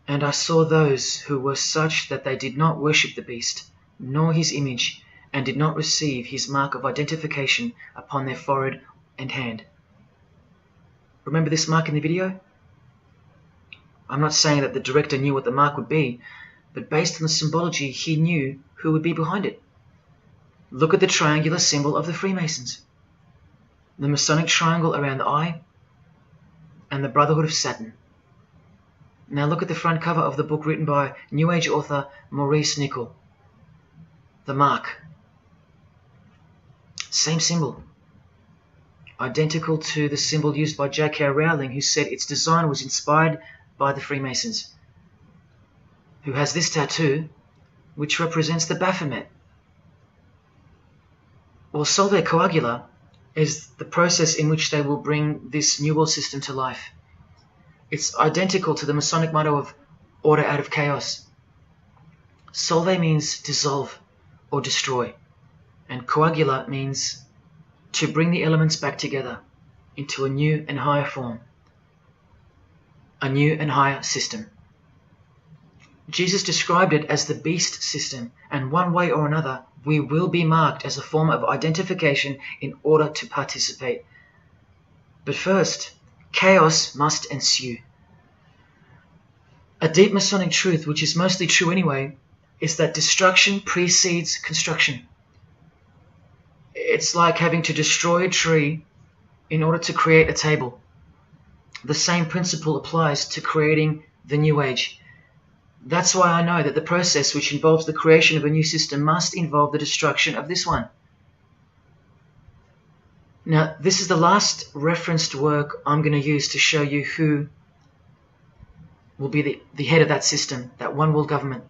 And I saw those who were such that they did not worship the beast, nor his image, and did not receive his mark of identification upon their forehead and hand. Remember this mark in the video? I'm not saying that the director knew what the mark would be, but based on the symbology, he knew who would be behind it. Look at the triangular symbol of the Freemasons. The Masonic triangle around the eye, and the Brotherhood of Saturn. Now look at the front cover of the book written by New Age author Maurice Nicoll. The mark. Same symbol. Identical to the symbol used by J.K. Rowling, who said its design was inspired by the Freemasons. Who has this tattoo, which represents the Baphomet. Well, Solve Coagula is the process in which they will bring this New World system to life. It's identical to the Masonic motto of order out of chaos. Solve means dissolve or destroy, and coagula means to bring the elements back together into a new and higher form, a new and higher system. Jesus described it as the beast system, and one way or another, we will be marked as a form of identification in order to participate. But first, chaos must ensue. A deep Masonic truth, which is mostly true anyway, is that destruction precedes construction. It's like having to destroy a tree in order to create a table. The same principle applies to creating the New Age. That's why I know that the process which involves the creation of a new system must involve the destruction of this one. Now, this is the last referenced work I'm going to use to show you who will be the head of that system, that one world government.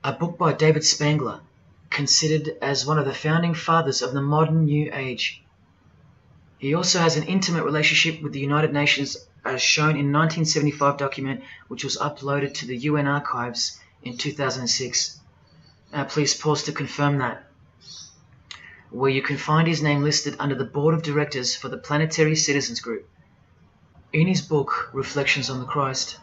A book by David Spangler, considered as one of the founding fathers of the modern New Age. He also has an intimate relationship with the United Nations, as shown in 1975 document which was uploaded to the UN archives in 2006. Please pause to confirm that, where you can find his name listed under the Board of Directors for the Planetary Citizens Group. In his book, Reflections on the Christ,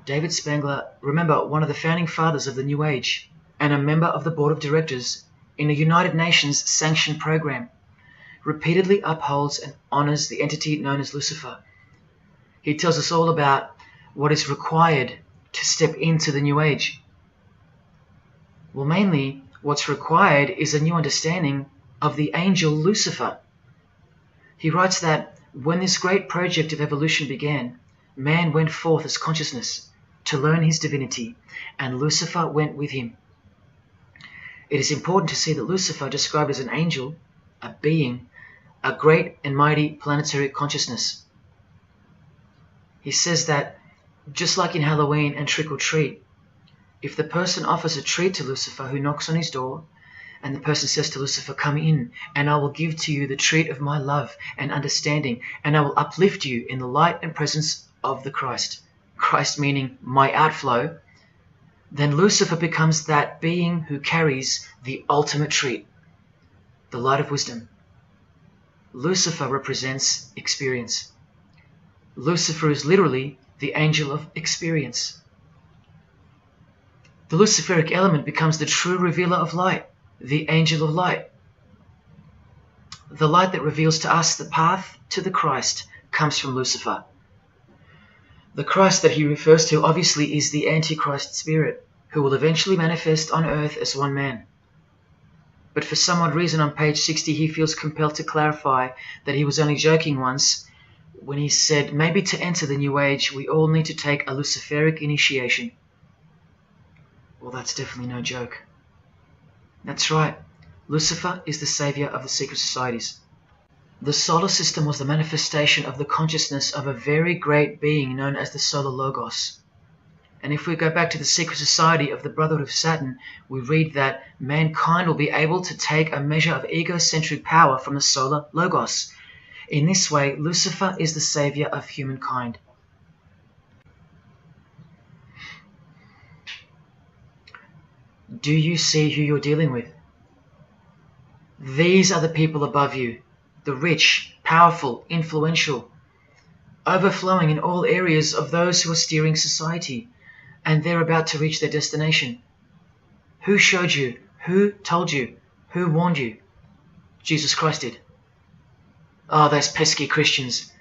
David Spangler, remember, one of the founding fathers of the New Age and a member of the Board of Directors in a United Nations sanctioned program, repeatedly upholds and honors the entity known as Lucifer. He tells us all about what is required to step into the New Age. Well, mainly, what's required is a new understanding of the angel Lucifer. He writes that when this great project of evolution began, man went forth as consciousness to learn his divinity, and Lucifer went with him. It is important to see that Lucifer, described as an angel, a being, a great and mighty planetary consciousness. He says that, just like in Halloween and trick or treat, if the person offers a treat to Lucifer who knocks on his door, And the person says to Lucifer, come in, and I will give to you the treat of my love and understanding, and I will uplift you in the light and presence of the Christ. Christ meaning my outflow. Then Lucifer becomes that being who carries the ultimate treat, the light of wisdom. Lucifer represents experience. Lucifer is literally the angel of experience. The Luciferic element becomes the true revealer of light, the angel of light. The light that reveals to us the path to the Christ comes from Lucifer. The Christ that he refers to obviously is the Antichrist spirit, who will eventually manifest on earth as one man. But for some odd reason on page 60 he feels compelled to clarify that he was only joking once when he said maybe to enter the New Age we all need to take a Luciferic initiation. Well, that's definitely no joke. That's right, Lucifer is the savior of the secret societies. The solar system was the manifestation of the consciousness of a very great being known as the Solar Logos. And if we go back to the secret society of the Brotherhood of Saturn, we read that mankind will be able to take a measure of egocentric power from the Solar Logos. In this way, Lucifer is the savior of humankind. Do you see who you're dealing with? These are the people above you, the rich, powerful, influential, overflowing in all areas of those who are steering society, and they're about to reach their destination. Who showed you? Who told you? Who warned you? Jesus Christ did. Oh, those pesky Christians.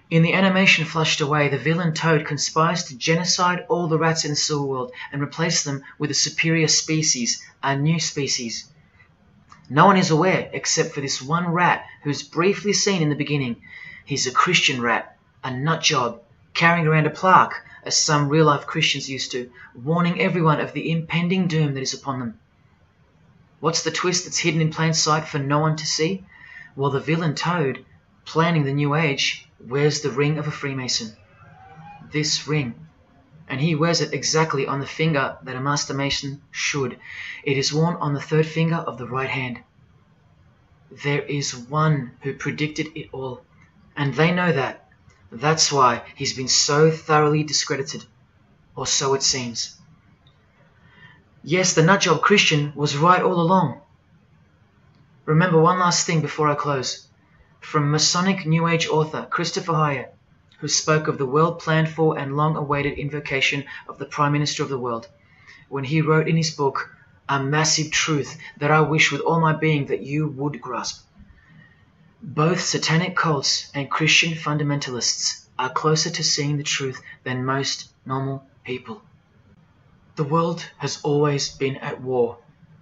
In the animation flushed away, the villain Toad conspires to genocide all the rats in the sewer world and replace them with a superior species, a new species. No one is aware except for this one rat who's briefly seen in the beginning. He's a Christian rat, a nut job, carrying around a plaque, as some real-life Christians used to, warning everyone of the impending doom that is upon them. What's the twist that's hidden in plain sight for no one to see? Well, the villain Toad, planning the New Age, wears the ring of a Freemason. This ring. And he wears it exactly on the finger that a Master Mason should. It is worn on the third finger of the right hand. There is one who predicted it all, and they know that. That's why he's been so thoroughly discredited, or so it seems. Yes, the nutjob Christian was right all along. Remember one last thing before I close. From Masonic New Age author Christopher Hyatt, who spoke of the well-planned-for and long-awaited invocation of the Prime Minister of the world, when he wrote in his book, A Massive Truth That I Wish with All My Being That You Would Grasp. Both satanic cults and Christian fundamentalists are closer to seeing the truth than most normal people. The world has always been at war,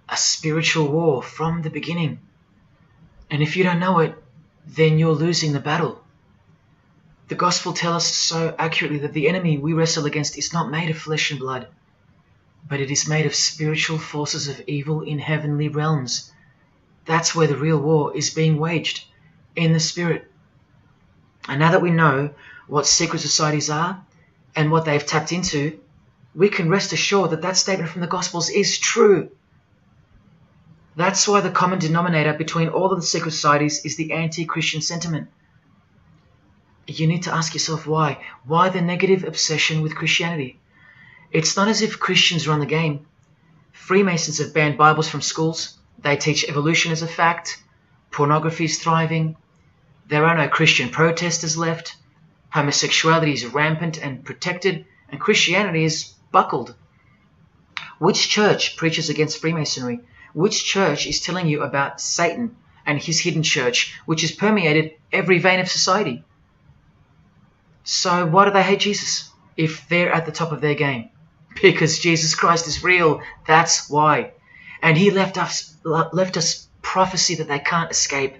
a spiritual war from the beginning. And if you don't know it, then you're losing the battle. The Gospel tells us so accurately that the enemy we wrestle against is not made of flesh and blood, but it is made of spiritual forces of evil in heavenly realms. That's where the real war is being waged, in the spirit. And now that we know what secret societies are and what they've tapped into, we can rest assured that that statement from the Gospels is true. That's why the common denominator between all of the secret societies is the anti-Christian sentiment. You need to ask yourself why. Why the negative obsession with Christianity? It's not as if Christians run the game. Freemasons have banned Bibles from schools. They teach evolution as a fact. Pornography is thriving. There are no Christian protesters left. Homosexuality is rampant and protected, and Christianity is buckled. Which church preaches against Freemasonry? Which church is telling you about Satan and his hidden church, which has permeated every vein of society? So why do they hate Jesus if they're at the top of their game? Because Jesus Christ is real, that's why. And he left us prophecy that they can't escape.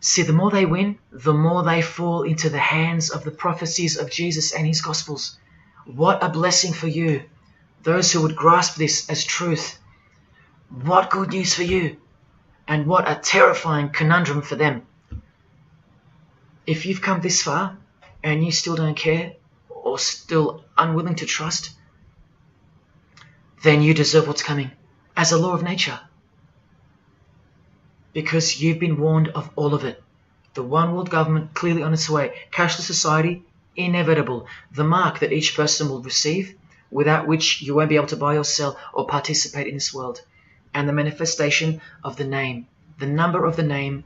See, the more they win, the more they fall into the hands of the prophecies of Jesus and his Gospels. What a blessing for you, those who would grasp this as truth. What good news for you, and what a terrifying conundrum for them. If you've come this far, and you still don't care, or still unwilling to trust, then you deserve what's coming, as a law of nature. because you've been warned of all of it. The one world government clearly on its way. Cashless society, inevitable. The mark that each person will receive, without which you won't be able to buy or sell or participate in this world. And the manifestation of the name, the number of the name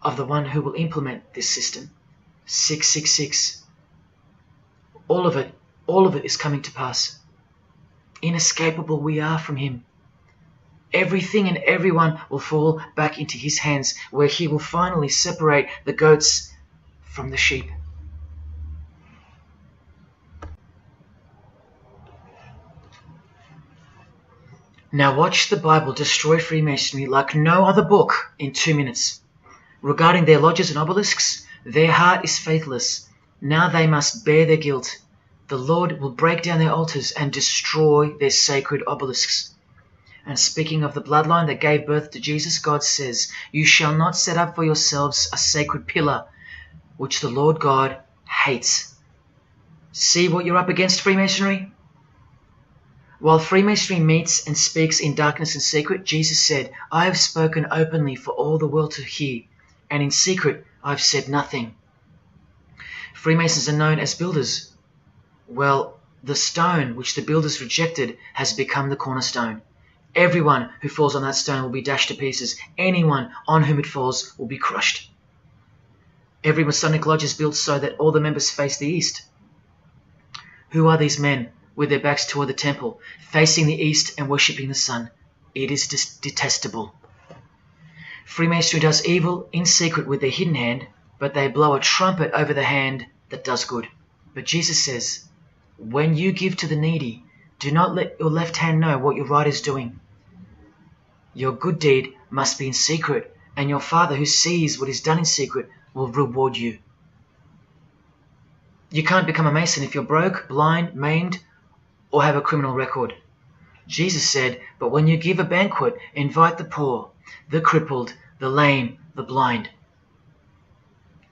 of the one who will implement this system. 666. All of it is coming to pass. Inescapable we are from him. Everything and everyone will fall back into his hands, where he will finally separate the goats from the sheep. Now watch the Bible destroy Freemasonry like no other book in 2 minutes. Regarding their lodges and obelisks, their heart is faithless. Now they must bear their guilt. The Lord will break down their altars and destroy their sacred obelisks. And speaking of the bloodline that gave birth to Jesus, God says, "You shall not set up for yourselves a sacred pillar, which the Lord God hates." See what you're up against, Freemasonry? While Freemasonry meets and speaks in darkness and secret, Jesus said, "I have spoken openly for all the world to hear, and in secret I've said nothing." Freemasons are known as builders. Well, the stone which the builders rejected has become the cornerstone. Everyone who falls on that stone will be dashed to pieces. Anyone on whom it falls will be crushed. Every Masonic lodge is built so that all the members face the east. Who are these men with their backs toward the temple, facing the east and worshipping the sun? It is detestable. Freemasonry does evil in secret with their hidden hand, but they blow a trumpet over the hand that does good. But Jesus says, when you give to the needy, do not let your left hand know what your right is doing. Your good deed must be in secret, and your Father who sees what is done in secret will reward you. You can't become a Mason if you're broke, blind, maimed, or have a criminal record. Jesus said, but when you give a banquet, invite the poor, the crippled, the lame, the blind.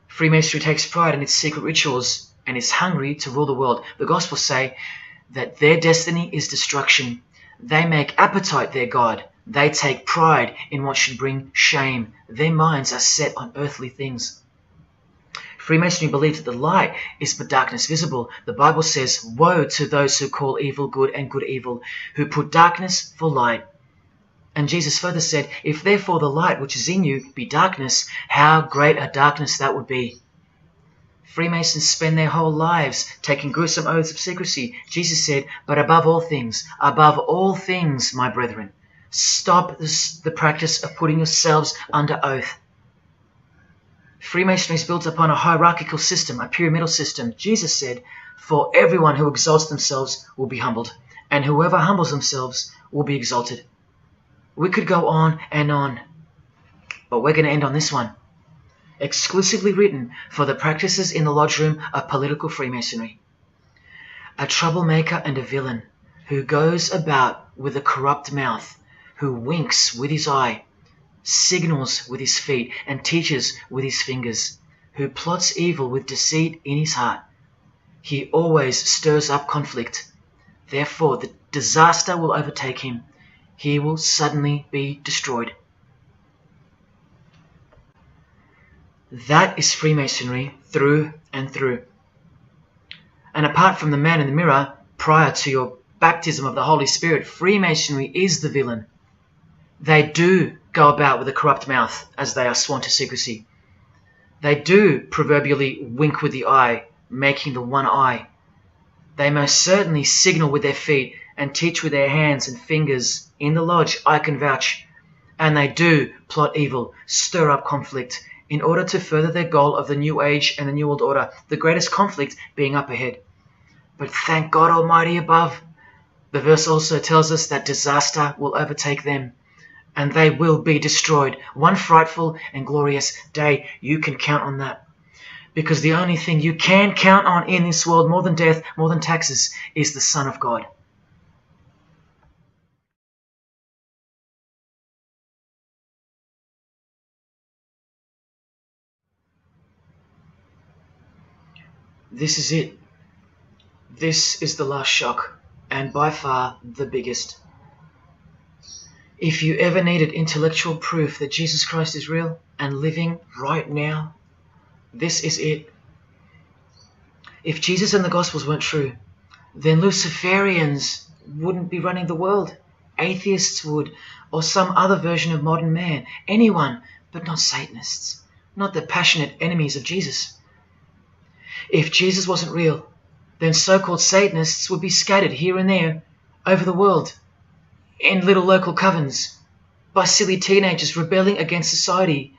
Freemasonry takes pride in its secret rituals and is hungry to rule the world. The Gospels say that their destiny is destruction. They make appetite their God. They take pride in what should bring shame. Their minds are set on earthly things. Freemasonry believes that the light is but darkness visible. The Bible says, woe to those who call evil good and good evil, who put darkness for light. And Jesus further said, if therefore the light which is in you be darkness, how great a darkness that would be. Freemasons spend their whole lives taking gruesome oaths of secrecy. Jesus said, but above all things, my brethren, stop the practice of putting yourselves under oath. Freemasonry is built upon a hierarchical system, a pyramidal system. Jesus said, for everyone who exalts themselves will be humbled, and whoever humbles themselves will be exalted. We could go on and on, but we're going to end on this one. Exclusively written for the practices in the lodge room of political Freemasonry. A troublemaker and a villain who goes about with a corrupt mouth, who winks with his eye, signals with his feet, and teaches with his fingers, who plots evil with deceit in his heart. He always stirs up conflict. Therefore, the disaster will overtake him. He will suddenly be destroyed. That is Freemasonry through and through. And apart from the man in the mirror, prior to your baptism of the Holy Spirit, Freemasonry is the villain. They do go about with a corrupt mouth as they are sworn to secrecy. They do proverbially wink with the eye, making the one eye. They most certainly signal with their feet and teach with their hands and fingers. In the lodge, I can vouch. And they do plot evil, stir up conflict, in order to further their goal of the New Age and the New World Order, the greatest conflict being up ahead. But thank God Almighty above, the verse also tells us that disaster will overtake them, and they will be destroyed. One frightful and glorious day, you can count on that. Because the only thing you can count on in this world, more than death, more than taxes, is the Son of God. This is it. This is the last shock, and by far the biggest. If you ever needed intellectual proof that Jesus Christ is real and living right now, this is it. If Jesus and the Gospels weren't true, then Luciferians wouldn't be running the world. Atheists would, or some other version of modern man. Anyone, but not Satanists, not the passionate enemies of Jesus. If Jesus wasn't real, then so-called Satanists would be scattered here and there over the world in little local covens by silly teenagers rebelling against society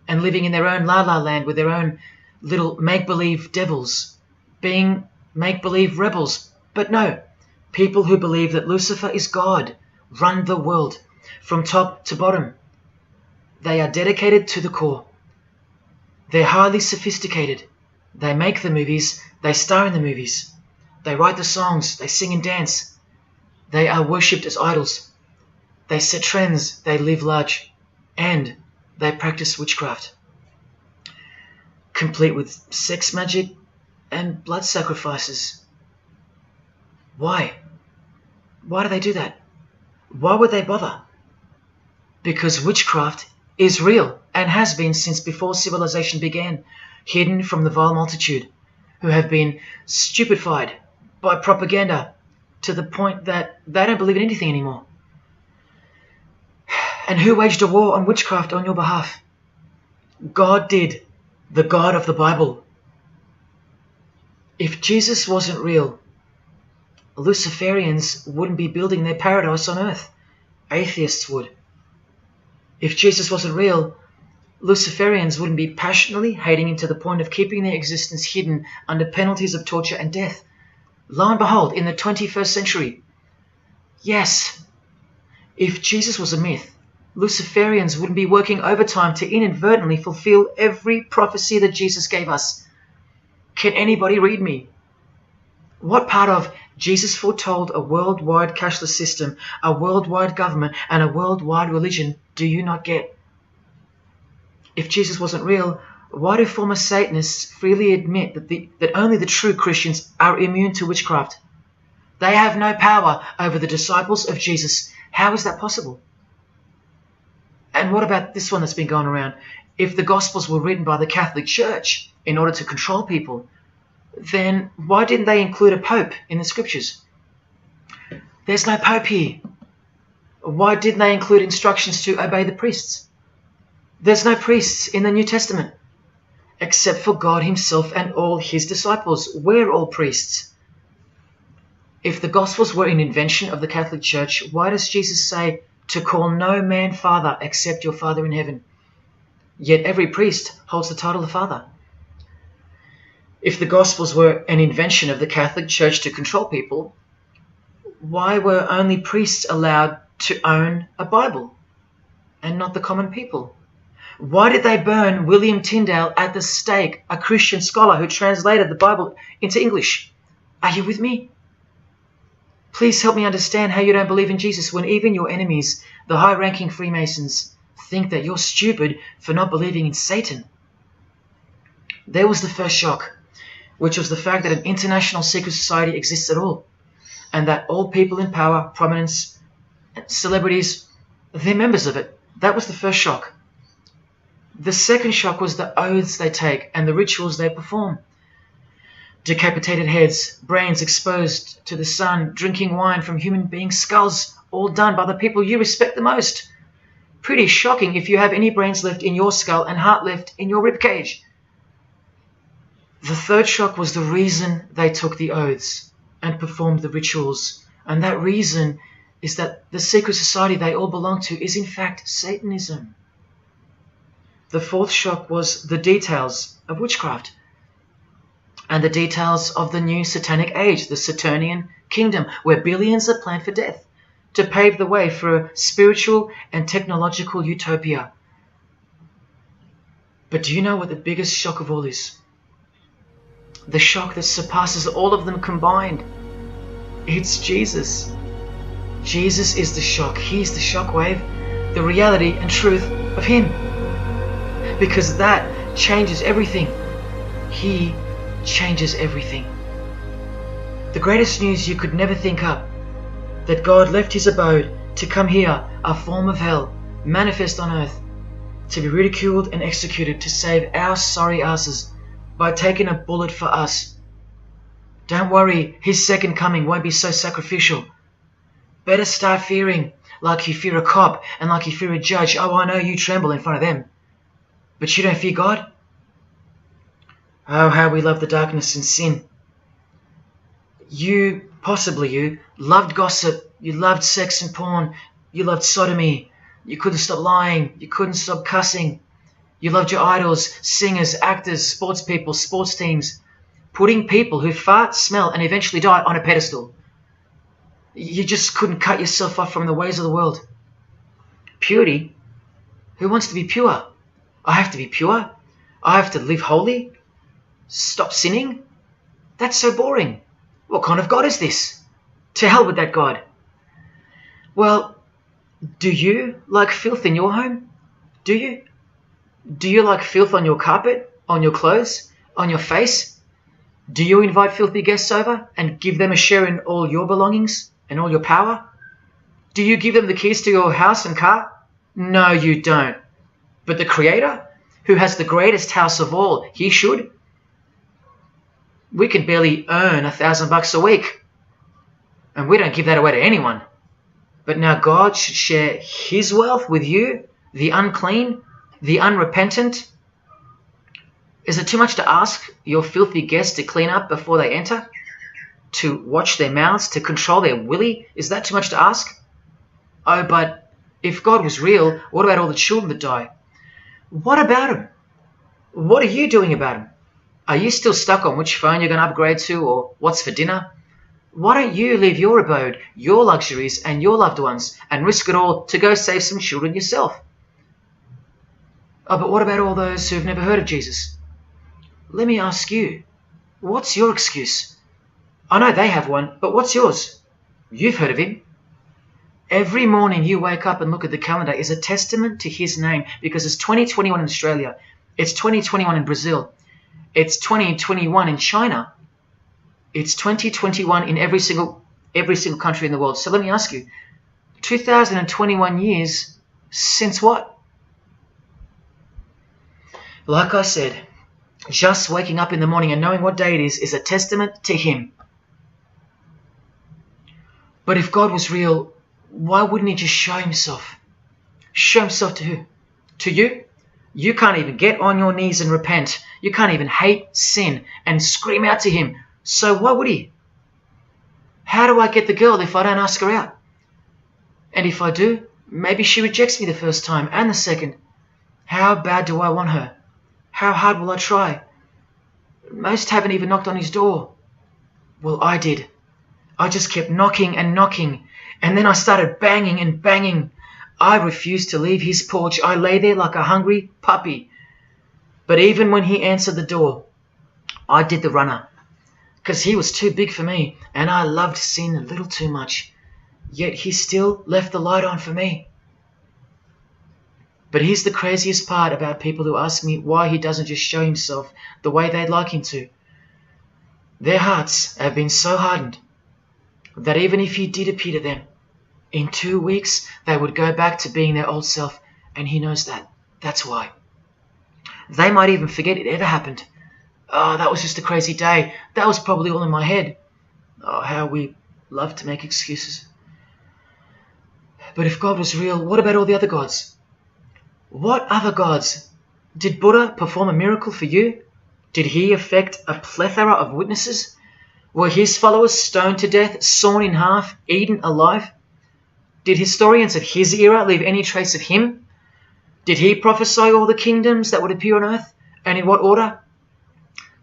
and living in their own la-la land with their own little make-believe devils, being make-believe rebels. But no, people who believe that Lucifer is God run the world from top to bottom. They are dedicated to the core. They're highly sophisticated. They make the movies, they star in the movies. They write the songs, they sing and dance. They are worshipped as idols. They set trends, they live large, and they practice witchcraft, complete with sex magic and blood sacrifices. Why? Why do they do that? Why would they bother? Because witchcraft is real and has been since before civilization began, hidden from the vile multitude who have been stupefied by propaganda to the point that they don't believe in anything anymore. And who waged a war on witchcraft on your behalf? God did, the God of the Bible. If Jesus wasn't real, Luciferians wouldn't be building their paradise on earth. Atheists would. If Jesus wasn't real, Luciferians wouldn't be passionately hating him to the point of keeping their existence hidden under penalties of torture and death. Lo and behold, in the 21st century. Yes, if Jesus was a myth, Luciferians wouldn't be working overtime to inadvertently fulfill every prophecy that Jesus gave us. Can anybody read me? What part of Jesus foretold a worldwide cashless system, a worldwide government, and a worldwide religion do you not get? If Jesus wasn't real, why do former Satanists freely admit that only the true Christians are immune to witchcraft? They have no power over the disciples of Jesus. How is that possible? And what about this one that's been going around? If the Gospels were written by the Catholic Church in order to control people, then why didn't they include a pope in the scriptures? There's no pope here. Why didn't they include instructions to obey the priests? There's no priests in the New Testament, except for God himself and all his disciples. We're all priests. If the Gospels were an invention of the Catholic Church, why does Jesus say to call no man Father except your Father in heaven? Yet every priest holds the title of Father. If the Gospels were an invention of the Catholic Church to control people, why were only priests allowed to own a Bible and not the common people? Why did they burn William Tyndale at the stake, a Christian scholar who translated the Bible into English? Are you with me? Please help me understand how you don't believe in Jesus when even your enemies, the high-ranking Freemasons, think that you're stupid for not believing in Satan. There was the first shock, which was the fact that an international secret society exists at all, and that all people in power, prominence, celebrities, they're members of it. That was the first shock. The second shock was the oaths they take and the rituals they perform. Decapitated heads, brains exposed to the sun, drinking wine from human beings' skulls, all done by the people you respect the most. Pretty shocking if you have any brains left in your skull and heart left in your ribcage. The third shock was the reason they took the oaths and performed the rituals, and that reason is that the secret society they all belong to is in fact Satanism. The fourth shock was the details of witchcraft and the details of the new satanic age, the Saturnian kingdom, where billions are planned for death to pave the way for a spiritual and technological utopia. But do you know what the biggest shock of all is? The shock that surpasses all of them combined. It's Jesus. Jesus is the shock. He's the shockwave, the reality and truth of him. Because that changes everything. He changes everything. The greatest news you could never think up, that God left his abode to come here a form of hell, manifest on earth, to be ridiculed and executed to save our sorry asses by taking a bullet for us. Don't worry, his second coming won't be so sacrificial. Better start fearing like you fear a cop and like you fear a judge. Oh, I know you tremble in front of them. But you don't fear God? Oh, how we love the darkness and sin. You, possibly you, loved gossip. You loved sex and porn. You loved sodomy. You couldn't stop lying. You couldn't stop cussing. You loved your idols, singers, actors, sports people, sports teams, putting people who fart, smell, and eventually die on a pedestal. You just couldn't cut yourself off from the ways of the world. Purity? Who wants to be pure? I have to be pure. I have to live holy. Stop sinning? That's so boring. What kind of God is this? To hell with that God. Well, do you like filth in your home? Do you? Do you like filth on your carpet, on your clothes, on your face? Do you invite filthy guests over and give them a share in all your belongings and all your power? Do you give them the keys to your house and car? No, you don't. But the Creator, who has the greatest house of all, he should. We can barely earn $1,000 a week, and we don't give that away to anyone. But now God should share his wealth with you, the unclean, the unrepentant. Is it too much to ask your filthy guests to clean up before they enter? To watch their mouths, to control their willy? Is that too much to ask? Oh, but if God was real, what about all the children that die? What about them? What are you doing about them? Are you still stuck on which phone you're going to upgrade to or what's for dinner? Why don't you leave your abode, your luxuries and your loved ones and risk it all to go save some children yourself? Oh, but what about all those who've never heard of Jesus? Let me ask you, what's your excuse? I know they have one, but what's yours? You've heard of him. Every morning you wake up and look at the calendar is a testament to his name, because it's 2021 in Australia, it's 2021 in Brazil, it's 2021 in China, it's 2021 in every single country in the world. So let me ask you, 2021 years since what? Like I said, just waking up in the morning and knowing what day it is a testament to him. But if God was real, why wouldn't he just show himself? Show himself to who? To you? You can't even get on your knees and repent. You can't even hate sin and scream out to him. So why would he? How do I get the girl if I don't ask her out? And if I do, maybe she rejects me the first time and the second. How bad do I want her? How hard will I try? Most haven't even knocked on his door. Well, I did. I just kept knocking and knocking, and then I started banging and banging. I refused to leave his porch. I lay there like a hungry puppy. But even when he answered the door, I did the runner, because he was too big for me, and I loved sin a little too much. Yet he still left the light on for me. But here's the craziest part about people who ask me why he doesn't just show himself the way they'd like him to. Their hearts have been so hardened that even if he did appear to them, in 2 weeks they would go back to being their old self, and he knows that. That's why. They might even forget it ever happened. Oh, that was just a crazy day. That was probably all in my head. Oh, how we love to make excuses. But if God was real, what about all the other gods? What other gods? Did Buddha perform a miracle for you? Did he affect a plethora of witnesses? Were his followers stoned to death, sawn in half, eaten alive? Did historians of his era leave any trace of him? Did he prophesy all the kingdoms that would appear on earth, and in what order?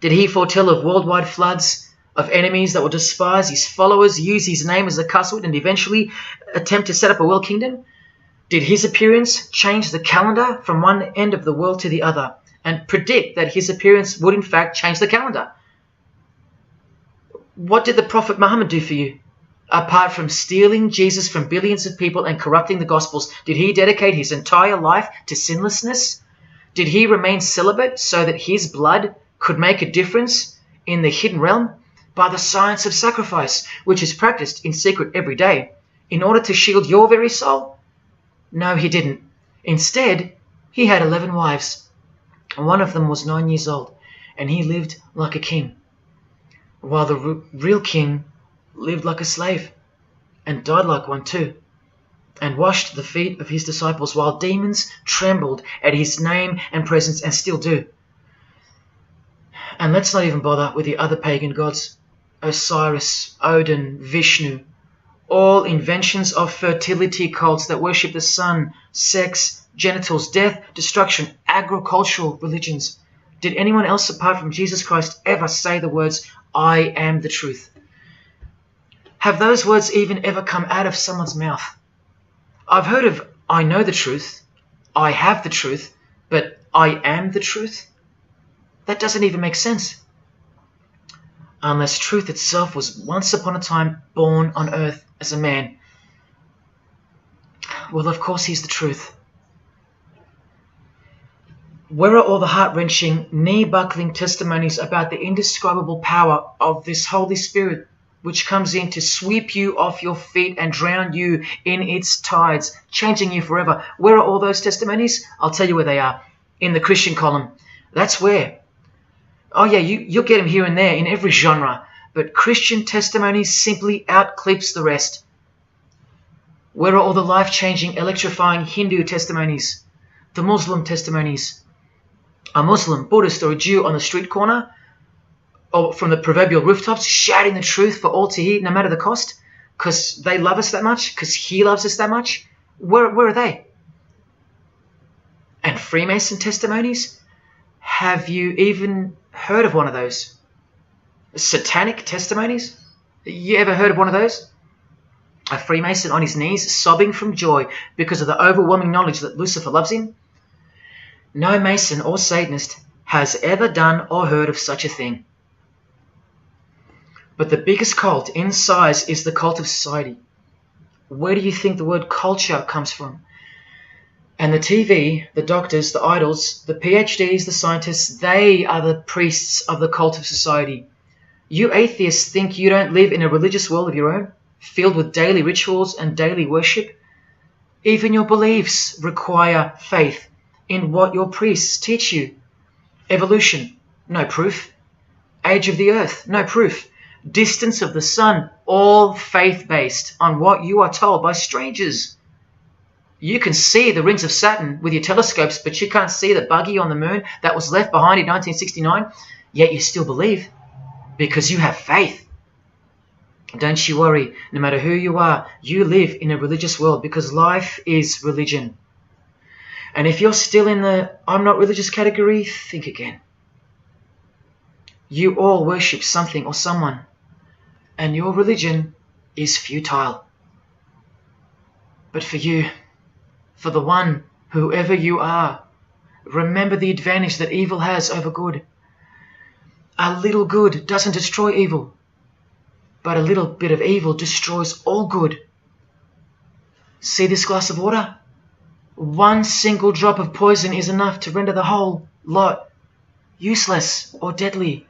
Did he foretell of worldwide floods, of enemies that would despise his followers, use his name as a cuss word, and eventually attempt to set up a world kingdom? Did his appearance change the calendar from one end of the world to the other, and predict that his appearance would in fact change the calendar? What did the Prophet Muhammad do for you? Apart from stealing Jesus from billions of people and corrupting the Gospels, did he dedicate his entire life to sinlessness? Did he remain celibate so that his blood could make a difference in the hidden realm by the science of sacrifice, which is practiced in secret every day, in order to shield your very soul? No, he didn't. Instead, he had 11 wives. One of them was 9 years old, and he lived like a king, while the real king lived like a slave, and died like one too, and washed the feet of his disciples while demons trembled at his name and presence, and still do. And let's not even bother with the other pagan gods, Osiris, Odin, Vishnu, all inventions of fertility cults that worship the sun, sex, genitals, death, destruction, agricultural religions. Did anyone else apart from Jesus Christ ever say the words, I am the truth? Have those words even ever come out of someone's mouth? I've heard of, I know the truth, I have the truth, but I am the truth? That doesn't even make sense. Unless truth itself was once upon a time born on earth as a man. Well, of course he's the truth. Where are all the heart-wrenching, knee-buckling testimonies about the indescribable power of this Holy Spirit, which comes in to sweep you off your feet and drown you in its tides, changing you forever? Where are all those testimonies? I'll tell you where they are. In the Christian column. That's where. Oh yeah, you'll get them here and there in every genre, but Christian testimonies simply outclips the rest. Where are all the life-changing, electrifying Hindu testimonies? The Muslim testimonies? A Muslim, Buddhist, or a Jew on the street corner, or from the proverbial rooftops, shouting the truth for all to hear, no matter the cost, because they love us that much, because he loves us that much? Where are they? And Freemason testimonies? Have you even heard of one of those? Satanic testimonies? You ever heard of one of those? A Freemason on his knees sobbing from joy because of the overwhelming knowledge that Lucifer loves him? No Mason or Satanist has ever done or heard of such a thing. But the biggest cult in size is the cult of society. Where do you think the word culture comes from? And the TV, the doctors, the idols, the PhDs, the scientists, they are the priests of the cult of society. You atheists think you don't live in a religious world of your own, filled with daily rituals and daily worship? Even your beliefs require faith in what your priests teach you. Evolution, no proof. Age of the earth, no proof. Distance of the sun, all faith-based on what you are told by strangers. You can see the rings of Saturn with your telescopes, but you can't see the buggy on the moon that was left behind in 1969, yet you still believe, because you have faith. Don't you worry, no matter who you are, you live in a religious world, because life is religion. And if you're still in the I'm not religious category, think again. You all worship something or someone, and your religion is futile. But for you, for the one, whoever you are, remember the advantage that evil has over good. A little good doesn't destroy evil, but a little bit of evil destroys all good. See this glass of water? One single drop of poison is enough to render the whole lot useless or deadly.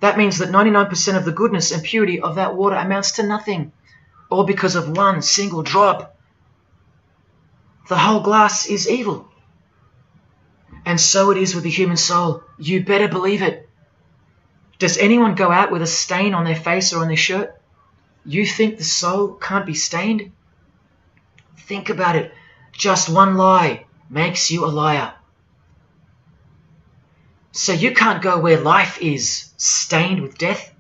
That means that 99% of the goodness and purity of that water amounts to nothing, all because of one single drop. The whole glass is evil. And so it is with the human soul. You better believe it. Does anyone go out with a stain on their face or on their shirt? You think the soul can't be stained? Think about it. Just one lie makes you a liar. So you can't go where life is, stained with death?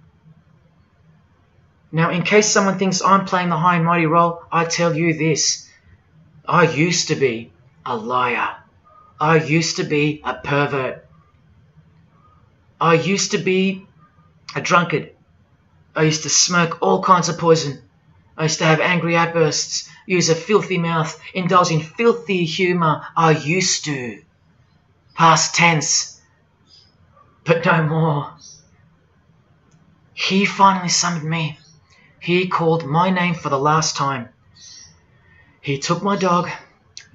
Now, in case someone thinks I'm playing the high and mighty role, I tell you this. I used to be a liar. I used to be a pervert. I used to be a drunkard. I used to smoke all kinds of poison. I used to have angry outbursts, use a filthy mouth, indulge in filthy humour. I used to. Past tense. But no more. He finally summoned me. He called my name for the last time. He took my dog,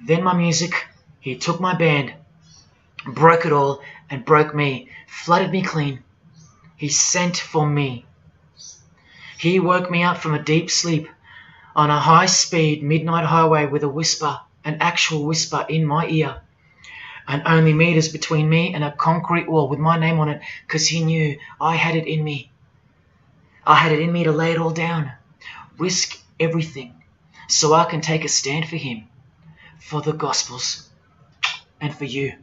then my music. He took my band, broke it all, and broke me, flooded me clean. He sent for me. He woke me up from a deep sleep on a high-speed midnight highway with a whisper an actual whisper in my ear, and only meters between me and a concrete wall with my name on it, because he knew I had it in me. I had it in me to lay it all down, risk everything, so I can take a stand for him, for the Gospels, and for you.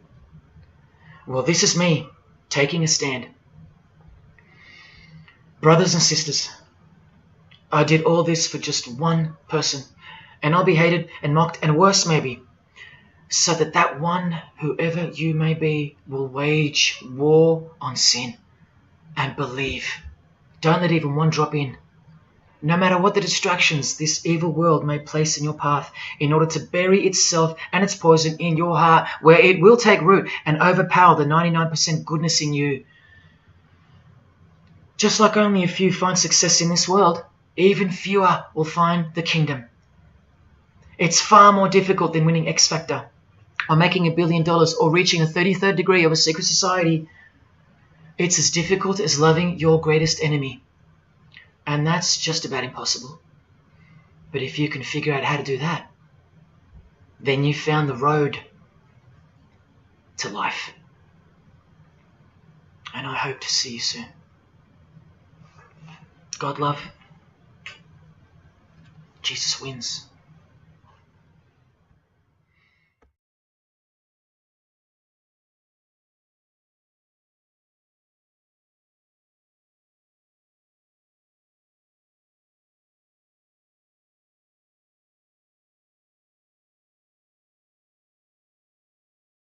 Well, this is me taking a stand. Brothers and sisters, I did all this for just one person, and I'll be hated and mocked and worse maybe, so that that one, whoever you may be, will wage war on sin and believe. Don't let even one drop in. No matter what the distractions this evil world may place in your path, in order to bury itself and its poison in your heart, where it will take root and overpower the 99% goodness in you. Just like only a few find success in this world, even fewer will find the kingdom. It's far more difficult than winning X Factor, or making $1 billion, or reaching a 33rd degree of a secret society. It's as difficult as loving your greatest enemy. And that's just about impossible. But if you can figure out how to do that, then you've found the road to life. And I hope to see you soon. God love. Jesus wins.